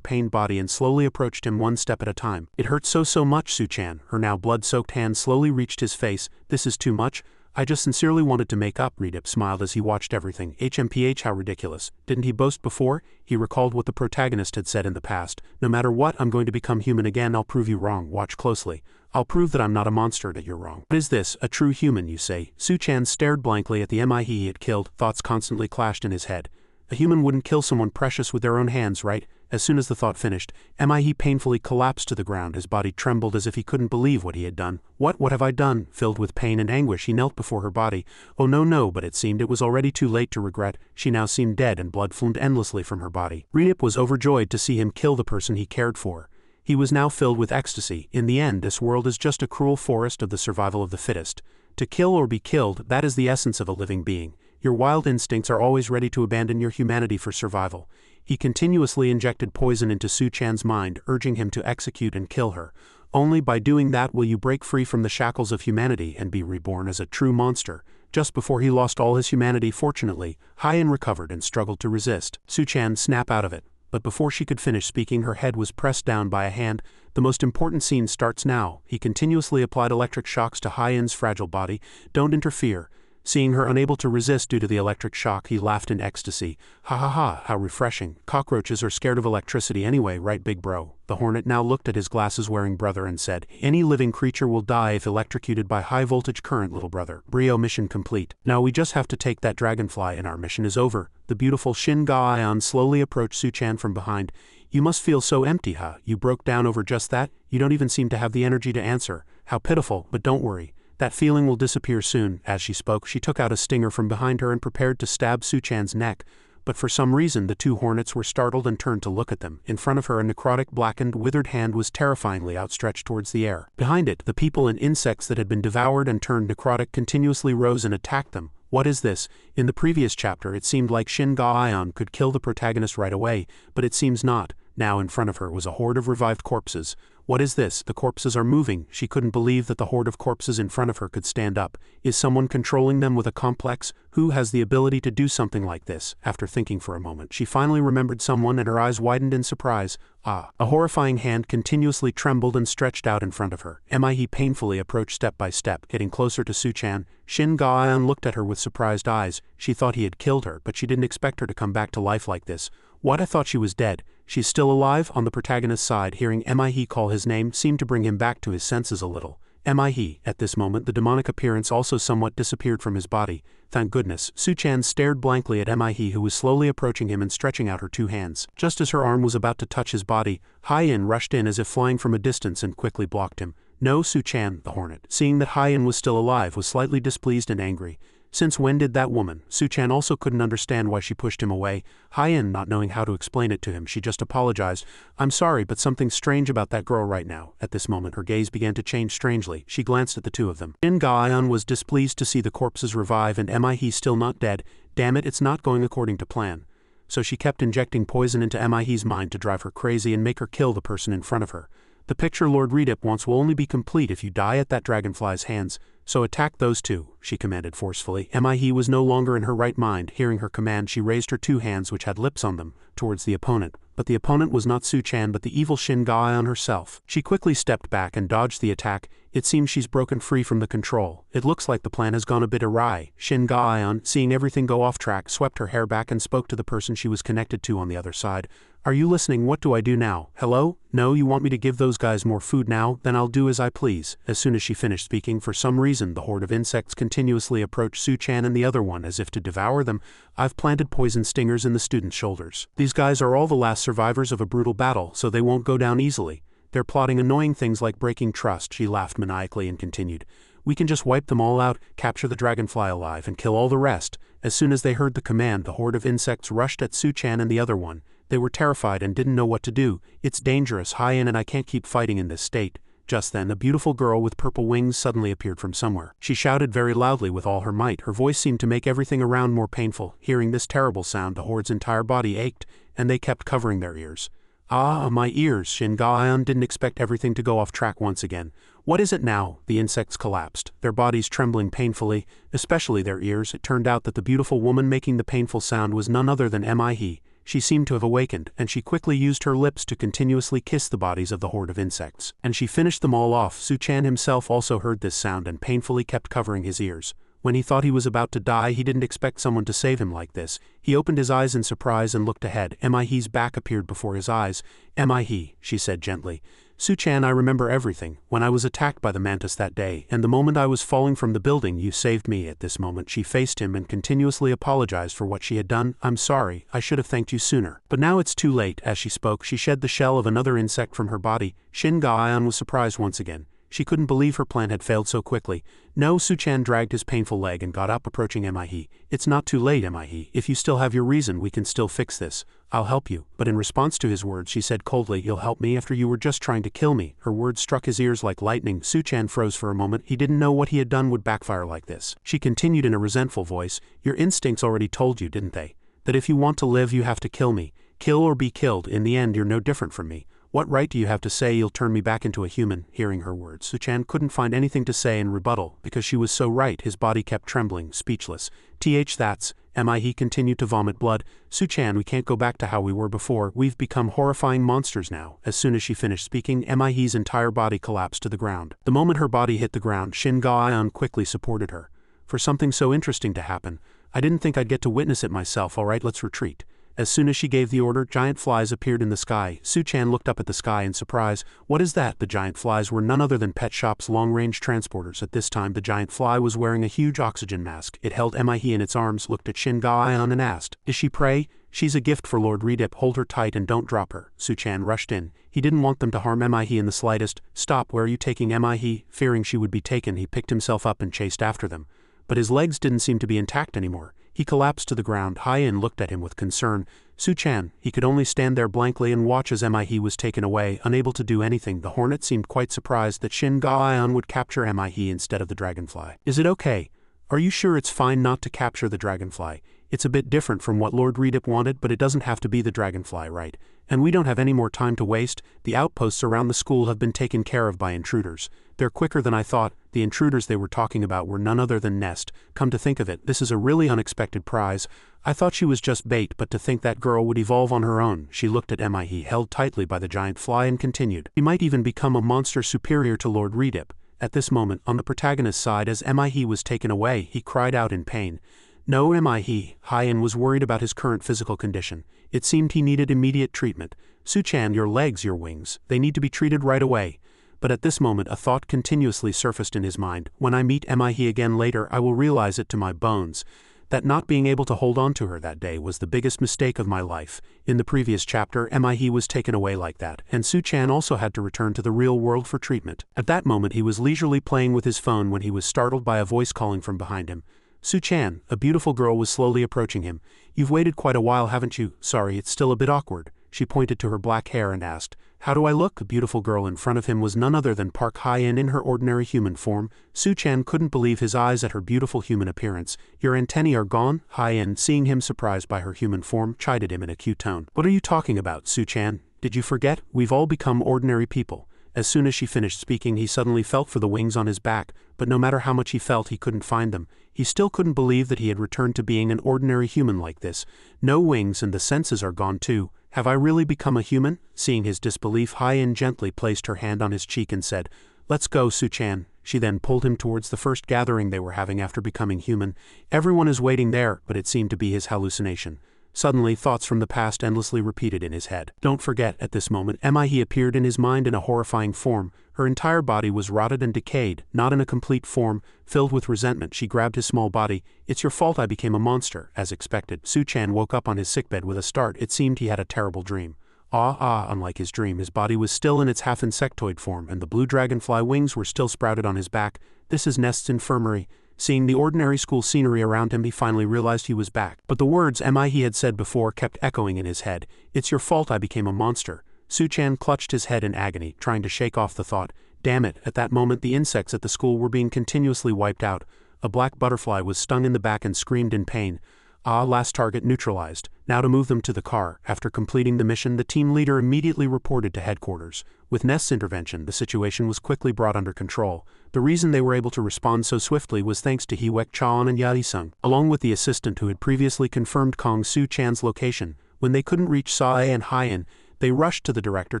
pained body and slowly approached him one step at a time. "It hurts so much, Suchan." Her now blood-soaked hand slowly reached his face. "This is too much. I just sincerely wanted to make up." Redip smiled as he watched everything. HMPH, how ridiculous. Didn't he boast before? He recalled what the protagonist had said in the past. "No matter what, I'm going to become human again. I'll prove you wrong. Watch closely. I'll prove that I'm not a monster, that you're wrong." "What is this? A true human, you say?" Suchan stared blankly at the Mihei he had killed. Thoughts constantly clashed in his head. A human wouldn't kill someone precious with their own hands, right? As soon as the thought finished, Mihei painfully collapsed to the ground. His body trembled as if he couldn't believe what he had done. What have I done? Filled with pain and anguish, he knelt before her body. Oh no, but it seemed it was already too late to regret. She now seemed dead and blood flumed endlessly from her body. Redip was overjoyed to see him kill the person he cared for. He was now filled with ecstasy. In the end, this world is just a cruel forest of the survival of the fittest. To kill or be killed, that is the essence of a living being. Your wild instincts are always ready to abandon your humanity for survival. He continuously injected poison into Suchan's mind, urging him to execute and kill her. Only by doing that will you break free from the shackles of humanity and be reborn as a true monster. Just before he lost all his humanity, fortunately, Hyen recovered and struggled to resist. Suchan snapped out of it. But before she could finish speaking, her head was pressed down by a hand. The most important scene starts now. He continuously applied electric shocks to Hyen's fragile body. Don't interfere. Seeing her unable to resist due to the electric shock, he laughed in ecstasy. Ha ha ha, how refreshing. Cockroaches are scared of electricity anyway, right big bro? The hornet now looked at his glasses-wearing brother and said, any living creature will die if electrocuted by high-voltage current, little brother. Brio, mission complete. Now we just have to take that dragonfly and our mission is over. The beautiful Shin Ga-eon slowly approached Suchan from behind. You must feel so empty, huh? You broke down over just that? You don't even seem to have the energy to answer. How pitiful, but don't worry. That feeling will disappear soon. As she spoke, she took out a stinger from behind her and prepared to stab Suchan's neck. But for some reason, the two hornets were startled and turned to look at them. In front of her, a necrotic, blackened, withered hand was terrifyingly outstretched towards the air. Behind it, the people and insects that had been devoured and turned necrotic continuously rose and attacked them. What is this? In the previous chapter, it seemed like Shin Ga-eon could kill the protagonist right away, but it seems not. Now in front of her was a horde of revived corpses. What is this? The corpses are moving. She couldn't believe that the horde of corpses in front of her could stand up. Is someone controlling them with a complex? Who has the ability to do something like this? After thinking for a moment, she finally remembered someone and her eyes widened in surprise. Ah! A horrifying hand continuously trembled and stretched out in front of her. Mihei painfully approached step by step, getting closer to Suchan. Shin Ga-eon looked at her with surprised eyes. She thought he had killed her, but she didn't expect her to come back to life like this. What? I thought she was dead. She's still alive? On the protagonist's side, hearing Mihei call his name seemed to bring him back to his senses a little. Mihei. At this moment, the demonic appearance also somewhat disappeared from his body. Thank goodness. Suchan stared blankly at Mihei, who was slowly approaching him and stretching out her two hands. Just as her arm was about to touch his body, Hyen rushed in as if flying from a distance and quickly blocked him. No, Suchan, the hornet, seeing that Hyen was still alive, was slightly displeased and angry. Since when did that woman? Suchan also couldn't understand why she pushed him away. Hyen, not knowing how to explain it to him, she just apologized. I'm sorry, but something's strange about that girl right now. At this moment, her gaze began to change strangely. She glanced at the two of them. Shin Ga-eon was displeased to see the corpses revive and Mihei still not dead. Damn it, it's not going according to plan. So she kept injecting poison into Mihei's mind to drive her crazy and make her kill the person in front of her. The picture Lord Redip wants will only be complete if you die at that dragonfly's hands. So attack those two, she commanded forcefully. Mihei was no longer in her right mind. Hearing her command, she raised her two hands, which had lips on them, towards the opponent. But the opponent was not Suchan but the evil Shin Ga-eon herself. She quickly stepped back and dodged the attack. It seems she's broken free from the control. It looks like the plan has gone a bit awry. Shin Ga-eon, seeing everything go off track, swept her hair back and spoke to the person she was connected to on the other side. Are you listening? What do I do now? Hello? No, you want me to give those guys more food now? Then I'll do as I please. As soon as she finished speaking, for some reason the horde of insects continuously approached Suchan and the other one as if to devour them. I've planted poison stingers in the students' shoulders. These guys are all the last survivors of a brutal battle, so they won't go down easily. They're plotting annoying things like breaking trust. She laughed maniacally and continued. We can just wipe them all out, capture the dragonfly alive, and kill all the rest. As soon as they heard the command, the horde of insects rushed at Suchan and the other one. They were terrified and didn't know what to do. It's dangerous, Hyen, and I can't keep fighting in this state. Just then, a beautiful girl with purple wings suddenly appeared from somewhere. She shouted very loudly with all her might. Her voice seemed to make everything around more painful. Hearing this terrible sound, the horde's entire body ached, and they kept covering their ears. Ah, my ears! Shin Ga-eon didn't expect everything to go off track once again. What is it now? The insects collapsed, their bodies trembling painfully, especially their ears. It turned out that the beautiful woman making the painful sound was none other than Mihei. She seemed to have awakened, and she quickly used her lips to continuously kiss the bodies of the horde of insects. And she finished them all off. Suchan himself also heard this sound and painfully kept covering his ears. When he thought he was about to die, he didn't expect someone to save him like this. He opened his eyes in surprise and looked ahead. Mihei's back appeared before his eyes. Mihei, she said gently. Su-chan, I remember everything. When I was attacked by the mantis that day, and the moment I was falling from the building, you saved me. At this moment she faced him and continuously apologized for what she had done. I'm sorry, I should have thanked you sooner. But now it's too late. As she spoke, she shed the shell of another insect from her body. Shin Ga-eun was surprised once again. She couldn't believe her plan had failed so quickly. No, Su-chan dragged his painful leg and got up, approaching Mihei. It's not too late, Mihei. If you still have your reason, we can still fix this. I'll help you. But in response to his words, she said coldly, you'll help me after you were just trying to kill me. Her words struck his ears like lightning. Su-chan froze for a moment. He didn't know what he had done would backfire like this. She continued in a resentful voice, your instincts already told you, didn't they? That if you want to live, you have to kill me. Kill or be killed. In the end, you're no different from me. What right do you have to say you'll turn me back into a human? Hearing her words, Su-chan couldn't find anything to say in rebuttal, because she was so right. His body kept trembling, speechless. That's, Mihei continued to vomit blood. Su-chan, we can't go back to how we were before. We've become horrifying monsters now. As soon as she finished speaking, Mihei's entire body collapsed to the ground. The moment her body hit the ground, Shin Ga-eun quickly supported her. For something so interesting to happen, I didn't think I'd get to witness it myself. All right, let's retreat. As soon as she gave the order, giant flies appeared in the sky. Su-chan looked up at the sky in surprise. What is that? The giant flies were none other than Pet Shop's long-range transporters. At this time, the giant fly was wearing a huge oxygen mask. It held Mihei in its arms, looked at Shin Ga-eun and asked, is she prey? She's a gift for Lord Redip. Hold her tight and don't drop her. Su-chan rushed in. He didn't want them to harm Mihei in the slightest. Stop, where are you taking Mihei? Fearing she would be taken, he picked himself up and chased after them. But his legs didn't seem to be intact anymore. He collapsed to the ground. Hyen looked at him with concern. Su-chan, he could only stand there blankly and watch as Mihei was taken away, unable to do anything. The hornet seemed quite surprised that Shin Ga-eun would capture Mihei instead of the dragonfly. Is it okay? Are you sure it's fine not to capture the dragonfly? It's a bit different from what Lord Redip wanted, but it doesn't have to be the dragonfly, right? And we don't have any more time to waste. The outposts around the school have been taken care of by intruders. They're quicker than I thought. The intruders they were talking about were none other than Nest. Come to think of it, this is a really unexpected prize. I thought she was just bait, but to think that girl would evolve on her own. She looked at Mihei, held tightly by the giant fly, and continued. She might even become a monster superior to Lord Redip. At this moment, on the protagonist's side, as Mihei was taken away, he cried out in pain. No, Mihei. Hyen was worried about his current physical condition. It seemed he needed immediate treatment. Su-chan, your legs, your wings, they need to be treated right away. But at this moment a thought continuously surfaced in his mind. When I meet Mihei again later, I will realize it to my bones. That not being able to hold on to her that day was the biggest mistake of my life. In the previous chapter, Mihei was taken away like that, and Su-chan also had to return to the real world for treatment. At that moment he was leisurely playing with his phone when he was startled by a voice calling from behind him. Su-chan, a beautiful girl was slowly approaching him. You've waited quite a while, haven't you? Sorry, it's still a bit awkward. She pointed to her black hair and asked, how do I look? The beautiful girl in front of him was none other than Park Hyen in her ordinary human form. Su-chan couldn't believe his eyes at her beautiful human appearance. Your antennae are gone? Hyen, seeing him surprised by her human form, chided him in a cute tone. What are you talking about, Su-chan? Did you forget? We've all become ordinary people. As soon as she finished speaking, he suddenly felt for the wings on his back, but no matter how much he felt, he couldn't find them. He still couldn't believe that he had returned to being an ordinary human like this. No wings, and the senses are gone too. Have I really become a human? Seeing his disbelief, Hyen gently placed her hand on his cheek and said, let's go, Su-chan. She then pulled him towards the first gathering they were having after becoming human. Everyone is waiting there, but it seemed to be his hallucination. Suddenly, thoughts from the past endlessly repeated in his head. Don't forget, at this moment, Mihei appeared in his mind in a horrifying form. Her entire body was rotted and decayed, not in a complete form. Filled with resentment, she grabbed his small body. It's your fault I became a monster. As expected, Su-chan woke up on his sickbed with a start. It seemed he had a terrible dream. Unlike his dream, his body was still in its half-insectoid form, and the blue dragonfly wings were still sprouted on his back. This is Nest's infirmary. Seeing the ordinary school scenery around him, he finally realized he was back. But the words Mihei had said before kept echoing in his head. It's your fault I became a monster. Su-chan clutched his head in agony, trying to shake off the thought. Damn it, at that moment the insects at the school were being continuously wiped out. A black butterfly was stung in the back and screamed in pain. Last target neutralized. Now to move them to the car. After completing the mission, the team leader immediately reported to headquarters. With Nest's intervention, the situation was quickly brought under control. The reason they were able to respond so swiftly was thanks to Hyok Chan and Yadi-sung, along with the assistant who had previously confirmed Kong Su-chan's location. When they couldn't reach Suhan and Hyen, they rushed to the director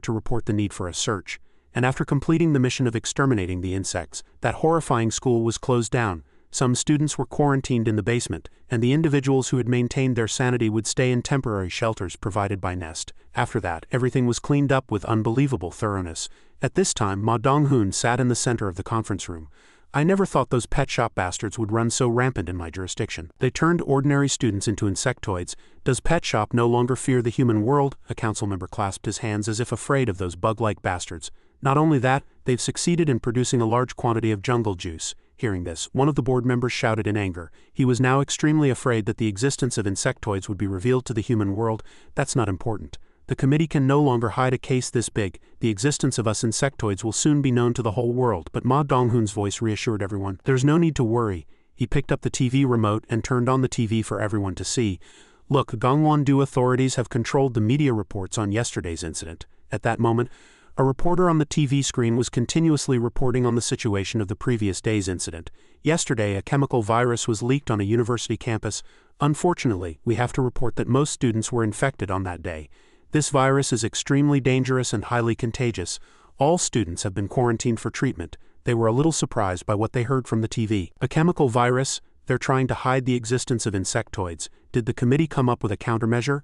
to report the need for a search. And after completing the mission of exterminating the insects, that horrifying school was closed down. Some students were quarantined in the basement, and the individuals who had maintained their sanity would stay in temporary shelters provided by Nest. After that, everything was cleaned up with unbelievable thoroughness. At this time, Ma Dong-hoon sat in the center of the conference room. I never thought those pet shop bastards would run so rampant in my jurisdiction. They turned ordinary students into insectoids. Does Pet Shop no longer fear the human world? A council member clasped his hands as if afraid of those bug-like bastards. Not only that, they've succeeded in producing a large quantity of jungle juice. Hearing this, one of the board members shouted in anger. He was now extremely afraid that the existence of insectoids would be revealed to the human world. That's not important. The committee can no longer hide a case this big. The existence of us insectoids will soon be known to the whole world. But Ma Dong-hoon's voice reassured everyone. There's no need to worry. He picked up the TV remote and turned on the TV for everyone to see. Look, Gangwon-do authorities have controlled the media reports on yesterday's incident. At that moment, a reporter on the TV screen was continuously reporting on the situation of the previous day's incident. Yesterday, a chemical virus was leaked on a university campus. Unfortunately, we have to report that most students were infected on that day. This virus is extremely dangerous and highly contagious. All students have been quarantined for treatment. They were a little surprised by what they heard from the TV. A chemical virus? They're trying to hide the existence of insectoids. Did the committee come up with a countermeasure?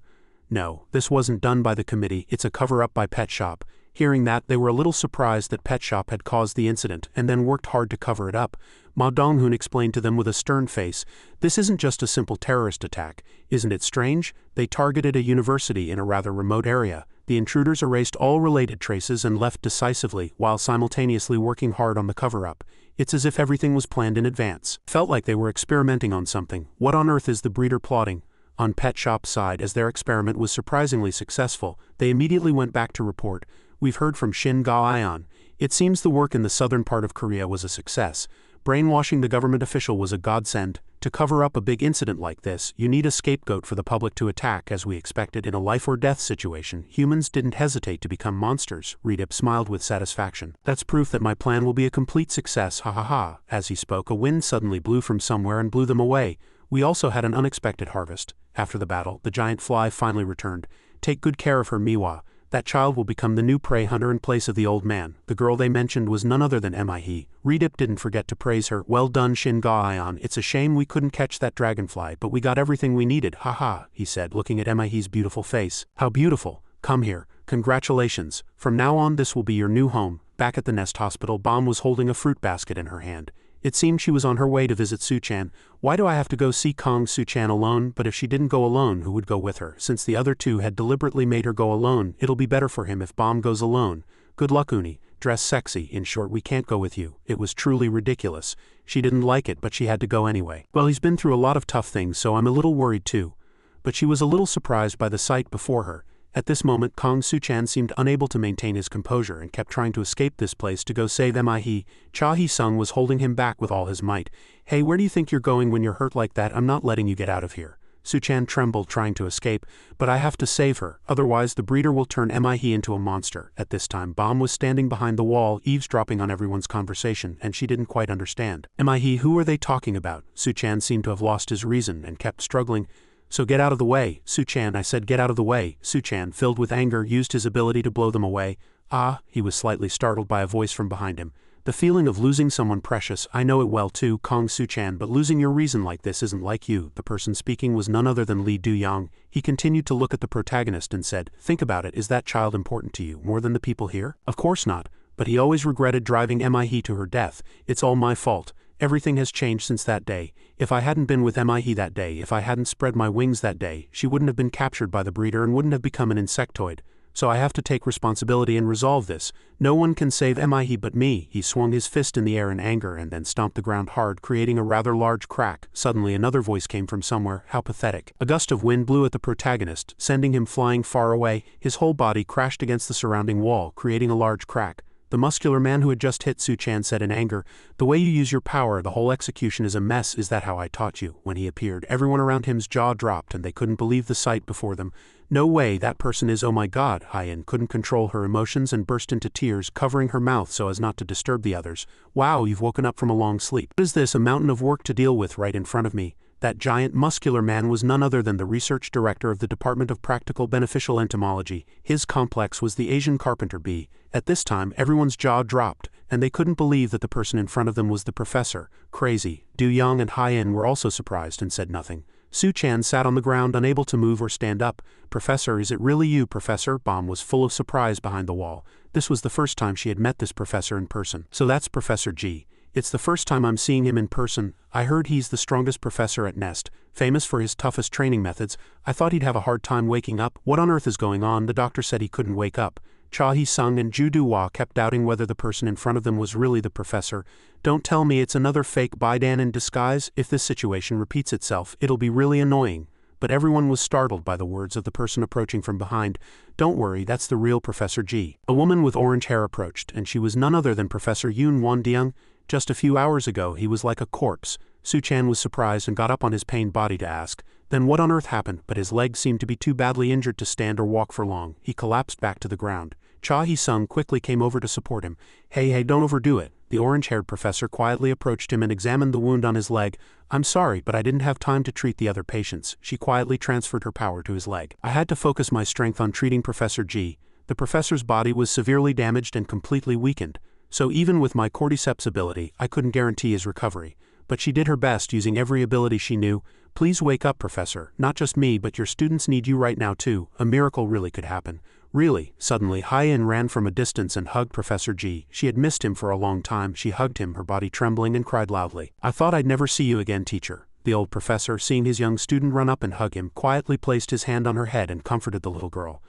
No, this wasn't done by the committee. It's a cover-up by Pet Shop. Hearing that, they were a little surprised that Pet Shop had caused the incident and then worked hard to cover it up. Ma Dong-hoon explained to them with a stern face, "This isn't just a simple terrorist attack. Isn't it strange? They targeted a university in a rather remote area. The intruders erased all related traces and left decisively while simultaneously working hard on the cover-up. It's as if everything was planned in advance. Felt like they were experimenting on something. What on earth is the breeder plotting?" On Pet Shop's side, as their experiment was surprisingly successful, they immediately went back to report, "We've heard from Shin Ga-eon. It seems the work in the southern part of Korea was a success. Brainwashing the government official was a godsend. To cover up a big incident like this, you need a scapegoat for the public to attack, as we expected. In a life-or-death situation, humans didn't hesitate to become monsters." Redip smiled with satisfaction. "That's proof that my plan will be a complete success, ha ha ha." As he spoke, a wind suddenly blew from somewhere and blew them away. We also had an unexpected harvest. After the battle, the giant fly finally returned. "Take good care of her, Mihwa. That child will become the new prey hunter in place of the old man." The girl they mentioned was none other than Mihei. Redip didn't forget to praise her. "Well done, Shin Ga-eon. It's a shame we couldn't catch that dragonfly, but we got everything we needed, haha," he said, looking at Mihei's beautiful face. "How beautiful. Come here. Congratulations. From now on this will be your new home." Back at the Nest Hospital, Bom was holding a fruit basket in her hand. It seemed she was on her way to visit Suchan. "Why do I have to go see Kong Suchan alone?" But if she didn't go alone, who would go with her? Since the other two had deliberately made her go alone, it'll be better for him if Bom goes alone. "Good luck, Uni. Dress sexy. In short, we can't go with you." It was truly ridiculous. She didn't like it, but she had to go anyway. "Well, he's been through a lot of tough things, so I'm a little worried too." But she was a little surprised by the sight before her. At this moment, Kong Suchan seemed unable to maintain his composure and kept trying to escape this place to go save Mihei. Cha Hee-sung was holding him back with all his might. "Hey, where do you think you're going when you're hurt like that? I'm not letting you get out of here." Suchan trembled trying to escape, "But I have to save her, otherwise the breeder will turn Mihei into a monster." At this time, Bom was standing behind the wall, eavesdropping on everyone's conversation, and she didn't quite understand. "Mihei, who are they talking about?" Suchan seemed to have lost his reason and kept struggling. "So get out of the way, Suchan, I said get out of the way." Suchan, filled with anger, used his ability to blow them away. "Ah," he was slightly startled by a voice from behind him. "The feeling of losing someone precious, I know it well too, Kong Suchan, but losing your reason like this isn't like you." The person speaking was none other than Lee Do-young. He continued to look at the protagonist and said, "Think about it, is that child important to you, more than the people here?" "Of course not, but he always regretted driving Mihei to her death. It's all my fault. Everything has changed since that day. If I hadn't been with Mihei that day, if I hadn't spread my wings that day, she wouldn't have been captured by the breeder and wouldn't have become an insectoid. So I have to take responsibility and resolve this. No one can save Mihei but me." He swung his fist in the air in anger and then stomped the ground hard, creating a rather large crack. Suddenly another voice came from somewhere. How pathetic. A gust of wind blew at the protagonist, sending him flying far away. His whole body crashed against the surrounding wall, creating a large crack. The muscular man who had just hit Suchan said in anger, "The way you use your power, the whole execution is a mess. Is that how I taught you?" When he appeared, everyone around him's jaw dropped and they couldn't believe the sight before them. "No way, that person is, oh my god." Hyen couldn't control her emotions and burst into tears, covering her mouth so as not to disturb the others. "Wow, you've woken up from a long sleep. What is this, a mountain of work to deal with right in front of me?" That giant, muscular man was none other than the research director of the Department of Practical Beneficial Entomology. His complex was the Asian carpenter bee. At this time, everyone's jaw dropped. and they couldn't believe that the person in front of them was the professor. Crazy. Duyong and Hyen were also surprised and said nothing. Su-chan sat on the ground unable to move or stand up. Professor, is it really you, Professor? Bomb was full of surprise behind the wall. This was the first time she had met this professor in person. So that's Professor G. It's the first time I'm seeing him in person. I heard he's the strongest professor at Nest, famous for his toughest training methods. I thought he'd have a hard time waking up. What on earth is going on? The doctor said he couldn't wake up. Cha Hee-sung and Ju Do-hwa kept doubting whether the person in front of them was really the professor. Don't tell me it's another fake Baidan in disguise. If this situation repeats itself, it'll be really annoying. But everyone was startled by the words of the person approaching from behind. Don't worry, that's the real Professor G. A woman with orange hair approached, and she was none other than Professor Yoon Won-deung. Just a few hours ago he was like a corpse. Su-chan was surprised and got up on his pained body to ask, then what on earth happened? But his legs seemed to be too badly injured to stand or walk for long. He collapsed back to the ground. Cha Hee-sung quickly came over to support him. Hey, don't overdo it. The orange-haired professor quietly approached him and examined the wound on his leg. I'm sorry, but I didn't have time to treat the other patients. She quietly transferred her power to his leg. I had to focus my strength on treating Professor G. The professor's body was severely damaged and completely weakened. So even with my cordyceps ability, I couldn't guarantee his recovery. But she did her best using every ability she knew. Please wake up, Professor. Not just me, but your students need you right now too. A miracle really could happen. Really? Suddenly, Hyen ran from a distance and hugged Professor G. She had missed him for a long time. She hugged him, her body trembling, and cried loudly. I thought I'd never see you again, teacher. The old professor, seeing his young student run up and hug him, quietly placed his hand on her head and comforted the little girl.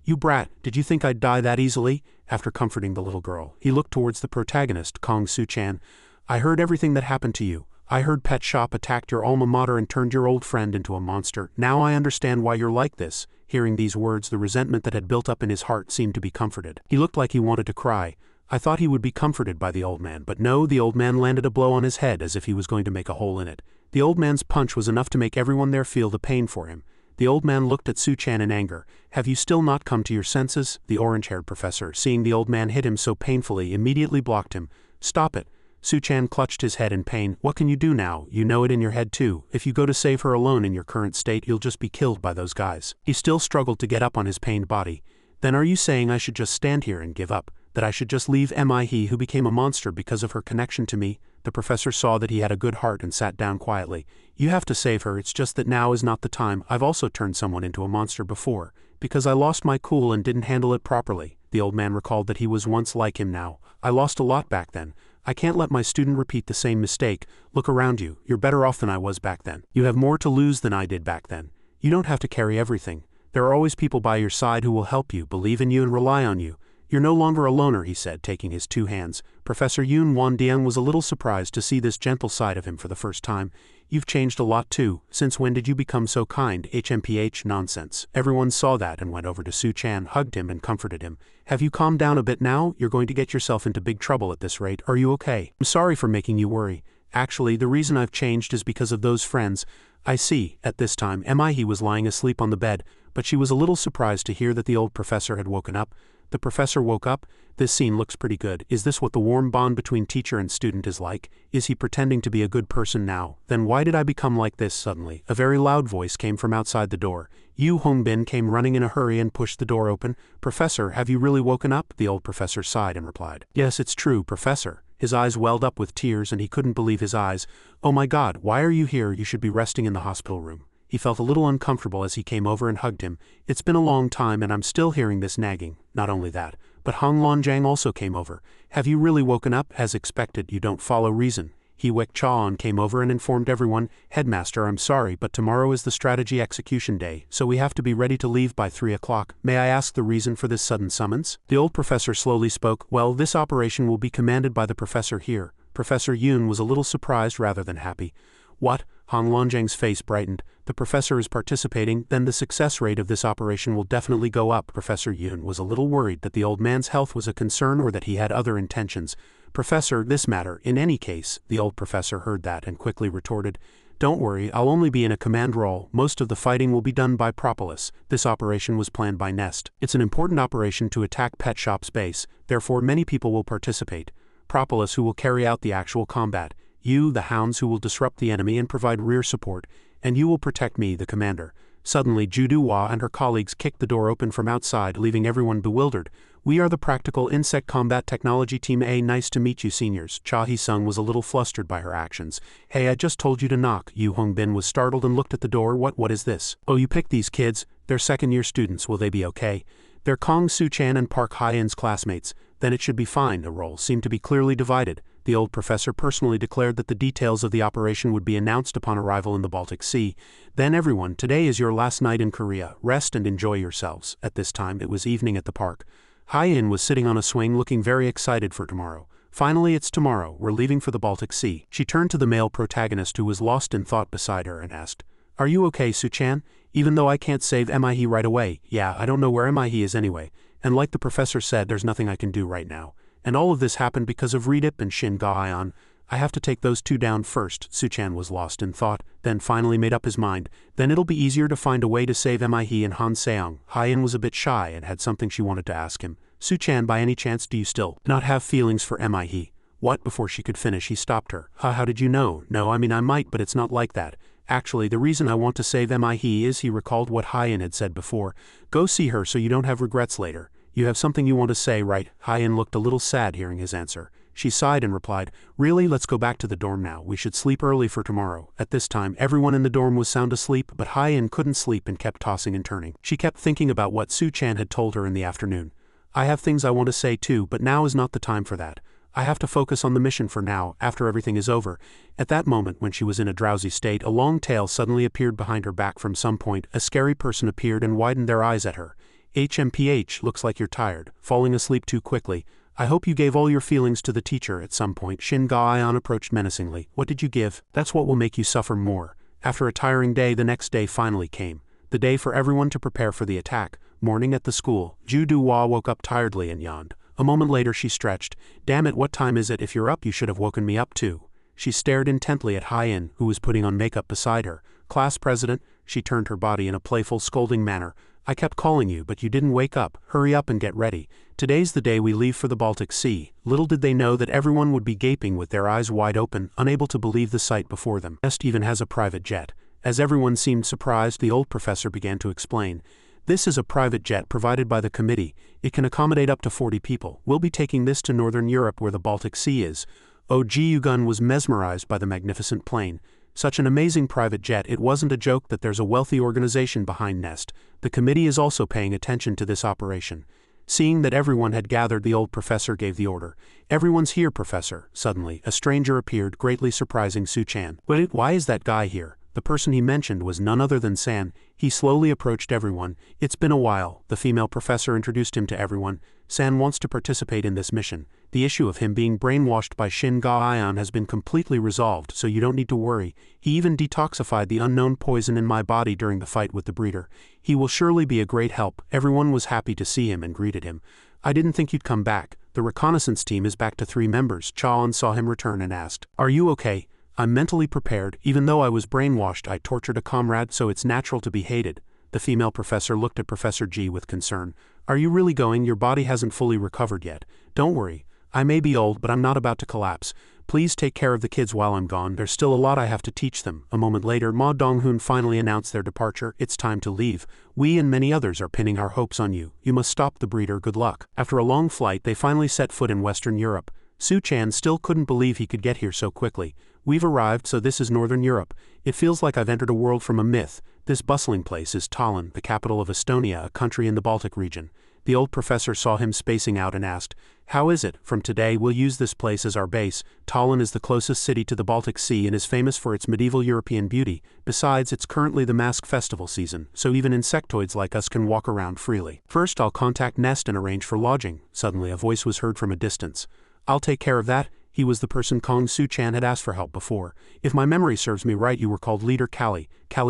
You brat, did you think I'd die that easily? After comforting the little girl, he looked towards the protagonist, Kong Su-chan. I heard everything that happened to you. I heard Pet Shop attacked your alma mater and turned your old friend into a monster. Now I understand why you're like this. Hearing these words, the resentment that had built up in his heart seemed to be comforted. He looked like he wanted to cry. I thought he would be comforted by the old man, but no, the old man landed a blow on his head as if he was going to make a hole in it. The old man's punch was enough to make everyone there feel the pain for him. The old man looked at Su-chan in anger. Have you still not come to your senses? The orange-haired professor, seeing the old man hit him so painfully, immediately blocked him. Stop it. Su-chan clutched his head in pain. What can you do now? You know it in your head too. If you go to save her alone in your current state, you'll just be killed by those guys. He still struggled to get up on his pained body. Then are you saying I should just stand here and give up? That I should just leave Mihei, who became a monster because of her connection to me? The professor saw that he had a good heart and sat down quietly. You have to save her, it's just that now is not the time. I've also turned someone into a monster before, because I lost my cool and didn't handle it properly. The old man recalled that he was once like him now. I lost a lot back then. I can't let my student repeat the same mistake. Look around you. You're better off than I was back then. You have more to lose than I did back then. You don't have to carry everything. There are always people by your side who will help you, believe in you, and rely on you. You're no longer a loner, he said, taking his two hands. Professor Yoon Won-deung was a little surprised to see this gentle side of him for the first time. You've changed a lot too. Since when did you become so kind? HMPH nonsense. Everyone saw that and went over to Su-chan, hugged him and comforted him. Have you calmed down a bit now? You're going to get yourself into big trouble at this rate. Are you okay? I'm sorry for making you worry. Actually, the reason I've changed is because of those friends. I see. At this time, Mihei was lying asleep on the bed, but she was a little surprised to hear that the old professor had woken up. The professor woke up. This scene looks pretty good. Is this what the warm bond between teacher and student is like? Is he pretending to be a good person now? Then why did I become like this suddenly? A very loud voice came from outside the door. Yu Hongbin came running in a hurry and pushed the door open. Professor, have you really woken up? The old professor sighed and replied. Yes, it's true, Professor. His eyes welled up with tears and he couldn't believe his eyes. Oh my God, why are you here? You should be resting in the hospital room. He felt a little uncomfortable as he came over and hugged him. It's been a long time and I'm still hearing this nagging. Not only that, but Hong Longjang also came over. Have you really woken up? As expected, you don't follow reason. He Wek Chaon came over and informed everyone, Headmaster, I'm sorry, but tomorrow is the strategy execution day, so we have to be ready to leave by 3 o'clock. May I ask the reason for this sudden summons? The old professor slowly spoke. Well, this operation will be commanded by the professor here. Professor Yoon was a little surprised rather than happy. What? Hong Longjang's face brightened. The professor is participating, then the success rate of this operation will definitely go up. Professor Yoon was a little worried that the old man's health was a concern or that he had other intentions. Professor, this matter, in any case, the old professor heard that and quickly retorted. Don't worry, I'll only be in a command role. Most of the fighting will be done by Propolis. This operation was planned by Nest. It's an important operation to attack Pet Shop's base, therefore many people will participate. Propolis, who will carry out the actual combat. You, the hounds, who will disrupt the enemy and provide rear support, and you will protect me, the commander. Suddenly Juduwa and her colleagues kicked the door open from outside, leaving everyone bewildered. "We are the Practical Insect Combat Technology Team A. Nice to meet you, seniors." Cha Hee-sung was a little flustered by her actions. "Hey, I just told you to knock." Yu Hongbin was startled and looked at the door. What is this?" "Oh, you picked these kids? They're second-year students. Will they be okay?" "They're Kong Soo-chan and Park Hyen's classmates. Then it should be fine." The role seemed to be clearly divided. The old professor personally declared that the details of the operation would be announced upon arrival in the Baltic Sea. Then everyone, today is your last night in Korea. Rest and enjoy yourselves. At this time it was evening at the park. Hyen was sitting on a swing looking very excited for tomorrow. "Finally it's tomorrow, we're leaving for the Baltic Sea." She turned to the male protagonist who was lost in thought beside her and asked, "Are you okay, Soo-chan? Even though I can't save Mihei right away." "Yeah, I don't know where Mihei is anyway. And like the professor said, there's nothing I can do right now. And all of this happened because of Redip and Shin Ga-eon. I have to take those two down first." Soo-chan was lost in thought, then finally made up his mind. "Then it'll be easier to find a way to save Mihei and Han Seong." Hyen was a bit shy and had something she wanted to ask him. "Soo-chan, by any chance do you still not have feelings for Mihei?" "What?" Before she could finish he stopped her. How did you know?" "No, I mean I might, but it's not like that. Actually, the reason I want to save Mihei is," he recalled what Hyen had said before, "go see her so you don't have regrets later. You have something you want to say, right?" Hyen looked a little sad hearing his answer. She sighed and replied, "Really, let's go back to the dorm now. We should sleep early for tomorrow." At this time everyone in the dorm was sound asleep, but Hyen couldn't sleep and kept tossing and turning. She kept thinking about what Soo-chan had told her in the afternoon. "I have things I want to say too, but now is not the time for that. I have to focus on the mission for now, after everything is over." At that moment, when she was in a drowsy state, a long tail suddenly appeared behind her back from some point. A scary person appeared and widened their eyes at her. "HMPH, looks like you're tired, falling asleep too quickly. I hope you gave all your feelings to the teacher at some point." Shin Ga-eon approached menacingly. "What did you give? That's what will make you suffer more." After a tiring day, the next day finally came. The day for everyone to prepare for the attack. Morning at the school. Juduwa woke up tiredly and yawned. A moment later she stretched. "Damn it, what time is it? If you're up you should have woken me up too." She stared intently at Hyen, who was putting on makeup beside her. "Class president," she turned her body in a playful, scolding manner. "I kept calling you, but you didn't wake up. Hurry up and get ready. Today's the day we leave for the Baltic Sea." Little did they know that everyone would be gaping with their eyes wide open, unable to believe the sight before them. Nest even has a private jet. As everyone seemed surprised, the old professor began to explain. "This is a private jet provided by the committee. It can accommodate up to 40 people. We'll be taking this to Northern Europe where the Baltic Sea is." Ji-Yugun was mesmerized by the magnificent plane. Such an amazing private jet. It wasn't a joke that there's a wealthy organization behind Nest. The committee is also paying attention to this operation. Seeing that everyone had gathered, the old professor gave the order. "Everyone's here, Professor." Suddenly, a stranger appeared, greatly surprising Soo-chan. "But why is that guy here?" The person he mentioned was none other than San. He slowly approached everyone. "It's been a while." The female professor introduced him to everyone. "San wants to participate in this mission. The issue of him being brainwashed by Shin Ga-eon has been completely resolved, so you don't need to worry. He even detoxified the unknown poison in my body during the fight with the breeder. He will surely be a great help." Everyone was happy to see him and greeted him. "I didn't think you'd come back. The reconnaissance team is back to 3 members. Cha-on saw him return and asked, "Are you okay?" "I'm mentally prepared. Even though I was brainwashed, I tortured a comrade, so it's natural to be hated." The female professor looked at Professor G with concern. "Are you really going? Your body hasn't fully recovered yet." "Don't worry. I may be old, but I'm not about to collapse. Please take care of the kids while I'm gone. There's still a lot I have to teach them." A moment later, Ma Dong-hoon finally announced their departure. "It's time to leave. We and many others are pinning our hopes on you. You must stop the breeder. Good luck." After a long flight, they finally set foot in Western Europe. Soo-chan still couldn't believe he could get here so quickly. "We've arrived, so this is Northern Europe. It feels like I've entered a world from a myth. This bustling place is Tallinn, the capital of Estonia, a country in the Baltic region." The old professor saw him spacing out and asked, "How is it? From today we'll use this place as our base. Tallinn is the closest city to the Baltic Sea and is famous for its medieval European beauty. Besides, it's currently the mask festival season, so even insectoids like us can walk around freely. First I'll contact Nest and arrange for lodging." Suddenly a voice was heard from a distance. "I'll take care of that." He was the person Kong Soo-chan had asked for help before. "If my memory serves me right, you were called Leader Callie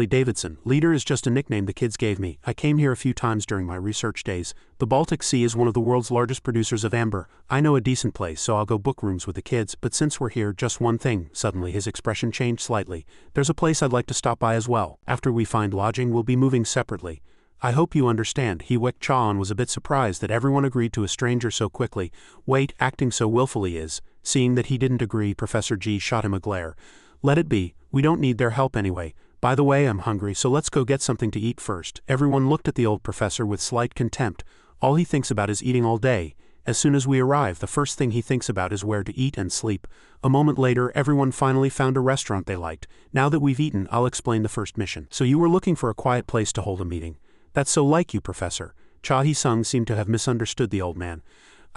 Davidson." "Leader is just a nickname the kids gave me. I came here a few times during my research days. The Baltic Sea is one of the world's largest producers of amber. I know a decent place, so I'll go book rooms with the kids, but since we're here, just one thing." Suddenly his expression changed slightly. "There's a place I'd like to stop by as well. After we find lodging, we'll be moving separately. I hope you understand." Hyewek Cha-on was a bit surprised that everyone agreed to a stranger so quickly. "Wait, acting so willfully is." Seeing that he didn't agree, Professor G shot him a glare. "Let it be. We don't need their help anyway. By the way, I'm hungry, so let's go get something to eat first. Everyone looked at the old professor with slight contempt. All he thinks about is eating all day. As soon as we arrive, the first thing he thinks about is where to eat and sleep. A moment later, everyone finally found a restaurant they liked. Now that we've eaten, I'll explain the first mission. So you were looking for a quiet place to hold a meeting. That's so like you, Professor. Cha Hee-sung seemed to have misunderstood the old man.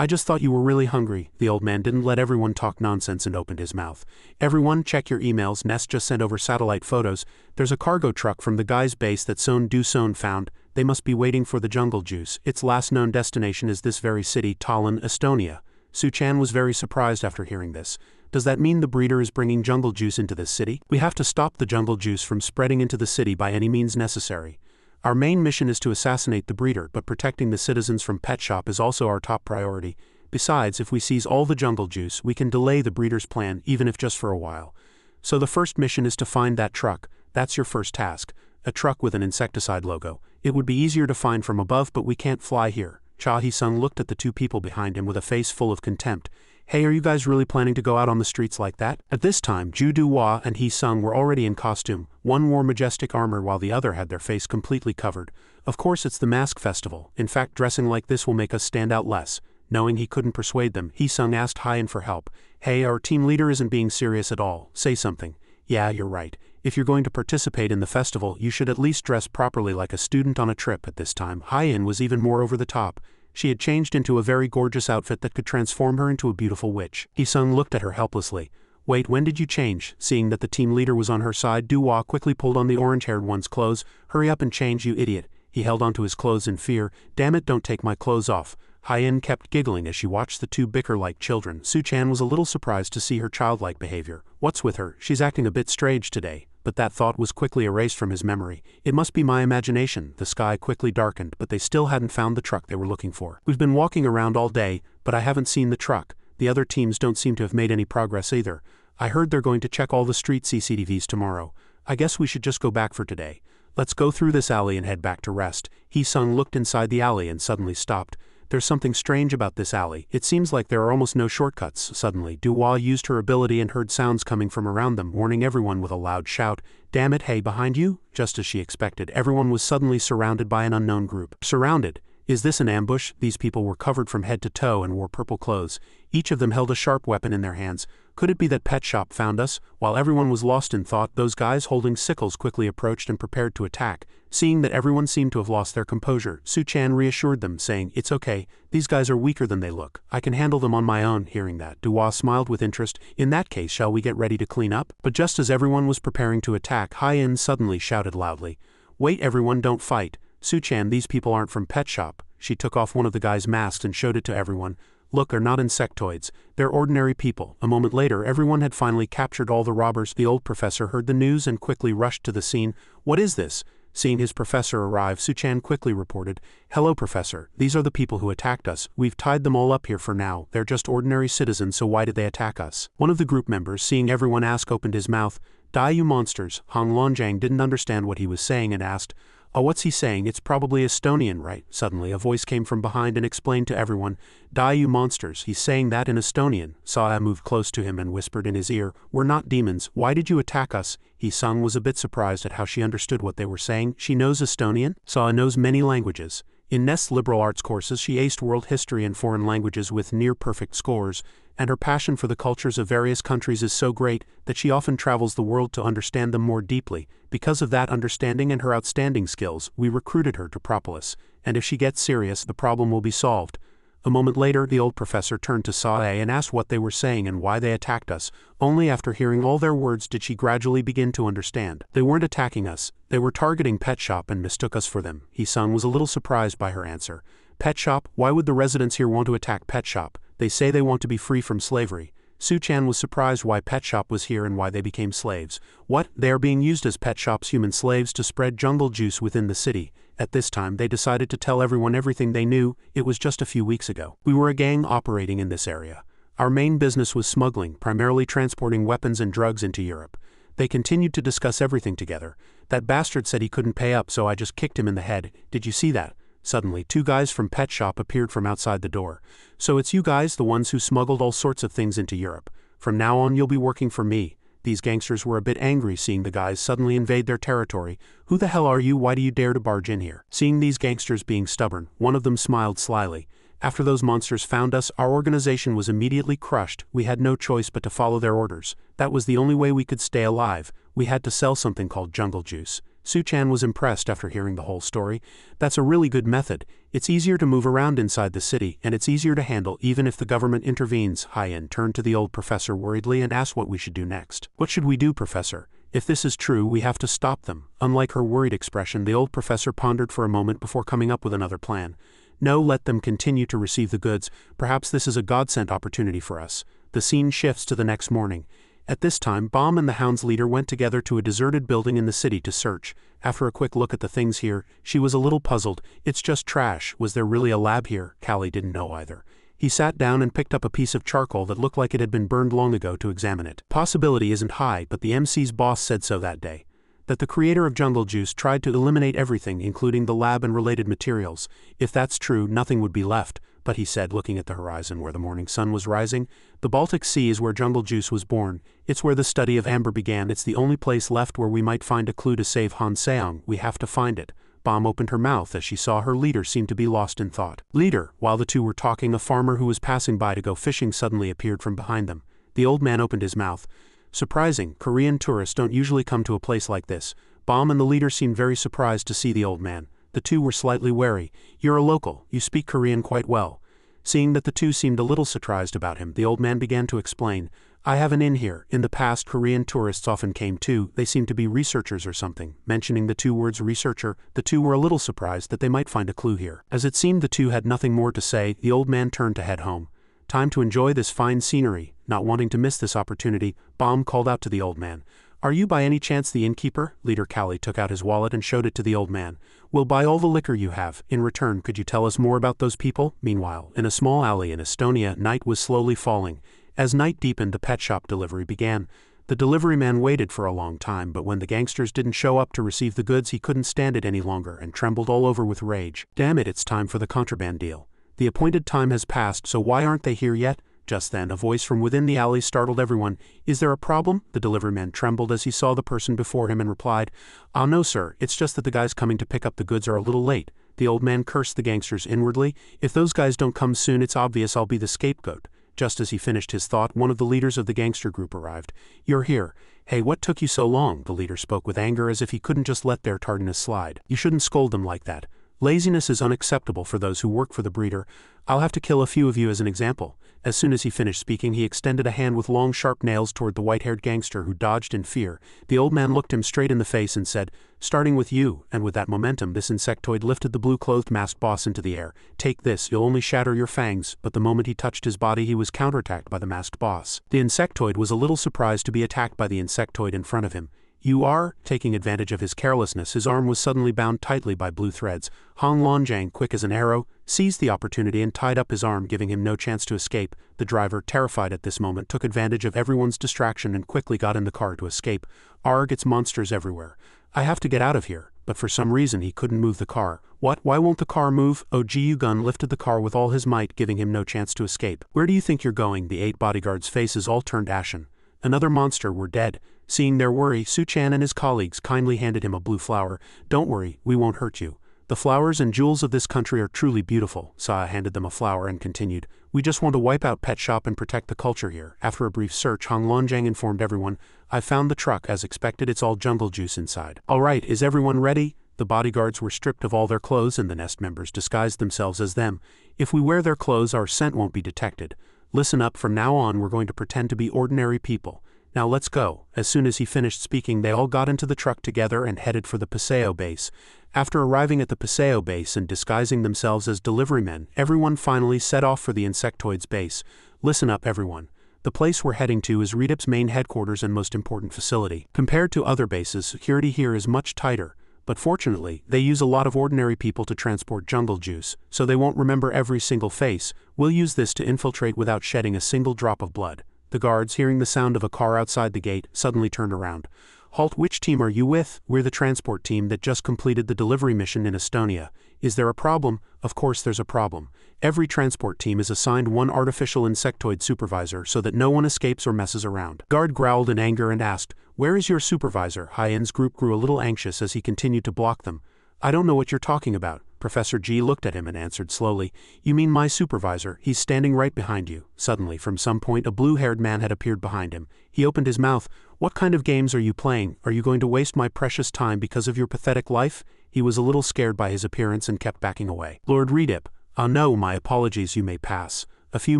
I just thought you were really hungry. The old man didn't let everyone talk nonsense and opened his mouth. Everyone, check your emails. Nest just sent over satellite photos. There's a cargo truck from the guy's base that Son Do-son found. They must be waiting for the jungle juice. Its last known destination is this very city, Tallinn, Estonia. Su-chan was very surprised after hearing this. Does that mean the breeder is bringing jungle juice into this city? We have to stop the jungle juice from spreading into the city by any means necessary. Our main mission is to assassinate the breeder, but protecting the citizens from Pet Shop is also our top priority. Besides, if we seize all the jungle juice, we can delay the breeder's plan, even if just for a while. So the first mission is to find that truck. That's your first task. A truck with an insecticide logo. It would be easier to find from above, but we can't fly here. Cha Hee-sung looked at the two people behind him with a face full of contempt. Hey, are you guys really planning to go out on the streets like that? At this time, Ju Do-hwa and Hee-sung were already in costume. One wore majestic armor while the other had their face completely covered. Of course, it's the mask festival. In fact, dressing like this will make us stand out less. Knowing he couldn't persuade them, Hee-sung asked Hyen for help. Hey, our team leader isn't being serious at all. Say something. Yeah, you're right. If you're going to participate in the festival, you should at least dress properly like a student on a trip. At this time, Hyen was even more over the top. She had changed into a very gorgeous outfit that could transform her into a beautiful witch. Hee-sung looked at her helplessly. Wait, when did you change? Seeing that the team leader was on her side, Do-hwa quickly pulled on the orange-haired one's clothes. Hurry up and change, you idiot. He held onto his clothes in fear. Damn it, don't take my clothes off. Hyen kept giggling as she watched the two bicker like children. Su-chan was a little surprised to see her childlike behavior. What's with her? She's acting a bit strange today. But that thought was quickly erased from his memory. It must be my imagination. The sky quickly darkened, but they still hadn't found the truck they were looking for. We've been walking around all day, but I haven't seen the truck. The other teams don't seem to have made any progress either. I heard they're going to check all the street CCTVs tomorrow. I guess we should just go back for today. Let's go through this alley and head back to rest. Hee-sung looked inside the alley and suddenly stopped. There's something strange about this alley. It seems like there are almost no shortcuts. Suddenly, Do-hwa used her ability and heard sounds coming from around them, warning everyone with a loud shout. Damn it, hey, behind you? Just as she expected, everyone was suddenly surrounded by an unknown group. Surrounded? Is this an ambush? These people were covered from head to toe and wore purple clothes. Each of them held a sharp weapon in their hands. Could it be that Pet Shop found us? While everyone was lost in thought, those guys holding sickles quickly approached and prepared to attack. Seeing that everyone seemed to have lost their composure, Su-chan reassured them, saying, It's okay, these guys are weaker than they look. I can handle them on my own. Hearing that, Do-hwa smiled with interest. In that case, shall we get ready to clean up? But just as everyone was preparing to attack, Hyen suddenly shouted loudly, Wait everyone, don't fight. Su-chan, these people aren't from Pet Shop. She took off one of the guy's masks and showed it to everyone. Look, they're not insectoids. They're ordinary people. A moment later, everyone had finally captured all the robbers. The old professor heard the news and quickly rushed to the scene. What is this? Seeing his professor arrive, Su-chan quickly reported, Hello, Professor. These are the people who attacked us. We've tied them all up here for now. They're just ordinary citizens, so why did they attack us? One of the group members, seeing everyone ask, opened his mouth. Die, you monsters. Hong Longjang didn't understand what he was saying and asked, Oh, what's he saying? It's probably Estonian, right? Suddenly, a voice came from behind and explained to everyone, Die, you monsters. He's saying that in Estonian. Sae moved close to him and whispered in his ear, We're not demons. Why did you attack us? Hee-sung was a bit surprised at how she understood what they were saying. She knows Estonian? Sae knows many languages. In Nest's liberal arts courses, she aced world history and foreign languages with near-perfect scores, and her passion for the cultures of various countries is so great that she often travels the world to understand them more deeply. Because of that understanding and her outstanding skills, we recruited her to Propolis, and if she gets serious, the problem will be solved. A moment later, the old professor turned to Sae and asked what they were saying and why they attacked us. Only after hearing all their words did she gradually begin to understand. They weren't attacking us. They were targeting Pet Shop and mistook us for them. Hee-sung was a little surprised by her answer. Pet Shop? Why would the residents here want to attack Pet Shop? They say they want to be free from slavery. Su-chan was surprised why Pet Shop was here and why they became slaves. What? They are being used as Pet Shop's human slaves to spread jungle juice within the city. At this time, they decided to tell everyone everything they knew. It was just a few weeks ago. We were a gang operating in this area. Our main business was smuggling, primarily transporting weapons and drugs into Europe. They continued to discuss everything together. That bastard said he couldn't pay up, so I just kicked him in the head. Did you see that? Suddenly, two guys from Pet Shop appeared from outside the door. So it's you guys, the ones who smuggled all sorts of things into Europe. From now on, you'll be working for me. These gangsters were a bit angry seeing the guys suddenly invade their territory. "Who the hell are you? Why do you dare to barge in here?" Seeing these gangsters being stubborn, one of them smiled slyly. "After those monsters found us, our organization was immediately crushed. We had no choice but to follow their orders. That was the only way we could stay alive. We had to sell something called jungle juice." Suchan was impressed after hearing the whole story. "That's a really good method. It's easier to move around inside the city, and it's easier to handle even if the government intervenes." Hyen turned to the old professor worriedly and asked what we should do next. "What should we do, Professor? If this is true, we have to stop them." Unlike her worried expression, the old professor pondered for a moment before coming up with another plan. "No, let them continue to receive the goods. Perhaps this is a godsend opportunity for us." The scene shifts to the next morning. At this time, Baum and the Hound's leader went together to a deserted building in the city to search. After a quick look at the things here, she was a little puzzled. It's just trash. Was there really a lab here? Callie didn't know either. He sat down and picked up a piece of charcoal that looked like it had been burned long ago to examine it. Possibility isn't high, but the MC's boss said so that day. That the creator of Jungle Juice tried to eliminate everything, including the lab and related materials. If that's true, nothing would be left. But he said, looking at the horizon where the morning sun was rising, "The Baltic Sea is where Jungle Juice was born. It's where the study of amber began. It's the only place left where we might find a clue to save Han Seong. We have to find it." Baum opened her mouth as she saw her leader seem to be lost in thought. "Leader." While the two were talking, a farmer who was passing by to go fishing suddenly appeared from behind them. The old man opened his mouth. "Surprising. Korean tourists don't usually come to a place like this." Baum and the leader seemed very surprised to see the old man. The two were slightly wary. "You're a local. You speak Korean quite well." Seeing that the two seemed a little surprised about him, the old man began to explain. "I have an inn here. In the past, Korean tourists often came too. They seem to be researchers or something." Mentioning the two words researcher, the two were a little surprised that they might find a clue here. As it seemed the two had nothing more to say, the old man turned to head home. Time to enjoy this fine scenery. Not wanting to miss this opportunity, Baum called out to the old man. "Are you by any chance the innkeeper?" Leader Callie took out his wallet and showed it to the old man. "We'll buy all the liquor you have. In return, could you tell us more about those people?" Meanwhile, in a small alley in Estonia, night was slowly falling. As night deepened, the pet shop delivery began. The delivery man waited for a long time, but when the gangsters didn't show up to receive the goods, he couldn't stand it any longer and trembled all over with rage. "Damn it, it's time for the contraband deal. The appointed time has passed, so why aren't they here yet?" Just then, a voice from within the alley startled everyone. "Is there a problem?" The delivery man trembled as he saw the person before him and replied, "Ah, no, sir. It's just that the guys coming to pick up the goods are a little late." The old man cursed the gangsters inwardly. "If those guys don't come soon, it's obvious I'll be the scapegoat." Just as he finished his thought, one of the leaders of the gangster group arrived. "You're here. Hey, what took you so long?" The leader spoke with anger as if he couldn't just let their tardiness slide. "You shouldn't scold them like that. Laziness is unacceptable for those who work for the breeder. I'll have to kill a few of you as an example." As soon as he finished speaking, he extended a hand with long sharp nails toward the white-haired gangster who dodged in fear. The old man looked him straight in the face and said, "Starting with you," and with that momentum, this insectoid lifted the blue-clothed masked boss into the air. "Take this, you'll only shatter your fangs." But the moment he touched his body, he was counterattacked by the masked boss. The insectoid was a little surprised to be attacked by the insectoid in front of him. "You are?" Taking advantage of his carelessness, his arm was suddenly bound tightly by blue threads. Hong Longjang, quick as an arrow, seized the opportunity and tied up his arm, giving him no chance to escape. The driver, terrified at this moment, took advantage of everyone's distraction and quickly got in the car to escape. "Arg, it's monsters everywhere. I have to get out of here." But for some reason he couldn't move the car. "What? Why won't the car move?" Jiu Gun lifted the car with all his might, giving him no chance to escape. "Where do you think you're going?" The 8 bodyguards' faces all turned ashen. Another monster were dead. Seeing their worry, Suchan and his colleagues kindly handed him a blue flower. "Don't worry, we won't hurt you. The flowers and jewels of this country are truly beautiful." Saya handed them a flower and continued, "We just want to wipe out Pet Shop and protect the culture here." After a brief search, Hong Longjang informed everyone, "I found the truck. As expected, it's all jungle juice inside." "All right, is everyone ready?" The bodyguards were stripped of all their clothes and the nest members disguised themselves as them. "If we wear their clothes, our scent won't be detected. Listen up, from now on we're going to pretend to be ordinary people. Now let's go." As soon as he finished speaking, they all got into the truck together and headed for the Paseo base. After arriving at the Paseo base and disguising themselves as delivery men, everyone finally set off for the insectoid's base. "Listen up, everyone. The place we're heading to is Redip's main headquarters and most important facility. Compared to other bases, security here is much tighter. But fortunately, they use a lot of ordinary people to transport jungle juice, so they won't remember every single face. We'll use this to infiltrate without shedding a single drop of blood." The guards, hearing the sound of a car outside the gate, suddenly turned around. Halt, which team are you with? We're the transport team that just completed the delivery mission in Estonia. Is there a problem? Of course there's a problem. Every transport team is assigned one artificial insectoid supervisor so that no one escapes or messes around. Guard growled in anger and asked, "Where is your supervisor?" Hyen's group grew a little anxious as he continued to block them. "I don't know what you're talking about." Professor G looked at him and answered slowly, "You mean my supervisor, he's standing right behind you." Suddenly, from some point, a blue-haired man had appeared behind him. He opened his mouth. "What kind of games are you playing? Are you going to waste my precious time because of your pathetic life?" He was a little scared by his appearance and kept backing away. Lord Redip, no, my apologies, you may pass." A few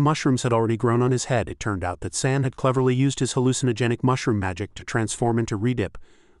mushrooms had already grown on his head. It turned out that San had cleverly used his hallucinogenic mushroom magic to transform into Redip.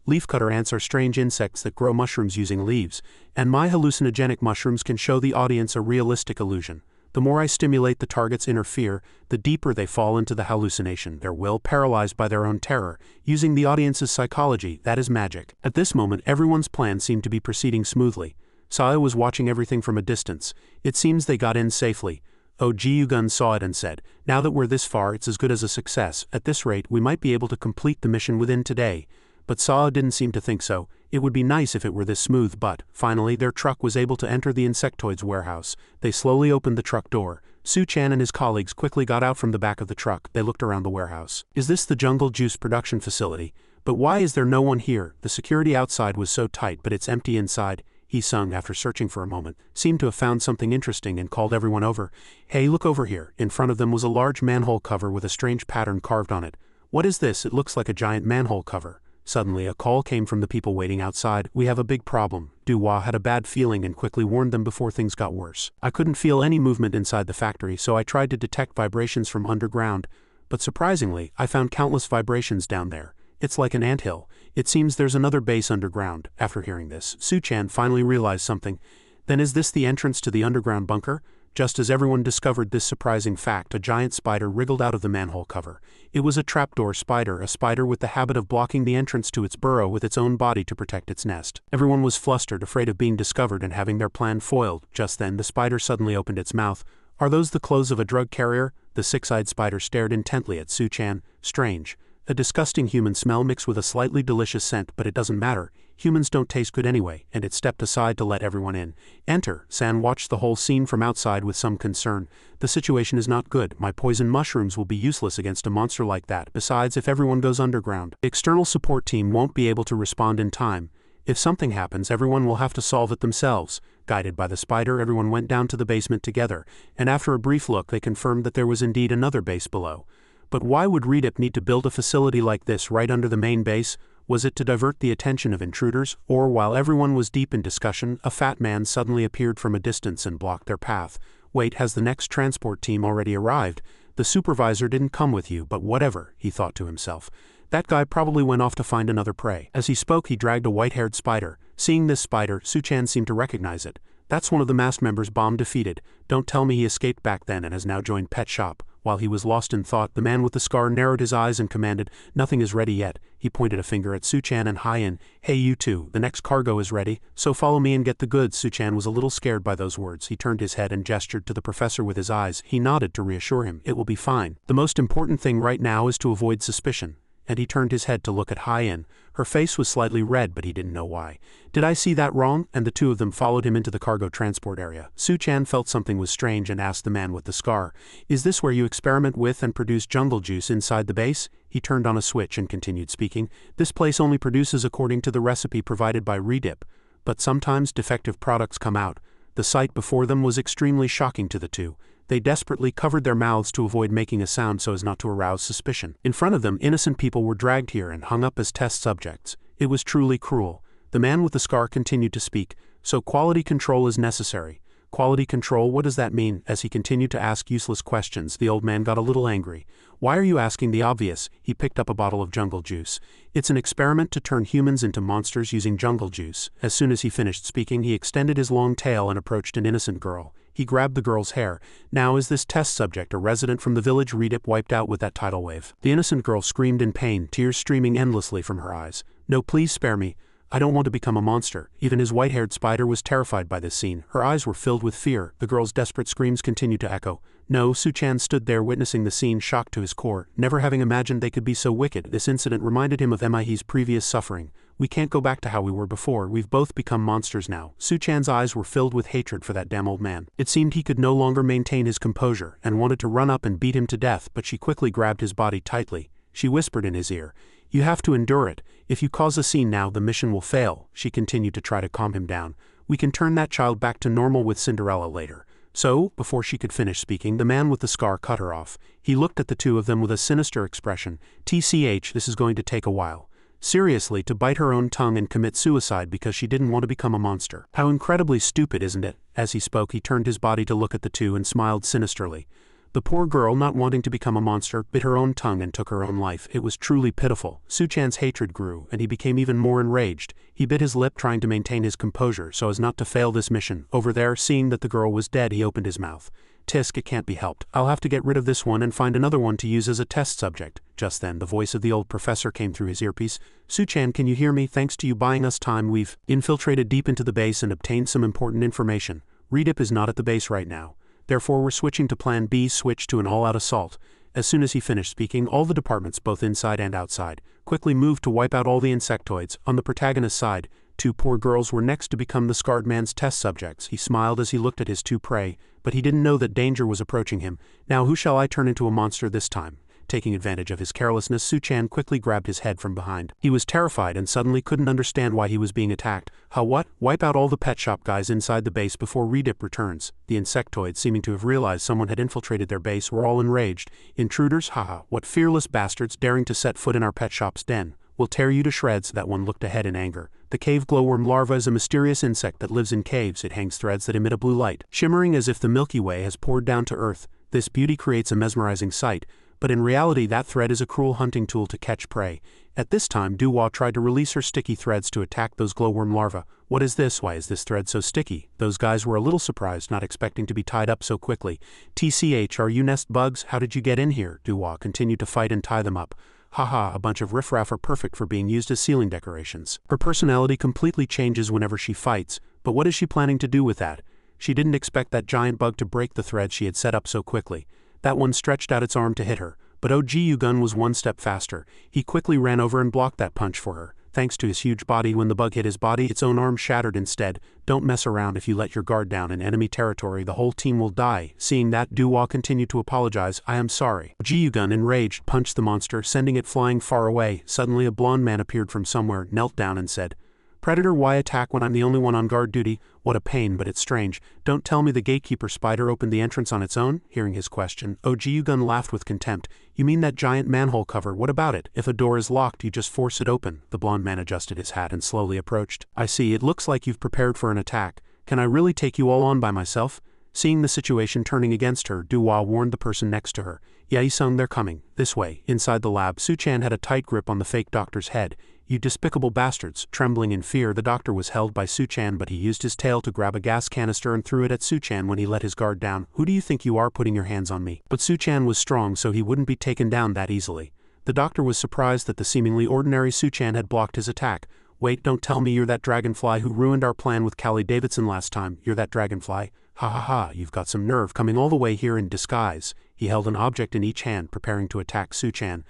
Leafcutter ants are strange insects that grow mushrooms using leaves, and my hallucinogenic mushrooms can show the audience a realistic illusion. The more I stimulate the target's inner fear, the deeper they fall into the hallucination, their will paralyzed by their own terror, using the audience's psychology. That is magic. At this moment, everyone's plan seemed to be proceeding smoothly. Saya was watching everything from a distance. It seems they got in safely. Jiugun saw it and said, "Now that we're this far, it's as good as a success. At this rate, we might be able to complete the mission within today." But Saw didn't seem to think so. It would be nice if it were this smooth, but, finally, their truck was able to enter the insectoid's warehouse. They slowly opened the truck door. Su-chan and his colleagues quickly got out from the back of the truck. They looked around the warehouse. "Is this the jungle juice production facility? But why is there no one here? The security outside was so tight, but it's empty inside." He sung after searching for a moment, seemed to have found something interesting and called everyone over. "Hey, look over here." In front of them was a large manhole cover with a strange pattern carved on it. "What is this? It looks like a giant manhole cover." Suddenly, a call came from the people waiting outside. "We have a big problem." Duhua had a bad feeling and quickly warned them before things got worse. "I couldn't feel any movement inside the factory, so I tried to detect vibrations from underground. But surprisingly, I found countless vibrations down there. It's like an anthill. It seems there's another base underground." After hearing this, Su-chan finally realized something. "Then is this the entrance to the underground bunker?" Just as everyone discovered this surprising fact, a giant spider wriggled out of the manhole cover. It was a trapdoor spider, a spider with the habit of blocking the entrance to its burrow with its own body to protect its nest. Everyone was flustered, afraid of being discovered and having their plan foiled. Just then, the spider suddenly opened its mouth. "Are those the clothes of a drug carrier?" The six-eyed spider stared intently at Su-chan. "Strange. A disgusting human smell mixed with a slightly delicious scent, but it doesn't matter. Humans don't taste good anyway," and it stepped aside to let everyone in. "Enter." San watched the whole scene from outside with some concern. "The situation is not good. My poison mushrooms will be useless against a monster like that. Besides, if everyone goes underground, the external support team won't be able to respond in time. If something happens, everyone will have to solve it themselves." Guided by the spider, everyone went down to the basement together, and after a brief look, they confirmed that there was indeed another base below. But why would Redip need to build a facility like this right under the main base? Was it to divert the attention of intruders? Or while everyone was deep in discussion, a fat man suddenly appeared from a distance and blocked their path. "Wait, has the next transport team already arrived? The supervisor didn't come with you, but whatever," he thought to himself. "That guy probably went off to find another prey." As he spoke, he dragged a white-haired spider. Seeing this spider, Su-chan seemed to recognize it. "That's one of the masked members Bomb defeated. Don't tell me he escaped back then and has now joined Pet Shop." While he was lost in thought, the man with the scar narrowed his eyes and commanded, "Nothing is ready yet." He pointed a finger at Suchan and Hyen. "Hey, you two, the next cargo is ready, so follow me and get the goods." Suchan was a little scared by those words. He turned his head and gestured to the professor with his eyes. He nodded to reassure him. "It will be fine. The most important thing right now is to avoid suspicion." And he turned his head to look at Hyen. Her face was slightly red, but he didn't know why. "Did I see that wrong?" And the two of them followed him into the cargo transport area. Su-chan felt something was strange and asked the man with the scar, "Is this where you experiment with and produce jungle juice inside the base?" He turned on a switch and continued speaking. "This place only produces according to the recipe provided by Redip, but sometimes defective products come out." The sight before them was extremely shocking to the two. They desperately covered their mouths to avoid making a sound so as not to arouse suspicion. In front of them, innocent people were dragged here and hung up as test subjects. It was truly cruel. The man with the scar continued to speak. "So quality control is necessary." "Quality control, what does that mean?" As he continued to ask useless questions, the old man got a little angry. "Why are you asking the obvious?" He picked up a bottle of jungle juice. "It's an experiment to turn humans into monsters using jungle juice." As soon as he finished speaking, he extended his long tail and approached an innocent girl. He grabbed the girl's hair. "Now is this test subject a resident from the village Redip wiped out with that tidal wave?" The innocent girl screamed in pain, tears streaming endlessly from her eyes. "No, please spare me. I don't want to become a monster." Even his white-haired spider was terrified by this scene. Her eyes were filled with fear. The girl's desperate screams continued to echo. No, Su-chan stood there witnessing the scene, shocked to his core, never having imagined they could be so wicked. This incident reminded him of Mihei's previous suffering. We can't go back to how we were before, we've both become monsters now. Su-chan's eyes were filled with hatred for that damn old man. It seemed he could no longer maintain his composure, and wanted to run up and beat him to death, but she quickly grabbed his body tightly. She whispered in his ear, "You have to endure it. If you cause a scene now, the mission will fail." She continued to try to calm him down. "We can turn that child back to normal with Cinderella later." So, before she could finish speaking, the man with the scar cut her off. He looked at the two of them with a sinister expression. "TCH, this is going to take a while." Seriously, to bite her own tongue and commit suicide because she didn't want to become a monster. How incredibly stupid, isn't it? As he spoke, he turned his body to look at the two and smiled sinisterly. The poor girl, not wanting to become a monster, bit her own tongue and took her own life. It was truly pitiful. Su-chan's hatred grew, and he became even more enraged. He bit his lip, trying to maintain his composure so as not to fail this mission. Over there, seeing that the girl was dead, he opened his mouth. "Tisk, it can't be helped. I'll have to get rid of this one and find another one to use as a test subject." Just then, the voice of the old professor came through his earpiece. "Su-chan, can you hear me? Thanks to you buying us time, we've infiltrated deep into the base and obtained some important information. Redip is not at the base right now. Therefore, we're switching to Plan B, switch to an all-out assault." As soon as he finished speaking, all the departments, both inside and outside, quickly moved to wipe out all the insectoids. On the protagonist's side, two poor girls were next to become the scarred man's test subjects. He smiled as he looked at his two prey, but he didn't know that danger was approaching him. "Now who shall I turn into a monster this time?" Taking advantage of his carelessness, Su-chan quickly grabbed his head from behind. He was terrified and suddenly couldn't understand why he was being attacked. How what? Wipe out all the pet shop guys inside the base before Redip returns. The insectoids, seeming to have realized someone had infiltrated their base, were all enraged. "Intruders, haha, what fearless bastards daring to set foot in our pet shop's den. We'll tear you to shreds." That one looked ahead in anger. The cave glowworm larva is a mysterious insect that lives in caves. It hangs threads that emit a blue light, shimmering as if the Milky Way has poured down to Earth. This beauty creates a mesmerizing sight, but in reality that thread is a cruel hunting tool to catch prey. At this time, Duwa tried to release her sticky threads to attack those glowworm larvae. "What is this? Why is this thread so sticky?" Those guys were a little surprised, not expecting to be tied up so quickly. "TCH, are you nest bugs? How did you get in here?" Duwa continued to fight and tie them up. "Haha, a bunch of riffraff are perfect for being used as ceiling decorations." Her personality completely changes whenever she fights, but what is she planning to do with that? She didn't expect that giant bug to break the thread she had set up so quickly. That one stretched out its arm to hit her, but Jiu-Gun was one step faster. He quickly ran over and blocked that punch for her. Thanks to his huge body, when the bug hit his body, its own arm shattered instead. "Don't mess around. If you let your guard down in enemy territory, the whole team will die." Seeing that, Duwa continued to apologize. "I am sorry." Jiu-Gun, enraged, punched the monster, sending it flying far away. Suddenly a blonde man appeared from somewhere, knelt down and said, "Predator, why attack when I'm the only one on guard duty? What a pain, but it's strange. Don't tell me the gatekeeper spider opened the entrance on its own?" Hearing his question, Jiu-Gun laughed with contempt. "You mean that giant manhole cover? What about it? If a door is locked, you just force it open." The blonde man adjusted his hat and slowly approached. "I see, it looks like you've prepared for an attack. Can I really take you all on by myself?" Seeing the situation turning against her, Duwa warned the person next to her. "Yae-sung, they're coming. This way." Inside the lab, Su-chan had a tight grip on the fake doctor's head. "You despicable bastards." Trembling in fear, the doctor was held by Su-chan, but he used his tail to grab a gas canister and threw it at Su-chan when he let his guard down. "Who do you think you are, putting your hands on me?" But Su-chan was strong, so he wouldn't be taken down that easily. The doctor was surprised that the seemingly ordinary Su-chan had blocked his attack. "Wait, don't tell me you're that dragonfly who ruined our plan with Callie Davidson last time. You're that dragonfly? Ha ha ha, you've got some nerve coming all the way here in disguise." He held an object in each hand, preparing to attack Su-chan.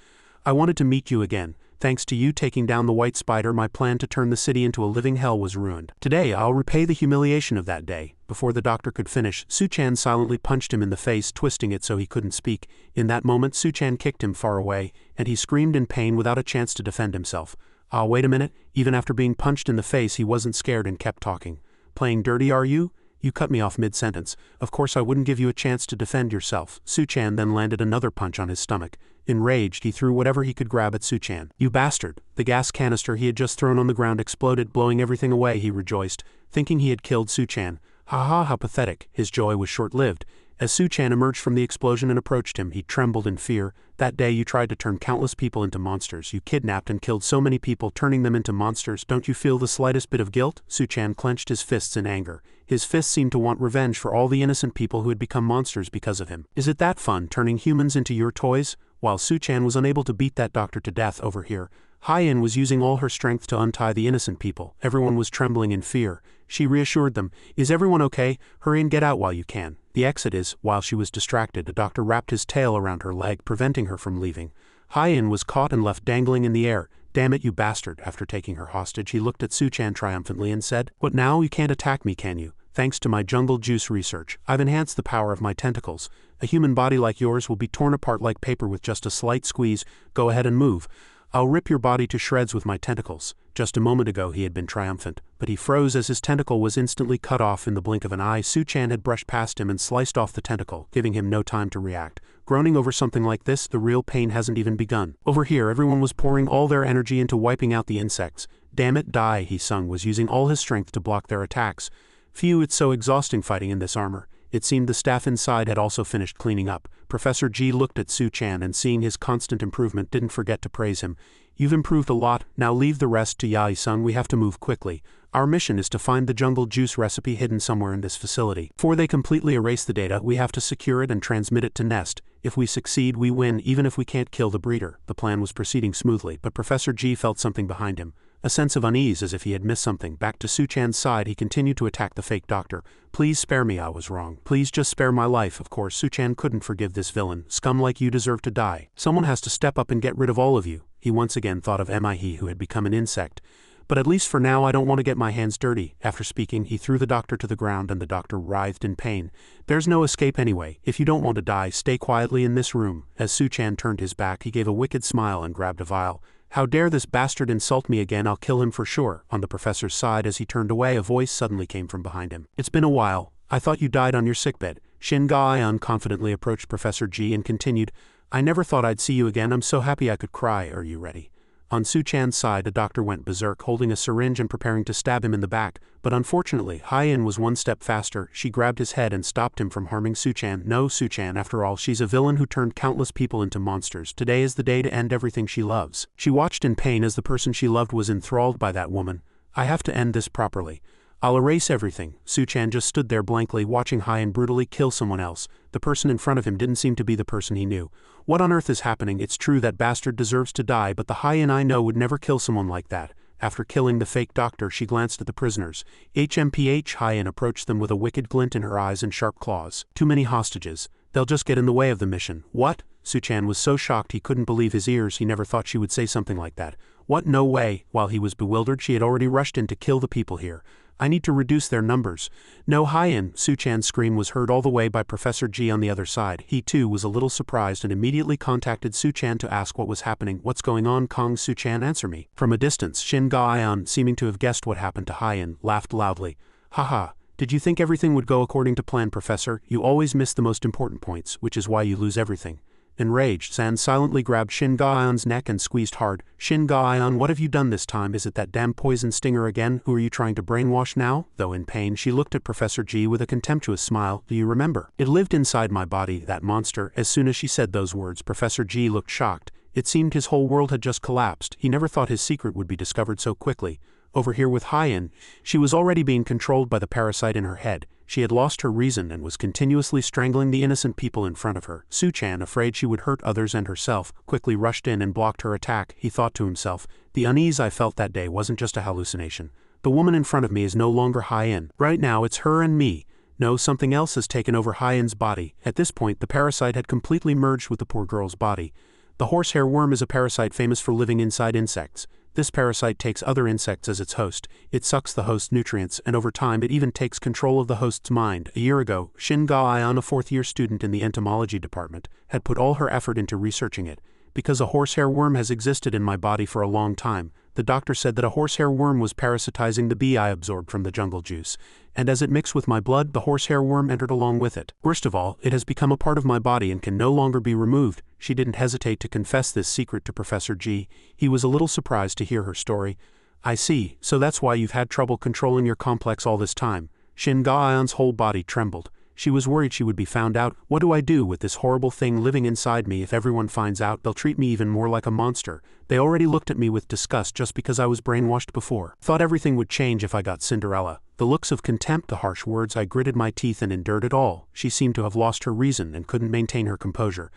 "I wanted to meet you again. Thanks to you taking down the white spider, my plan to turn the city into a living hell was ruined. Today I'll repay the humiliation of that day." Before the doctor could finish, Su-chan silently punched him in the face, twisting it so he couldn't speak. In that moment, Su-chan kicked him far away, and he screamed in pain without a chance to defend himself. "Ah, wait a minute." Even after being punched in the face, he wasn't scared and kept talking. "Playing dirty, are you? You cut me off mid-sentence. Of course I wouldn't give you a chance to defend yourself." Su-chan then landed another punch on his stomach. Enraged, he threw whatever he could grab at Su-chan. "You bastard!" The gas canister he had just thrown on the ground exploded, blowing everything away. He rejoiced, thinking he had killed Su-chan. "Ha ha, how pathetic." His joy was short-lived. As Su-chan emerged from the explosion and approached him, he trembled in fear. "That day you tried to turn countless people into monsters. You kidnapped and killed so many people, turning them into monsters. Don't you feel the slightest bit of guilt?" Su-chan clenched his fists in anger. His fists seemed to want revenge for all the innocent people who had become monsters because of him. "Is it that fun, turning humans into your toys?" While Su-chan was unable to beat that doctor to death over here, Hyen was using all her strength to untie the innocent people. Everyone was trembling in fear. She reassured them, "Is everyone okay? Hurry and get out while you can." The exit is, while she was distracted, a doctor wrapped his tail around her leg, preventing her from leaving. Hyen was caught and left dangling in the air. "Damn it, you bastard." After taking her hostage, he looked at Suchan triumphantly and said, "What now? You can't attack me, can you? Thanks to my jungle juice research, I've enhanced the power of my tentacles. A human body like yours will be torn apart like paper with just a slight squeeze. Go ahead and move. I'll rip your body to shreds with my tentacles." Just a moment ago he had been triumphant, but he froze as his tentacle was instantly cut off in the blink of an eye. Suchan had brushed past him and sliced off the tentacle, giving him no time to react. Groaning over something like this, the real pain hasn't even begun. Over here, everyone was pouring all their energy into wiping out the insects. "Damn it, die," he sung, was using all his strength to block their attacks. "Phew, it's so exhausting fighting in this armor." It seemed the staff inside had also finished cleaning up. Professor G looked at Suchan and, seeing his constant improvement, didn't forget to praise him. "You've improved a lot. Now leave the rest to Yae-sung. We have to move quickly. Our mission is to find the jungle juice recipe hidden somewhere in this facility. Before they completely erase the data, we have to secure it and transmit it to Nest. If we succeed, we win, even if we can't kill the breeder." The plan was proceeding smoothly, but Professor G felt something behind him. A sense of unease, as if he had missed something. Back to Suchan's side, he continued to attack the fake doctor. "Please spare me, I was wrong. Please just spare my life." Of course, Suchan couldn't forgive this villain. "Scum like you deserve to die. Someone has to step up and get rid of all of you." He once again thought of Mihei, who had become an insect. "But at least for now I don't want to get my hands dirty." After speaking, he threw the doctor to the ground and the doctor writhed in pain. "There's no escape anyway. If you don't want to die, stay quietly in this room." As Suchan turned his back, he gave a wicked smile and grabbed a vial. "How dare this bastard insult me again? I'll kill him for sure." On the professor's side, as he turned away, a voice suddenly came from behind him. "It's been a while. I thought you died on your sickbed." Shin Ga-eun confidently approached Professor G and continued, "I never thought I'd see you again. I'm so happy I could cry. Are you ready?" On Suchan's side, a doctor went berserk, holding a syringe and preparing to stab him in the back, but unfortunately, Hyen was one step faster. She grabbed his head and stopped him from harming Suchan. "No, Suchan, after all, she's a villain who turned countless people into monsters. Today is the day to end everything she loves." She watched in pain as the person she loved was enthralled by that woman. "I have to end this properly. I'll erase everything." Suchan just stood there blankly, watching Hyen brutally kill someone else. The person in front of him didn't seem to be the person he knew. "What on earth is happening? It's true that bastard deserves to die, but the Hyen I know would never kill someone like that." After killing the fake doctor, she glanced at the prisoners. HMPH Hyen approached them with a wicked glint in her eyes and sharp claws. "Too many hostages. They'll just get in the way of the mission." "What?" Suchan was so shocked he couldn't believe his ears. He never thought she would say something like that. "What? No way." While he was bewildered, she had already rushed in to kill the people here. "I need to reduce their numbers." "No, Hyen!" Suchan's scream was heard all the way by Professor G on the other side. He too was a little surprised and immediately contacted Suchan to ask what was happening. "What's going on, Kong?" Suchan, "Answer me." From a distance, Shin Ga-eun, seeming to have guessed what happened to Hyen, laughed loudly. "Haha. Did you think everything would go according to plan, Professor? You always miss the most important points, which is why you lose everything." Enraged, San silently grabbed Shin Ga-eun's neck and squeezed hard. "Shin Ga-eun, what have you done this time? Is it that damn poison stinger again? Who are you trying to brainwash now?" Though in pain, she looked at Professor G with a contemptuous smile. "Do you remember? It lived inside my body, that monster." As soon as she said those words, Professor G looked shocked. It seemed his whole world had just collapsed. He never thought his secret would be discovered so quickly. Over here with Hyen, she was already being controlled by the parasite in her head. She had lost her reason and was continuously strangling the innocent people in front of her. Suchan, afraid she would hurt others and herself, quickly rushed in and blocked her attack. He thought to himself, "The unease I felt that day wasn't just a hallucination. The woman in front of me is no longer Hyen. Right now it's her and me. No, something else has taken over Hyen's body." At this point, the parasite had completely merged with the poor girl's body. The horsehair worm is a parasite famous for living inside insects. This parasite takes other insects as its host. It sucks the host's nutrients, and over time it even takes control of the host's mind. A year ago, Shin Ga-eun, a fourth-year student in the entomology department, had put all her effort into researching it. "Because a horsehair worm has existed in my body for a long time, the doctor said that a horsehair worm was parasitizing the bee I absorbed from the jungle juice, and as it mixed with my blood, the horsehair worm entered along with it. Worst of all, it has become a part of my body and can no longer be removed." She didn't hesitate to confess this secret to Professor G. He was a little surprised to hear her story. "I see, so that's why you've had trouble controlling your complex all this time." Shin Ga-eun's whole body trembled. She was worried she would be found out. "What do I do with this horrible thing living inside me? If everyone finds out, they'll treat me even more like a monster. They already looked at me with disgust just because I was brainwashed before. Thought everything would change if I got Cinderella." The looks of contempt, the harsh words, "I gritted my teeth and endured it all." She seemed to have lost her reason and couldn't maintain her composure.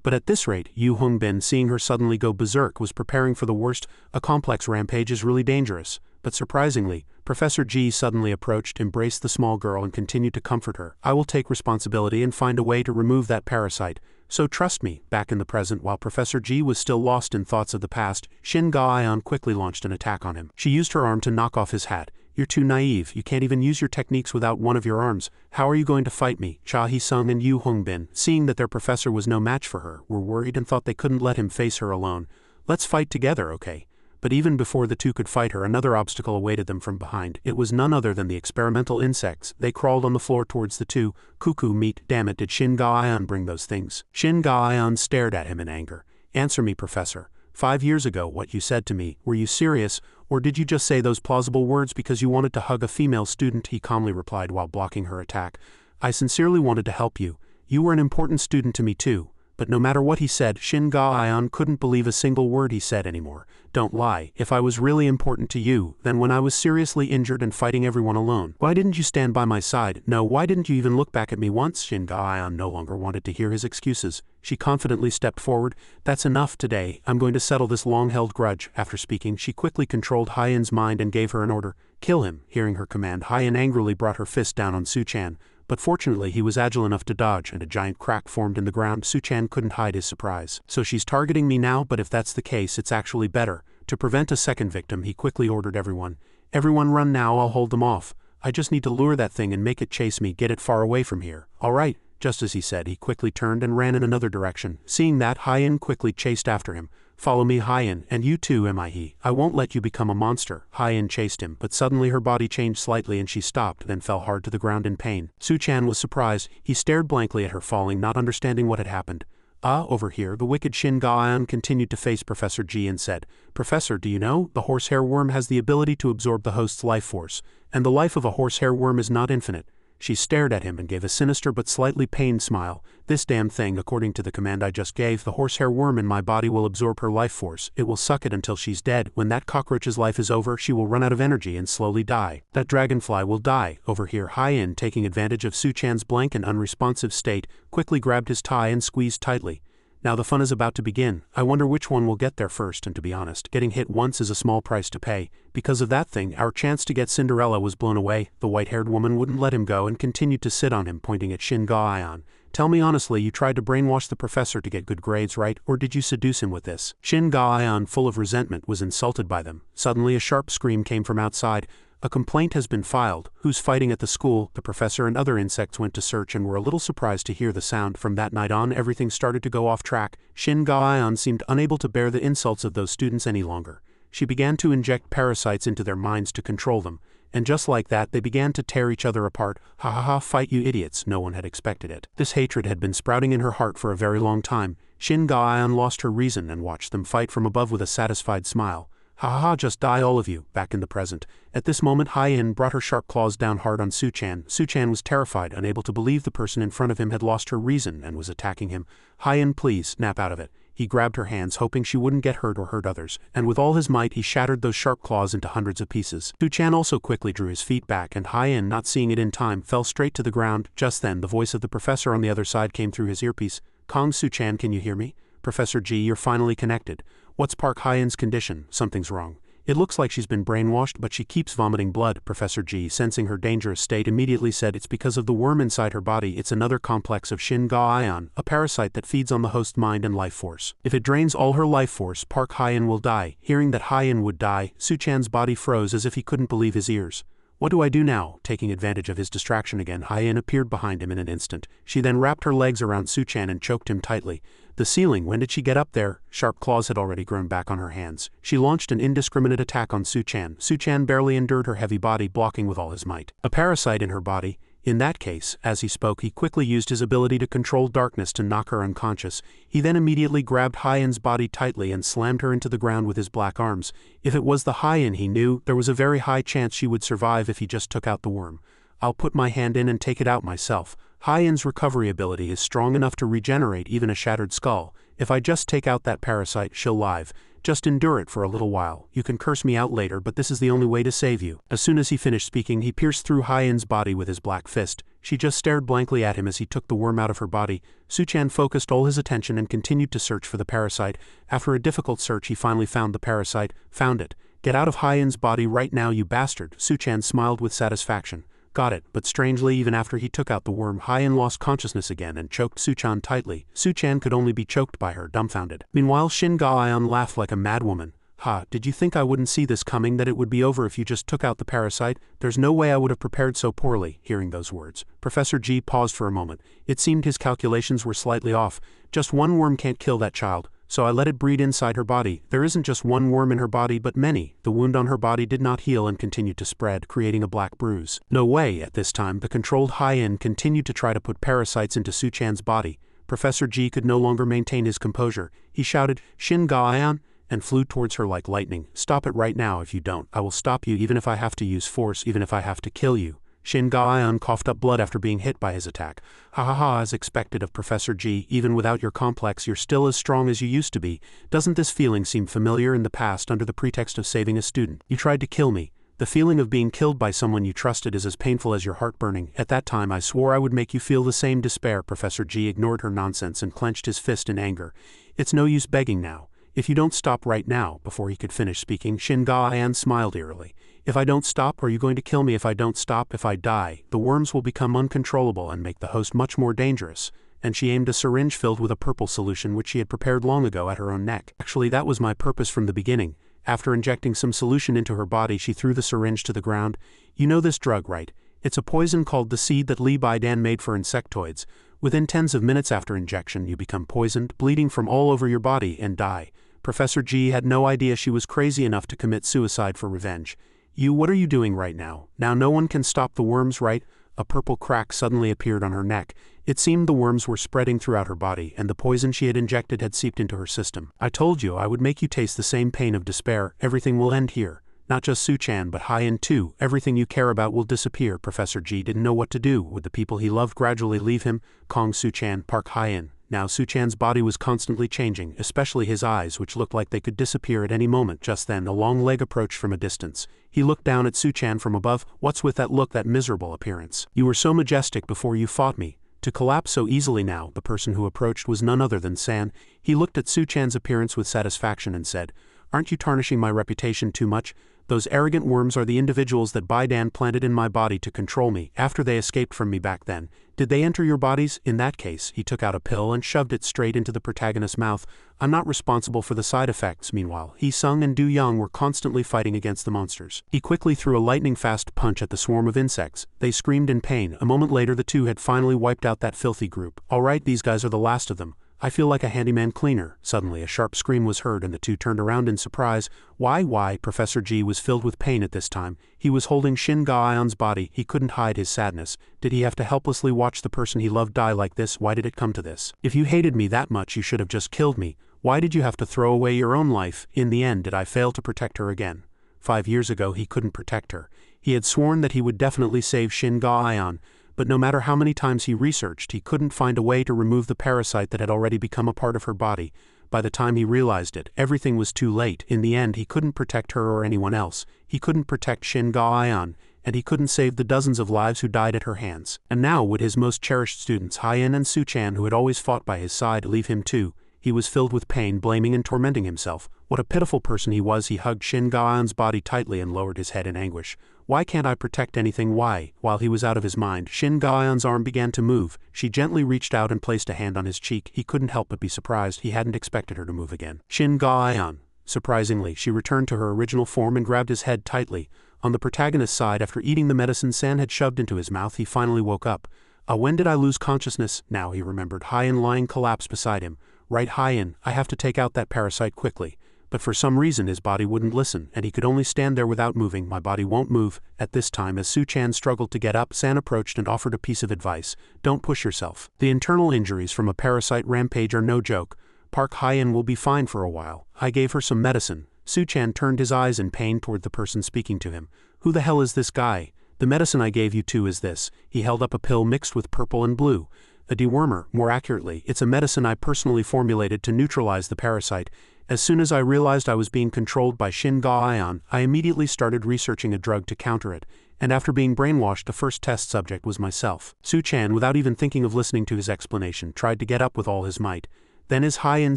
But at this rate, Yu Hongbin, seeing her suddenly go berserk, was preparing for the worst. A complex rampage is really dangerous. But surprisingly, Professor G suddenly approached, embraced the small girl and continued to comfort her. I will take responsibility and find a way to remove that parasite. So trust me. Back in the present, while Professor G was still lost in thoughts of the past, Shin Ga-eon quickly launched an attack on him. She used her arm to knock off his hat. You're too naive. You can't even use your techniques without one of your arms. How are you going to fight me? Cha Hee-sung and Yu Hongbin, seeing that their professor was no match for her, were worried and thought they couldn't let him face her alone. Let's fight together, okay? But even before the two could fight her, another obstacle awaited them from behind. It was none other than the experimental insects. They crawled on the floor towards the two. Cuckoo meat, damn it, did Shin Ga-eon bring those things? Shin Ga-eon stared at him in anger. Answer me, Professor. 5 years ago, what you said to me, were you serious, or did you just say those plausible words because you wanted to hug a female student? He calmly replied while blocking her attack. I sincerely wanted to help you. You were an important student to me too. But no matter what he said, Shin Ga-eon couldn't believe a single word he said anymore. Don't lie. If I was really important to you, then when I was seriously injured and fighting everyone alone, why didn't you stand by my side? No, why didn't you even look back at me once? Shin Ga-eon no longer wanted to hear his excuses. She confidently stepped forward. That's enough today. I'm going to settle this long-held grudge. After speaking, she quickly controlled Hyen's mind and gave her an order. Kill him. Hearing her command, Hyen angrily brought her fist down on Su-chan. But fortunately he was agile enough to dodge, and a giant crack formed in the ground. Su-chan couldn't hide his surprise. So she's targeting me now, but if that's the case, it's actually better. To prevent a second victim, he quickly ordered everyone. Everyone run now, I'll hold them off. I just need to lure that thing and make it chase me, get it far away from here. All right. Just as he said, he quickly turned and ran in another direction. Seeing that, Hyen quickly chased after him. Follow me, Hyen, and you too, Mihei. I won't let you become a monster. Hyen chased him, but suddenly her body changed slightly and she stopped, then fell hard to the ground in pain. Su-chan was surprised. He stared blankly at her falling, not understanding what had happened. Over here, the wicked Shin Ga-eon continued to face Professor G and said, Professor, do you know, the horsehair worm has the ability to absorb the host's life force, and the life of a horsehair worm is not infinite. She stared at him and gave a sinister but slightly pained smile. This damn thing, according to the command I just gave, the horsehair worm in my body will absorb her life force. It will suck it until she's dead. When that cockroach's life is over, she will run out of energy and slowly die. That dragonfly will die. Over here, Hyen, taking advantage of Su-chan's blank and unresponsive state, quickly grabbed his tie and squeezed tightly. Now the fun is about to begin. I wonder which one will get there first, and to be honest, getting hit once is a small price to pay. Because of that thing, our chance to get Cinderella was blown away. The white-haired woman wouldn't let him go and continued to sit on him, pointing at Shin Ga-eon. Tell me honestly, you tried to brainwash the professor to get good grades, right? Or did you seduce him with this? Shin Ga-eon, full of resentment, was insulted by them. Suddenly a sharp scream came from outside. A complaint has been filed. Who's fighting at the school? The professor and other insects went to search and were a little surprised to hear the sound. From that night on, everything started to go off track. Shin Ga-eon seemed unable to bear the insults of those students any longer. She began to inject parasites into their minds to control them. And just like that, they began to tear each other apart. Ha ha ha, fight you idiots. No one had expected it. This hatred had been sprouting in her heart for a very long time. Shin Ga-eon lost her reason and watched them fight from above with a satisfied smile. Ha ha ha, just die all of you. Back in the present. At this moment, Hyen brought her sharp claws down hard on Su-chan. Su-chan was terrified, unable to believe the person in front of him had lost her reason and was attacking him. Hyen, please, snap out of it. He grabbed her hands, hoping she wouldn't get hurt or hurt others, and with all his might he shattered those sharp claws into hundreds of pieces. Su-chan also quickly drew his feet back, and Hyen, not seeing it in time, fell straight to the ground. Just then, the voice of the professor on the other side came through his earpiece. Kong Su-chan, can you hear me? Professor G, you're finally connected. What's Park Hyen's condition? Something's wrong. It looks like she's been brainwashed, but she keeps vomiting blood. Professor G, sensing her dangerous state, immediately said it's because of the worm inside her body. It's another complex of Shin Ga-eon, a parasite that feeds on the host's mind and life force. If it drains all her life force, Park Hyen will die. Hearing that Hyen would die, Su-chan's body froze as if he couldn't believe his ears. What do I do now? Taking advantage of his distraction again, Hyen appeared behind him in an instant. She then wrapped her legs around Su-chan and choked him tightly. The ceiling, when did she get up there? Sharp claws had already grown back on her hands. She launched an indiscriminate attack on Su-chan. Su-chan barely endured her heavy body, blocking with all his might. A parasite in her body. In that case, as he spoke, he quickly used his ability to control darkness to knock her unconscious. He then immediately grabbed Hyen's body tightly and slammed her into the ground with his black arms. If it was the Hyen he knew, there was a very high chance she would survive if he just took out the worm. I'll put my hand in and take it out myself. Hyen's recovery ability is strong enough to regenerate even a shattered skull. If I just take out that parasite, she'll live. Just endure it for a little while. You can curse me out later, but this is the only way to save you. As soon as he finished speaking, he pierced through Hyen's body with his black fist. She just stared blankly at him as he took the worm out of her body. Suchan focused all his attention and continued to search for the parasite. After a difficult search, he finally found the parasite. Found it. Get out of Hyen's body right now, you bastard. Suchan smiled with satisfaction. Got it, but strangely, even after he took out the worm, Hyen lost consciousness again and choked Suchan tightly. Suchan could only be choked by her, dumbfounded. Meanwhile, Shin Ga-eon laughed like a madwoman. Ha, did you think I wouldn't see this coming, that it would be over if you just took out the parasite? There's no way I would have prepared so poorly. Hearing those words, Professor G paused for a moment. It seemed his calculations were slightly off. Just one worm can't kill that child, so I let it breed inside her body. There isn't just one worm in her body but many. The wound on her body did not heal and continued to spread, creating a black bruise. No way. At this time, the controlled Hyen continued to try to put parasites into Suchan's body. Professor G could no longer maintain his composure. He shouted, Shin Ga-eon, and flew towards her like lightning. Stop it right now. If you don't, I will stop you, even if I have to use force, even if I have to kill you. Shin Ga-eon coughed up blood after being hit by his attack. Ha ha ha, as expected of Professor G, even without your complex you're still as strong as you used to be. Doesn't this feeling seem familiar? In the past, under the pretext of saving a student, you tried to kill me. The feeling of being killed by someone you trusted is as painful as your heart burning. At that time I swore I would make you feel the same despair. Professor G ignored her nonsense and clenched his fist in anger. It's no use begging now. If you don't stop right now. Before he could finish speaking, Shin Ga-eon smiled eerily. If I don't stop, are you going to kill me? If I don't stop, if I die, the worms will become uncontrollable and make the host much more dangerous. And she aimed a syringe filled with a purple solution which she had prepared long ago at her own neck. Actually, that was my purpose from the beginning. After injecting some solution into her body, she threw the syringe to the ground. You know this drug, right? It's a poison called the seed that Li Baidan made for insectoids. Within tens of minutes after injection, you become poisoned, bleeding from all over your body, and die. Professor G had no idea she was crazy enough to commit suicide for revenge. What are you doing right now? Now no one can stop the worms, right? A purple crack suddenly appeared on her neck. It seemed the worms were spreading throughout her body, and the poison she had injected had seeped into her system. I told you I would make you taste the same pain of despair. Everything will end here. Not just Suchan but Hyen too. Everything you care about will disappear. Professor G didn't know what to do. Would the people he loved gradually leave him? Kong Suchan, Park Hyen. Now Suchan's body was constantly changing, especially his eyes, which looked like they could disappear at any moment. Just then a long leg approached from a distance. He looked down at Suchan from above. What's with that look, that miserable appearance? You were so majestic before you fought me. To collapse so easily now. The person who approached was none other than San. He looked at Suchan's appearance with satisfaction and said, Aren't you tarnishing my reputation too much? Those arrogant worms are the individuals that Baidan planted in my body to control me after they escaped from me back then. Did they enter your bodies? In that case, he took out a pill and shoved it straight into the protagonist's mouth. I'm not responsible for the side effects. Meanwhile, Hee-sung and Du-young were constantly fighting against the monsters. He quickly threw a lightning-fast punch at the swarm of insects. They screamed in pain. A moment later, the two had finally wiped out that filthy group. All right, these guys are the last of them. I feel like a handyman cleaner. Suddenly a sharp scream was heard and the two turned around in surprise. Why? Professor G was filled with pain at this time. He was holding Shin Ga-eon's body. He couldn't hide his sadness. Did he have to helplessly watch the person he loved die like this? Why did it come to this? If you hated me that much, you should have just killed me. Why did you have to throw away your own life? In the end, did I fail to protect her again? 5 years ago he couldn't protect her. He had sworn that he would definitely save Shin Ga-eon. But no matter how many times he researched, he couldn't find a way to remove the parasite that had already become a part of her body. By the time he realized it, everything was too late. In the end, he couldn't protect her or anyone else. He couldn't protect Shin Ga-eon, and he couldn't save the dozens of lives who died at her hands. And now would his most cherished students, Hyen and Suchan, who had always fought by his side, leave him too? He was filled with pain, blaming and tormenting himself. What a pitiful person he was. He hugged Shin Ga-eon's body tightly and lowered his head in anguish. Why can't I protect anything? Why? While he was out of his mind, Shin Ga-eon's arm began to move. She gently reached out and placed a hand on his cheek. He couldn't help but be surprised. He hadn't expected her to move again. Shin Ga-eon. Surprisingly, she returned to her original form and grabbed his head tightly. On the protagonist's side, after eating the medicine San had shoved into his mouth, he finally woke up. When did I lose consciousness? Now he remembered. Hyen lying collapsed beside him. Right, Hyen, I have to take out that parasite quickly. But for some reason his body wouldn't listen, and he could only stand there without moving. My body won't move. At this time, as Suchan struggled to get up, San approached and offered a piece of advice. Don't push yourself. The internal injuries from a parasite rampage are no joke. Park Hyen will be fine for a while. I gave her some medicine. Suchan turned his eyes in pain toward the person speaking to him. Who the hell is this guy? The medicine I gave you too is this. He held up a pill mixed with purple and blue. A dewormer, more accurately. It's a medicine I personally formulated to neutralize the parasite. As soon as I realized I was being controlled by Shin Ga-eon, I immediately started researching a drug to counter it. and after being brainwashed the first test subject was myself. Suchan, without even thinking of listening to his explanation, tried to get up with all his might. Then is Hyen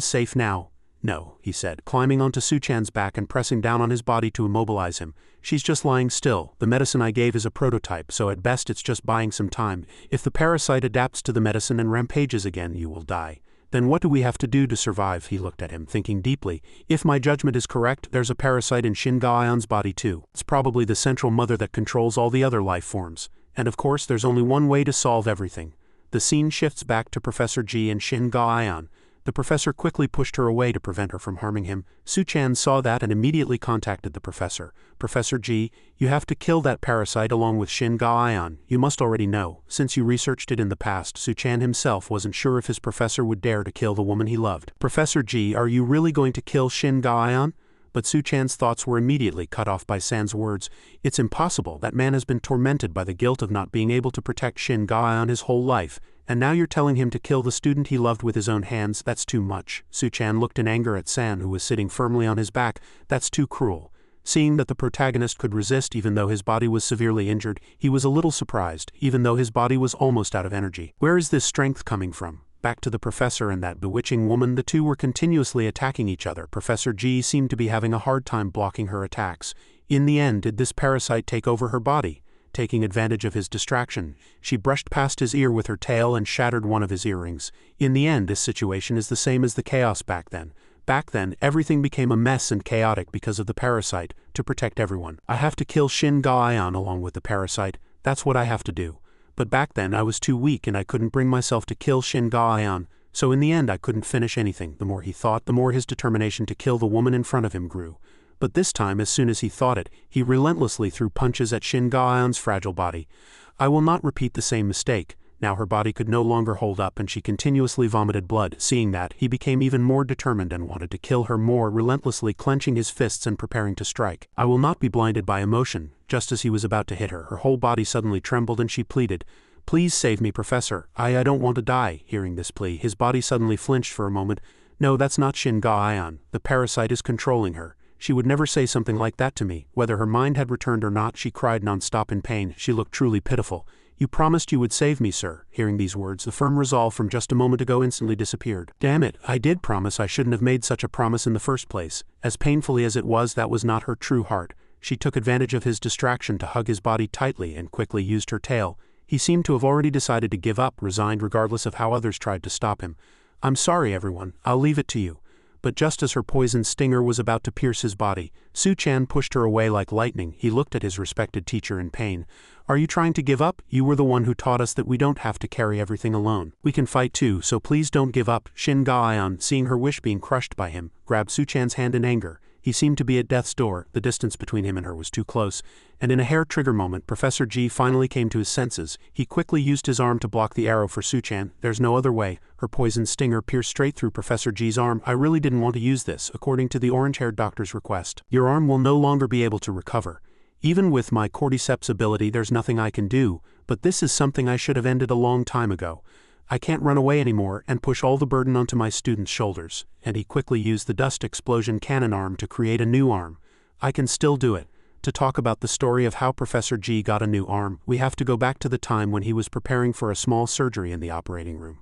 safe now? No, he said, climbing onto Suchan's back and pressing down on his body to immobilize him. She's just lying still. The medicine I gave is a prototype, so at best it's just buying some time. If the parasite adapts to the medicine and rampages again, you will die. Then what do we have to do to survive? He looked at him, thinking deeply. If my judgment is correct, there's a parasite in Shin Ga-eon's body too. It's probably the central mother that controls all the other life forms. And of course there's only one way to solve everything. The scene shifts back to Professor Ji and Shin Ga-eon. The professor quickly pushed her away to prevent her from harming him. Suchan saw that and immediately contacted the professor. Professor Ji, you have to kill that parasite along with Shin Ga-eon. You must already know. Since you researched it in the past, Suchan himself wasn't sure if his professor would dare to kill the woman he loved. Professor Ji, are you really going to kill Shin Ga-eon? But Suchan's thoughts were immediately cut off by San's words. It's impossible. That man has been tormented by the guilt of not being able to protect Shin Ga-eon his whole life. And now you're telling him to kill the student he loved with his own hands. That's too much. Suchan looked in anger at San, who was sitting firmly on his back. That's too cruel. Seeing that the protagonist could resist even though his body was severely injured, he was a little surprised, even though his body was almost out of energy. Where is this strength coming from? Back to the professor and that bewitching woman, the two were continuously attacking each other. Professor Ji seemed to be having a hard time blocking her attacks. In the end, did this parasite take over her body? Taking advantage of his distraction, she brushed past his ear with her tail and shattered one of his earrings. In the end, this situation is the same as the chaos back then. Back then, everything became a mess and chaotic because of the parasite. To protect everyone, I have to kill Shin Ga-eon along with the parasite. That's what I have to do. But back then I was too weak and I couldn't bring myself to kill Shin Ga-eon, so in the end I couldn't finish anything. The more he thought, the more his determination to kill the woman in front of him grew. But this time, as soon as he thought it, he relentlessly threw punches at Shin Ga-eon's fragile body. I will not repeat the same mistake. Now her body could no longer hold up and she continuously vomited blood. Seeing that, he became even more determined and wanted to kill her more relentlessly, clenching his fists and preparing to strike. I will not be blinded by emotion. Just as he was about to hit her, her whole body suddenly trembled and she pleaded, "Please save me, Professor. I don't want to die." Hearing this plea, his body suddenly flinched for a moment. No, that's not Shin Ga-eon. The parasite is controlling her. She would never say something like that to me. Whether her mind had returned or not, she cried non-stop in pain. She looked truly pitiful. "You promised you would save me, sir." Hearing these words, the firm resolve from just a moment ago instantly disappeared. Damn it, I did promise. I shouldn't have made such a promise in the first place. As painfully as it was, that was not her true heart. She took advantage of his distraction to hug his body tightly and quickly used her tail. He seemed to have already decided to give up, resigned regardless of how others tried to stop him. "I'm sorry, everyone. I'll leave it to you." But just as her poison stinger was about to pierce his body, Suchan pushed her away like lightning. He looked at his respected teacher in pain. "Are you trying to give up? You were the one who taught us that we don't have to carry everything alone. We can fight too, so please don't give up." Shin Ga-eon, seeing her wish being crushed by him, grabbed Suchan's hand in anger. He seemed to be at death's door. The distance between him and her was too close, and in a hair-trigger moment, Professor Ji finally came to his senses. He quickly used his arm to block the arrow for Suchan. There's no other way. Her poison stinger pierced straight through Professor Ji's arm. "I really didn't want to use this, according to the orange-haired doctor's request. Your arm will no longer be able to recover. Even with my cordyceps ability, there's nothing I can do, but this is something I should have ended a long time ago. I can't run away anymore and push all the burden onto my student's shoulders." And he quickly used the dust explosion cannon arm to create a new arm. "I can still do it." To talk about the story of how Professor Ji got a new arm, we have to go back to the time when he was preparing for a small surgery in the operating room.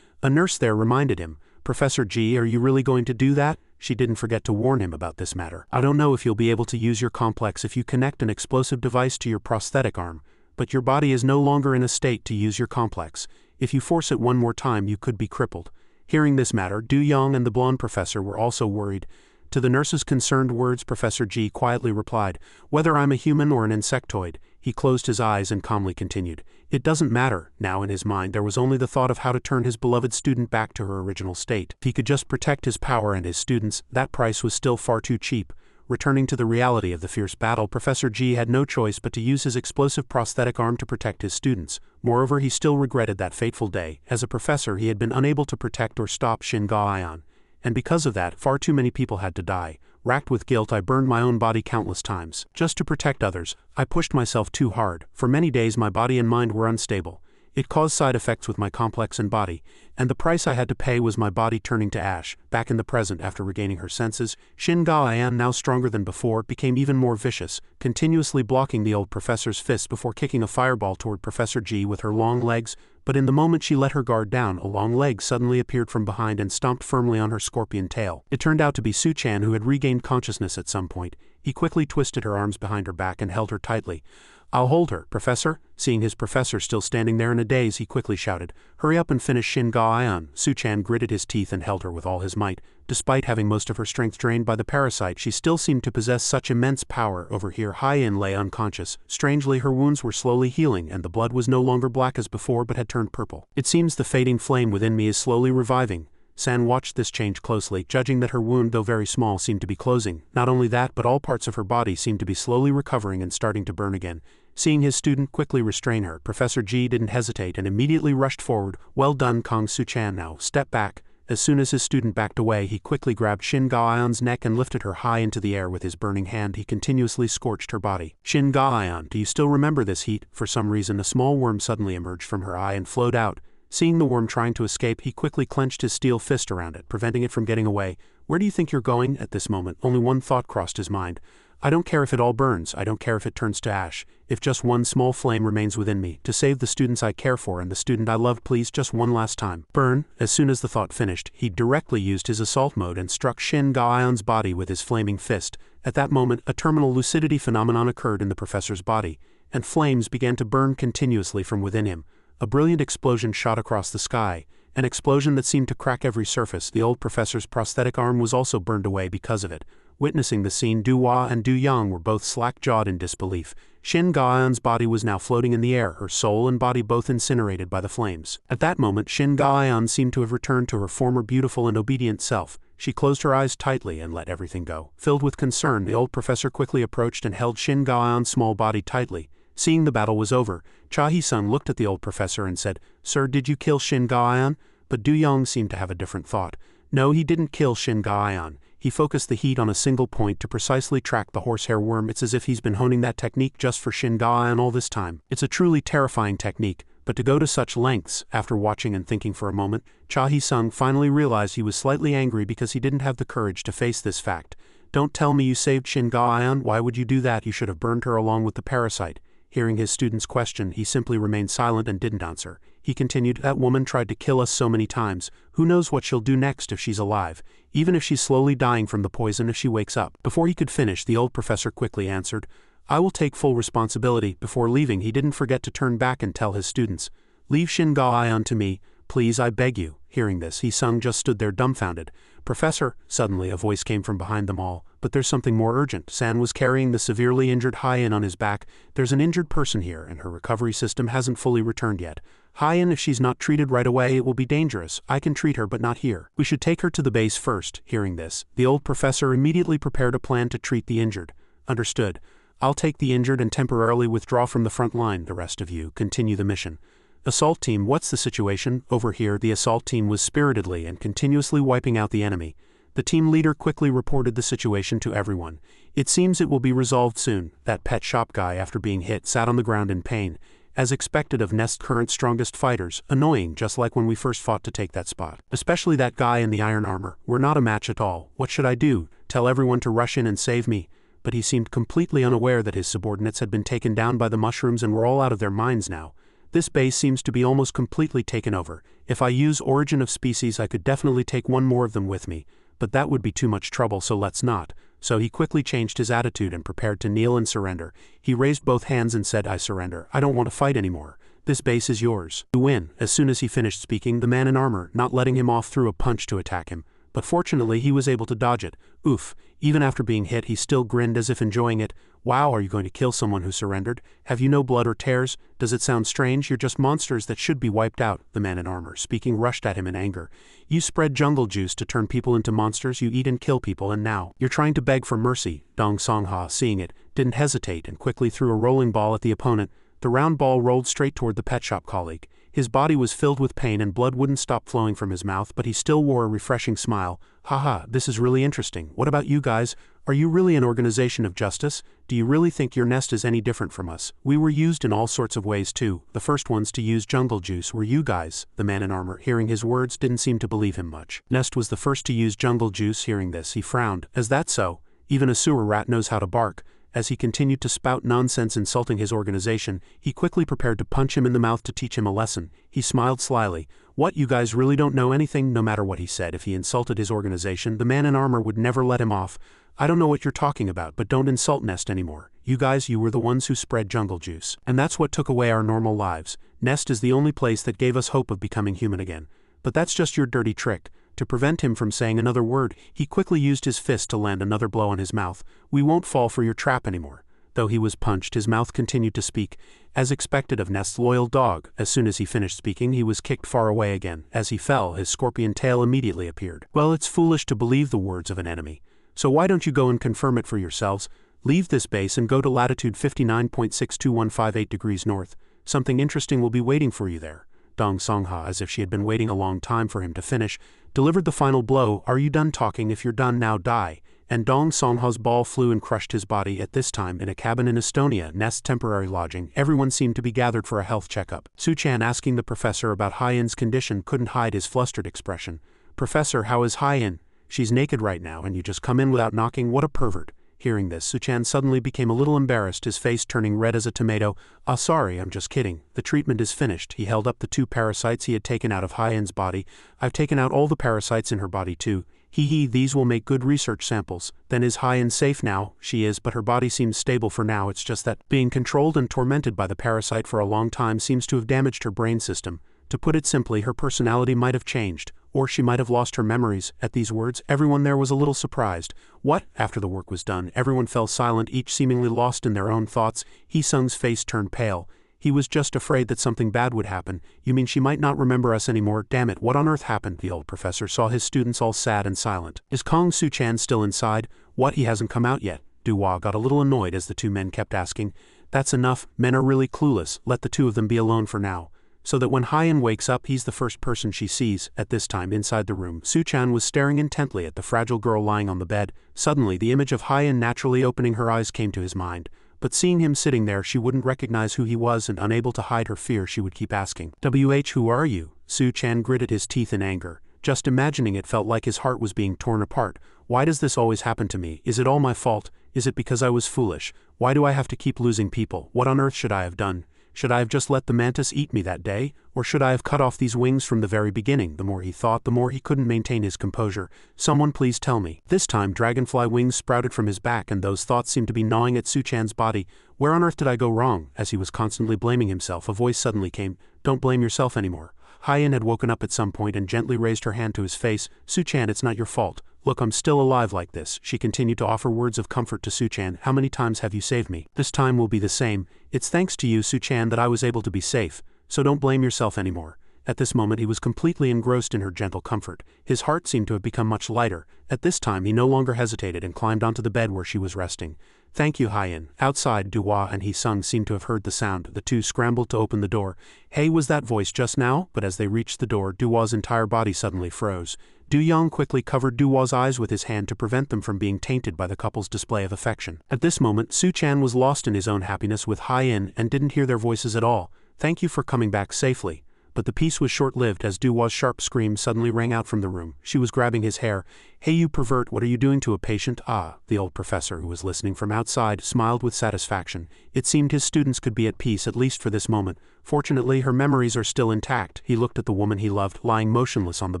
A nurse there reminded him, "Professor Ji, are you really going to do that?" She didn't forget to warn him about this matter. "I don't know if you'll be able to use your complex if you connect an explosive device to your prosthetic arm, but your body is no longer in a state to use your complex. If you force it one more time, you could be crippled." Hearing this matter, Hyong and the blonde professor were also worried. To the nurse's concerned words, Professor Ji quietly replied, "Whether I'm a human or an insectoid." He closed his eyes and calmly continued, "It doesn't matter." Now in his mind there was only the thought of how to turn his beloved student back to her original state. If he could just protect his power and his students, that price was still far too cheap. Returning to the reality of the fierce battle, Professor Ji had no choice but to use his explosive prosthetic arm to protect his students. Moreover, he still regretted that fateful day. As a professor, he had been unable to protect or stop Shin Ga-eon. And because of that, far too many people had to die. Racked with guilt, I burned my own body countless times. Just to protect others, I pushed myself too hard. For many days my body and mind were unstable. It caused side effects with my complex and body, and the price I had to pay was my body turning to ash. Back in the present after regaining her senses, Hyen, now stronger than before, became even more vicious, continuously blocking the old professor's fists before kicking a fireball toward Professor G with her long legs, but in the moment she let her guard down, a long leg suddenly appeared from behind and stomped firmly on her scorpion tail. It turned out to be Suchan, who had regained consciousness at some point. He quickly twisted her arms behind her back and held her tightly. "I'll hold her, Professor." Seeing his professor still standing there in a daze, he quickly shouted, "Hurry up and finish Hyen." Suchan gritted his teeth and held her with all his might. Despite having most of her strength drained by the parasite, she still seemed to possess such immense power. Over here Hyen lay unconscious. Strangely, her wounds were slowly healing and the blood was no longer black as before but had turned purple. "It seems the fading flame within me is slowly reviving." San watched this change closely, judging that her wound, though very small, seemed to be closing. Not only that, but all parts of her body seemed to be slowly recovering and starting to burn again. Seeing his student quickly restrain her, Professor G didn't hesitate and immediately rushed forward. "Well done, Kong Suchan, now step back." As soon as his student backed away, he quickly grabbed Hyen's neck and lifted her high into the air with his burning hand. He continuously scorched her body. "Hyen, do you still remember this heat?" For some reason, a small worm suddenly emerged from her eye and flowed out. Seeing the worm trying to escape, he quickly clenched his steel fist around it, preventing it from getting away. "Where do you think you're going?" At this moment, only one thought crossed his mind. "I don't care if it all burns, I don't care if it turns to ash. If just one small flame remains within me, to save the students I care for and the student I love, please, just one last time. Burn." As soon as the thought finished, he directly used his assault mode and struck Hyen's body with his flaming fist. At that moment, a terminal lucidity phenomenon occurred in the professor's body, and flames began to burn continuously from within him. A brilliant explosion shot across the sky, an explosion that seemed to crack every surface. The old professor's prosthetic arm was also burned away because of it. Witnessing the scene, Duhua and Du Yang were both slack-jawed in disbelief. Hyen's body was now floating in the air, her soul and body both incinerated by the flames. At that moment, Hyen seemed to have returned to her former beautiful and obedient self. She closed her eyes tightly and let everything go. Filled with concern, the old professor quickly approached and held Hyen's small body tightly. Seeing the battle was over, Cha Hee-sung looked at the old professor and said, "Sir, did you kill Hyen?" But Du Yang seemed to have a different thought. No, he didn't kill Hyen. He focused the heat on a single point to precisely track the horsehair worm. It's as if he's been honing that technique just for Hyen all this time. It's a truly terrifying technique, but to go to such lengths, after watching and thinking for a moment, Cha Hee-sung finally realized he was slightly angry because he didn't have the courage to face this fact. "Don't tell me you saved Hyen. Why would you do that? You should have burned her along with the parasite." Hearing his student's question, he simply remained silent and didn't answer. He continued, "That woman tried to kill us so many times. Who knows what she'll do next if she's alive? Even if she's slowly dying from the poison if she wakes up." Before he could finish, the old professor quickly answered, "I will take full responsibility." Before leaving, he didn't forget to turn back and tell his students, "Leave Hyen to me, please, I beg you." Hearing this, Hee-sung just stood there dumbfounded. "Professor," suddenly a voice came from behind them all, "but there's something more urgent." San was carrying the severely injured Hyen on his back. "There's an injured person here, and her recovery system hasn't fully returned yet. Hyen, if she's not treated right away, it will be dangerous. I can treat her, but not here. We should take her to the base first." Hearing this, the old professor immediately prepared a plan to treat the injured. "Understood. I'll take the injured and temporarily withdraw from the front line. The rest of you continue the mission. Assault team, what's the situation?" Over here, the assault team was spiritedly and continuously wiping out the enemy. The team leader quickly reported the situation to everyone. "It seems it will be resolved soon." That pet shop guy, after being hit, sat on the ground in pain. As expected of Nest's current strongest fighters, annoying, just like when we first fought to take that spot. Especially that guy in the iron armor. "We're not a match at all. What should I do? Tell everyone to rush in and save me?" But he seemed completely unaware that his subordinates had been taken down by the mushrooms and were all out of their minds now. "This base seems to be almost completely taken over. If I use Origin of Species, I could definitely take one more of them with me, but that would be too much trouble, so let's not." So he quickly changed his attitude and prepared to kneel and surrender. He raised both hands and said, "I surrender. I don't want to fight anymore. This base is yours. You win." As soon as he finished speaking, the man in armor, not letting him off, threw a punch to attack him. But fortunately, he was able to dodge it. Oof. Even after being hit, he still grinned as if enjoying it. "Wow, are you going to kill someone who surrendered? Have you no blood or tears? Does it sound strange? You're just monsters that should be wiped out." The man in armor, speaking, rushed at him in anger. "You spread jungle juice to turn people into monsters, you eat and kill people, and now you're trying to beg for mercy." Dong Songha, seeing it, didn't hesitate and quickly threw a rolling ball at the opponent. The round ball rolled straight toward the pet shop colleague. His body was filled with pain and blood wouldn't stop flowing from his mouth, but he still wore a refreshing smile. Haha, this is really interesting. What about you guys? Are you really an organization of justice? Do you really think your nest is any different from us? We were used in all sorts of ways too. The first ones to use jungle juice were you guys. The man in armor, hearing his words, didn't seem to believe him much. Nest was the first to use jungle juice. Hearing this, he frowned. Is that so? Even a sewer rat knows how to bark. As he continued to spout nonsense insulting his organization, he quickly prepared to punch him in the mouth to teach him a lesson. He smiled slyly. What, you guys really don't know anything? No matter what he said, if he insulted his organization, the man in armor would never let him off. I don't know what you're talking about, but don't insult Nest anymore. You guys, you were the ones who spread jungle juice. And that's what took away our normal lives. Nest is the only place that gave us hope of becoming human again. But that's just your dirty trick. To prevent him from saying another word, he quickly used his fist to land another blow on his mouth. We won't fall for your trap anymore. Though he was punched, his mouth continued to speak. As expected of Nest's loyal dog, as soon as he finished speaking, he was kicked far away again. As he fell, his scorpion tail immediately appeared. Well, it's foolish to believe the words of an enemy. So why don't you go and confirm it for yourselves? Leave this base and go to latitude 59.62158 degrees north. Something interesting will be waiting for you there. Dong Songha, as if she had been waiting a long time for him to finish, delivered the final blow. Are you done talking? If you're done now, die. And Dong Songha's ball flew and crushed his body. At this time, in a cabin in Estonia, Nest's temporary lodging, everyone seemed to be gathered for a health checkup. Suchan, asking the professor about Hyen's condition, couldn't hide his flustered expression. Professor, how is Hyen? She's naked right now and you just come in without knocking. What a pervert. Hearing this, Suchan suddenly became a little embarrassed, his face turning red as a tomato. Sorry, I'm just kidding. The treatment is finished. He held up the 2 parasites he had taken out of Hyen's body. I've taken out all the parasites in her body too. Hee, these will make good research samples. Then is Hyen safe now? She is, but her body seems stable for now. It's just that being controlled and tormented by the parasite for a long time seems to have damaged her brain system. To put it simply, her personality might have changed, or she might have lost her memories. At these words, everyone there was a little surprised. What? After the work was done, everyone fell silent, each seemingly lost in their own thoughts. Hee-sung's face turned pale. He was just afraid that something bad would happen. You mean she might not remember us anymore? Damn it, what on earth happened? The old professor saw his students all sad and silent. Is Kong Suchan still inside? What, he hasn't come out yet? Duhua got a little annoyed as the 2 men kept asking. That's enough, men are really clueless, let the 2 of them be alone for now. So that when Hyen wakes up, he's the first person she sees. At this time, inside the room, Suchan was staring intently at the fragile girl lying on the bed. Suddenly, the image of Hyen naturally opening her eyes came to his mind. But seeing him sitting there, she wouldn't recognize who he was, and unable to hide her fear, she would keep asking, who are you? Suchan gritted his teeth in anger. Just imagining it felt like his heart was being torn apart. Why does this always happen to me? Is it all my fault? Is it because I was foolish? Why do I have to keep losing people? What on earth should I have done? Should I have just let the mantis eat me that day? Or should I have cut off these wings from the very beginning? The more he thought, the more he couldn't maintain his composure. Someone please tell me. This time dragonfly wings sprouted from his back, and those thoughts seemed to be gnawing at Suchan's body. Where on earth did I go wrong? As he was constantly blaming himself, a voice suddenly came. Don't blame yourself anymore. Hyen had woken up at some point and gently raised her hand to his face. Suchan, it's not your fault. Look, I'm still alive like this. She continued to offer words of comfort to Suchan. How many times have you saved me? This time will be the same. It's thanks to you, Suchan, that I was able to be safe. So don't blame yourself anymore. At this moment he was completely engrossed in her gentle comfort. His heart seemed to have become much lighter. At this time he no longer hesitated and climbed onto the bed where she was resting. Thank you, Hyen. Outside, Duhua and Hee-sung seemed to have heard the sound. The 2 scrambled to open the door. Hey, was that voice just now? But as they reached the door, Duhua's entire body suddenly froze. Du-young quickly covered Duhua's eyes with his hand to prevent them from being tainted by the couple's display of affection. At this moment, Suchan was lost in his own happiness with Hyen and didn't hear their voices at all. Thank you for coming back safely. But the peace was short-lived as Duhua's sharp scream suddenly rang out from the room. She was grabbing his hair. Hey, you pervert, what are you doing to a patient? The old professor, who was listening from outside, smiled with satisfaction. It seemed his students could be at peace, at least for this moment. Fortunately, her memories are still intact. He looked at the woman he loved, lying motionless on the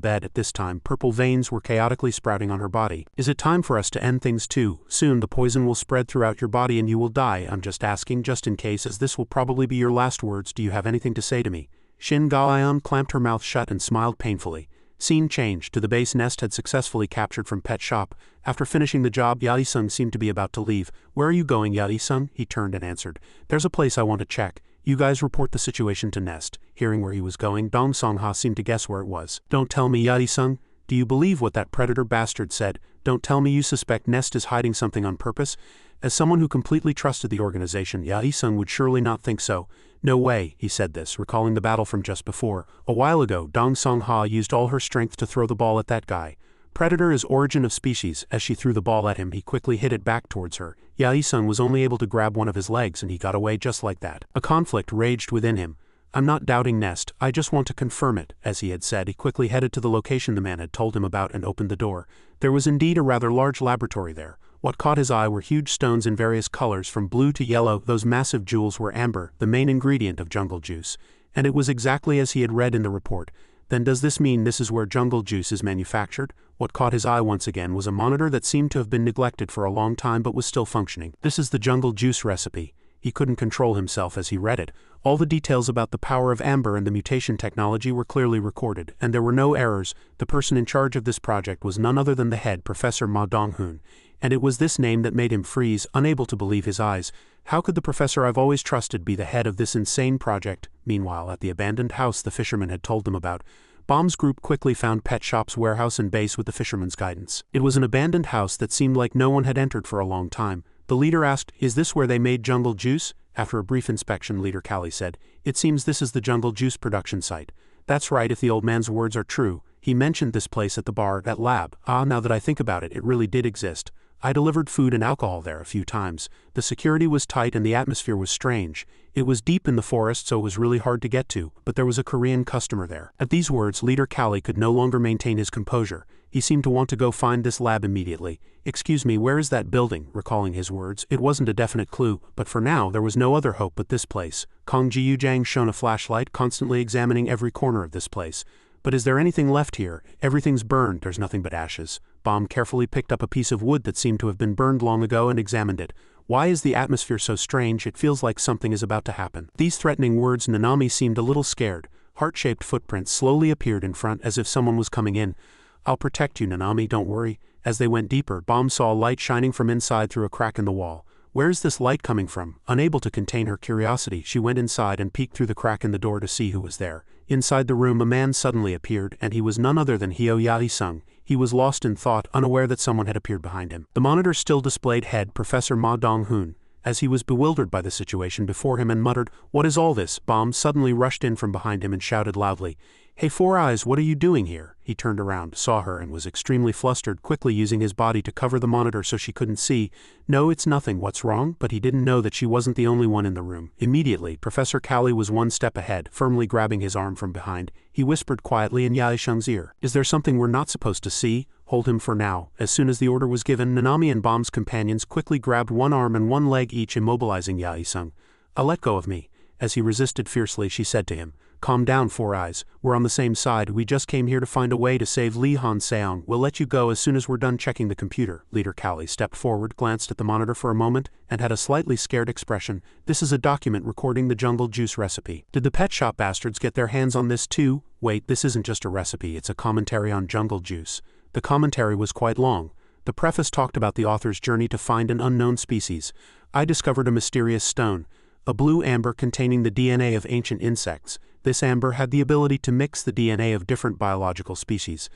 bed. At this time, purple veins were chaotically sprouting on her body. Is it time for us to end things too? Soon the poison will spread throughout your body and you will die. I'm just asking, just in case, as this will probably be your last words. Do you have anything to say to me? Shin Galion clamped her mouth shut and smiled painfully. Scene changed to the base Nest had successfully captured from Pet Shop. After finishing the job, Yadi-sung seemed to be about to leave. Where are you going, Yadi-sung? He turned and answered. There's a place I want to check. You guys report the situation to Nest. Hearing where he was going, Dong Songha seemed to guess where it was. Don't tell me, Yadi-sung. Do you believe what that predator bastard said? Don't tell me you suspect Nest is hiding something on purpose? As someone who completely trusted the organization, Yae-sung would surely not think so. No way, he said this, recalling the battle from just before. A while ago, Dong Song-ha used all her strength to throw the ball at that guy. Predator is origin of species. As she threw the ball at him, he quickly hit it back towards her. Yae-sung was only able to grab one of his legs and he got away just like that. A conflict raged within him. I'm not doubting Nest, I just want to confirm it. As he had said, he quickly headed to the location the man had told him about and opened the door. There was indeed a rather large laboratory there. What caught his eye were huge stones in various colors from blue to yellow. Those massive jewels were amber, the main ingredient of jungle juice. And it was exactly as he had read in the report. Then does this mean this is where jungle juice is manufactured? What caught his eye once again was a monitor that seemed to have been neglected for a long time but was still functioning. This is the jungle juice recipe. He couldn't control himself as he read it. All the details about the power of amber and the mutation technology were clearly recorded, and there were no errors. The person in charge of this project was none other than the head, Professor Ma Dong-hoon. And it was this name that made him freeze, unable to believe his eyes. How could the professor I've always trusted be the head of this insane project? Meanwhile, at the abandoned house the fisherman had told them about, Bomb's group quickly found Pet Shop's warehouse and base with the fisherman's guidance. It was an abandoned house that seemed like no one had entered for a long time. The leader asked, is this where they made jungle juice? After a brief inspection, Leader Callie said, it seems this is the jungle juice production site. That's right, if the old man's words are true. He mentioned this place at the bar, that lab. Now that I think about it, it really did exist. I delivered food and alcohol there a few times. The security was tight and the atmosphere was strange. It was deep in the forest, so it was really hard to get to, but there was a Korean customer there. At these words, Leader Callie could no longer maintain his composure. He seemed to want to go find this lab immediately. Excuse me, where is that building? Recalling his words, it wasn't a definite clue, but for now there was no other hope but this place. Jiu Jang shone a flashlight, constantly examining every corner of this place. But is there anything left here? Everything's burned, there's nothing but ashes. Bomb carefully picked up a piece of wood that seemed to have been burned long ago and examined it. Why is the atmosphere so strange? It feels like something is about to happen. These threatening words, Nanami seemed a little scared. Heart-shaped footprints slowly appeared in front as if someone was coming in. I'll protect you, Nanami, don't worry. As they went deeper, Bomb saw a light shining from inside through a crack in the wall. Where's this light coming from? Unable to contain her curiosity, she went inside and peeked through the crack in the door to see who was there. Inside the room a man suddenly appeared, and he was none other than Hyo Yae-sung. He was lost in thought, unaware that someone had appeared behind him. The monitor still displayed head Professor Ma Dong-hoon, as he was bewildered by the situation before him and muttered, what is all this? Bomb suddenly rushed in from behind him and shouted loudly, Hey Four Eyes, what are you doing here? He turned around, saw her, and was extremely flustered, quickly using his body to cover the monitor so she couldn't see. No, it's nothing, what's wrong? But he didn't know that she wasn't the only one in the room. Immediately, Professor Callie was one step ahead, firmly grabbing his arm from behind. He whispered quietly in Yae-sung's ear, is there something we're not supposed to see? Hold him for now. As soon as the order was given, Nanami and Bomb's companions quickly grabbed one arm and one leg each, immobilizing Yae-sung. Let go of me. As he resisted fiercely, she said to him, calm down, Four Eyes. We're on the same side. We just came here to find a way to save Lee Han-seong. We'll let you go as soon as we're done checking the computer. Leader Callie stepped forward, glanced at the monitor for a moment, and had a slightly scared expression. This is a document recording the jungle juice recipe. Did the pet shop bastards get their hands on this too? Wait, this isn't just a recipe, it's a commentary on jungle juice. The commentary was quite long. The preface talked about the author's journey to find an unknown species. I discovered a mysterious stone, a blue amber containing the DNA of ancient insects. This amber had the ability to mix the DNA of different biological species.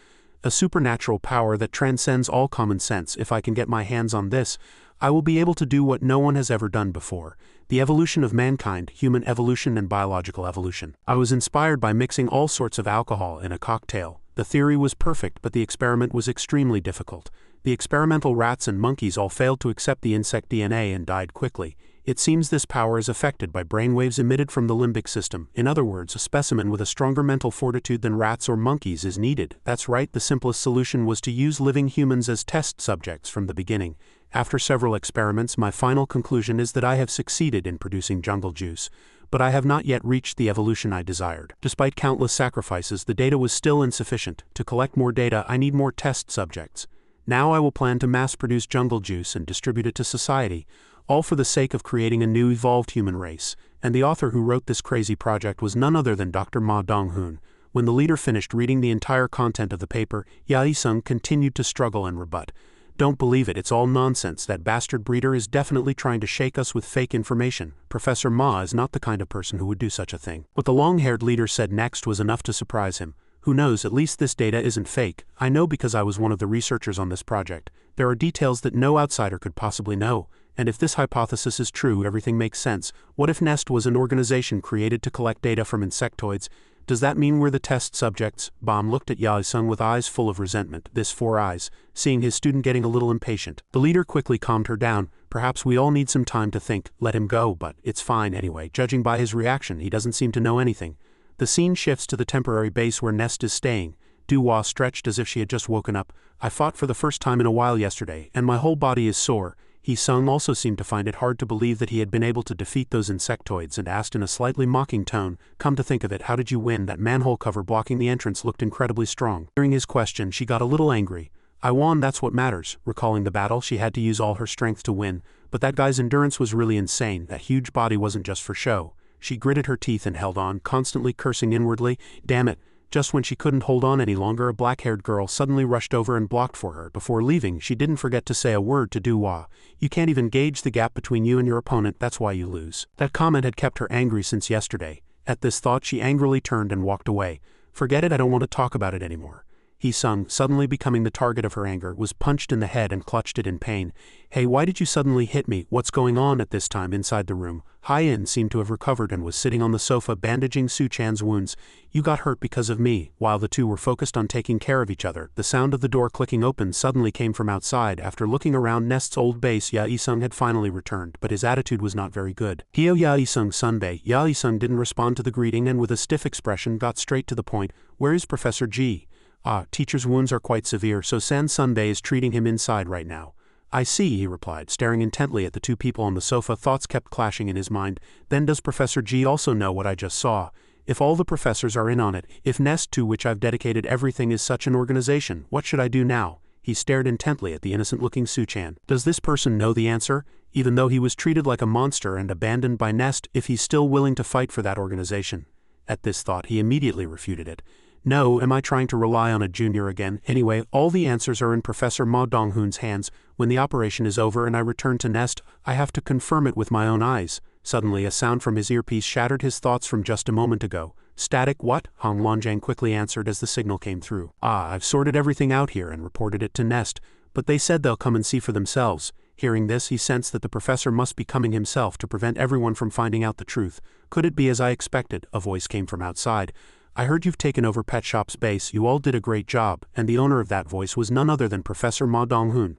A supernatural power that transcends all common sense. If I can get my hands on this, I will be able to do what no one has ever done before. The evolution of mankind, human evolution and biological evolution. I was inspired by mixing all sorts of alcohol in a cocktail. The theory was perfect, but the experiment was extremely difficult. The experimental rats and monkeys all failed to accept the insect DNA and died quickly. It seems this power is affected by brainwaves emitted from the limbic system. In other words, a specimen with a stronger mental fortitude than rats or monkeys is needed. That's right, the simplest solution was to use living humans as test subjects from the beginning. After several experiments, my final conclusion is that I have succeeded in producing jungle juice. But I have not yet reached the evolution I desired. Despite countless sacrifices, the data was still insufficient. To collect more data, I need more test subjects. Now I will plan to mass-produce jungle juice and distribute it to society, all for the sake of creating a new evolved human race. And the author who wrote this crazy project was none other than Dr. Ma Dong-hoon. When the leader finished reading the entire content of the paper, Yae-sung continued to struggle and rebut. Don't believe it, it's all nonsense. That bastard breeder is definitely trying to shake us with fake information. Professor Ma is not the kind of person who would do such a thing. What the long-haired leader said next was enough to surprise him. Who knows, at least this data isn't fake. I know because I was one of the researchers on this project. There are details that no outsider could possibly know. And if this hypothesis is true, everything makes sense. What if Nest was an organization created to collect data from insectoids? Does that mean we're the test subjects? Bam looked at Yae-sung with eyes full of resentment, this four eyes, seeing his student getting a little impatient. The leader quickly calmed her down. Perhaps we all need some time to think. Let him go, but it's fine anyway. Judging by his reaction, he doesn't seem to know anything. The scene shifts to the temporary base where Nest is staying. Du-hwa stretched as if she had just woken up. I fought for the first time in a while yesterday, and my whole body is sore. Hee-sung also seemed to find it hard to believe that he had been able to defeat those insectoids and asked in a slightly mocking tone, "Come to think of it, how did you win? That manhole cover blocking the entrance looked incredibly strong." Hearing his question, she got a little angry. "I won, that's what matters." Recalling the battle, she had to use all her strength to win, but that guy's endurance was really insane. That huge body wasn't just for show. She gritted her teeth and held on, constantly cursing inwardly. Damn it. Just when she couldn't hold on any longer, a black-haired girl suddenly rushed over and blocked for her. Before leaving, she didn't forget to say a word to Du-hwa. "You can't even gauge the gap between you and your opponent, that's why you lose." That comment had kept her angry since yesterday. At this thought, she angrily turned and walked away. "Forget it, I don't want to talk about it anymore." Hee-sung, suddenly becoming the target of her anger, was punched in the head and clutched it in pain. "Hey, why did you suddenly hit me? What's going on?" At this time inside the room, Hyen seemed to have recovered and was sitting on the sofa bandaging Su-chan's wounds. "You got hurt because of me." While the two were focused on taking care of each other, the sound of the door clicking open suddenly came from outside. After looking around Nest's old base, Yae-sung had finally returned, but his attitude was not very good. "Hyo Yae-sung Sunbae." Yae-sung didn't respond to the greeting and with a stiff expression got straight to the point. "Where is Professor G?" "Ah, teacher's wounds are quite severe, so San Sunbae is treating him inside right now." "I see," he replied, staring intently at the two people on the sofa. Thoughts kept clashing in his mind. "Then does Professor G also know what I just saw? If all the professors are in on it, if Nest, to which I've dedicated everything, is such an organization, what should I do now?" He stared intently at the innocent-looking Su-chan. "Does this person know the answer? Even though he was treated like a monster and abandoned by Nest, if he's still willing to fight for that organization?" At this thought, he immediately refuted it. "No, am I trying to rely on a junior again? Anyway, all the answers are in Professor Ma Dong-hoon's hands. When the operation is over and I return to Nest, I have to confirm it with my own eyes." Suddenly, a sound from his earpiece shattered his thoughts from just a moment ago. "Static what?" Hong Longjang quickly answered as the signal came through. "Ah, I've sorted everything out here and reported it to Nest, but they said they'll come and see for themselves." Hearing this, he sensed that the professor must be coming himself to prevent everyone from finding out the truth. "Could it be as I expected?" A voice came from outside. "I heard you've taken over Pet Shop's base. You all did a great job," and the owner of that voice was none other than Professor Ma Dong-hoon.